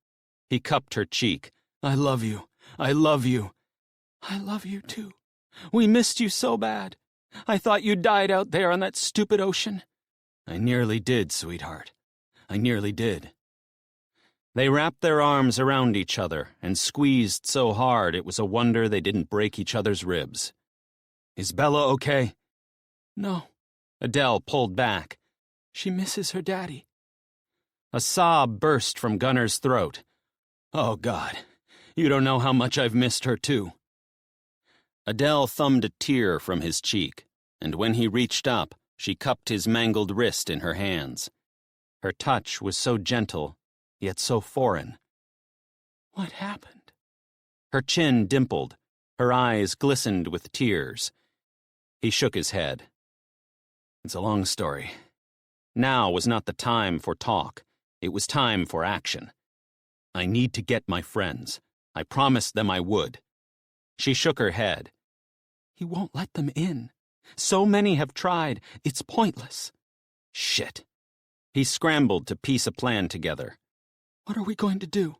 He cupped her cheek. I love you. I love you. I love you, too. We missed you so bad. I thought you died out there on that stupid ocean. I nearly did, sweetheart. I nearly did. They wrapped their arms around each other and squeezed so hard it was a wonder they didn't break each other's ribs. Is Bella okay? No. Adele pulled back. She misses her daddy. A sob burst from Gunnar's throat. Oh, God. You don't know how much I've missed her, too. Adele thumbed a tear from his cheek, and when he reached up, she cupped his mangled wrist in her hands. Her touch was so gentle, yet so foreign. What happened? Her chin dimpled. Her eyes glistened with tears. He shook his head. It's a long story. Now was not the time for talk. It was time for action. I need to get my friends. I promised them I would. She shook her head. He won't let them in. So many have tried. It's pointless. Shit. He scrambled to piece a plan together. What are we going to do?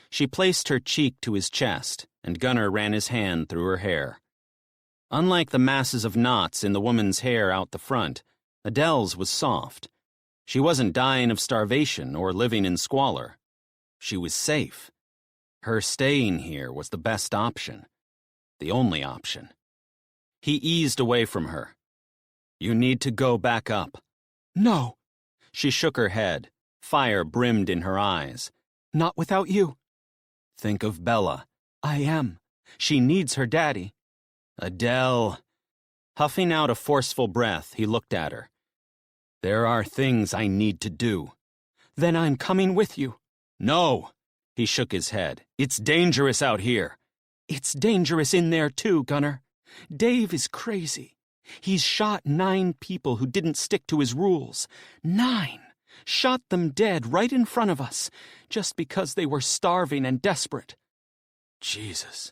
She placed her cheek to his chest, and Gunnar ran his hand through her hair. Unlike the masses of knots in the woman's hair out the front, Adele's was soft. She wasn't dying of starvation or living in squalor. She was safe. Her staying here was the best option. The only option. He eased away from her. You need to go back up. No. She shook her head. Fire brimmed in her eyes. Not without you. Think of Bella. I am. She needs her daddy. Adele. Huffing out a forceful breath, he looked at her. There are things I need to do. Then I'm coming with you. No. He shook his head. It's dangerous out here. It's dangerous in there too, Gunner. Dave is crazy. He's shot 9 people who didn't stick to his rules. 9. Shot them dead right in front of us, just because they were starving and desperate. Jesus.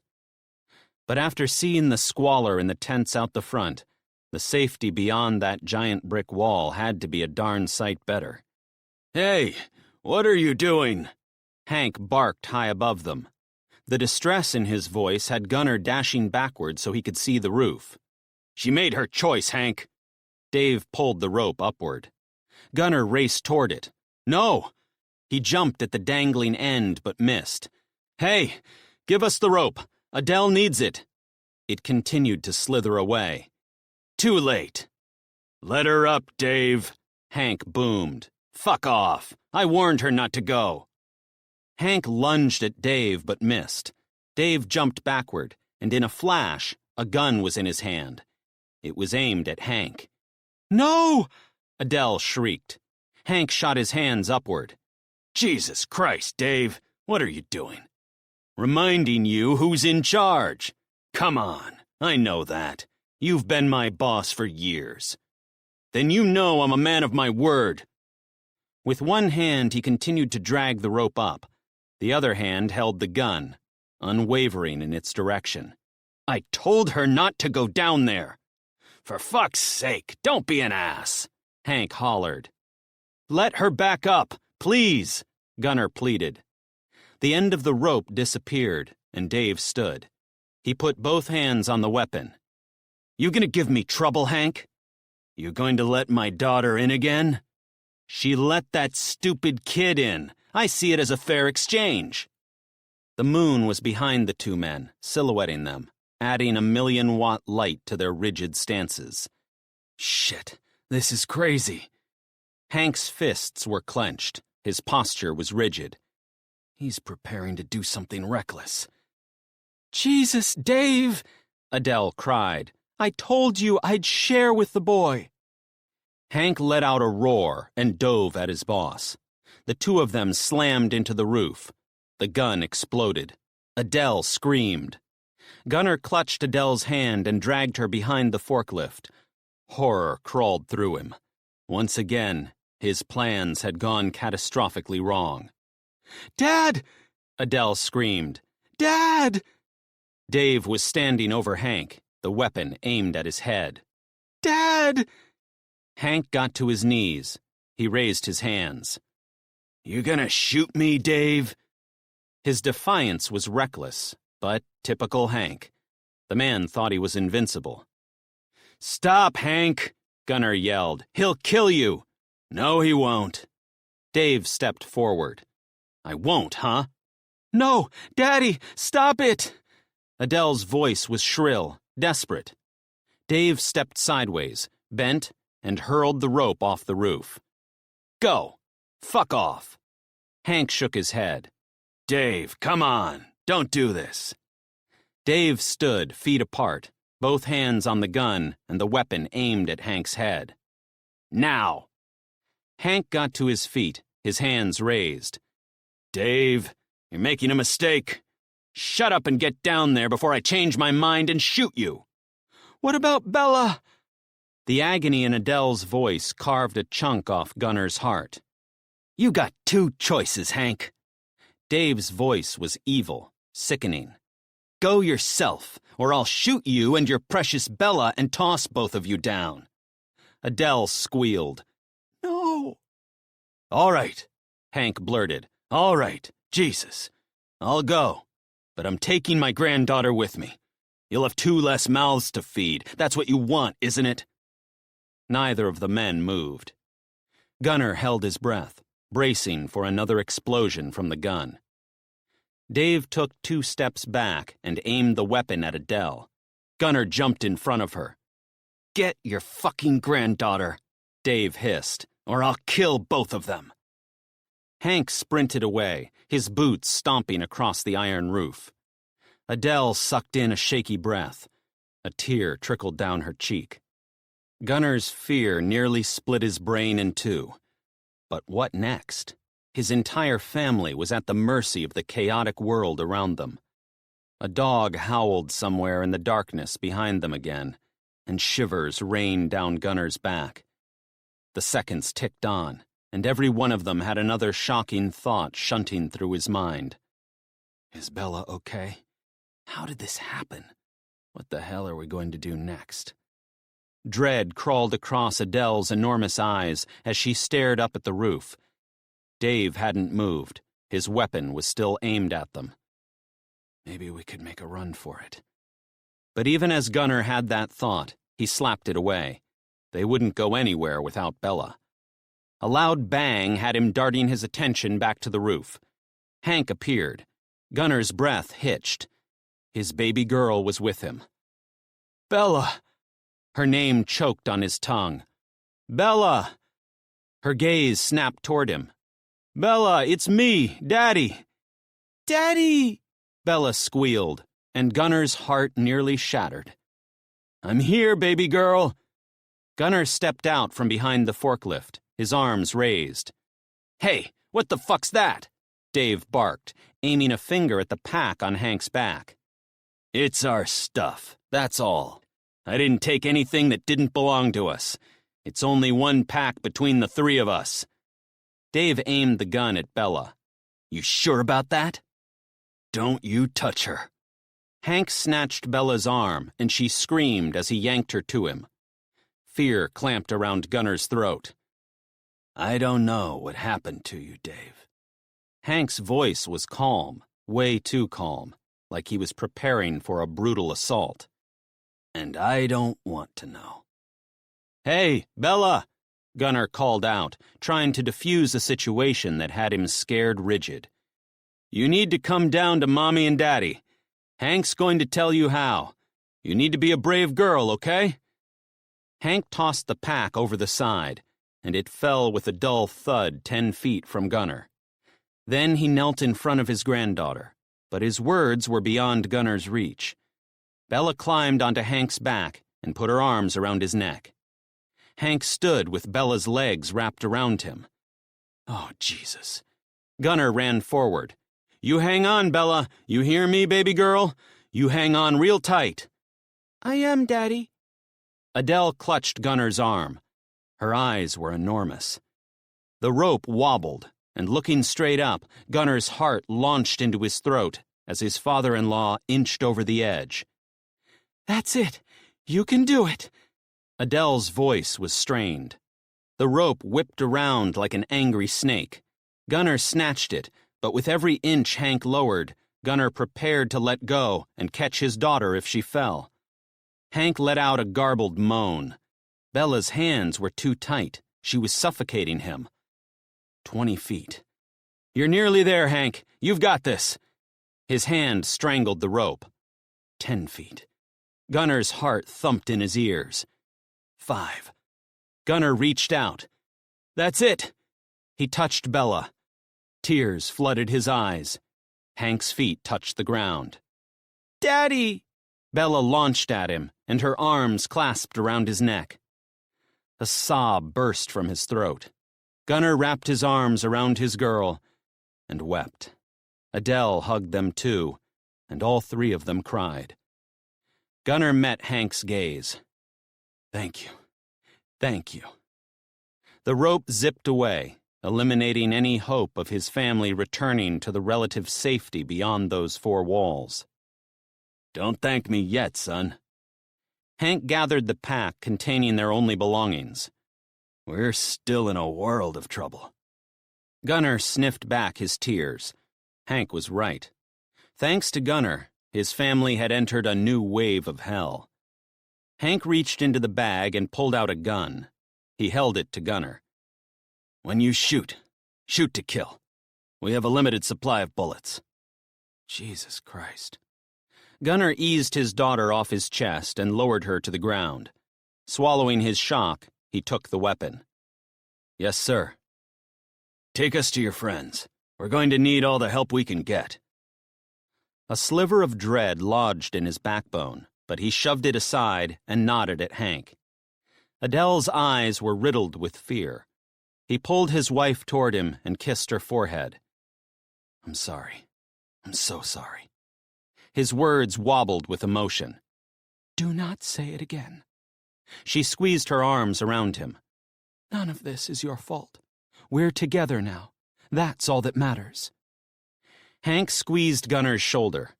But after seeing the squalor in the tents out the front, the safety beyond that giant brick wall had to be a darn sight better. Hey, what are you doing? Hank barked high above them. The distress in his voice had Gunner dashing backward so he could see the roof. She made her choice, Hank. Dave pulled the rope upward. Gunner raced toward it. No! He jumped at the dangling end but missed. Hey, give us the rope. Adele needs it. It continued to slither away. Too late. Let her up, Dave, Hank boomed. Fuck off. I warned her not to go. Hank lunged at Dave but missed. Dave jumped backward, and in a flash, a gun was in his hand. It was aimed at Hank. No! Adele shrieked. Hank shot his hands upward. Jesus Christ, Dave, what are you doing? Reminding you who's in charge. Come on, I know that. You've been my boss for years. Then you know I'm a man of my word. With one hand, he continued to drag the rope up. The other hand held the gun, unwavering in its direction. I told her not to go down there. For fuck's sake, don't be an ass, Hank hollered. Let her back up, please, Gunner pleaded. The end of the rope disappeared, and Dave stood. He put both hands on the weapon. You gonna give me trouble, Hank? You going to let my daughter in again? She let that stupid kid in. I see it as a fair exchange. The moon was behind the 2 men, silhouetting them, adding a 1,000,000-watt light to their rigid stances. Shit, this is crazy. Hank's fists were clenched. His posture was rigid. He's preparing to do something reckless. Jesus, Dave, Adele cried. I told you I'd share with the boy. Hank let out a roar and dove at his boss. The 2 of them slammed into the roof. The gun exploded. Adele screamed. Gunner clutched Adele's hand and dragged her behind the forklift. Horror crawled through him. Once again, his plans had gone catastrophically wrong. Dad! Adele screamed. Dad! Dave was standing over Hank, the weapon aimed at his head. Dad! Hank got to his knees. He raised his hands. You gonna shoot me, Dave? His defiance was reckless, but typical Hank. The man thought he was invincible. Stop, Hank, Gunner yelled. He'll kill you. No, he won't. Dave stepped forward. I won't, huh? No, Daddy, stop it! Adele's voice was shrill, desperate. Dave stepped sideways, bent, and hurled the rope off the roof. Go! Fuck off! Hank shook his head. Dave, come on! Don't do this! Dave stood, feet apart, both hands on the gun and the weapon aimed at Hank's head. Now! Hank got to his feet, his hands raised. Dave, you're making a mistake. Shut up and get down there before I change my mind and shoot you. What about Bella? The agony in Adele's voice carved a chunk off Gunner's heart. You got 2 choices, Hank. Dave's voice was evil, sickening. Go yourself, or I'll shoot you and your precious Bella and toss both of you down. Adele squealed. No. All right, Hank blurted. All right, Jesus. I'll go, but I'm taking my granddaughter with me. You'll have 2 less mouths to feed. That's what you want, isn't it? Neither of the men moved. Gunner held his breath, bracing for another explosion from the gun. Dave took 2 steps back and aimed the weapon at Adele. Gunner jumped in front of her. Get your fucking granddaughter, Dave hissed, or I'll kill both of them. Hank sprinted away, his boots stomping across the iron roof. Adele sucked in a shaky breath. A tear trickled down her cheek. Gunner's fear nearly split his brain in 2. But what next? His entire family was at the mercy of the chaotic world around them. A dog howled somewhere in the darkness behind them again, and shivers rained down Gunner's back. The seconds ticked on, and every one of them had another shocking thought shunting through his mind. Is Bella okay? How did this happen? What the hell are we going to do next? Dread crawled across Adele's enormous eyes as she stared up at the roof. Dave hadn't moved. His weapon was still aimed at them. Maybe we could make a run for it. But even as Gunner had that thought, he slapped it away. They wouldn't go anywhere without Bella. A loud bang had him darting his attention back to the roof. Hank appeared. Gunner's breath hitched. His baby girl was with him. Bella! Her name choked on his tongue. Bella! Her gaze snapped toward him. Bella, it's me, Daddy! Daddy! Bella squealed, and Gunner's heart nearly shattered. I'm here, baby girl! Gunner stepped out from behind the forklift, his arms raised. Hey, what the fuck's that? Dave barked, aiming a finger at the pack on Hank's back. It's our stuff, that's all. I didn't take anything that didn't belong to us. It's only one pack between the three of us. Dave aimed the gun at Bella. You sure about that? Don't you touch her. Hank snatched Bella's arm, and she screamed as he yanked her to him. Fear clamped around Gunner's throat. I don't know what happened to you, Dave. Hank's voice was calm, way too calm, like he was preparing for a brutal assault. And I don't want to know. Hey, Bella! Gunner called out, trying to defuse a situation that had him scared rigid. You need to come down to Mommy and Daddy. Hank's going to tell you how. You need to be a brave girl, okay? Hank tossed the pack over the side, and it fell with a dull thud 10 feet from Gunner. Then he knelt in front of his granddaughter, but his words were beyond Gunner's reach. Bella climbed onto Hank's back and put her arms around his neck. Hank stood with Bella's legs wrapped around him. Oh, Jesus. Gunner ran forward. You hang on, Bella. You hear me, baby girl? You hang on real tight. I am, Daddy. Adele clutched Gunner's arm. Her eyes were enormous. The rope wobbled, and looking straight up, Gunner's heart launched into his throat as his father-in-law inched over the edge. That's it. You can do it. Adele's voice was strained. The rope whipped around like an angry snake. Gunner snatched it, but with every inch Hank lowered, Gunner prepared to let go and catch his daughter if she fell. Hank let out a garbled moan. Bella's hands were too tight. She was suffocating him. 20 feet. You're nearly there, Hank. You've got this. His hand strangled the rope. 10 feet. Gunner's heart thumped in his ears. 5. Gunner reached out. That's it. He touched Bella. Tears flooded his eyes. Hank's feet touched the ground. Daddy! Bella launched at him, and her arms clasped around his neck. A sob burst from his throat. Gunner wrapped his arms around his girl and wept. Adele hugged them too, and all three of them cried. Gunner met Hank's gaze. Thank you. Thank you. The rope zipped away, eliminating any hope of his family returning to the relative safety beyond those four walls. Don't thank me yet, son. Hank gathered the pack containing their only belongings. We're still in a world of trouble. Gunner sniffed back his tears. Hank was right. Thanks to Gunner, his family had entered a new wave of hell. Hank reached into the bag and pulled out a gun. He held it to Gunner. When you shoot, shoot to kill. We have a limited supply of bullets. Jesus Christ. Gunner eased his daughter off his chest and lowered her to the ground. Swallowing his shock, he took the weapon. Yes, sir. Take us to your friends. We're going to need all the help we can get. A sliver of dread lodged in his backbone, but he shoved it aside and nodded at Hank. Adele's eyes were riddled with fear. He pulled his wife toward him and kissed her forehead. "I'm sorry. I'm so sorry." His words wobbled with emotion. Do not say it again. She squeezed her arms around him. None of this is your fault. We're together now. That's all that matters. Hank squeezed Gunner's shoulder.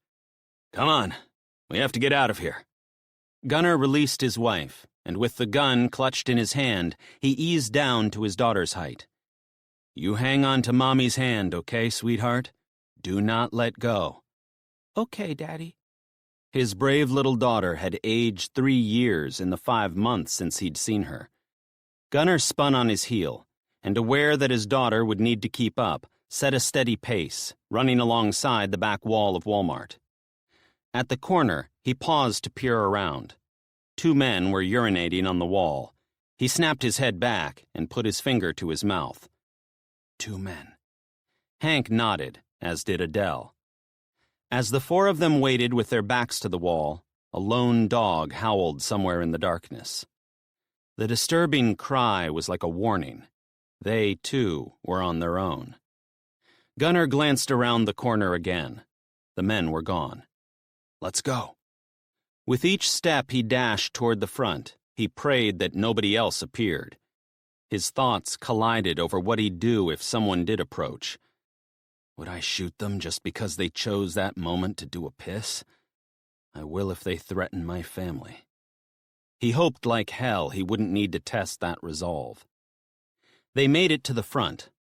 "Come on. We have to get out of here." Gunner released his wife, and with the gun clutched in his hand, he eased down to his daughter's height. "You hang on to Mommy's hand, okay, sweetheart? Do not let go." Okay, Daddy. His brave little daughter had aged 3 years in the 5 months since he'd seen her. Gunner spun on his heel, and aware that his daughter would need to keep up, set a steady pace, running alongside the back wall of Walmart. At the corner, he paused to peer around. 2 men were urinating on the wall. He snapped his head back and put his finger to his mouth. 2 men. Hank nodded, as did Adele. As the 4 of them waited with their backs to the wall, a lone dog howled somewhere in the darkness. The disturbing cry was like a warning. They, too, were on their own. Gunner glanced around the corner again. The men were gone. "Let's go." With each step he dashed toward the front, he prayed that nobody else appeared. His thoughts collided over what he'd do if someone did approach. Would I shoot them just because they chose that moment to do a piss? I will if they threaten my family. He hoped like hell he wouldn't need to test that resolve. They made it to the front.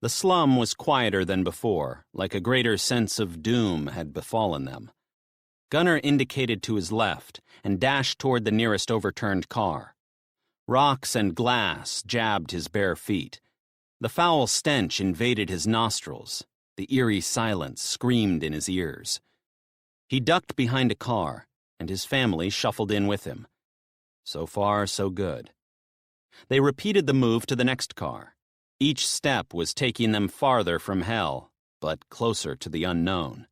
The slum was quieter than before, like a greater sense of doom had befallen them. Gunner indicated to his left and dashed toward the nearest overturned car. Rocks and glass jabbed his bare feet. The foul stench invaded his nostrils. The eerie silence screamed in his ears. He ducked behind a car, and his family shuffled in with him. So far, so good. They repeated the move to the next car. Each step was taking them farther from hell, but closer to the unknown.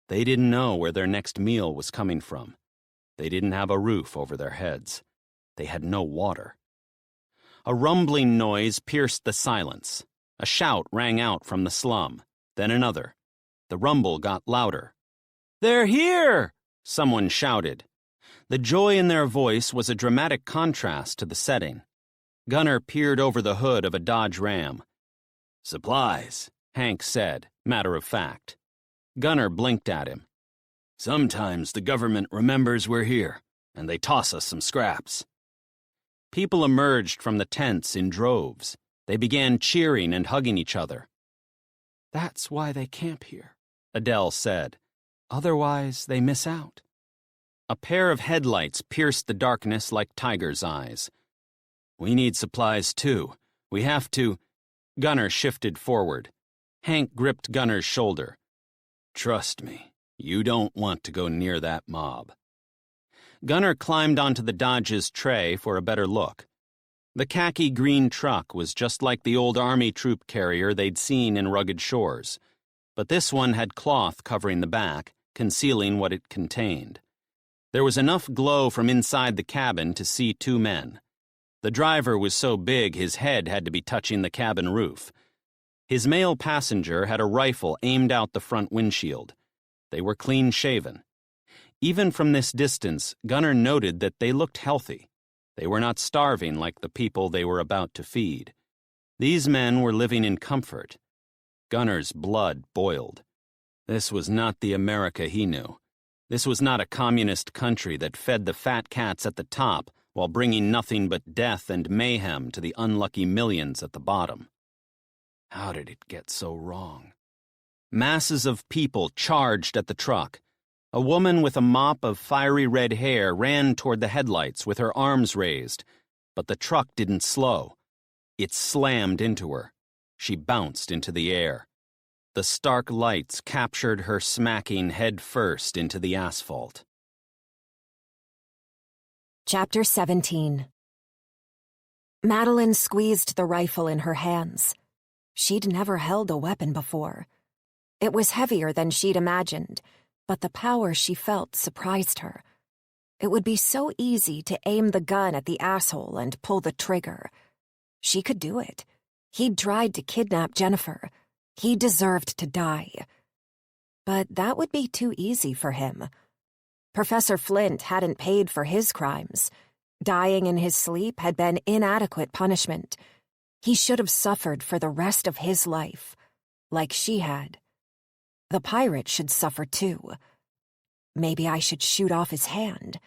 They didn't know where their next meal was coming from. They didn't have a roof over their heads. They had no water. A rumbling noise pierced the silence. A shout rang out from the slum, then another. The rumble got louder. "They're here!" someone shouted. The joy in their voice was a dramatic contrast to the setting. Gunner peered over the hood of a Dodge Ram. "Supplies," Hank said, matter of fact. Gunner blinked at him. "Sometimes the government remembers we're here, and they toss us some scraps." People emerged from the tents in droves. They began cheering and hugging each other. That's why they camp here, Adele said. Otherwise, they miss out. A pair of headlights pierced the darkness like tiger's eyes. "We need supplies, too. We have to—" Gunner shifted forward. Hank gripped Gunner's shoulder. "Trust me, you don't want to go near that mob." Gunner climbed onto the Dodge's tray for a better look. The khaki-green truck was just like the old Army troop carrier they'd seen in Rugged Shores, but this one had cloth covering the back, concealing what it contained. There was enough glow from inside the cabin to see 2 men. The driver was so big his head had to be touching the cabin roof. His male passenger had a rifle aimed out the front windshield. They were clean-shaven. Even from this distance, Gunner noted that they looked healthy. They were not starving like the people they were about to feed. These men were living in comfort. Gunner's blood boiled. This was not the America he knew. This was not a communist country that fed the fat cats at the top while bringing nothing but death and mayhem to the unlucky millions at the bottom. How did it get so wrong? Masses of people charged at the truck. A woman with a mop of fiery red hair ran toward the headlights with her arms raised, but the truck didn't slow. It slammed into her. She bounced into the air. The stark lights captured her smacking head first into the asphalt. Chapter 17. Madeline squeezed the rifle in her hands. She'd never held a weapon before. It was heavier than she'd imagined, but the power she felt surprised her. It would be so easy to aim the gun at the asshole and pull the trigger. She could do it. He'd tried to kidnap Jennifer. He deserved to die. But that would be too easy for him. Professor Flint hadn't paid for his crimes. Dying in his sleep had been inadequate punishment. He should have suffered for the rest of his life, like she had. The pirate should suffer too. Maybe I should shoot off his hand,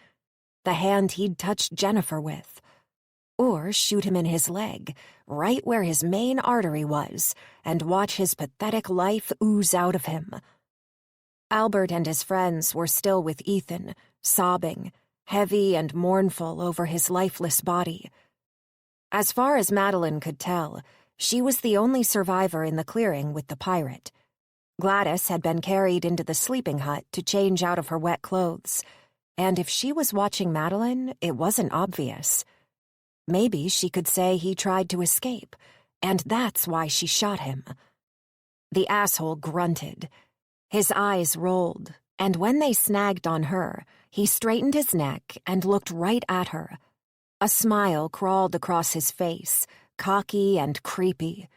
the hand he'd touched Jennifer with. Or shoot him in his leg, right where his main artery was, and watch his pathetic life ooze out of him. Albert and his friends were still with Ethan, sobbing, heavy and mournful over his lifeless body. As far as Madeline could tell, she was the only survivor in the clearing with the pirate. Gladys had been carried into the sleeping hut to change out of her wet clothes, and if she was watching Madeline, it wasn't obvious. Maybe she could say he tried to escape, and that's why she shot him. The asshole grunted. His eyes rolled, and when they snagged on her, he straightened his neck and looked right at her. A smile crawled across his face, cocky and creepy.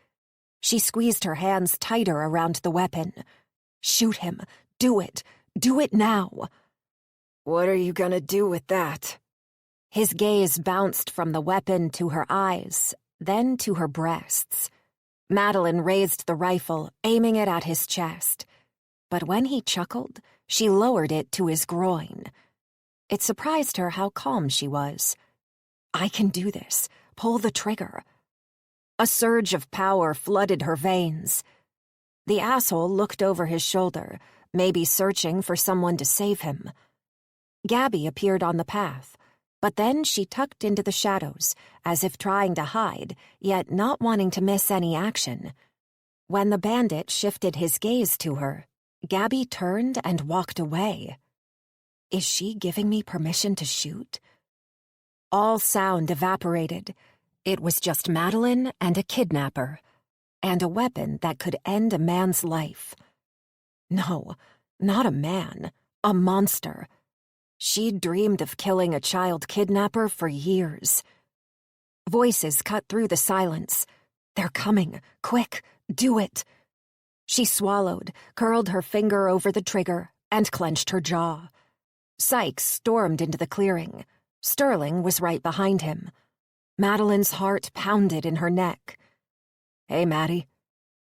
She squeezed her hands tighter around the weapon. Shoot him. Do it. Do it now. What are you gonna do with that? His gaze bounced from the weapon to her eyes, then to her breasts. Madeline raised the rifle, aiming it at his chest. But when he chuckled, she lowered it to his groin. It surprised her how calm she was. I can do this. Pull the trigger. A surge of power flooded her veins. The asshole looked over his shoulder, maybe searching for someone to save him. Gabby appeared on the path, but then she tucked into the shadows, as if trying to hide, yet not wanting to miss any action. When the bandit shifted his gaze to her, Gabby turned and walked away. Is she giving me permission to shoot? All sound evaporated. It was just Madeline and a kidnapper, and a weapon that could end a man's life. No, not a man, a monster. She'd dreamed of killing a child kidnapper for years. Voices cut through the silence. They're coming. Quick, do it. She swallowed, curled her finger over the trigger, and clenched her jaw. Sykes stormed into the clearing. Sterling was right behind him. Madeline's heart pounded in her neck. Hey, Maddie.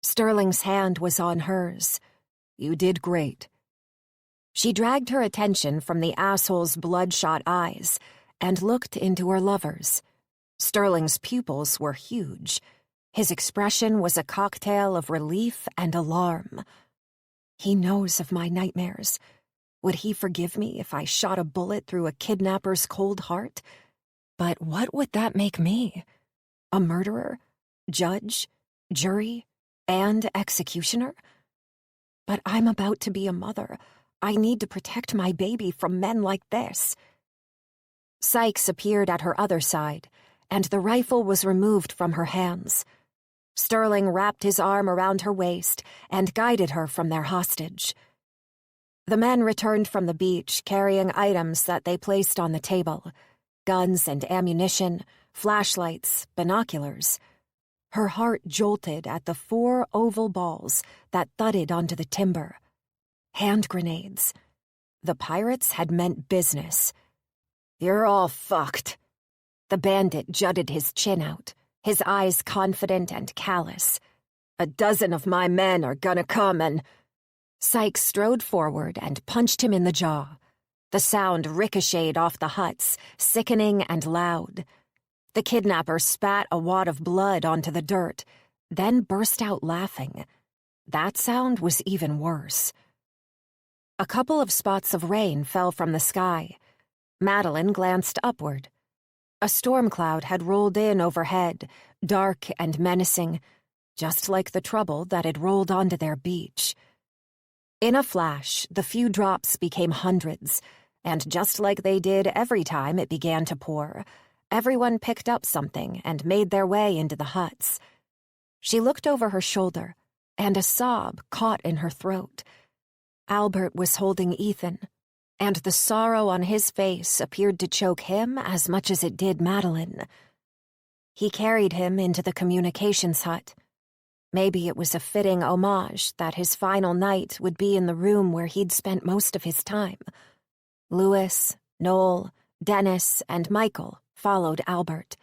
Sterling's hand was on hers. You did great. She dragged her attention from the asshole's bloodshot eyes and looked into her lover's. Sterling's pupils were huge. His expression was a cocktail of relief and alarm. He knows of my nightmares. Would he forgive me if I shot a bullet through a kidnapper's cold heart? But what would that make me? A murderer? Judge? Jury? And executioner? But I'm about to be a mother. I need to protect my baby from men like this. Sykes appeared at her other side, and the rifle was removed from her hands. Sterling wrapped his arm around her waist and guided her from their hostage. The men returned from the beach carrying items that they placed on the table. Guns and ammunition, flashlights, binoculars. Her heart jolted at the 4 oval balls that thudded onto the timber. Hand grenades. The pirates had meant business. You're all fucked. The bandit jutted his chin out, his eyes confident and callous. A dozen of my men are gonna come and... Sykes strode forward and punched him in the jaw. The sound ricocheted off the huts, sickening and loud. The kidnapper spat a wad of blood onto the dirt, then burst out laughing. That sound was even worse. A couple of spots of rain fell from the sky. Madeline glanced upward. A storm cloud had rolled in overhead, dark and menacing, just like the trouble that had rolled onto their beach. In a flash, the few drops became hundreds, and just like they did every time it began to pour, everyone picked up something and made their way into the huts. She looked over her shoulder, and a sob caught in her throat. Albert was holding Ethan, and the sorrow on his face appeared to choke him as much as it did Madeline. He carried him into the communications hut. Maybe it was a fitting homage that his final night would be in the room where he'd spent most of his time. Louis, Noel, Dennis, and Michael followed Albert.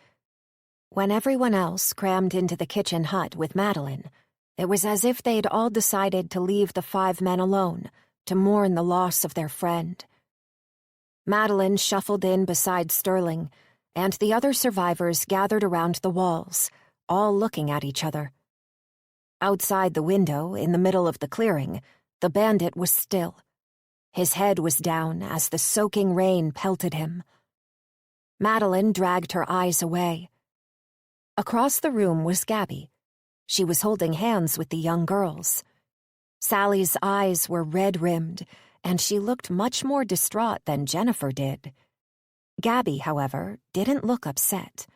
When everyone else crammed into the kitchen hut with Madeline, it was as if they'd all decided to leave the 5 men alone to mourn the loss of their friend. Madeline shuffled in beside Sterling, and the other survivors gathered around the walls, all looking at each other. Outside the window, in the middle of the clearing, the bandit was still. His head was down as the soaking rain pelted him. Madeline dragged her eyes away. Across the room was Gabby. She was holding hands with the young girls. Sally's eyes were red-rimmed, and she looked much more distraught than Jennifer did. Gabby, however, didn't look upset.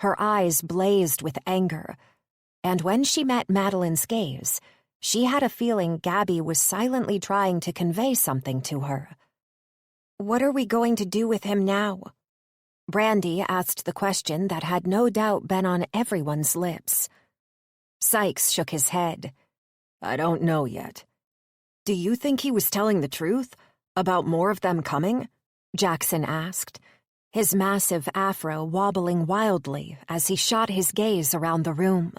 Her eyes blazed with anger, and when she met Madeline's gaze, she had a feeling Gabby was silently trying to convey something to her. What are we going to do with him now? Brandy asked the question that had no doubt been on everyone's lips. Sykes shook his head. I don't know yet. Do you think he was telling the truth about more of them coming? Jackson asked, his massive afro wobbling wildly as he shot his gaze around the room.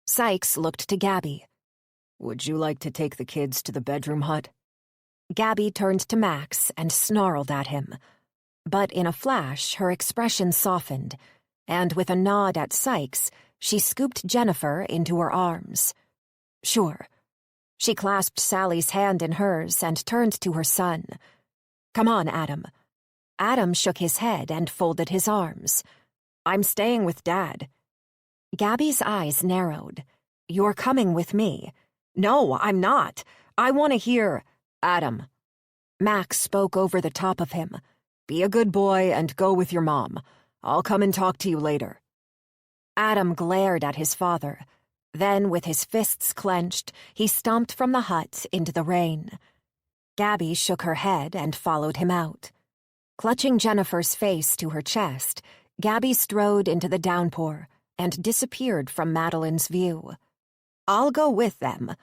Sykes looked to Gabby. Would you like to take the kids to the bedroom hut? Gabby turned to Max and snarled at him. But in a flash, her expression softened, and with a nod at Sykes, she scooped Jennifer into her arms. Sure. She clasped Sally's hand in hers and turned to her son. Come on, Adam. Adam shook his head and folded his arms. I'm staying with Dad. Gabby's eyes narrowed. You're coming with me. No, I'm not. I want to hear... Adam. Max spoke over the top of him. Be a good boy and go with your mom. I'll come and talk to you later. Adam glared at his father. Then, with his fists clenched, he stomped from the hut into the rain. Gabby shook her head and followed him out. Clutching Jennifer's face to her chest, Gabby strode into the downpour and disappeared from Madeline's view. I'll go with them.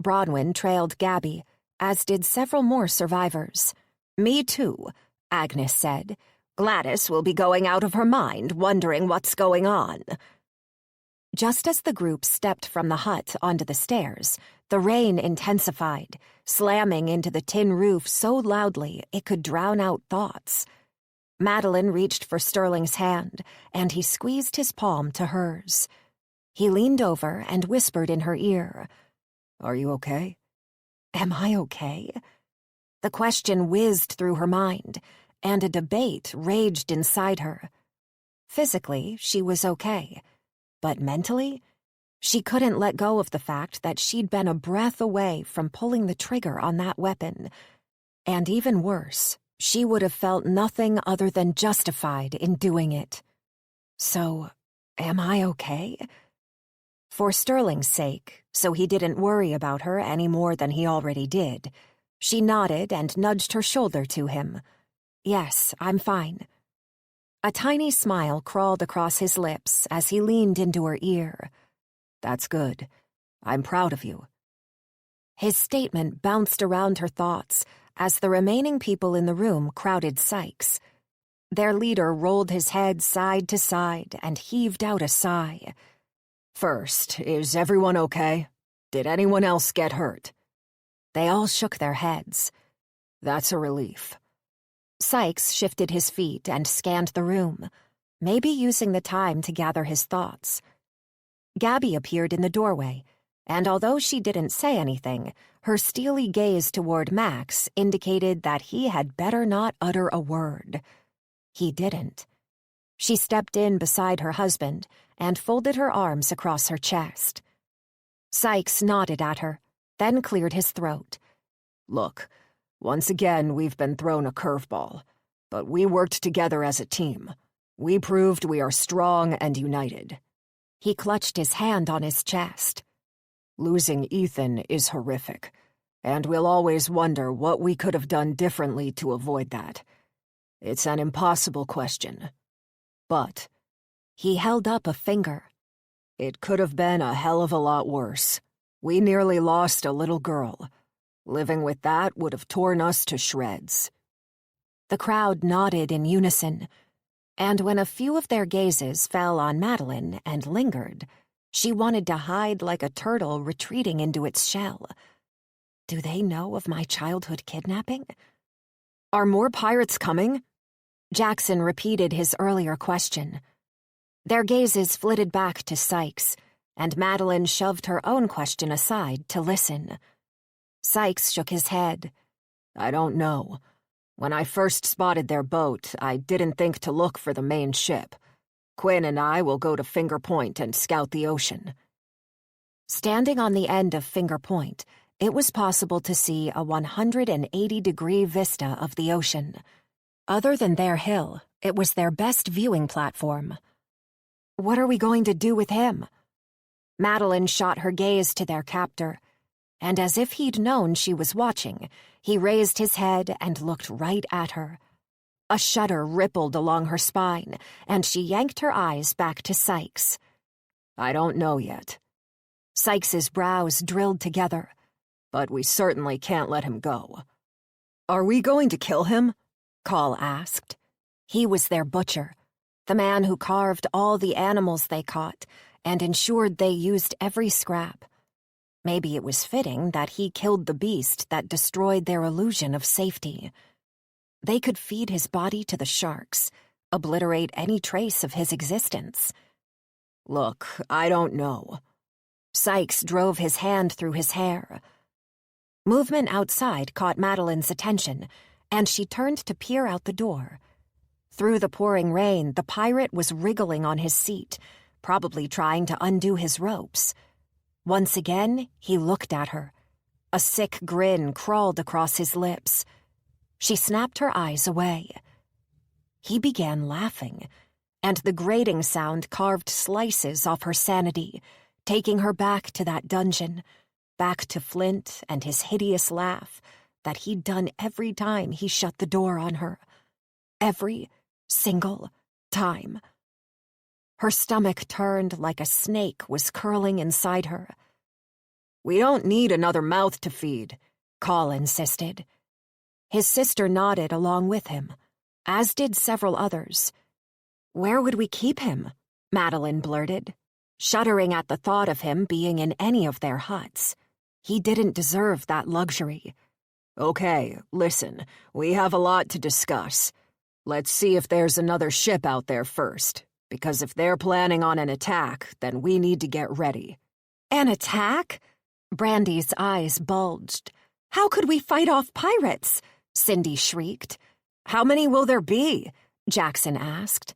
Bronwyn trailed Gabby, as did several more survivors. Me too, Agnes said. Gladys will be going out of her mind, wondering what's going on. Just as the group stepped from the hut onto the stairs, the rain intensified, slamming into the tin roof so loudly it could drown out thoughts. Madeline reached for Sterling's hand, and he squeezed his palm to hers. He leaned over and whispered in her ear, Are you okay? Am I okay? The question whizzed through her mind, and a debate raged inside her. Physically, she was okay. But mentally, she couldn't let go of the fact that she'd been a breath away from pulling the trigger on that weapon. And even worse, she would have felt nothing other than justified in doing it. So, am I okay? For Sterling's sake, so he didn't worry about her any more than he already did, she nodded and nudged her shoulder to him. Yes, I'm fine. A tiny smile crawled across his lips as he leaned into her ear. That's good. I'm proud of you. His statement bounced around her thoughts as the remaining people in the room crowded Sykes. Their leader rolled his head side to side and heaved out a sigh. First, is everyone okay? Did anyone else get hurt? They all shook their heads. That's a relief. Sykes shifted his feet and scanned the room, maybe using the time to gather his thoughts. Gabby appeared in the doorway, and although she didn't say anything, her steely gaze toward Max indicated that he had better not utter a word. He didn't. She stepped in beside her husband and folded her arms across her chest. Sykes nodded at her, then cleared his throat. Look, once again we've been thrown a curveball, but we worked together as a team. We proved we are strong and united. He clutched his hand on his chest. Losing Ethan is horrific, and we'll always wonder what we could have done differently to avoid that. It's an impossible question. But He held up a finger. It could have been a hell of a lot worse. We nearly lost a little girl. Living with that would have torn us to shreds. The crowd nodded in unison, and when a few of their gazes fell on Madeline and lingered, she wanted to hide like a turtle retreating into its shell. Do they know of my childhood kidnapping? Are more pirates coming? Jackson repeated his earlier question. Their gazes flitted back to Sykes, and Madeline shoved her own question aside to listen. Sykes shook his head. I don't know. When I first spotted their boat, I didn't think to look for the main ship. Quinn and I will go to Finger Point and scout the ocean. Standing on the end of Finger Point, it was possible to see a 180-degree vista of the ocean. Other than their hill, it was their best viewing platform. What are we going to do with him? Madeline shot her gaze to their captor, and as if he'd known she was watching, he raised his head and looked right at her. A shudder rippled along her spine, and she yanked her eyes back to Sykes. I don't know yet. Sykes's brows drilled together. But we certainly can't let him go. Are we going to kill him? Call asked. He was their butcher, the man who carved all the animals they caught and ensured they used every scrap. Maybe it was fitting that he killed the beast that destroyed their illusion of safety. They could feed his body to the sharks, obliterate any trace of his existence. Look, I don't know. Sykes drove his hand through his hair. Movement outside caught Madeline's attention, and she turned to peer out the door. Through the pouring rain, the pirate was wriggling on his seat, probably trying to undo his ropes. Once again, he looked at her. A sick grin crawled across his lips. She snapped her eyes away. He began laughing, and the grating sound carved slices off her sanity, taking her back to that dungeon, back to Flint and his hideous laugh that he'd done every time he shut the door on her. Every single time. Her stomach turned like a snake was curling inside her. We don't need another mouth to feed, Call insisted. His sister nodded along with him, as did several others. Where would we keep him? Madeline blurted, shuddering at the thought of him being in any of their huts. He didn't deserve that luxury. Okay, listen, we have a lot to discuss. Let's see if there's another ship out there first, because if they're planning on an attack, then we need to get ready. An attack? Brandy's eyes bulged. How could we fight off pirates? Cindy shrieked. How many will there be? Jackson asked.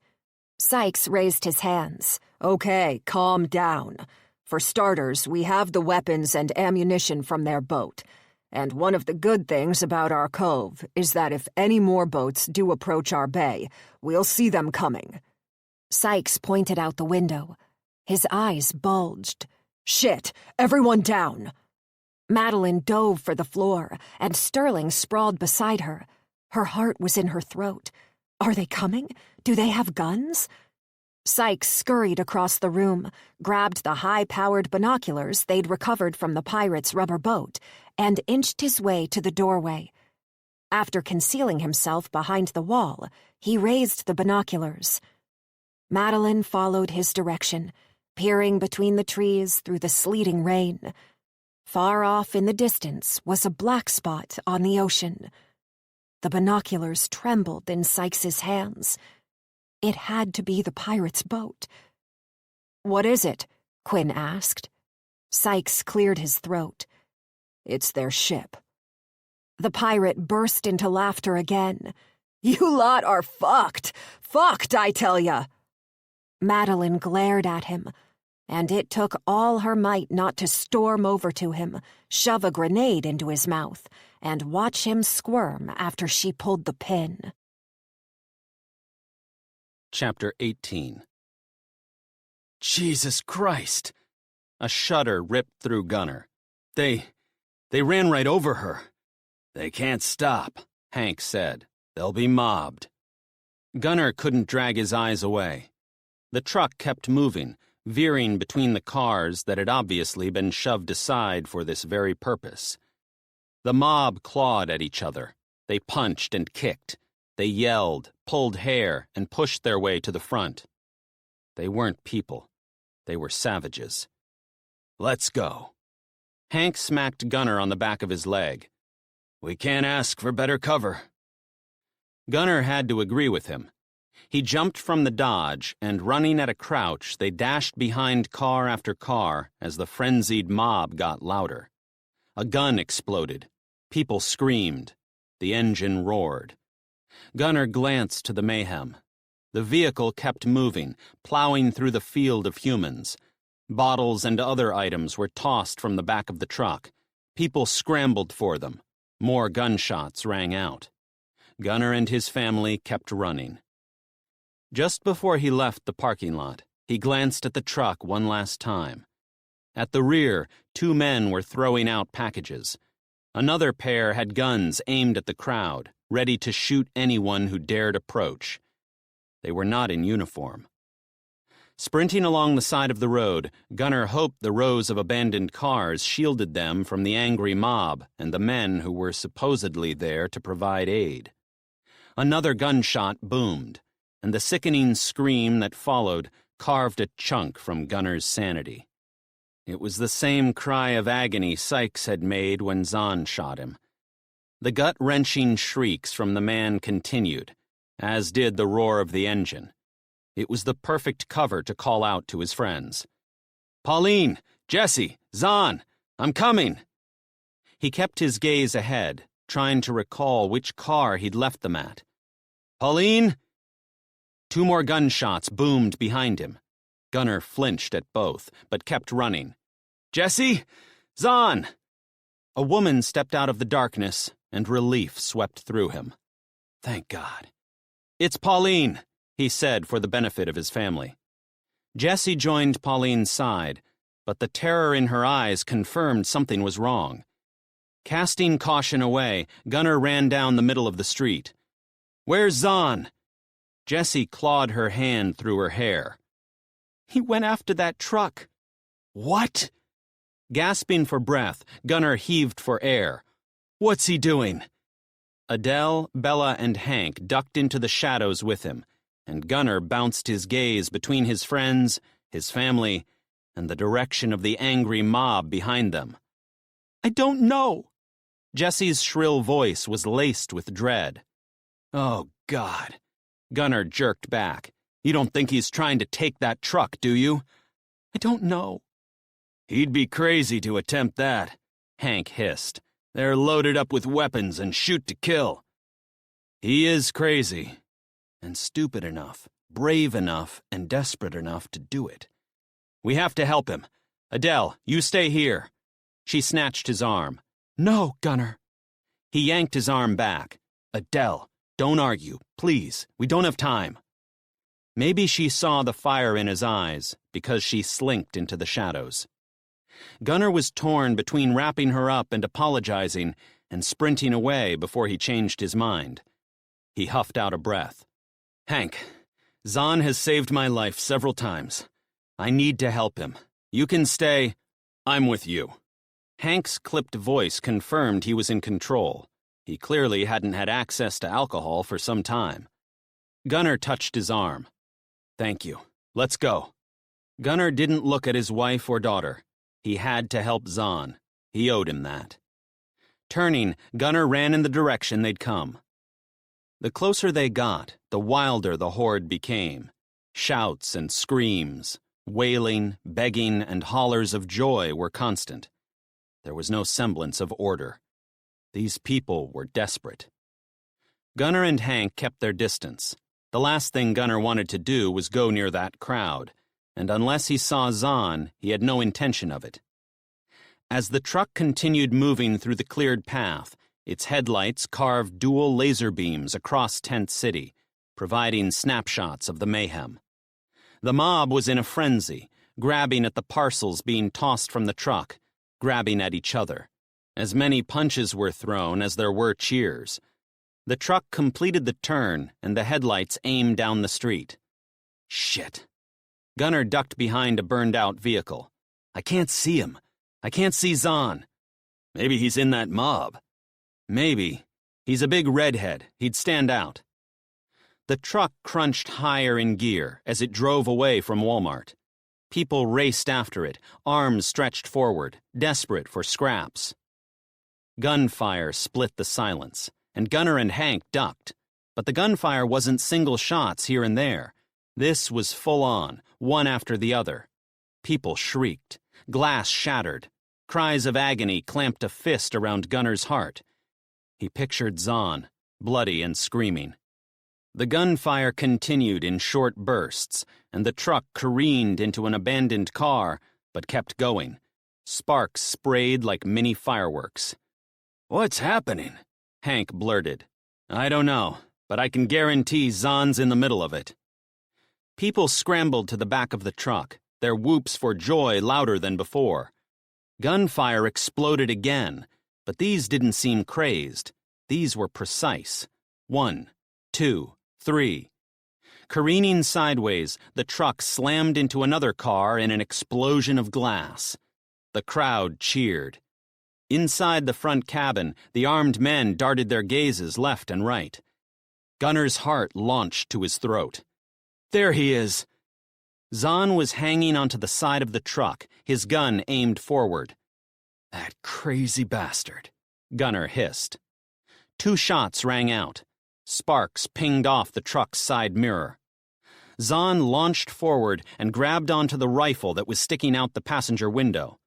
Sykes raised his hands. Okay, calm down. For starters, we have the weapons and ammunition from their boat. And one of the good things about our cove is that if any more boats do approach our bay, we'll see them coming. Sykes pointed out the window. His eyes bulged. Shit! Everyone down! Madeline dove for the floor, and Sterling sprawled beside her. Her heart was in her throat. Are they coming? Do they have guns? Sykes scurried across the room, grabbed the high-powered binoculars they'd recovered from the pirate's rubber boat, and inched his way to the doorway. After concealing himself behind the wall, he raised the binoculars. Madeline followed his direction, peering between the trees through the sleeting rain. Far off in the distance was a black spot on the ocean. The binoculars trembled in Sykes's hands. It had to be the pirate's boat. What is it? Quinn asked. Sykes cleared his throat. It's their ship. The pirate burst into laughter again. You lot are fucked! Fucked, I tell ya! Madeline glared at him, and it took all her might not to storm over to him, shove a grenade into his mouth, and watch him squirm after she pulled the pin. Chapter 18. Jesus Christ! A shudder ripped through Gunner. They ran right over her. They can't stop, Hank said. They'll be mobbed. Gunner couldn't drag his eyes away. The truck kept moving, veering between the cars that had obviously been shoved aside for this very purpose. The mob clawed at each other. They punched and kicked. They yelled, pulled hair, and pushed their way to the front. They weren't people. They were savages. "Let's go." Hank smacked Gunnar on the back of his leg. "We can't ask for better cover." Gunnar had to agree with him. He jumped from the Dodge, and running at a crouch, they dashed behind car after car as the frenzied mob got louder. A gun exploded. People screamed. The engine roared. Gunnar glanced to the mayhem. The vehicle kept moving, plowing through the field of humans. Bottles and other items were tossed from the back of the truck. People scrambled for them. More gunshots rang out. Gunnar and his family kept running. Just before he left the parking lot, he glanced at the truck one last time. At the rear, 2 men were throwing out packages. Another pair had guns aimed at the crowd, ready to shoot anyone who dared approach. They were not in uniform. Sprinting along the side of the road, Gunnar hoped the rows of abandoned cars shielded them from the angry mob and the men who were supposedly there to provide aid. Another gunshot boomed, and the sickening scream that followed carved a chunk from Gunnar's sanity. It was the same cry of agony Sykes had made when Zahn shot him. The gut-wrenching shrieks from the man continued, as did the roar of the engine. It was the perfect cover to call out to his friends. "Pauline! Jesse! Zahn! I'm coming!" He kept his gaze ahead, trying to recall which car he'd left them at. "Pauline!" 2 more gunshots boomed behind him. Gunnar flinched at both, but kept running. "Jesse! Zahn!" A woman stepped out of the darkness, and relief swept through him. Thank God. "It's Pauline," he said for the benefit of his family. Jesse joined Pauline's side, but the terror in her eyes confirmed something was wrong. Casting caution away, Gunnar ran down the middle of the street. "Where's Zahn?" Jessie clawed her hand through her hair. "He went after that truck." "What?" Gasping for breath, Gunnar heaved for air. "What's he doing?" Adele, Bella, and Hank ducked into the shadows with him, and Gunnar bounced his gaze between his friends, his family, and the direction of the angry mob behind them. "I don't know." Jessie's shrill voice was laced with dread. "Oh, God." Gunnar jerked back. "You don't think he's trying to take that truck, do you?" "I don't know." "He'd be crazy to attempt that," Hank hissed. "They're loaded up with weapons and shoot to kill." "He is crazy. And stupid enough, brave enough, and desperate enough to do it. We have to help him. Adele, you stay here." She snatched his arm. "No, Gunnar." He yanked his arm back. "Adele, don't argue, please. We don't have time." Maybe she saw the fire in his eyes, because she slinked into the shadows. Gunnar was torn between wrapping her up and apologizing and sprinting away before he changed his mind. He huffed out a breath. "Hank, Zahn has saved my life several times. I need to help him. You can stay. I'm with you." Hank's clipped voice confirmed he was in control. He clearly hadn't had access to alcohol for some time. Gunnar touched his arm. "Thank you. Let's go." Gunnar didn't look at his wife or daughter. He had to help Zahn. He owed him that. Turning, Gunnar ran in the direction they'd come. The closer they got, the wilder the horde became. Shouts and screams, wailing, begging, and hollers of joy were constant. There was no semblance of order. These people were desperate. Gunnar and Hank kept their distance. The last thing Gunnar wanted to do was go near that crowd, and unless he saw Zahn, he had no intention of it. As the truck continued moving through the cleared path, its headlights carved dual laser beams across Tent City, providing snapshots of the mayhem. The mob was in a frenzy, grabbing at the parcels being tossed from the truck, grabbing at each other. As many punches were thrown as there were cheers. The truck completed the turn, and the headlights aimed down the street. Shit. Gunnar ducked behind a burned-out vehicle. I can't see him. I can't see Zahn. Maybe he's in that mob. Maybe. He's a big redhead. He'd stand out. The truck crunched higher in gear as it drove away from Walmart. People raced after it, arms stretched forward, desperate for scraps. Gunfire split the silence, and Gunnar and Hank ducked. But the gunfire wasn't single shots here and there. This was full-on, one after the other. People shrieked. Glass shattered. Cries of agony clamped a fist around Gunnar's heart. He pictured Zahn, bloody and screaming. The gunfire continued in short bursts, and the truck careened into an abandoned car, but kept going. Sparks sprayed like mini fireworks. "What's happening?" Hank blurted. "I don't know, but I can guarantee Zahn's in the middle of it." People scrambled to the back of the truck, their whoops for joy louder than before. Gunfire exploded again, but these didn't seem crazed. These were precise. 1, 2, 3. Careening sideways, the truck slammed into another car in an explosion of glass. The crowd cheered. Inside the front cabin, the armed men darted their gazes left and right. Gunnar's heart launched to his throat. There he is! Zahn was hanging onto the side of the truck, his gun aimed forward. That crazy bastard, Gunnar hissed. 2 shots rang out. Sparks pinged off the truck's side mirror. Zahn launched forward and grabbed onto the rifle that was sticking out the passenger window.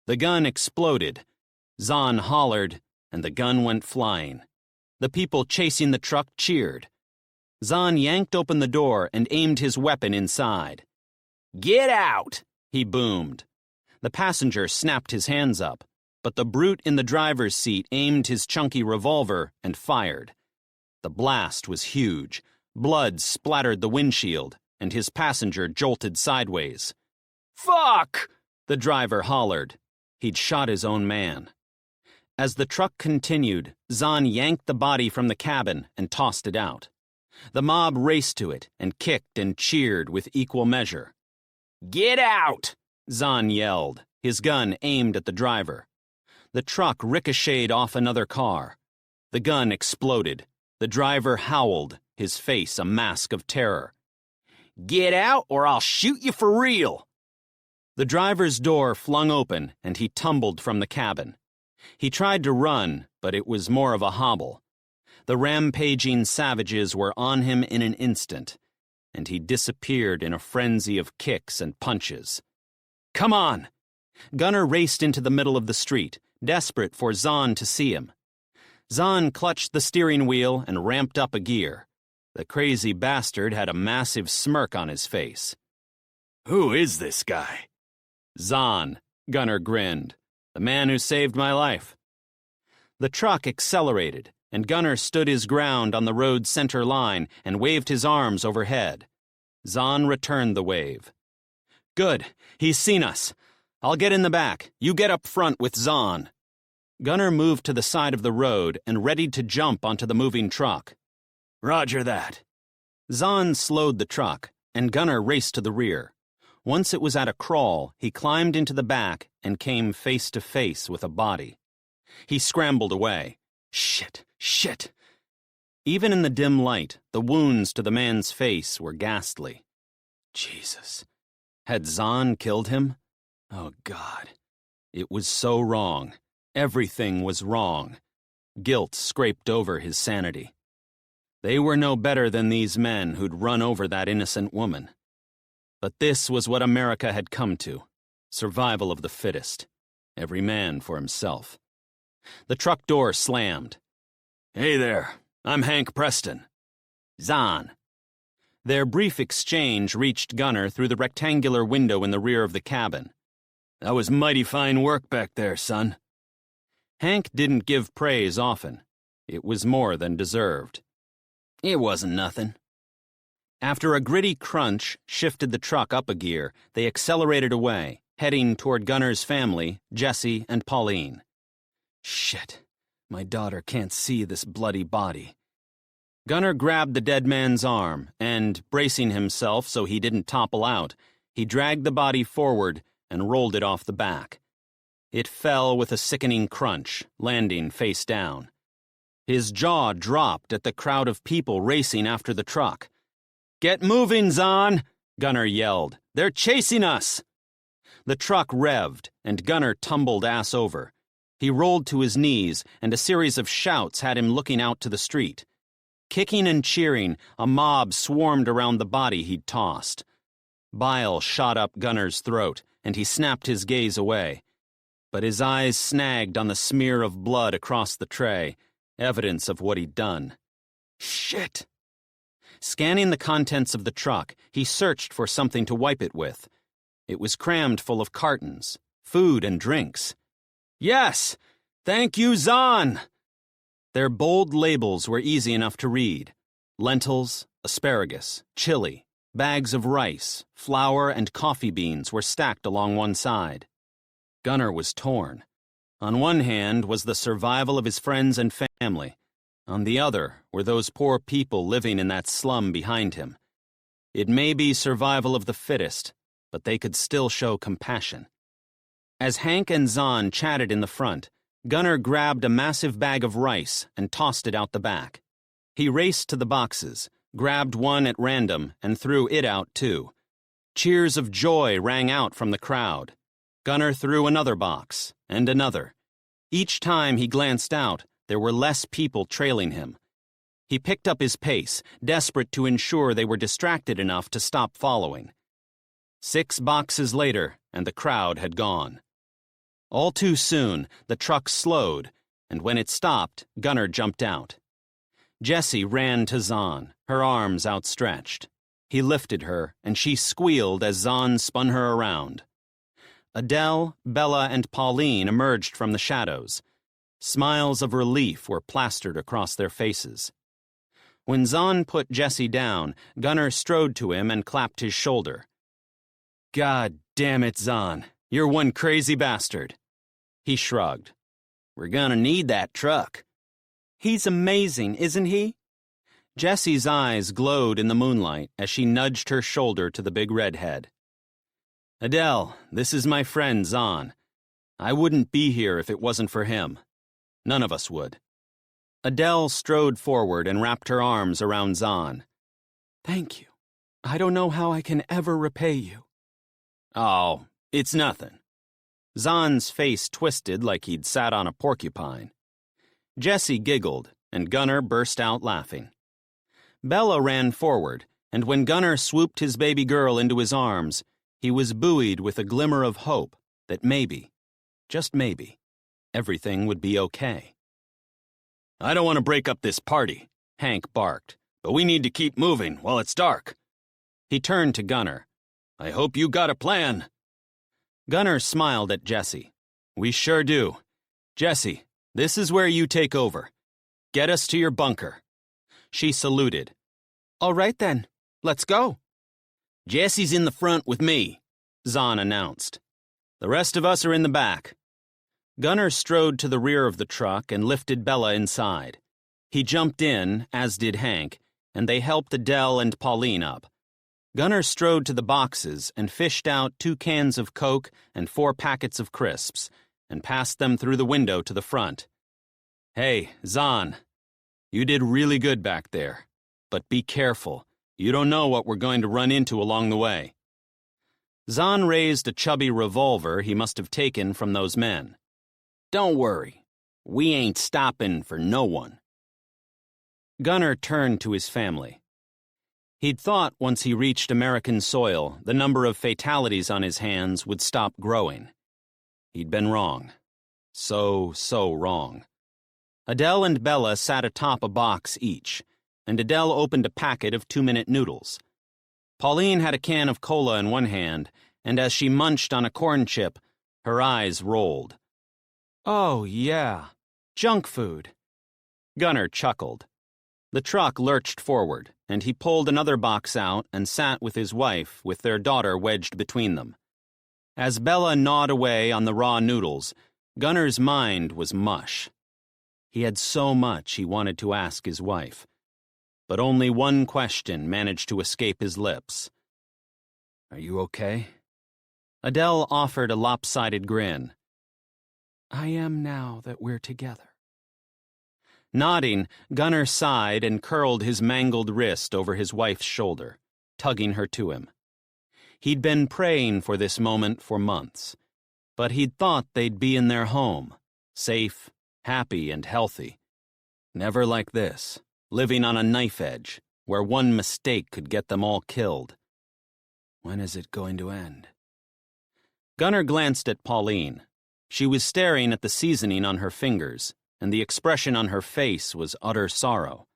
The gun exploded. Zahn hollered, and the gun went flying. The people chasing the truck cheered. Zahn yanked open the door and aimed his weapon inside. "Get out!" he boomed. The passenger snapped his hands up, but the brute in the driver's seat aimed his chunky revolver and fired. The blast was huge. Blood splattered the windshield, and his passenger jolted sideways. "Fuck!" the driver hollered. He'd shot his own man. As the truck continued, Zahn yanked the body from the cabin and tossed it out. The mob raced to it and kicked and cheered with equal measure. "Get out!" Zahn yelled, his gun aimed at the driver. The truck ricocheted off another car. The gun exploded. The driver howled, his face a mask of terror. "Get out or I'll shoot you for real!" The driver's door flung open and he tumbled from the cabin. He tried to run, but it was more of a hobble. The rampaging savages were on him in an instant, and he disappeared in a frenzy of kicks and punches. "Come on!" Gunnar raced into the middle of the street, desperate for Zahn to see him. Zahn clutched the steering wheel and ramped up a gear. The crazy bastard had a massive smirk on his face. "Who is this guy?" "Zahn," Gunnar grinned. "The man who saved my life." The truck accelerated, and Gunnar stood his ground on the road's center line and waved his arms overhead. Zahn returned the wave. "Good, he's seen us. I'll get in the back. You get up front with Zahn." Gunnar moved to the side of the road and readied to jump onto the moving truck. "Roger that." Zahn slowed the truck, and Gunnar raced to the rear. Once it was at a crawl, he climbed into the back and came face to face with a body. He scrambled away. Shit! Even in the dim light, the wounds to the man's face were ghastly. Jesus. Had Zahn killed him? Oh, God. It was so wrong. Everything was wrong. Guilt scraped over his sanity. They were no better than these men who'd run over that innocent woman. But this was what America had come to. Survival of the fittest. Every man for himself. The truck door slammed. "Hey there, I'm Hank Preston." "Zahn." Their brief exchange reached Gunnar through the rectangular window in the rear of the cabin. "That was mighty fine work back there, son." Hank didn't give praise often. It was more than deserved. "It wasn't nothing." After a gritty crunch shifted the truck up a gear, they accelerated away, heading toward Gunnar's family, Jesse and Pauline. Shit, my daughter can't see this bloody body. Gunnar grabbed the dead man's arm and, bracing himself so he didn't topple out, He dragged the body forward and rolled it off the back. It fell with a sickening crunch, landing face down. His jaw dropped at the crowd of people racing after the truck. "Get moving, Zahn!" Gunnar yelled. "They're chasing us!" The truck revved, and Gunnar tumbled ass over. He rolled to his knees, and a series of shouts had him looking out to the street. Kicking and cheering, a mob swarmed around the body he'd tossed. Bile shot up Gunnar's throat, and he snapped his gaze away. But his eyes snagged on the smear of blood across the tray, evidence of what he'd done. Shit! Scanning the contents of the truck, he searched for something to wipe it with. It was crammed full of cartons, food and drinks. Yes! Thank you, Zahn! Their bold labels were easy enough to read. Lentils, asparagus, chili, bags of rice, flour, and coffee beans were stacked along one side. Gunnar was torn. On one hand was the survival of his friends and family. On the other were those poor people living in that slum behind him. It may be survival of the fittest, but they could still show compassion. As Hank and Zahn chatted in the front, Gunnar grabbed a massive bag of rice and tossed it out the back. He raced to the boxes, grabbed one at random, and threw it out too. Cheers of joy rang out from the crowd. Gunnar threw another box, and another. Each time he glanced out, there were less people trailing him. He picked up his pace, desperate to ensure they were distracted enough to stop following. 6 boxes later, and the crowd had gone. All too soon, the truck slowed, and when it stopped, Gunnar jumped out. Jessie ran to Zahn, her arms outstretched. He lifted her, and she squealed as Zahn spun her around. Adele, Bella, and Pauline emerged from the shadows. Smiles of relief were plastered across their faces. When Zahn put Jessie down, Gunnar strode to him and clapped his shoulder. "God damn it, Zahn. You're one crazy bastard." He shrugged. "We're gonna need that truck." He's amazing, isn't he? Jessie's eyes glowed in the moonlight as she nudged her shoulder to the big redhead. "Adele, this is my friend Zahn. I wouldn't be here if it wasn't for him. None of us would." Adele strode forward and wrapped her arms around Zahn. "Thank you. I don't know how I can ever repay you." "Oh, it's nothing." Zahn's face twisted like he'd sat on a porcupine. Jessie giggled, and Gunnar burst out laughing. Bella ran forward, and when Gunnar swooped his baby girl into his arms, he was buoyed with a glimmer of hope that maybe, just maybe, everything would be okay. "I don't want to break up this party," Hank barked, "but we need to keep moving while it's dark." He turned to Gunnar. "I hope you got a plan." Gunnar smiled at Jessie. "We sure do. Jessie, this is where you take over. Get us to your bunker." She saluted. "All right then, let's go." "Jessie's in the front with me," Zahn announced. "The rest of us are in the back." Gunnar strode to the rear of the truck and lifted Bella inside. He jumped in, as did Hank, and they helped Adele and Pauline up. Gunnar strode to the boxes and fished out 2 cans of Coke and 4 packets of crisps, and passed them through the window to the front. "Hey, Zahn, you did really good back there. But be careful. You don't know what we're going to run into along the way." Zahn raised a chubby revolver he must have taken from those men. "Don't worry. We ain't stopping for no one." Gunnar turned to his family. He'd thought once he reached American soil, the number of fatalities on his hands would stop growing. He'd been wrong. So wrong. Adele and Bella sat atop a box each, and Adele opened a packet of 2-minute noodles. Pauline had a can of cola in one hand, and as she munched on a corn chip, her eyes rolled. "Oh, yeah. Junk food." Gunnar chuckled. The truck lurched forward, and he pulled another box out and sat with his wife, with their daughter wedged between them. As Bella gnawed away on the raw noodles, Gunnar's mind was mush. He had so much he wanted to ask his wife, but only one question managed to escape his lips. Are you okay? Adele offered a lopsided grin. I am now that we're together. Nodding, Gunnar sighed and curled his mangled wrist over his wife's shoulder, tugging her to him. He'd been praying for this moment for months, but he'd thought they'd be in their home, safe, happy, and healthy. Never like this, living on a knife edge, where one mistake could get them all killed. When is it going to end? Gunnar glanced at Pauline. She was staring at the seasoning on her fingers, and the expression on her face was utter sorrow.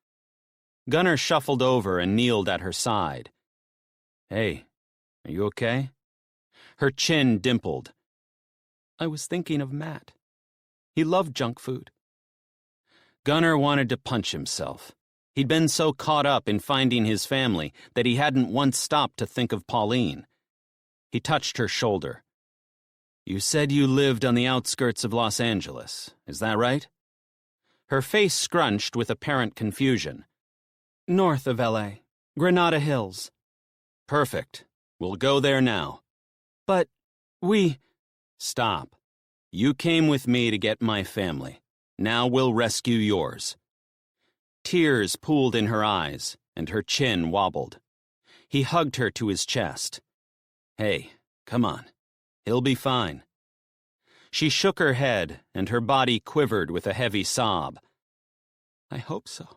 Gunnar shuffled over and kneeled at her side. Hey, are you okay? Her chin dimpled. I was thinking of Matt. He loved junk food. Gunnar wanted to punch himself. He'd been so caught up in finding his family that he hadn't once stopped to think of Pauline. He touched her shoulder. You said you lived on the outskirts of Los Angeles, is that right? Her face scrunched with apparent confusion. North of L.A., Granada Hills. Perfect. We'll go there now. But Stop. You came with me to get my family. Now we'll rescue yours. Tears pooled in her eyes, and her chin wobbled. He hugged her to his chest. Hey, come on. He'll be fine. She shook her head, and her body quivered with a heavy sob. I hope so.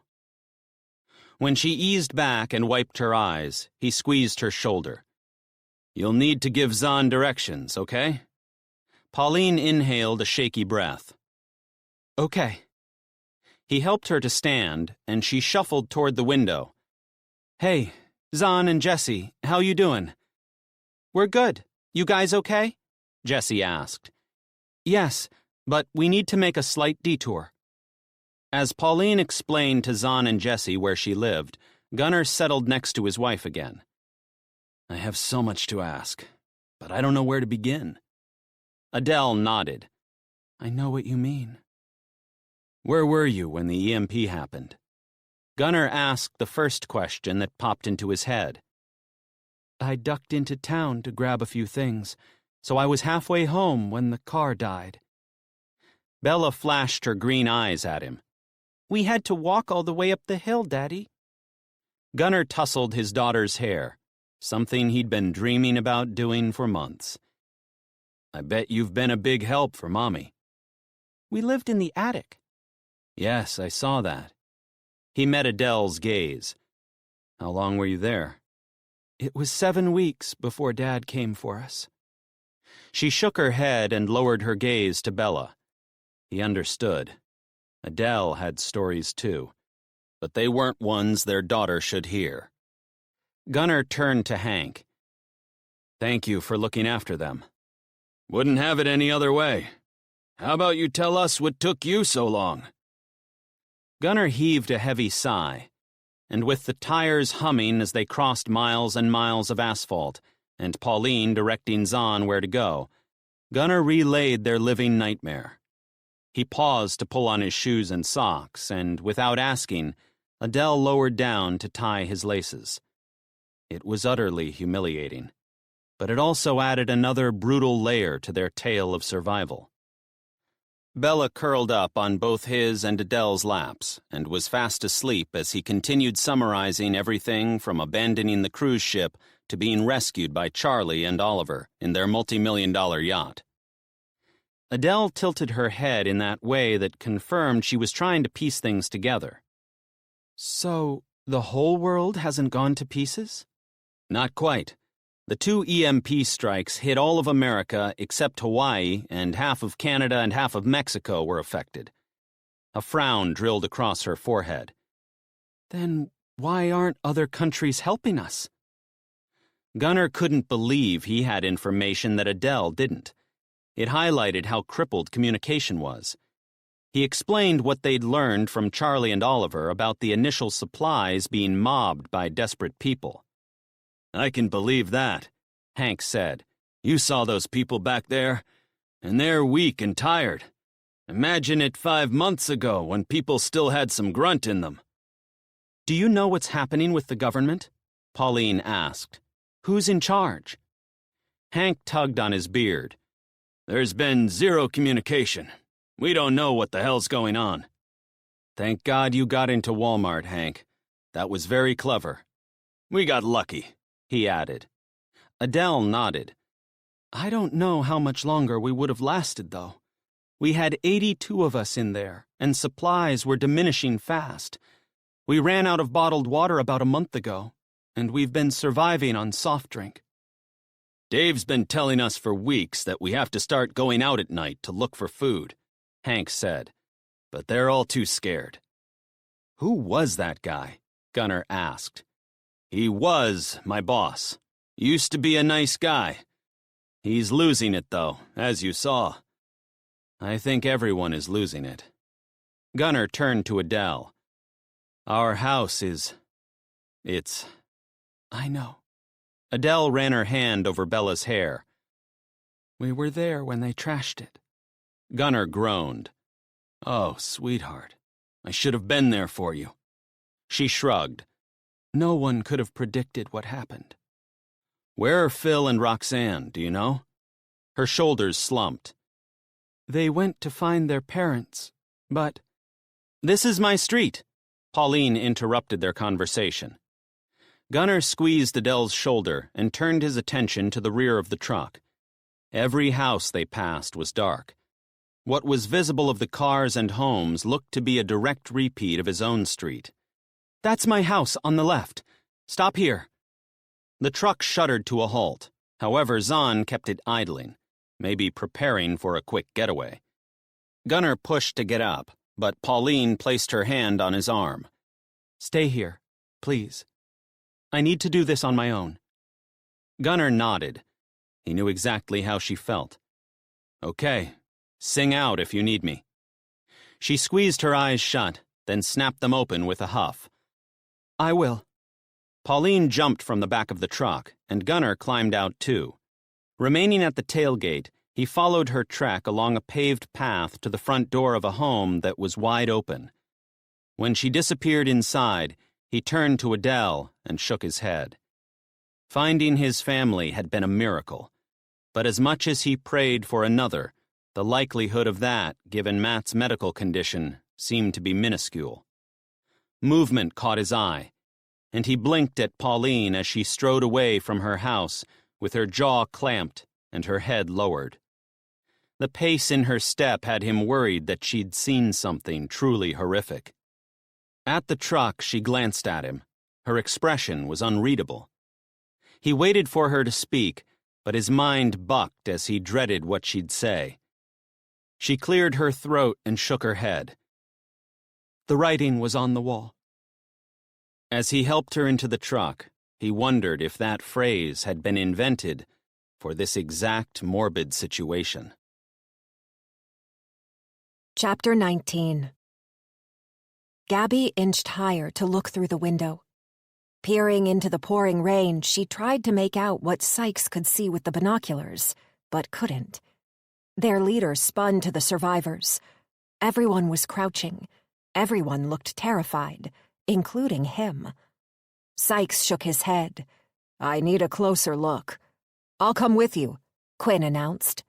When she eased back and wiped her eyes, he squeezed her shoulder. You'll need to give Zahn directions, okay? Pauline inhaled a shaky breath. Okay. He helped her to stand, and she shuffled toward the window. Hey, Zahn and Jessie, how you doing? We're good. You guys okay? Jessie asked. Yes, but we need to make a slight detour. As Pauline explained to Zahn and Jessie where she lived, Gunnar settled next to his wife again. I have so much to ask, but I don't know where to begin. Adele nodded. I know what you mean. Where were you when the EMP happened? Gunnar asked the first question that popped into his head. I ducked into town to grab a few things, so I was halfway home when the car died. Bella flashed her green eyes at him. We had to walk all the way up the hill, Daddy. Gunnar tousled his daughter's hair, something he'd been dreaming about doing for months. I bet you've been a big help for Mommy. We lived in the attic. Yes, I saw that. He met Adele's gaze. How long were you there? It was 7 weeks before Dad came for us. She shook her head and lowered her gaze to Bella. He understood. Adele had stories too, but they weren't ones their daughter should hear. Gunnar turned to Hank. Thank you for looking after them. Wouldn't have it any other way. How about you tell us what took you so long? Gunnar heaved a heavy sigh, and with the tires humming as they crossed miles and miles of asphalt, and Pauline directing Zahn where to go, Gunnar relayed their living nightmare. He paused to pull on his shoes and socks, and without asking, Adele lowered down to tie his laces. It was utterly humiliating, but it also added another brutal layer to their tale of survival. Bella curled up on both his and Adele's laps and was fast asleep as he continued summarizing everything from abandoning the cruise ship to being rescued by Charlie and Oliver in their multi-million-dollar yacht. Adele tilted her head in that way that confirmed she was trying to piece things together. So, the whole world hasn't gone to pieces? Not quite. The 2 EMP strikes hit all of America except Hawaii, and half of Canada and half of Mexico were affected. A frown drilled across her forehead. Then why aren't other countries helping us? Gunnar couldn't believe he had information that Adele didn't. It highlighted how crippled communication was. He explained what they'd learned from Charlie and Oliver about the initial supplies being mobbed by desperate people. I can believe that, Hank said. You saw those people back there, and they're weak and tired. Imagine it 5 months ago when people still had some grunt in them. Do you know what's happening with the government? Pauline asked. Who's in charge? Hank tugged on his beard. "There's been zero communication. We don't know what the hell's going on." "Thank God you got into Walmart, Hank. That was very clever." "We got lucky," he added. Adele nodded. "I don't know how much longer we would have lasted, though. We had 82 of us in there, and supplies were diminishing fast. We ran out of bottled water about a month ago, and we've been surviving on soft drink." "Dave's been telling us for weeks that we have to start going out at night to look for food," Hank said. "But they're all too scared." "Who was that guy?" Gunnar asked. "He was my boss. Used to be a nice guy. He's losing it, though, as you saw." "I think everyone is losing it." Gunnar turned to Adele. "Our house is... I know." Adele ran her hand over Bella's hair. "We were there when they trashed it." Gunnar groaned. "Oh, sweetheart, I should have been there for you." She shrugged. "No one could have predicted what happened." "Where are Phil and Roxanne, do you know?" Her shoulders slumped. "They went to find their parents, but—" "This is my street," Pauline interrupted their conversation. Gunnar squeezed Adele's shoulder and turned his attention to the rear of the truck. Every house they passed was dark. What was visible of the cars and homes looked to be a direct repeat of his own street. "That's my house on the left. Stop here." The truck shuddered to a halt. However, Zahn kept it idling, maybe preparing for a quick getaway. Gunnar pushed to get up, but Pauline placed her hand on his arm. "Stay here, please. I need to do this on my own." Gunnar nodded. He knew exactly how she felt. "Okay, sing out if you need me." She squeezed her eyes shut, then snapped them open with a huff. "I will." Pauline jumped from the back of the truck, and Gunnar climbed out too. Remaining at the tailgate, he followed her track along a paved path to the front door of a home that was wide open. When she disappeared inside, he turned to Adele and shook his head. Finding his family had been a miracle, but as much as he prayed for another, the likelihood of that, given Matt's medical condition, seemed to be minuscule. Movement caught his eye, and he blinked at Pauline as she strode away from her house with her jaw clamped and her head lowered. The pace in her step had him worried that she'd seen something truly horrific. At the truck, she glanced at him. Her expression was unreadable. He waited for her to speak, but his mind bucked as he dreaded what she'd say. She cleared her throat and shook her head. The writing was on the wall. As he helped her into the truck, he wondered if that phrase had been invented for this exact morbid situation. Chapter 19. Gabby inched higher to look through the window. Peering into the pouring rain, she tried to make out what Sykes could see with the binoculars, but couldn't. Their leader spun to the survivors. Everyone was crouching. Everyone looked terrified, including him. Sykes shook his head. "I need a closer look." "I'll come with you," Quinn announced.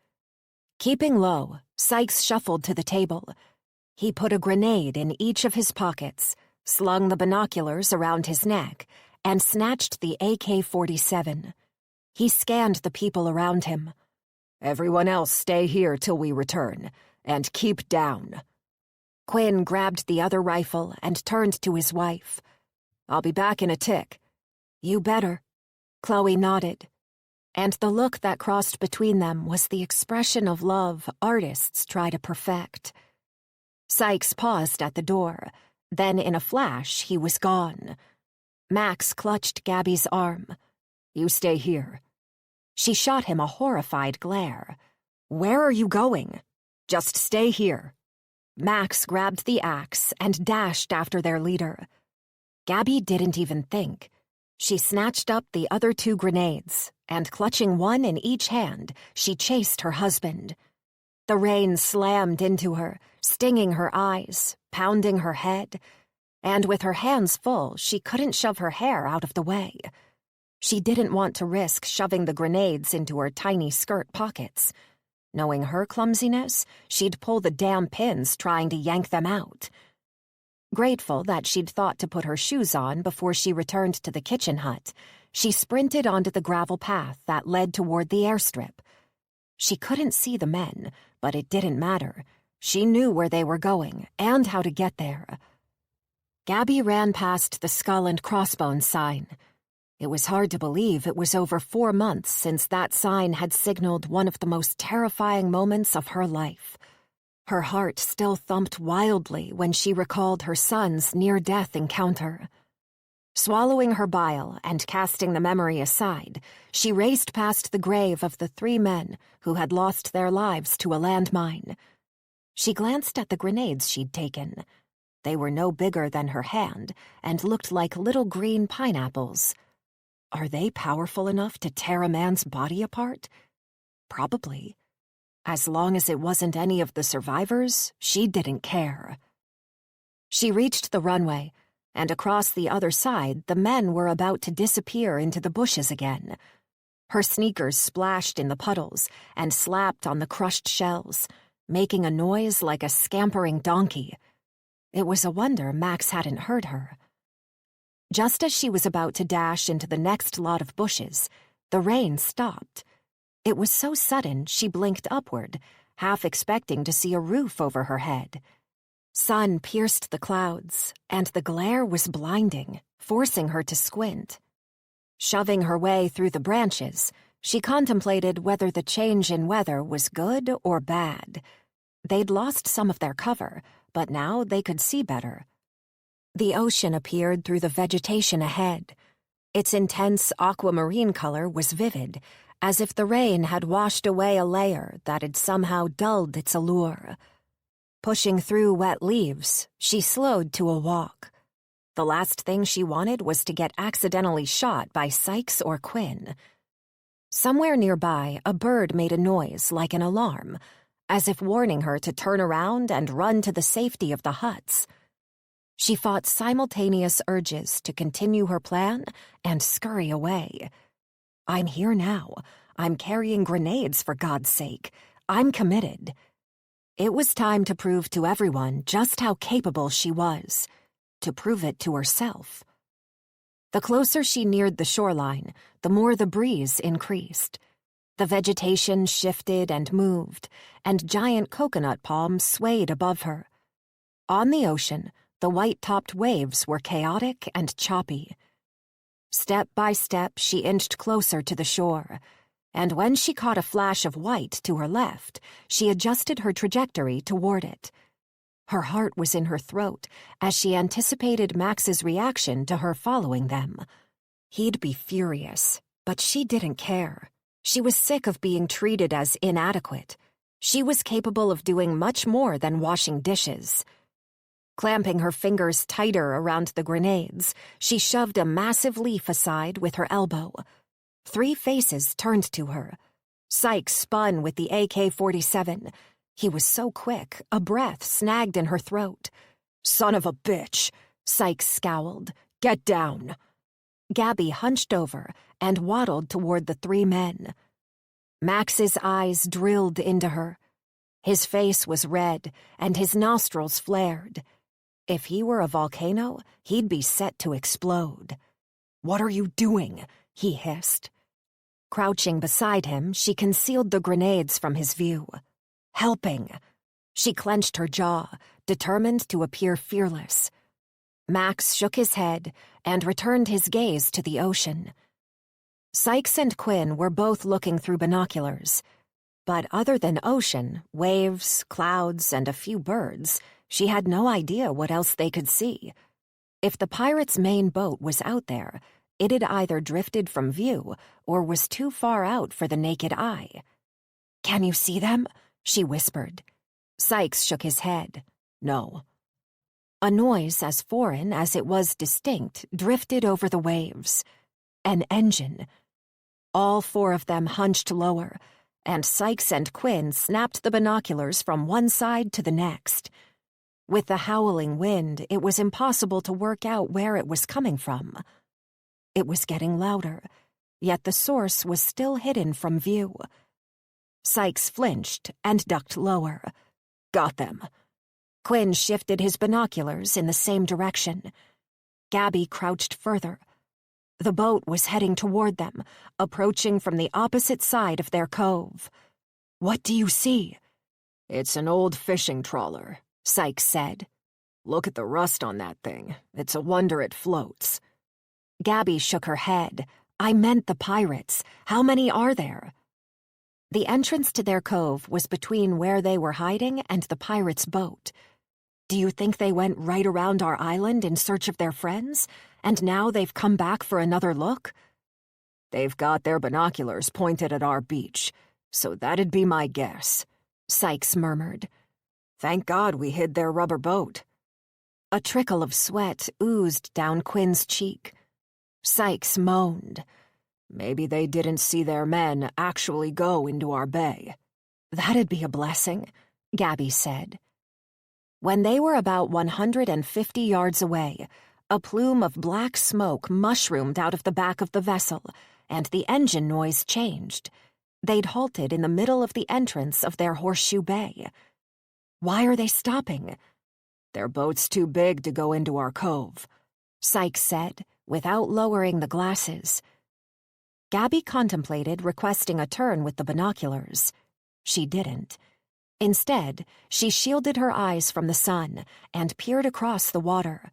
Keeping low, Sykes shuffled to the table. He put a grenade in each of his pockets, slung the binoculars around his neck, and snatched the AK-47. He scanned the people around him. "Everyone else stay here till we return, and keep down." Quinn grabbed the other rifle and turned to his wife. "I'll be back in a tick." "You better." Chloe nodded. And the look that crossed between them was the expression of love artists try to perfect. Sykes paused at the door. Then in a flash, he was gone. Max clutched Gabby's arm. "You stay here." She shot him a horrified glare. "Where are you going?" "Just stay here." Max grabbed the axe and dashed after their leader. Gabby didn't even think. She snatched up the other 2 grenades, and clutching one in each hand, she chased her husband. The rain slammed into her, stinging her eyes, pounding her head, and with her hands full, she couldn't shove her hair out of the way. She didn't want to risk shoving the grenades into her tiny skirt pockets. Knowing her clumsiness, she'd pull the damn pins trying to yank them out. Grateful that she'd thought to put her shoes on before she returned to the kitchen hut, she sprinted onto the gravel path that led toward the airstrip. She couldn't see the men, but it didn't matter. She knew where they were going and how to get there. Gabby ran past the skull and crossbones sign. It was hard to believe it was over 4 months since that sign had signaled one of the most terrifying moments of her life. Her heart still thumped wildly when she recalled her son's near-death encounter. Swallowing her bile and casting the memory aside, she raced past the grave of the 3 men who had lost their lives to a landmine. She glanced at the grenades she'd taken. They were no bigger than her hand and looked like little green pineapples. Are they powerful enough to tear a man's body apart? Probably. As long as it wasn't any of the survivors, she didn't care. She reached the runway, and across the other side, the men were about to disappear into the bushes again. Her sneakers splashed in the puddles and slapped on the crushed shells, making a noise like a scampering donkey. It was a wonder Max hadn't heard her. Just as she was about to dash into the next lot of bushes, the rain stopped. It was so sudden she blinked upward, half expecting to see a roof over her head. Sun pierced the clouds, and the glare was blinding, forcing her to squint. Shoving her way through the branches, she contemplated whether the change in weather was good or bad. They'd lost some of their cover, but now they could see better. The ocean appeared through the vegetation ahead. Its intense aquamarine color was vivid, as if the rain had washed away a layer that had somehow dulled its allure. Pushing through wet leaves, she slowed to a walk. The last thing she wanted was to get accidentally shot by Sykes or Quinn. Somewhere nearby, a bird made a noise like an alarm, as if warning her to turn around and run to the safety of the huts. She fought simultaneous urges to continue her plan and scurry away. I'm here now. I'm carrying grenades, for God's sake. I'm committed. It was time to prove to everyone just how capable she was, to prove it to herself. The closer she neared the shoreline, the more the breeze increased. The vegetation shifted and moved, and giant coconut palms swayed above her. On the ocean, the white-topped waves were chaotic and choppy. Step by step, she inched closer to the shore, and when she caught a flash of white to her left, she adjusted her trajectory toward it. Her heart was in her throat as she anticipated Max's reaction to her following them. He'd be furious, but she didn't care. She was sick of being treated as inadequate. She was capable of doing much more than washing dishes. Clamping her fingers tighter around the grenades, she shoved a massive leaf aside with her elbow. 3 faces turned to her. Sykes spun with the AK-47. He was so quick, a breath snagged in her throat. "Son of a bitch," Sykes scowled. "Get down." Gabby hunched over and waddled toward the 3 men. Max's eyes drilled into her. His face was red, and his nostrils flared. If he were a volcano, he'd be set to explode. "What are you doing?" he hissed. Crouching beside him, she concealed the grenades from his view. "Helping." She clenched her jaw, determined to appear fearless. Max shook his head and returned his gaze to the ocean. Sykes and Quinn were both looking through binoculars. But other than ocean, waves, clouds, and a few birds, she had no idea what else they could see. If the pirates' main boat was out there, it had either drifted from view or was too far out for the naked eye. "Can you see them?" she whispered. Sykes shook his head. "No." A noise as foreign as it was distinct drifted over the waves. An engine. All 4 of them hunched lower, and Sykes and Quinn snapped the binoculars from one side to the next. With the howling wind, it was impossible to work out where it was coming from. It was getting louder, yet the source was still hidden from view. Sykes flinched and ducked lower. Got them. Quinn shifted his binoculars in the same direction. Gabby crouched further. The boat was heading toward them, approaching from the opposite side of their cove. What do you see? It's an old fishing trawler, Sykes said. Look at the rust on that thing. It's a wonder it floats. Gabby shook her head. I meant the pirates. How many are there? The entrance to their cove was between where they were hiding and the pirates' boat. Do you think they went right around our island in search of their friends, and now they've come back for another look? They've got their binoculars pointed at our beach, so that'd be my guess, Sykes murmured. Thank God we hid their rubber boat. A trickle of sweat oozed down Quinn's cheek. Sykes moaned. Maybe they didn't see their men actually go into our bay. That'd be a blessing, Gabby said. When they were about 150 yards away, a plume of black smoke mushroomed out of the back of the vessel, and the engine noise changed. They'd halted in the middle of the entrance of their horseshoe bay. Why are they stopping? Their boat's too big to go into our cove, Sykes said, without lowering the glasses. Gabby contemplated requesting a turn with the binoculars. She didn't. Instead, she shielded her eyes from the sun and peered across the water.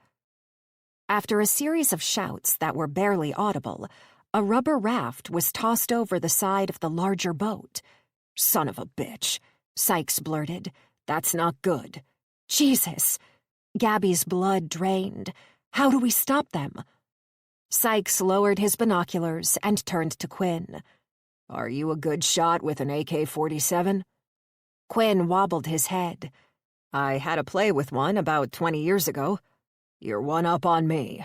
After a series of shouts that were barely audible, a rubber raft was tossed over the side of the larger boat. Son of a bitch, Sykes blurted. That's not good. Jesus! Gabby's blood drained. How do we stop them? Sykes lowered his binoculars and turned to Quinn. Are you a good shot with an AK-47? Quinn wobbled his head. I had a play with one about 20 years ago. You're one up on me.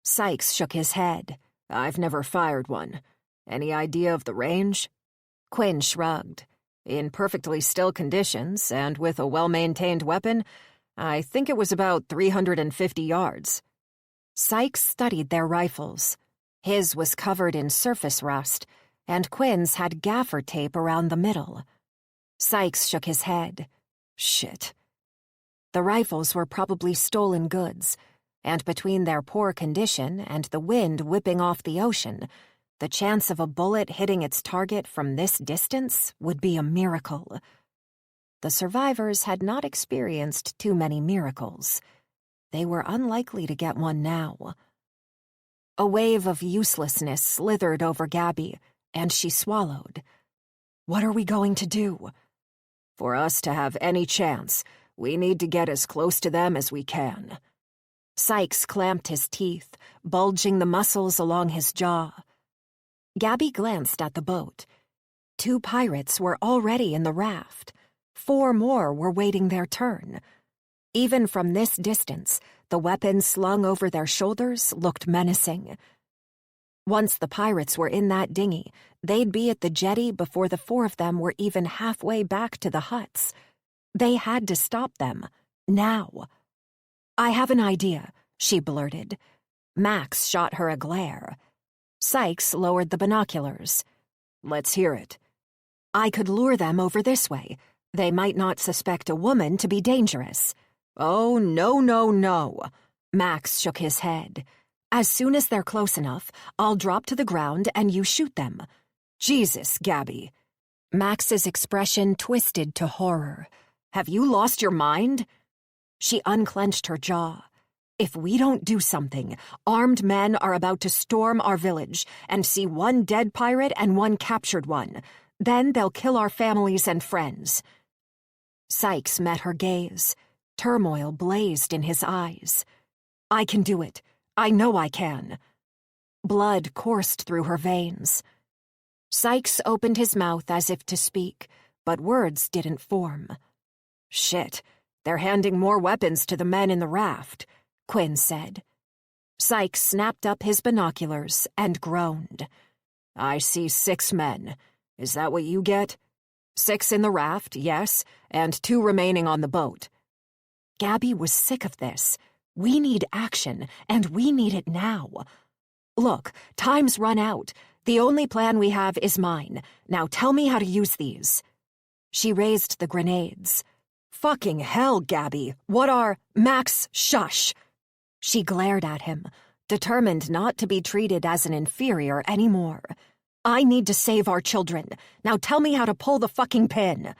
Sykes shook his head. I've never fired one. Any idea of the range? Quinn shrugged. In perfectly still conditions and with a well-maintained weapon, I think it was about 350 yards. Sykes studied their rifles. His was covered in surface rust, and Quinn's had gaffer tape around the middle. Sykes shook his head. Shit. The rifles were probably stolen goods, and between their poor condition and the wind whipping off the ocean, the chance of a bullet hitting its target from this distance would be a miracle. The survivors had not experienced too many miracles. They were unlikely to get one now. A wave of uselessness slithered over Gabby, and she swallowed. What are we going to do? For us to have any chance, we need to get as close to them as we can. Sykes clamped his teeth, bulging the muscles along his jaw. Gabby glanced at the boat. 2 pirates were already in the raft. 4 more were waiting their turn. Even from this distance, the weapons slung over their shoulders looked menacing. Once the pirates were in that dinghy, they'd be at the jetty before the 4 of them were even halfway back to the huts. They had to stop them, now. I have an idea, she blurted. Max shot her a glare. Sykes lowered the binoculars. Let's hear it. I could lure them over this way. They might not suspect a woman to be dangerous. Oh, no, no, no. Max shook his head. As soon as they're close enough, I'll drop to the ground and you shoot them. Jesus, Gabby. Max's expression twisted to horror. Have you lost your mind? She unclenched her jaw. If we don't do something, armed men are about to storm our village and see 1 dead pirate and 1 captured one. Then they'll kill our families and friends. Sykes met her gaze. Turmoil blazed in his eyes. I can do it. I know I can. Blood coursed through her veins. Sykes opened his mouth as if to speak, but words didn't form. Shit, they're handing more weapons to the men in the raft, Quinn said. Sykes snapped up his binoculars and groaned. I see 6 men. Is that what you get? 6 in the raft, yes, and 2 remaining on the boat. Gabby was sick of this. We need action, and we need it now. Look, time's run out. The only plan we have is mine. Now tell me how to use these." She raised the grenades. "Fucking hell, Gabby. What are— Max, shush!" She glared at him, determined not to be treated as an inferior anymore. "I need to save our children. Now tell me how to pull the fucking pin."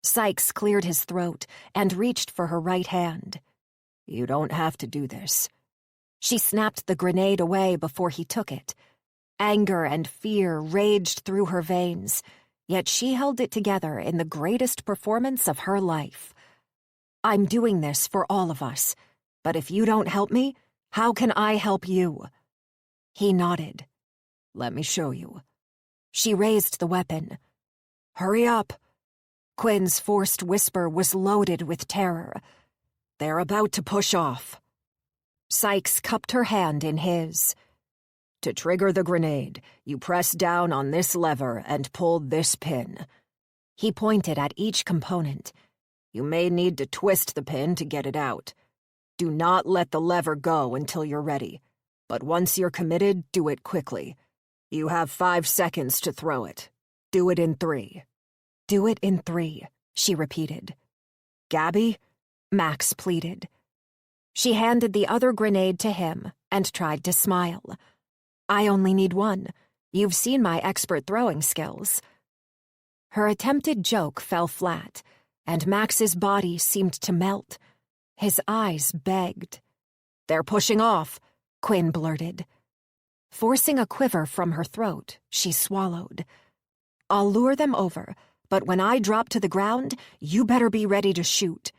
Sykes cleared his throat and reached for her right hand. "You don't have to do this." She snapped the grenade away before he took it. Anger and fear raged through her veins, yet she held it together in the greatest performance of her life. "I'm doing this for all of us, but if you don't help me, how can I help you?" He nodded. "Let me show you." She raised the weapon. "Hurry up." Quinn's forced whisper was loaded with terror. "They're about to push off." Sykes cupped her hand in his. "To trigger the grenade, you press down on this lever and pull this pin." He pointed at each component. "You may need to twist the pin to get it out. Do not let the lever go until you're ready. But once you're committed, do it quickly. You have 5 seconds to throw it. Do it in 3. "Do it in 3, she repeated. "Gabby?" Max pleaded. She handed the other grenade to him and tried to smile. "I only need 1. You've seen my expert throwing skills." Her attempted joke fell flat, and Max's body seemed to melt. His eyes begged. "They're pushing off," Quinn blurted. Forcing a quiver from her throat, she swallowed. "I'll lure them over, but when I drop to the ground, you better be ready to shoot."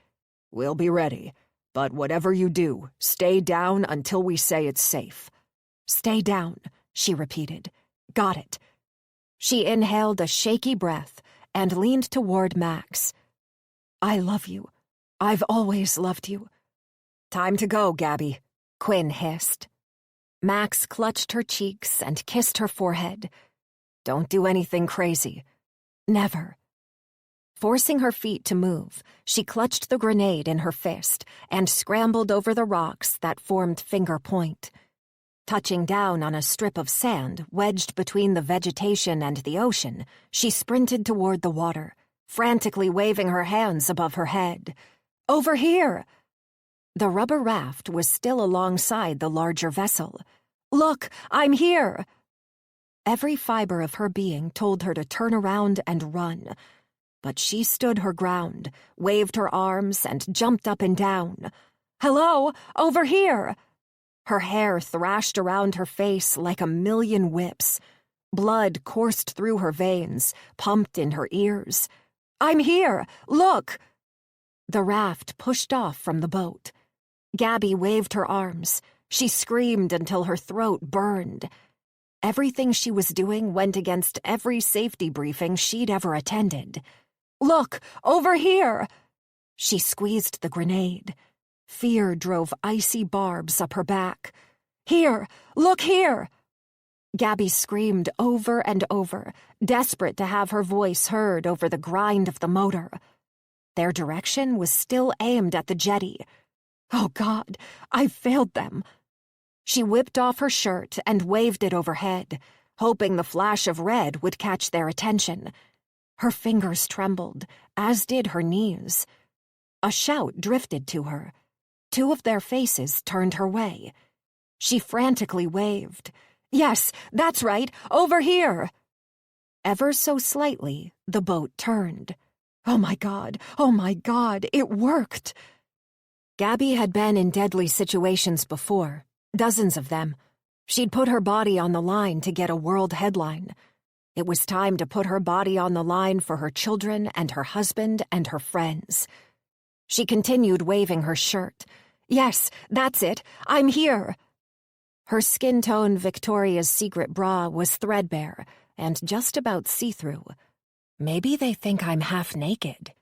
"We'll be ready, but whatever you do, stay down until we say it's safe." "Stay down," she repeated. "Got it." She inhaled a shaky breath and leaned toward Max. "I love you. I've always loved you." "Time to go, Gabby," Quinn hissed. Max clutched her cheeks and kissed her forehead. "Don't do anything crazy." "Never." Forcing her feet to move, she clutched the grenade in her fist and scrambled over the rocks that formed Finger Point. Touching down on a strip of sand wedged between the vegetation and the ocean, she sprinted toward the water, frantically waving her hands above her head. "Over here!" The rubber raft was still alongside the larger vessel. "Look, I'm here!" Every fiber of her being told her to turn around and run. But she stood her ground, waved her arms, and jumped up and down. "Hello, over here!" Her hair thrashed around her face like a million whips. Blood coursed through her veins, pumped in her ears. "I'm here! Look!" The raft pushed off from the boat. Gabby waved her arms. She screamed until her throat burned. Everything she was doing went against every safety briefing she'd ever attended. "Look, over here!" She squeezed the grenade. Fear drove icy barbs up her back. "Here! Look here!" Gabby screamed over and over, desperate to have her voice heard over the grind of the motor. Their direction was still aimed at the jetty. "Oh, God, I failed them." She whipped off her shirt and waved it overhead, hoping the flash of red would catch their attention. Her fingers trembled, as did her knees. A shout drifted to her. 2 of their faces turned her way. She frantically waved. "Yes, that's right, over here!" Ever so slightly, the boat turned. Oh my God, it worked! Gabby had been in deadly situations before, dozens of them. She'd put her body on the line to get a world headline. It was time to put her body on the line for her children and her husband and her friends. She continued waving her shirt. "Yes, that's it. I'm here." Her skin tone Victoria's Secret bra was threadbare and just about see-through. Maybe they think I'm half naked.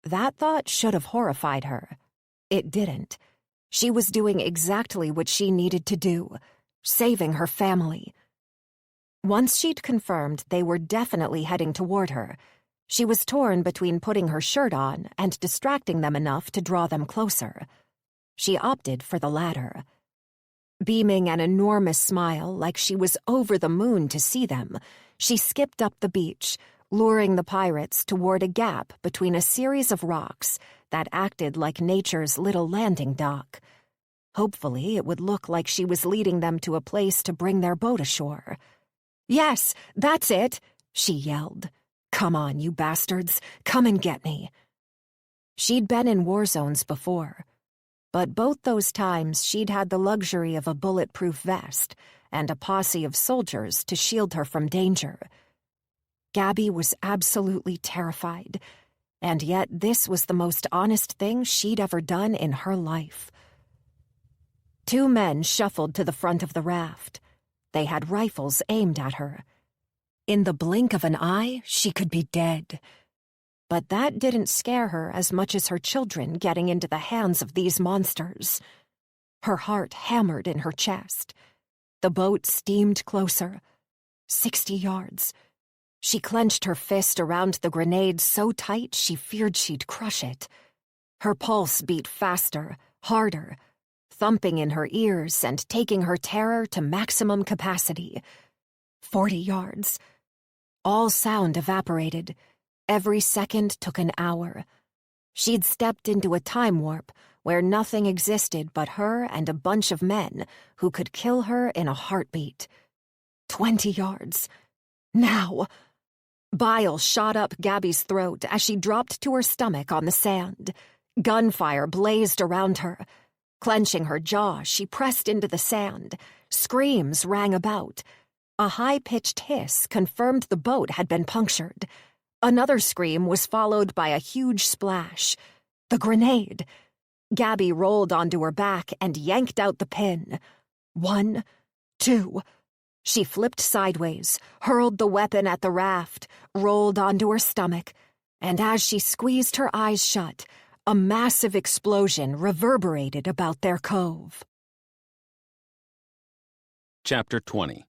That thought should have horrified her. It didn't. She was doing exactly what she needed to do, saving her family. Once she'd confirmed they were definitely heading toward her, she was torn between putting her shirt on and distracting them enough to draw them closer. She opted for the latter. Beaming an enormous smile like she was over the moon to see them, she skipped up the beach, luring the pirates toward a gap between a series of rocks that acted like nature's little landing dock. Hopefully, it would look like she was leading them to a place to bring their boat ashore. "Yes, that's it," she yelled. "Come on, you bastards, come and get me." She'd been in war zones before, but both those times she'd had the luxury of a bulletproof vest and a posse of soldiers to shield her from danger. Gabby was absolutely terrified, and yet this was the most honest thing she'd ever done in her life. Two men shuffled to the front of the raft. They had rifles aimed at her. In the blink of an eye, she could be dead. But that didn't scare her as much as her children getting into the hands of these monsters. Her heart hammered in her chest. The boat steamed closer. 60 yards. She clenched her fist around the grenade so tight she feared she'd crush it. Her pulse beat faster, harder, thumping in her ears and taking her terror to maximum capacity. 40 yards. All sound evaporated. Every second took an hour. She'd stepped into a time warp where nothing existed but her and a bunch of men who could kill her in a heartbeat. 20 yards. Now! Bile shot up Gabby's throat as she dropped to her stomach on the sand. Gunfire blazed around her. Clenching her jaw, she pressed into the sand. Screams rang about. A high-pitched hiss confirmed the boat had been punctured. Another scream was followed by a huge splash. The grenade! Gabby rolled onto her back and yanked out the pin. 1, 2... She flipped sideways, hurled the weapon at the raft, rolled onto her stomach, and as she squeezed her eyes shut, a massive explosion reverberated about their cove. Chapter 20.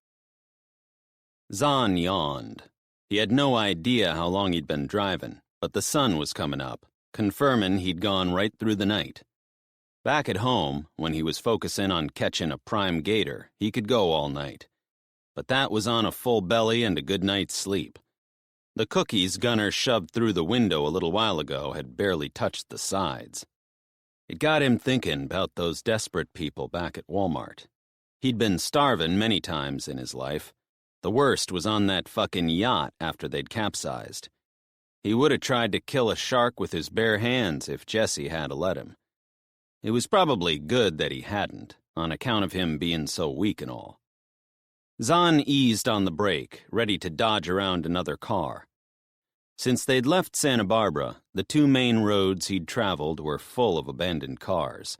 Zahn yawned. He had no idea how long he'd been driving, but the sun was coming up, confirming he'd gone right through the night. Back at home, when he was focusing on catching a prime gator, he could go all night. But that was on a full belly and a good night's sleep. The cookies Gunner shoved through the window a little while ago had barely touched the sides. It got him thinking about those desperate people back at Walmart. He'd been starving many times in his life. The worst was on that fucking yacht after they'd capsized. He would have tried to kill a shark with his bare hands if Jesse had let him. It was probably good that he hadn't, on account of him being so weak and all. Zahn eased on the brake, ready to dodge around another car. Since they'd left Santa Barbara, the two main roads he'd traveled were full of abandoned cars.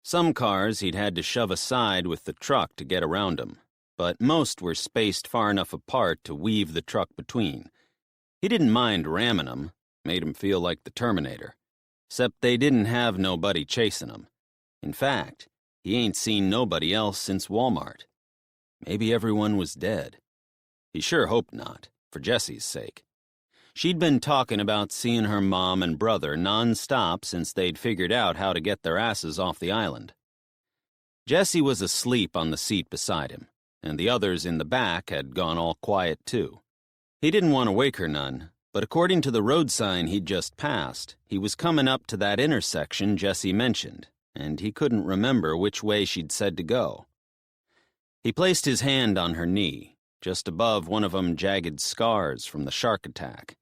Some cars he'd had to shove aside with the truck to get around them, but most were spaced far enough apart to weave the truck between. He didn't mind ramming them, made him feel like the Terminator, except they didn't have nobody chasing them. In fact, he ain't seen nobody else since Walmart. Maybe everyone was dead. He sure hoped not, for Jessie's sake. She'd been talking about seeing her mom and brother non-stop since they'd figured out how to get their asses off the island. Jessie was asleep on the seat beside him, and the others in the back had gone all quiet too. He didn't want to wake her none, but according to the road sign he'd just passed, he was coming up to that intersection Jessie mentioned, and he couldn't remember which way she'd said to go. He placed his hand on her knee, just above one of them jagged scars from the shark attack.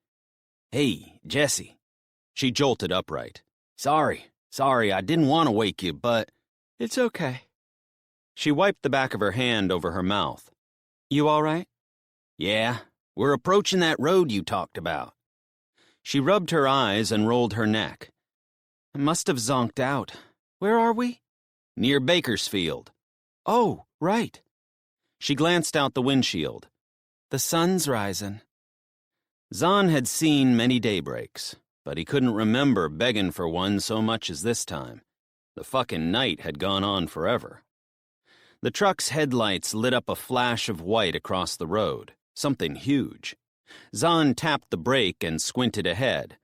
"Hey, Jessie." She jolted upright. Sorry, I didn't want to wake you, but..." "It's okay." She wiped the back of her hand over her mouth. "You all right?" "Yeah, we're approaching that road you talked about." She rubbed her eyes and rolled her neck. "I must have zonked out. Where are we?" "Near Bakersfield." "Oh, right." She glanced out the windshield. "The sun's rising." Zahn had seen many daybreaks, but he couldn't remember begging for one so much as this time. The fucking night had gone on forever. The truck's headlights lit up a flash of white across the road, something huge. Zahn tapped the brake and squinted ahead.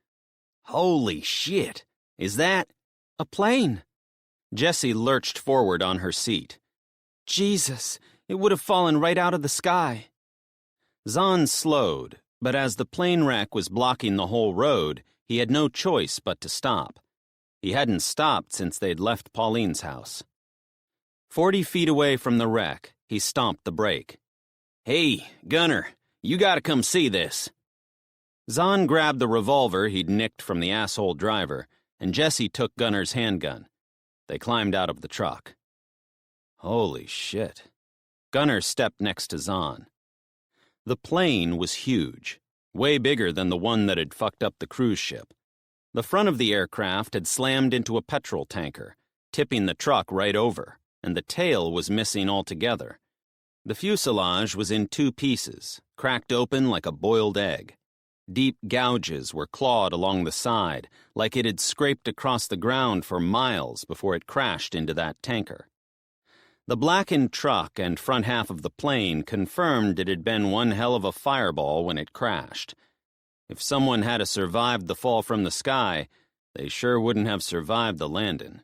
"Holy shit! Is that..." "A plane." Jessie lurched forward on her seat. Jesus, it would have fallen right out of the sky. Zahn slowed, but as the plane wreck was blocking the whole road, he had no choice but to stop. He hadn't stopped since they'd left Pauline's house. 40 feet away from the wreck, he stomped the brake. "Hey, Gunner, you gotta come see this." Zahn grabbed the revolver he'd nicked from the asshole driver, and Jesse took Gunner's handgun. They climbed out of the truck. Holy shit. Gunner stepped next to Zahn. The plane was huge, way bigger than the one that had fucked up the cruise ship. The front of the aircraft had slammed into a petrol tanker, tipping the truck right over, and the tail was missing altogether. The fuselage was in 2 pieces, cracked open like a boiled egg. Deep gouges were clawed along the side, like it had scraped across the ground for miles before it crashed into that tanker. The blackened truck and front half of the plane confirmed it had been one hell of a fireball when it crashed. If someone had survived the fall from the sky, they sure wouldn't have survived the landing.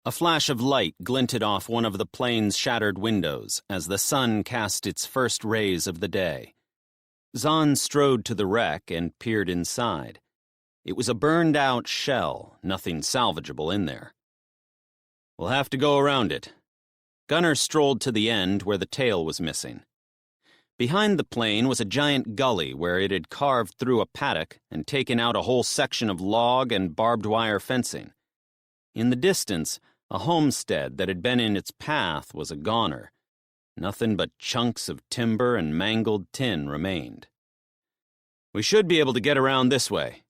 A flash of light glinted off one of the plane's shattered windows as the sun cast its first rays of the day. Zahn strode to the wreck and peered inside. It was a burned-out shell, nothing salvageable in there. "We'll have to go around it." Gunner strolled to the end where the tail was missing. Behind the plane was a giant gully where it had carved through a paddock and taken out a whole section of log and barbed wire fencing. In the distance, a homestead that had been in its path was a goner. Nothing but chunks of timber and mangled tin remained. "We should be able to get around this way."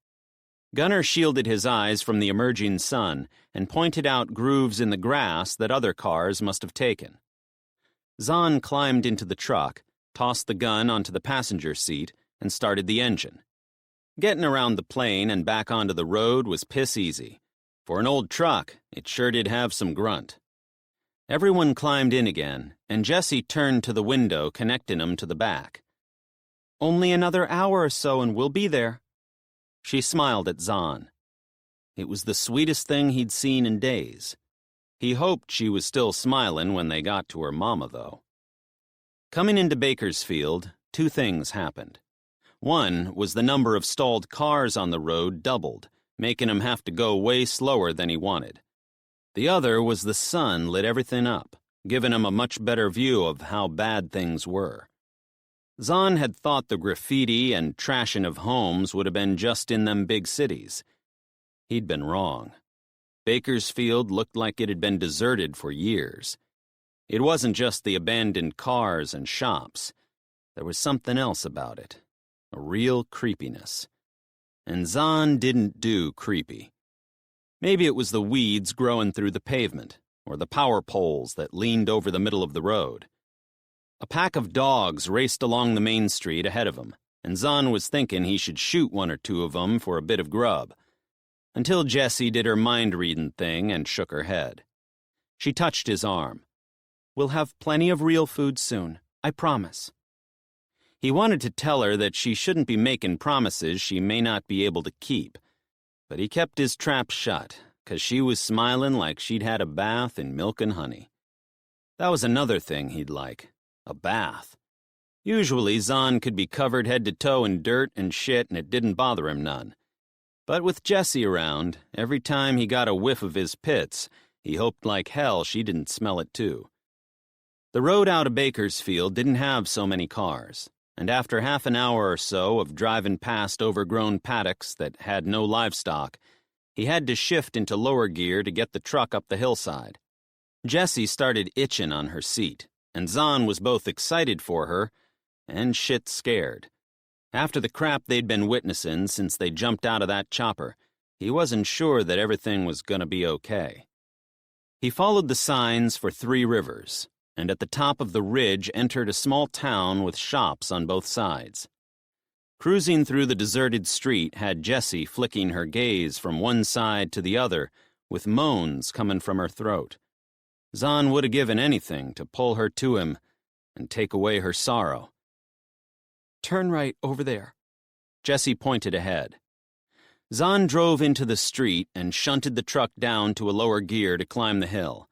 Gunner shielded his eyes from the emerging sun and pointed out grooves in the grass that other cars must have taken. Zahn climbed into the truck, tossed the gun onto the passenger seat, and started the engine. Getting around the plane and back onto the road was piss easy. For an old truck, it sure did have some grunt. Everyone climbed in again, and Jesse turned to the window connecting them to the back. "Only another hour or so and we'll be there." She smiled at Zahn. It was the sweetest thing he'd seen in days. He hoped she was still smiling when they got to her mama, though. Coming into Bakersfield, 2 things happened. One was the number of stalled cars on the road doubled, making him have to go way slower than he wanted. The other was the sun lit everything up, giving him a much better view of how bad things were. Zahn had thought the graffiti and trashing of homes would have been just in them big cities. He'd been wrong. Bakersfield looked like it had been deserted for years. It wasn't just the abandoned cars and shops. There was something else about it, a real creepiness. And Zahn didn't do creepy. Maybe it was the weeds growing through the pavement, or the power poles that leaned over the middle of the road. A pack of dogs raced along the main street ahead of him, and Zahn was thinking he should shoot 1 or 2 of them for a bit of grub. Until Jessie did her mind-reading thing and shook her head. She touched his arm. "We'll have plenty of real food soon, I promise." He wanted to tell her that she shouldn't be making promises she may not be able to keep, but he kept his trap shut, 'cause she was smiling like she'd had a bath in milk and honey. That was another thing he'd like, a bath. Usually Zahn could be covered head to toe in dirt and shit and it didn't bother him none. But with Jessie around, every time he got a whiff of his pits, he hoped like hell she didn't smell it too. The road out of Bakersfield didn't have so many cars, and after half an hour or so of driving past overgrown paddocks that had no livestock, he had to shift into lower gear to get the truck up the hillside. Jessie started itching on her seat, and Zahn was both excited for her and shit scared. After the crap they'd been witnessing since they jumped out of that chopper, he wasn't sure that everything was gonna be okay. He followed the signs for 3 rivers, and at the top of the ridge entered a small town with shops on both sides. Cruising through the deserted street had Jessie flicking her gaze from one side to the other, with moans coming from her throat. Zahn would have given anything to pull her to him and take away her sorrow. "Turn right over there." Jessie pointed ahead. Zahn drove into the street and shunted the truck down to a lower gear to climb the hill.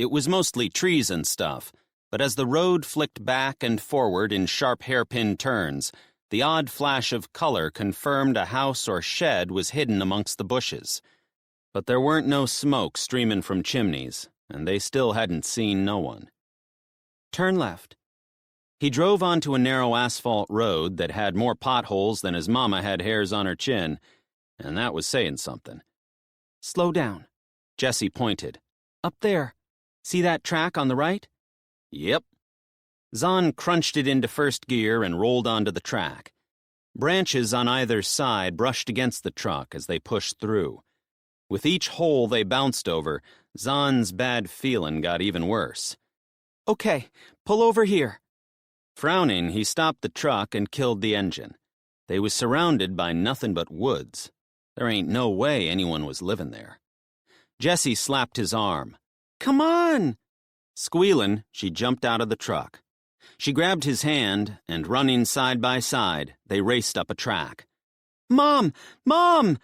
It was mostly trees and stuff, but as the road flicked back and forward in sharp hairpin turns, the odd flash of color confirmed a house or shed was hidden amongst the bushes. But there weren't no smoke streaming from chimneys, and they still hadn't seen no one. Turn left. He drove onto a narrow asphalt road that had more potholes than his mama had hairs on her chin, and that was saying something. Slow down. Jesse pointed. Up there. See that track on the right? Yep. Zahn crunched it into first gear and rolled onto the track. Branches on either side brushed against the truck as they pushed through. With each hole they bounced over, Zahn's bad feeling got even worse. Okay, pull over here. Frowning, he stopped the truck and killed the engine. They was surrounded by nothing but woods. There ain't no way anyone was living there. Jesse slapped his arm. Come on! Squealing, she jumped out of the truck. She grabbed his hand, and running side by side, they raced up a track. Mom! Mom!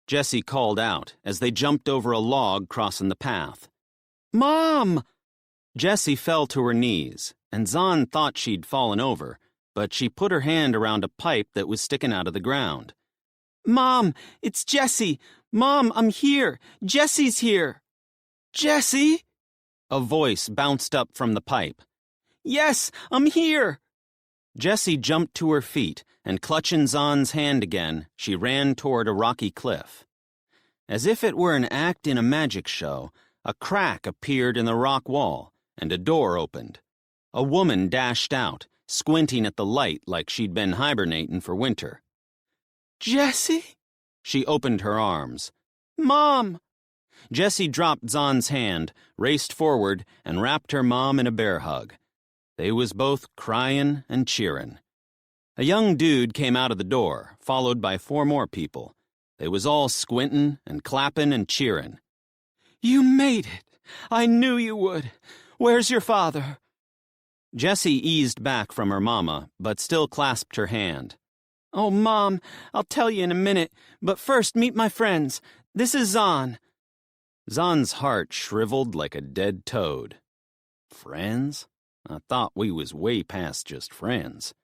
Jesse called out as they jumped over a log crossing the path. Mom! Jessie fell to her knees, and Zahn thought she'd fallen over, but she put her hand around a pipe that was sticking out of the ground. Mom, it's Jessie. Mom, I'm here. Jessie's here. Jessie? A voice bounced up from the pipe. Yes, I'm here. Jessie jumped to her feet, and clutching Zahn's hand again, she ran toward a rocky cliff. As if it were an act in a magic show, a crack appeared in the rock wall, and a door opened. A woman dashed out, squinting at the light like she'd been hibernating for winter. Jessie? She opened her arms. Mom! Jessie dropped Zahn's hand, raced forward, and wrapped her mom in a bear hug. They was both crying and cheering. A young dude came out of the door, followed by 4 more people. They was all squinting and clapping and cheering. You made it. I knew you would. Where's your father? Jessie eased back from her mama, but still clasped her hand. Oh, Mom, I'll tell you in a minute, but first meet my friends. This is Zahn. Zahn's heart shriveled like a dead toad. Friends? I thought we was way past just friends.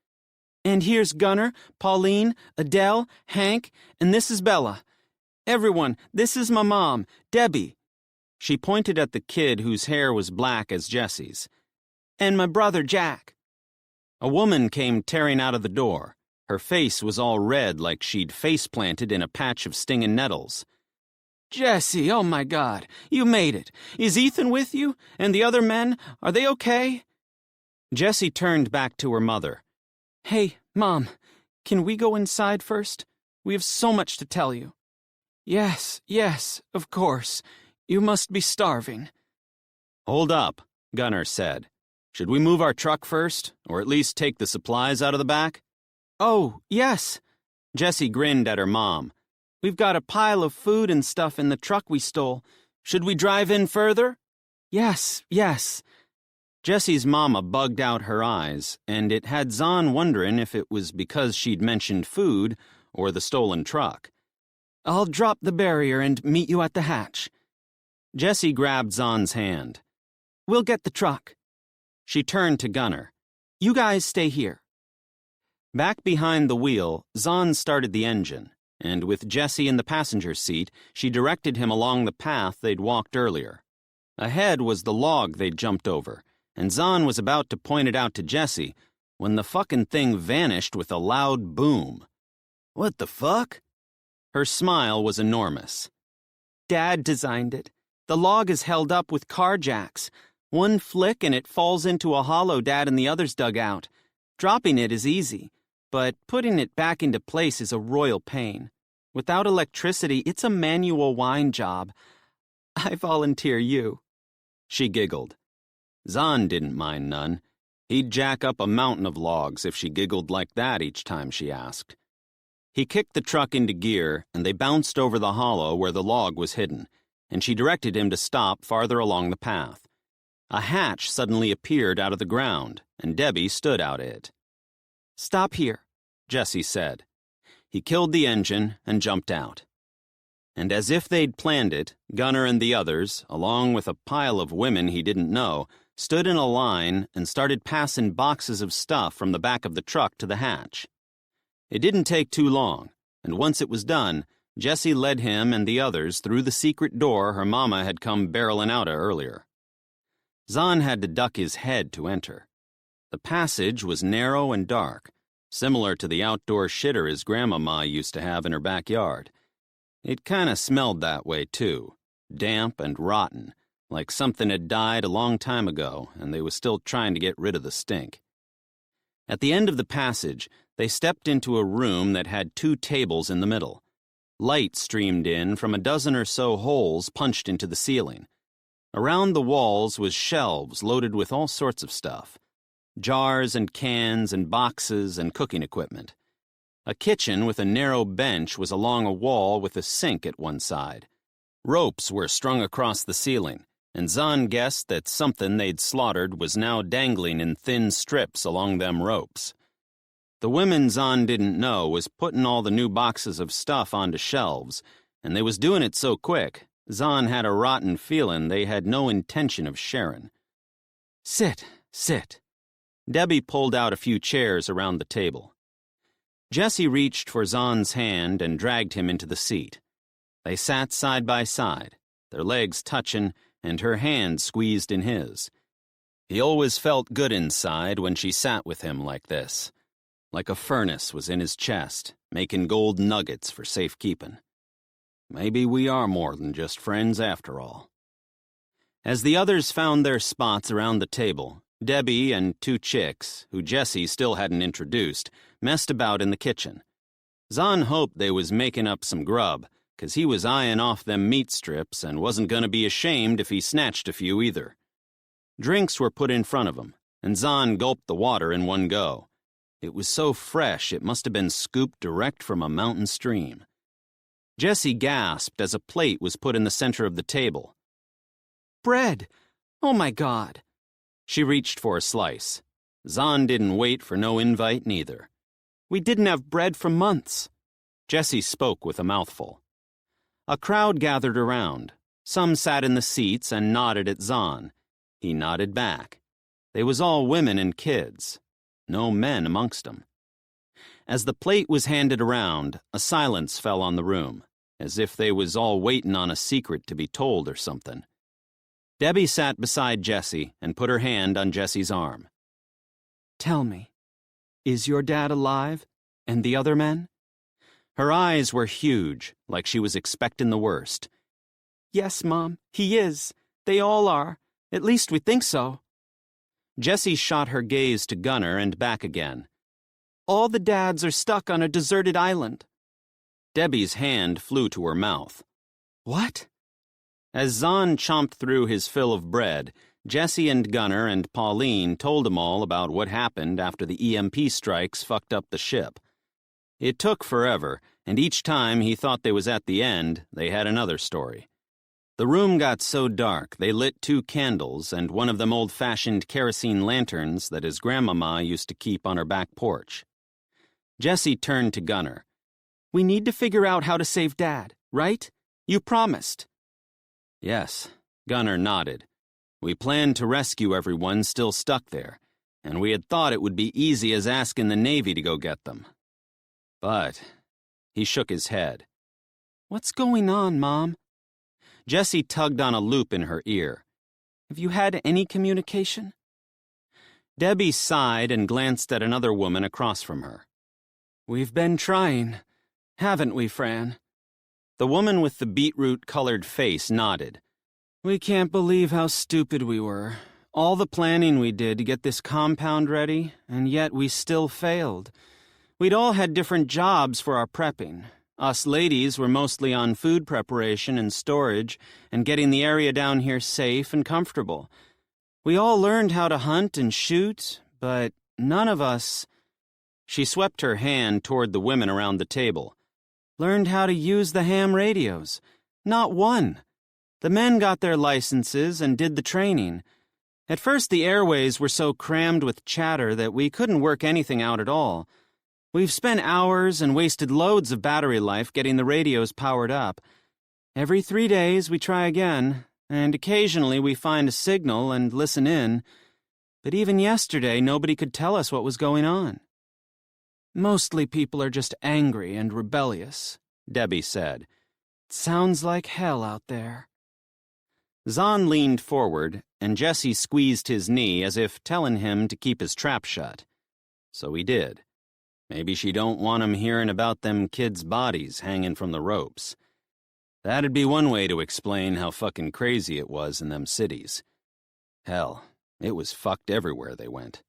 And here's Gunnar, Pauline, Adele, Hank, and this is Bella. Everyone, this is my mom, Debbie. She pointed at the kid whose hair was black as Jessie's. And my brother, Jack. A woman came tearing out of the door. Her face was all red like she'd face-planted in a patch of stinging nettles. Jessie, oh my God, you made it. Is Ethan with you? And the other men, are they okay? Jessie turned back to her mother. Hey, Mom, can we go inside first? We have so much to tell you. Yes, of course. You must be starving. Hold up, Gunnar said. Should we move our truck first, or at least take the supplies out of the back? Oh, yes. Jessie grinned at her mom. We've got a pile of food and stuff in the truck we stole. Should we drive in further? Yes. Jessie's mama bugged out her eyes, and it had Zahn wondering if it was because she'd mentioned food or the stolen truck. I'll drop the barrier and meet you at the hatch. Jessie grabbed Zahn's hand. We'll get the truck. She turned to Gunnar. You guys stay here. Back behind the wheel, Zahn started the engine, and with Jessie in the passenger seat, she directed him along the path they'd walked earlier. Ahead was the log they'd jumped over, and Zahn was about to point it out to Jessie when the fucking thing vanished with a loud boom. What the fuck? Her smile was enormous. Dad designed it. The log is held up with car jacks. One flick and it falls into a hollow Dad and the others dug out. Dropping it is easy, but putting it back into place is a royal pain. Without electricity, it's a manual wind job. I volunteer you. She giggled. Zahn didn't mind none. He'd jack up a mountain of logs if she giggled like that each time she asked. He kicked the truck into gear, and they bounced over the hollow where the log was hidden, and she directed him to stop farther along the path. A hatch suddenly appeared out of the ground, and Debbie stood out it. Stop here, Jessie said. He killed the engine and jumped out. And as if they'd planned it, Gunnar and the others, along with a pile of women he didn't know, stood in a line and started passing boxes of stuff from the back of the truck to the hatch. It didn't take too long, and once it was done, Jessie led him and the others through the secret door her mama had come barreling out of earlier. Zahn had to duck his head to enter. The passage was narrow and dark, similar to the outdoor shitter his grandmama used to have in her backyard. It kind of smelled that way, too, damp and rotten, like something had died a long time ago and they was still trying to get rid of the stink. At the end of the passage, they stepped into a room that had 2 tables in the middle. Light streamed in from a dozen or so holes punched into the ceiling. Around the walls was shelves loaded with all sorts of stuff. Jars and cans and boxes and cooking equipment. A kitchen with a narrow bench was along a wall with a sink at one side. Ropes were strung across the ceiling, and Zahn guessed that something they'd slaughtered was now dangling in thin strips along them ropes. The women Zahn didn't know was putting all the new boxes of stuff onto shelves, and they was doing it so quick, Zahn had a rotten feeling they had no intention of sharing. Sit. Debbie pulled out a few chairs around the table. Jessie reached for Zahn's hand and dragged him into the seat. They sat side by side, their legs touching and her hand squeezed in his. He always felt good inside when she sat with him like this. Like a furnace was in his chest, making gold nuggets for safekeeping. Maybe we are more than just friends after all. As the others found their spots around the table, Debbie and 2 chicks, who Jessie still hadn't introduced, messed about in the kitchen. Zahn hoped they was making up some grub, 'cause he was eyeing off them meat strips and wasn't gonna be ashamed if he snatched a few either. Drinks were put in front of him, and Zahn gulped the water in one go. It was so fresh it must have been scooped direct from a mountain stream. Jessie gasped as a plate was put in the center of the table. Bread! Oh my God! She reached for a slice. Zahn didn't wait for no invite neither. We didn't have bread for months. Jessie spoke with a mouthful. A crowd gathered around. Some sat in the seats and nodded at Zahn. He nodded back. They was all women and kids. No men amongst them. As the plate was handed around, a silence fell on the room, as if they was all waiting on a secret to be told or something. Debbie sat beside Jessie and put her hand on Jessie's arm. Tell me, is your dad alive? And the other men? Her eyes were huge, like she was expecting the worst. Yes, Mom, he is. They all are. At least we think so. Jessie shot her gaze to Gunnar and back again. All the dads are stuck on a deserted island. Debbie's hand flew to her mouth. What? As Zahn chomped through his fill of bread, Jessie and Gunnar and Pauline told him all about what happened after the EMP strikes fucked up the ship. It took forever, and each time he thought they was at the end, they had another story. The room got so dark they lit 2 candles and one of them old-fashioned kerosene lanterns that his grandmama used to keep on her back porch. Jessie turned to Gunnar. We need to figure out how to save Dad, right? You promised. Yes, Gunnar nodded. We planned to rescue everyone still stuck there, and we had thought it would be easy as asking the Navy to go get them. But he shook his head. What's going on, Mom? Jessie tugged on a loop in her ear. Have you had any communication? Debbie sighed and glanced at another woman across from her. We've been trying, haven't we, Fran? The woman with the beetroot-colored face nodded. We can't believe how stupid we were. All the planning we did to get this compound ready, and yet we still failed. We'd all had different jobs for our prepping. Us ladies were mostly on food preparation and storage and getting the area down here safe and comfortable. We all learned how to hunt and shoot, but none of us... She swept her hand toward the women around the table. Learned how to use the ham radios. Not one. The men got their licenses and did the training. At first the airways were so crammed with chatter that we couldn't work anything out at all. We've spent hours and wasted loads of battery life getting the radios powered up. Every 3 days we try again, and occasionally we find a signal and listen in, but even yesterday nobody could tell us what was going on. Mostly people are just angry and rebellious, Debbie said. It sounds like hell out there. Zahn leaned forward, and Jesse squeezed his knee as if telling him to keep his trap shut. So he did. Maybe she don't want him hearing about them kids' bodies hanging from the ropes. That'd be one way to explain how fucking crazy it was in them cities. Hell, it was fucked everywhere they went.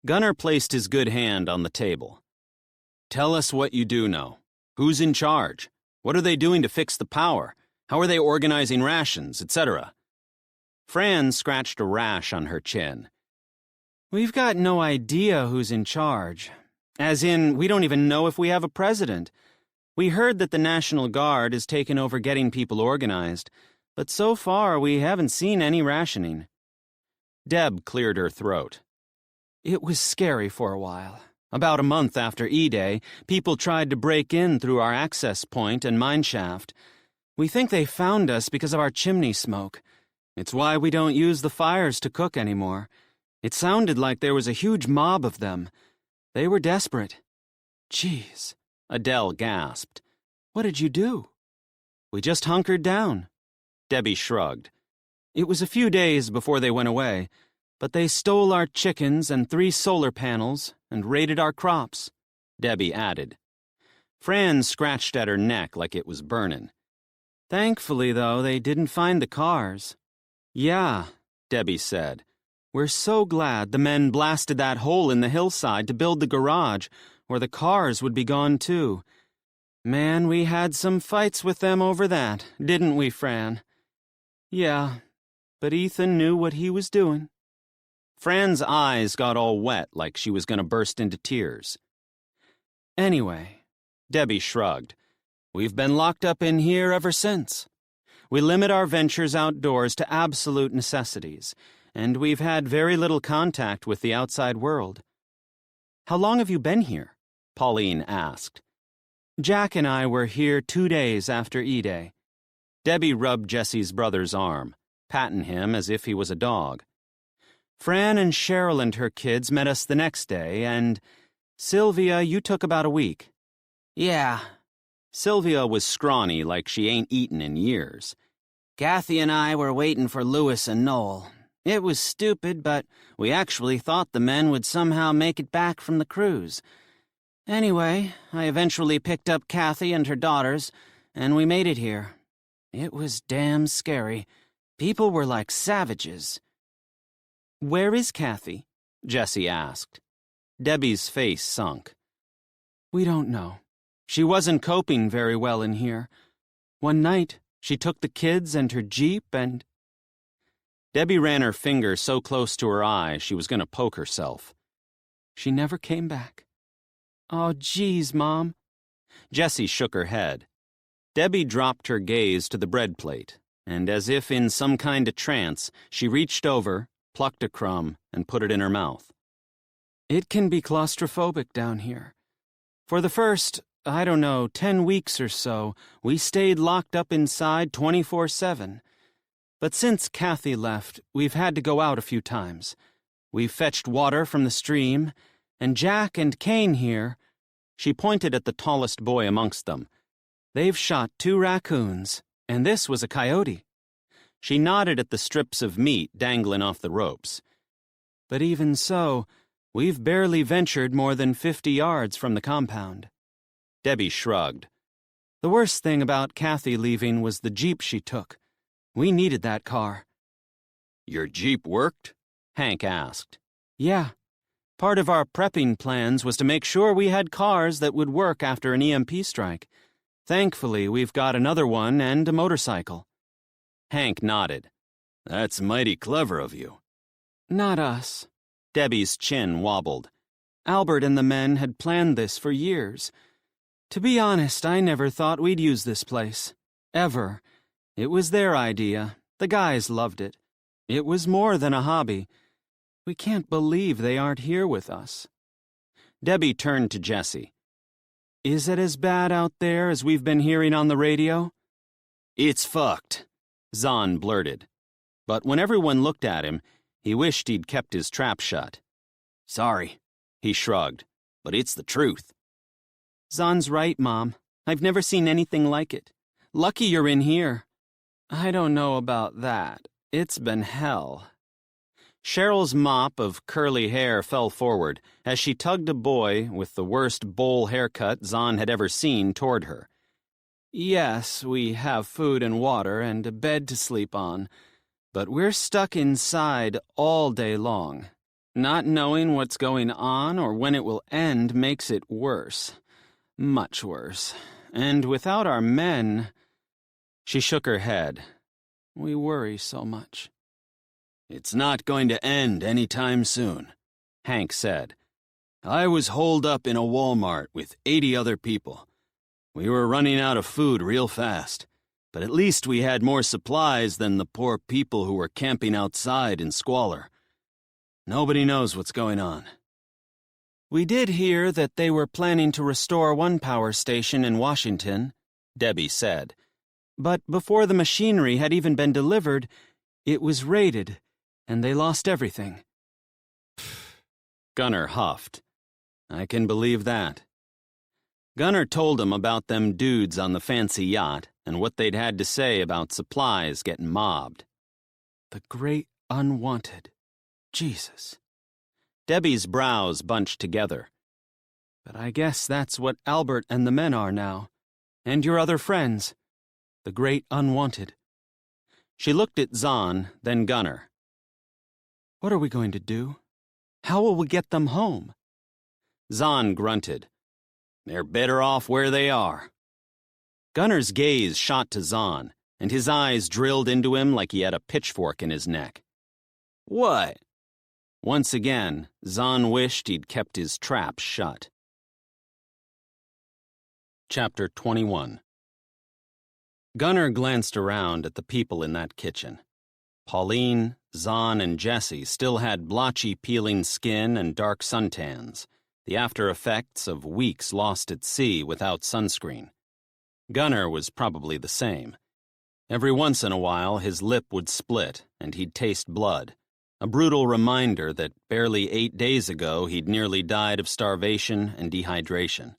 Gunnar placed his good hand on the table. Tell us what you do know. Who's in charge? What are they doing to fix the power? How are they organizing rations, etc.? Fran scratched a rash on her chin. We've got no idea who's in charge. As in, we don't even know if we have a president. We heard that the National Guard has taken over getting people organized, but so far we haven't seen any rationing. Deb cleared her throat. It was scary for a while. About a month after E-Day, people tried to break in through our access point and mine shaft. We think they found us because of our chimney smoke. It's why we don't use the fires to cook anymore. It sounded like there was a huge mob of them. They were desperate. Jeez, Adele gasped. What did you do? We just hunkered down. Debbie shrugged. It was a few days before they went away, but they stole our chickens and 3 solar panels and raided our crops, Debbie added. Fran scratched at her neck like it was burning. Thankfully, though, they didn't find the cars. Yeah, Debbie said. We're so glad the men blasted that hole in the hillside to build the garage, or the cars would be gone too. Man, we had some fights with them over that, didn't we, Fran? Yeah, but Ethan knew what he was doing. Fran's eyes got all wet like she was going to burst into tears. Anyway, Debbie shrugged. We've been locked up in here ever since. We limit our ventures outdoors to absolute necessities, and we've had very little contact with the outside world. How long have you been here? Pauline asked. Jack and I were here 2 days after E-Day. Debbie rubbed Jesse's brother's arm, patting him as if he was a dog. Fran and Cheryl and her kids met us the next day, and Sylvia, you took about a week. Yeah. Sylvia was scrawny like she ain't eaten in years. Kathy and I were waiting for Lewis and Noel. It was stupid, but we actually thought the men would somehow make it back from the cruise. Anyway, I eventually picked up Kathy and her daughters, and we made it here. It was damn scary. People were like savages. Where is Kathy? Jesse asked. Debbie's face sunk. We don't know. She wasn't coping very well in here. One night, she took the kids and her Jeep and... Debbie ran her finger so close to her eye she was going to poke herself. She never came back. Oh, geez, Mom. Jessie shook her head. Debbie dropped her gaze to the bread plate, and as if in some kind of trance, she reached over, plucked a crumb, and put it in her mouth. It can be claustrophobic down here. For the first, 10 weeks or so, we stayed locked up inside 24/7. But since Kathy left, we've had to go out a few times. We've fetched water from the stream, and Jack and Kane here, she pointed at the tallest boy amongst them. They've shot 2 raccoons, and this was a coyote. She nodded at the strips of meat dangling off the ropes. But even so, we've barely ventured more than 50 yards from the compound. Debbie shrugged. The worst thing about Kathy leaving was the Jeep she took. We needed that car. Your Jeep worked? Hank asked. Yeah. Part of our prepping plans was to make sure we had cars that would work after an EMP strike. Thankfully, we've got another one and a motorcycle. Hank nodded. That's mighty clever of you. Not us. Debbie's chin wobbled. Albert and the men had planned this for years. To be honest, I never thought we'd use this place. Ever. It was their idea. The guys loved it. It was more than a hobby. We can't believe they aren't here with us. Debbie turned to Jessie. Is it as bad out there as we've been hearing on the radio? It's fucked, Zahn blurted. But when everyone looked at him, he wished he'd kept his trap shut. Sorry, he shrugged, but it's the truth. Zahn's right, Mom. I've never seen anything like it. Lucky you're in here. I don't know about that. It's been hell. Cheryl's mop of curly hair fell forward as she tugged a boy with the worst bowl haircut Zahn had ever seen toward her. Yes, we have food and water and a bed to sleep on, but we're stuck inside all day long. Not knowing what's going on or when it will end makes it worse. Much worse. And without our men... She shook her head. We worry so much. It's not going to end any time soon, Hank said. I was holed up in a Walmart with 80 other people. We were running out of food real fast, but at least we had more supplies than the poor people who were camping outside in squalor. Nobody knows what's going on. We did hear that they were planning to restore one power station in Washington, Debbie said. But before the machinery had even been delivered, it was raided, and they lost everything. Gunnar huffed. I can believe that. Gunnar told him about them dudes on the fancy yacht and what they'd had to say about supplies getting mobbed. The great unwanted. Jesus. Debbie's brows bunched together. But I guess that's what Albert and the men are now. And your other friends. The great unwanted. She looked at Zahn, then Gunnar. What are we going to do? How will we get them home? Zahn grunted. They're better off where they are. Gunnar's gaze shot to Zahn, and his eyes drilled into him like he had a pitchfork in his neck. What? Once again, Zahn wished he'd kept his trap shut. Chapter 21. Gunnar glanced around at the people in that kitchen. Pauline, Zahn, and Jessie still had blotchy peeling skin and dark suntans, the after effects of weeks lost at sea without sunscreen. Gunnar was probably the same. Every once in a while his lip would split and he'd taste blood, a brutal reminder that barely 8 days ago he'd nearly died of starvation and dehydration.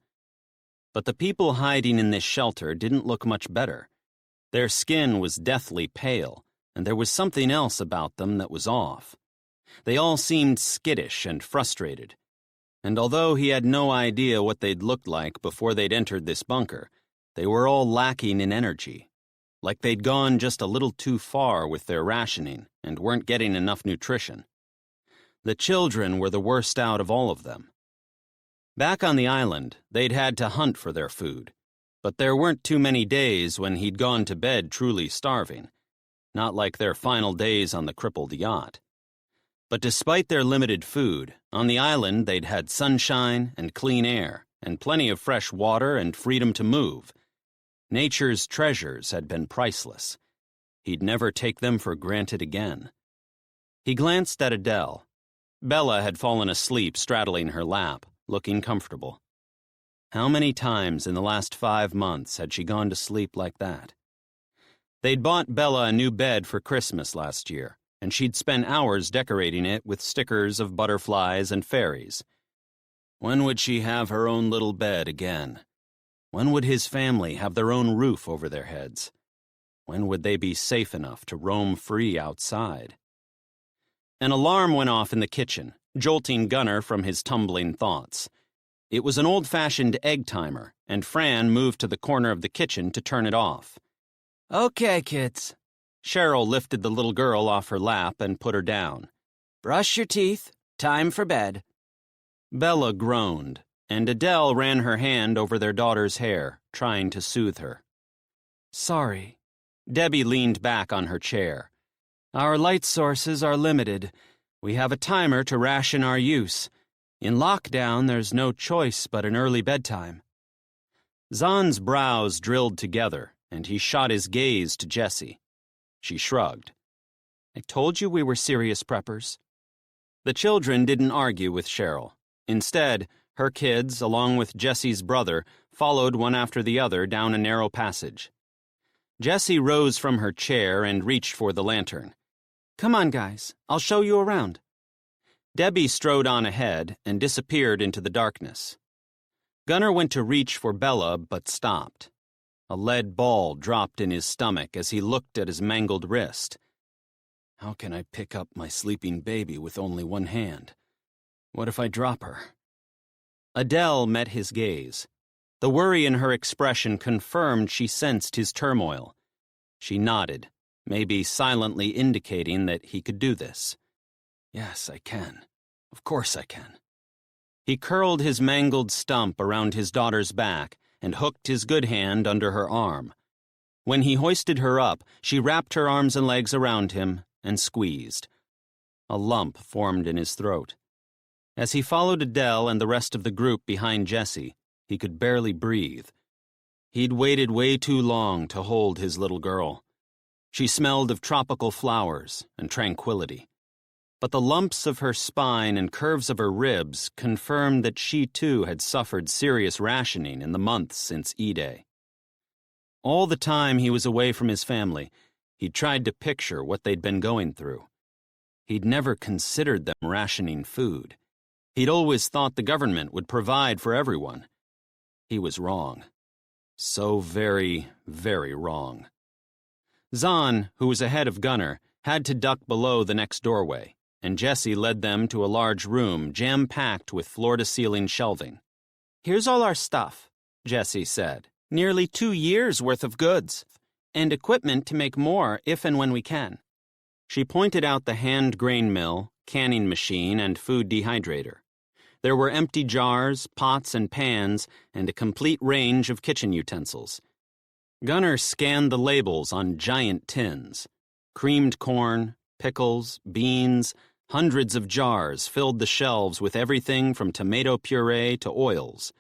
But the people hiding in this shelter didn't look much better. Their skin was deathly pale, and there was something else about them that was off. They all seemed skittish and frustrated. And although he had no idea what they'd looked like before they'd entered this bunker, they were all lacking in energy, like they'd gone just a little too far with their rationing and weren't getting enough nutrition. The children were the worst out of all of them. Back on the island, they'd had to hunt for their food, but there weren't too many days when he'd gone to bed truly starving, not like their final days on the crippled yacht. But despite their limited food, on the island they'd had sunshine and clean air and plenty of fresh water and freedom to move. Nature's treasures had been priceless. He'd never take them for granted again. He glanced at Adele. Bella had fallen asleep straddling her lap, looking comfortable. How many times in the last 5 months had she gone to sleep like that? They'd bought Bella a new bed for Christmas last year, and she'd spent hours decorating it with stickers of butterflies and fairies. When would she have her own little bed again? When would his family have their own roof over their heads? When would they be safe enough to roam free outside? An alarm went off in the kitchen, jolting Gunnar from his tumbling thoughts. It was an old-fashioned egg timer, and Fran moved to the corner of the kitchen to turn it off. Okay, kids. Cheryl lifted the little girl off her lap and put her down. Brush your teeth. Time for bed. Bella groaned, and Adele ran her hand over their daughter's hair, trying to soothe her. Sorry. Debbie leaned back on her chair. Our light sources are limited. We have a timer to ration our use. In lockdown, there's no choice but an early bedtime. Zahn's brows drilled together, and he shot his gaze to Jessie. She shrugged. I told you we were serious preppers. The children didn't argue with Cheryl. Instead, her kids, along with Jessie's brother, followed one after the other down a narrow passage. Jessie rose from her chair and reached for the lantern. "Come on, guys. I'll show you around." Debbie strode on ahead and disappeared into the darkness. Gunnar went to reach for Bella, but stopped. A lead ball dropped in his stomach as he looked at his mangled wrist. How can I pick up my sleeping baby with only one hand? What if I drop her? Adele met his gaze. The worry in her expression confirmed she sensed his turmoil. She nodded, maybe silently indicating that he could do this. Yes, I can. Of course I can. He curled his mangled stump around his daughter's back and hooked his good hand under her arm. When he hoisted her up, she wrapped her arms and legs around him and squeezed. A lump formed in his throat. As he followed Adele and the rest of the group behind Jessie, he could barely breathe. He'd waited way too long to hold his little girl. She smelled of tropical flowers and tranquility. But the lumps of her spine and curves of her ribs confirmed that she too had suffered serious rationing in the months since E-Day. All the time he was away from his family, he'd tried to picture what they'd been going through. He'd never considered them rationing food. He'd always thought the government would provide for everyone. He was wrong. So very, very wrong. Zahn, who was ahead of Gunnar, had to duck below the next doorway, and Jessie led them to a large room jam-packed with floor-to-ceiling shelving. "Here's all our stuff," Jessie said. "Nearly 2 years' worth of goods, and equipment to make more if and when we can." She pointed out the hand grain mill, canning machine, and food dehydrator. There were empty jars, pots and pans, and a complete range of kitchen utensils. Gunnar scanned the labels on giant tins. Creamed corn, pickles, beans, hundreds of jars filled the shelves with everything from tomato puree to oils.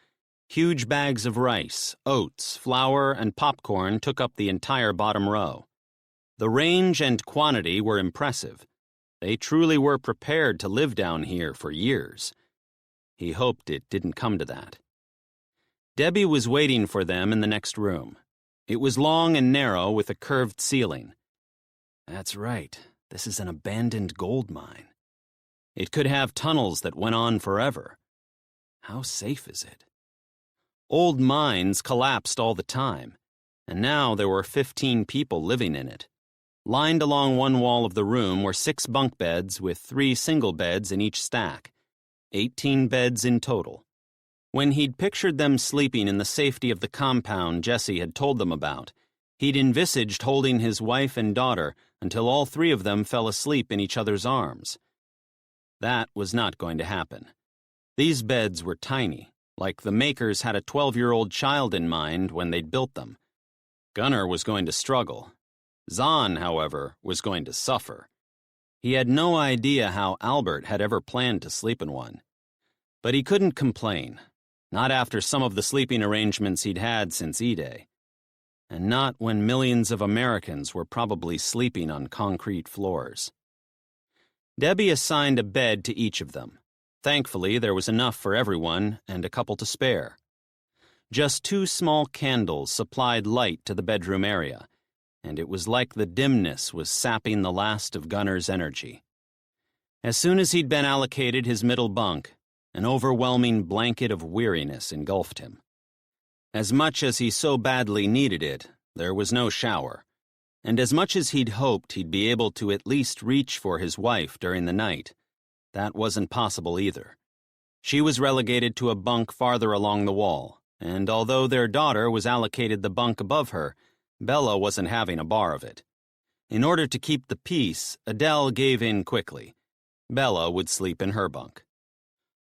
Huge bags of rice, oats, flour, and popcorn took up the entire bottom row. The range and quantity were impressive. They truly were prepared to live down here for years. He hoped it didn't come to that. Debbie was waiting for them in the next room. It was long and narrow with a curved ceiling. That's right, this is an abandoned gold mine. It could have tunnels that went on forever. How safe is it? Old mines collapsed all the time, and now there were 15 people living in it. Lined along one wall of the room were 6 bunk beds with 3 single beds in each stack. 18 beds in total. When he'd pictured them sleeping in the safety of the compound Jessie had told them about, he'd envisaged holding his wife and daughter until all 3 of them fell asleep in each other's arms. That was not going to happen. These beds were tiny, like the makers had a 12-year-old child in mind when they'd built them. Gunnar was going to struggle. Zahn, however, was going to suffer. He had no idea how Albert had ever planned to sleep in one. But he couldn't complain, not after some of the sleeping arrangements he'd had since E-Day, and not when millions of Americans were probably sleeping on concrete floors. Debbie assigned a bed to each of them. Thankfully, there was enough for everyone and a couple to spare. Just 2 small candles supplied light to the bedroom area, and it was like the dimness was sapping the last of Gunnar's energy. As soon as he'd been allocated his middle bunk, an overwhelming blanket of weariness engulfed him. As much as he so badly needed it, there was no shower, and as much as he'd hoped he'd be able to at least reach for his wife during the night, that wasn't possible either. She was relegated to a bunk farther along the wall, and although their daughter was allocated the bunk above her, Bella wasn't having a bar of it. In order to keep the peace, Adele gave in quickly. Bella would sleep in her bunk.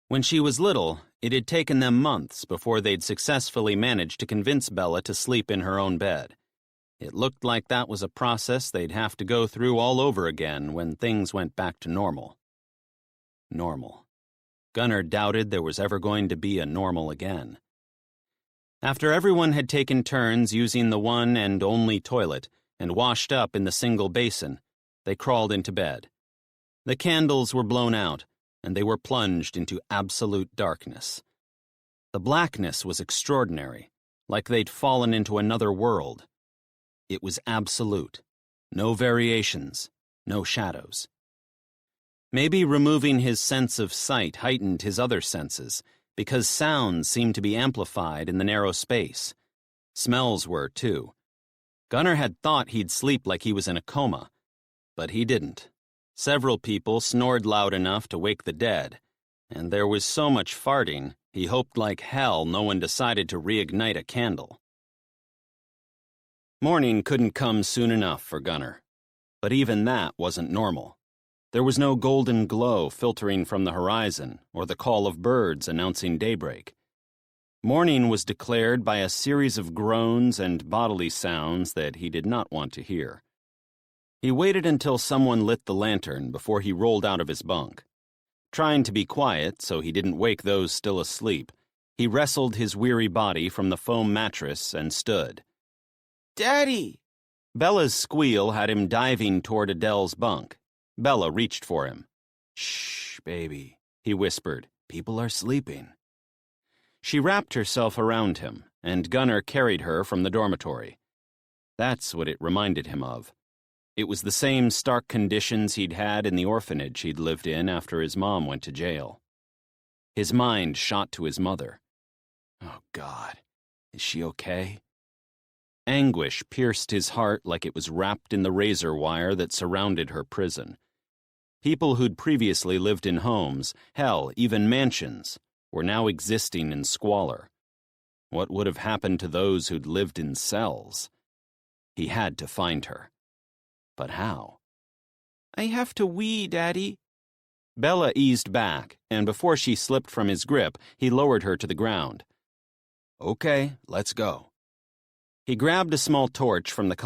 When she was little, it had taken them months before they'd successfully managed to convince Bella to sleep in her own bed. It looked like that was a process they'd have to go through all over again when things went back to normal. Normal. Gunnar doubted there was ever going to be a normal again. After everyone had taken turns using the one and only toilet and washed up in the single basin, they crawled into bed. The candles were blown out, and they were plunged into absolute darkness. The blackness was extraordinary, like they'd fallen into another world. It was absolute. No variations, no shadows. Maybe removing his sense of sight heightened his other senses, because sounds seemed to be amplified in the narrow space. Smells were, too. Gunnar had thought he'd sleep like he was in a coma, but he didn't. Several people snored loud enough to wake the dead, and there was so much farting, he hoped like hell no one decided to reignite a candle. Morning couldn't come soon enough for Gunnar, but even that wasn't normal. There was no golden glow filtering from the horizon or the call of birds announcing daybreak. Morning was declared by a series of groans and bodily sounds that he did not want to hear. He waited until someone lit the lantern before he rolled out of his bunk. Trying to be quiet so he didn't wake those still asleep, he wrestled his weary body from the foam mattress and stood. Daddy! Bella's squeal had him diving toward Adele's bunk. Bella reached for him. Shh, baby, he whispered. People are sleeping. She wrapped herself around him, and Gunnar carried her from the dormitory. That's what it reminded him of. It was the same stark conditions he'd had in the orphanage he'd lived in after his mom went to jail. His mind shot to his mother. Oh, God, is she okay? Anguish pierced his heart like it was wrapped in the razor wire that surrounded her prison. People who'd previously lived in homes, hell, even mansions, were now existing in squalor. What would have happened to those who'd lived in cells? He had to find her. But how? I have to wee, Daddy. Bella eased back, and before she slipped from his grip, he lowered her to the ground. Okay, let's go. He grabbed a small torch from the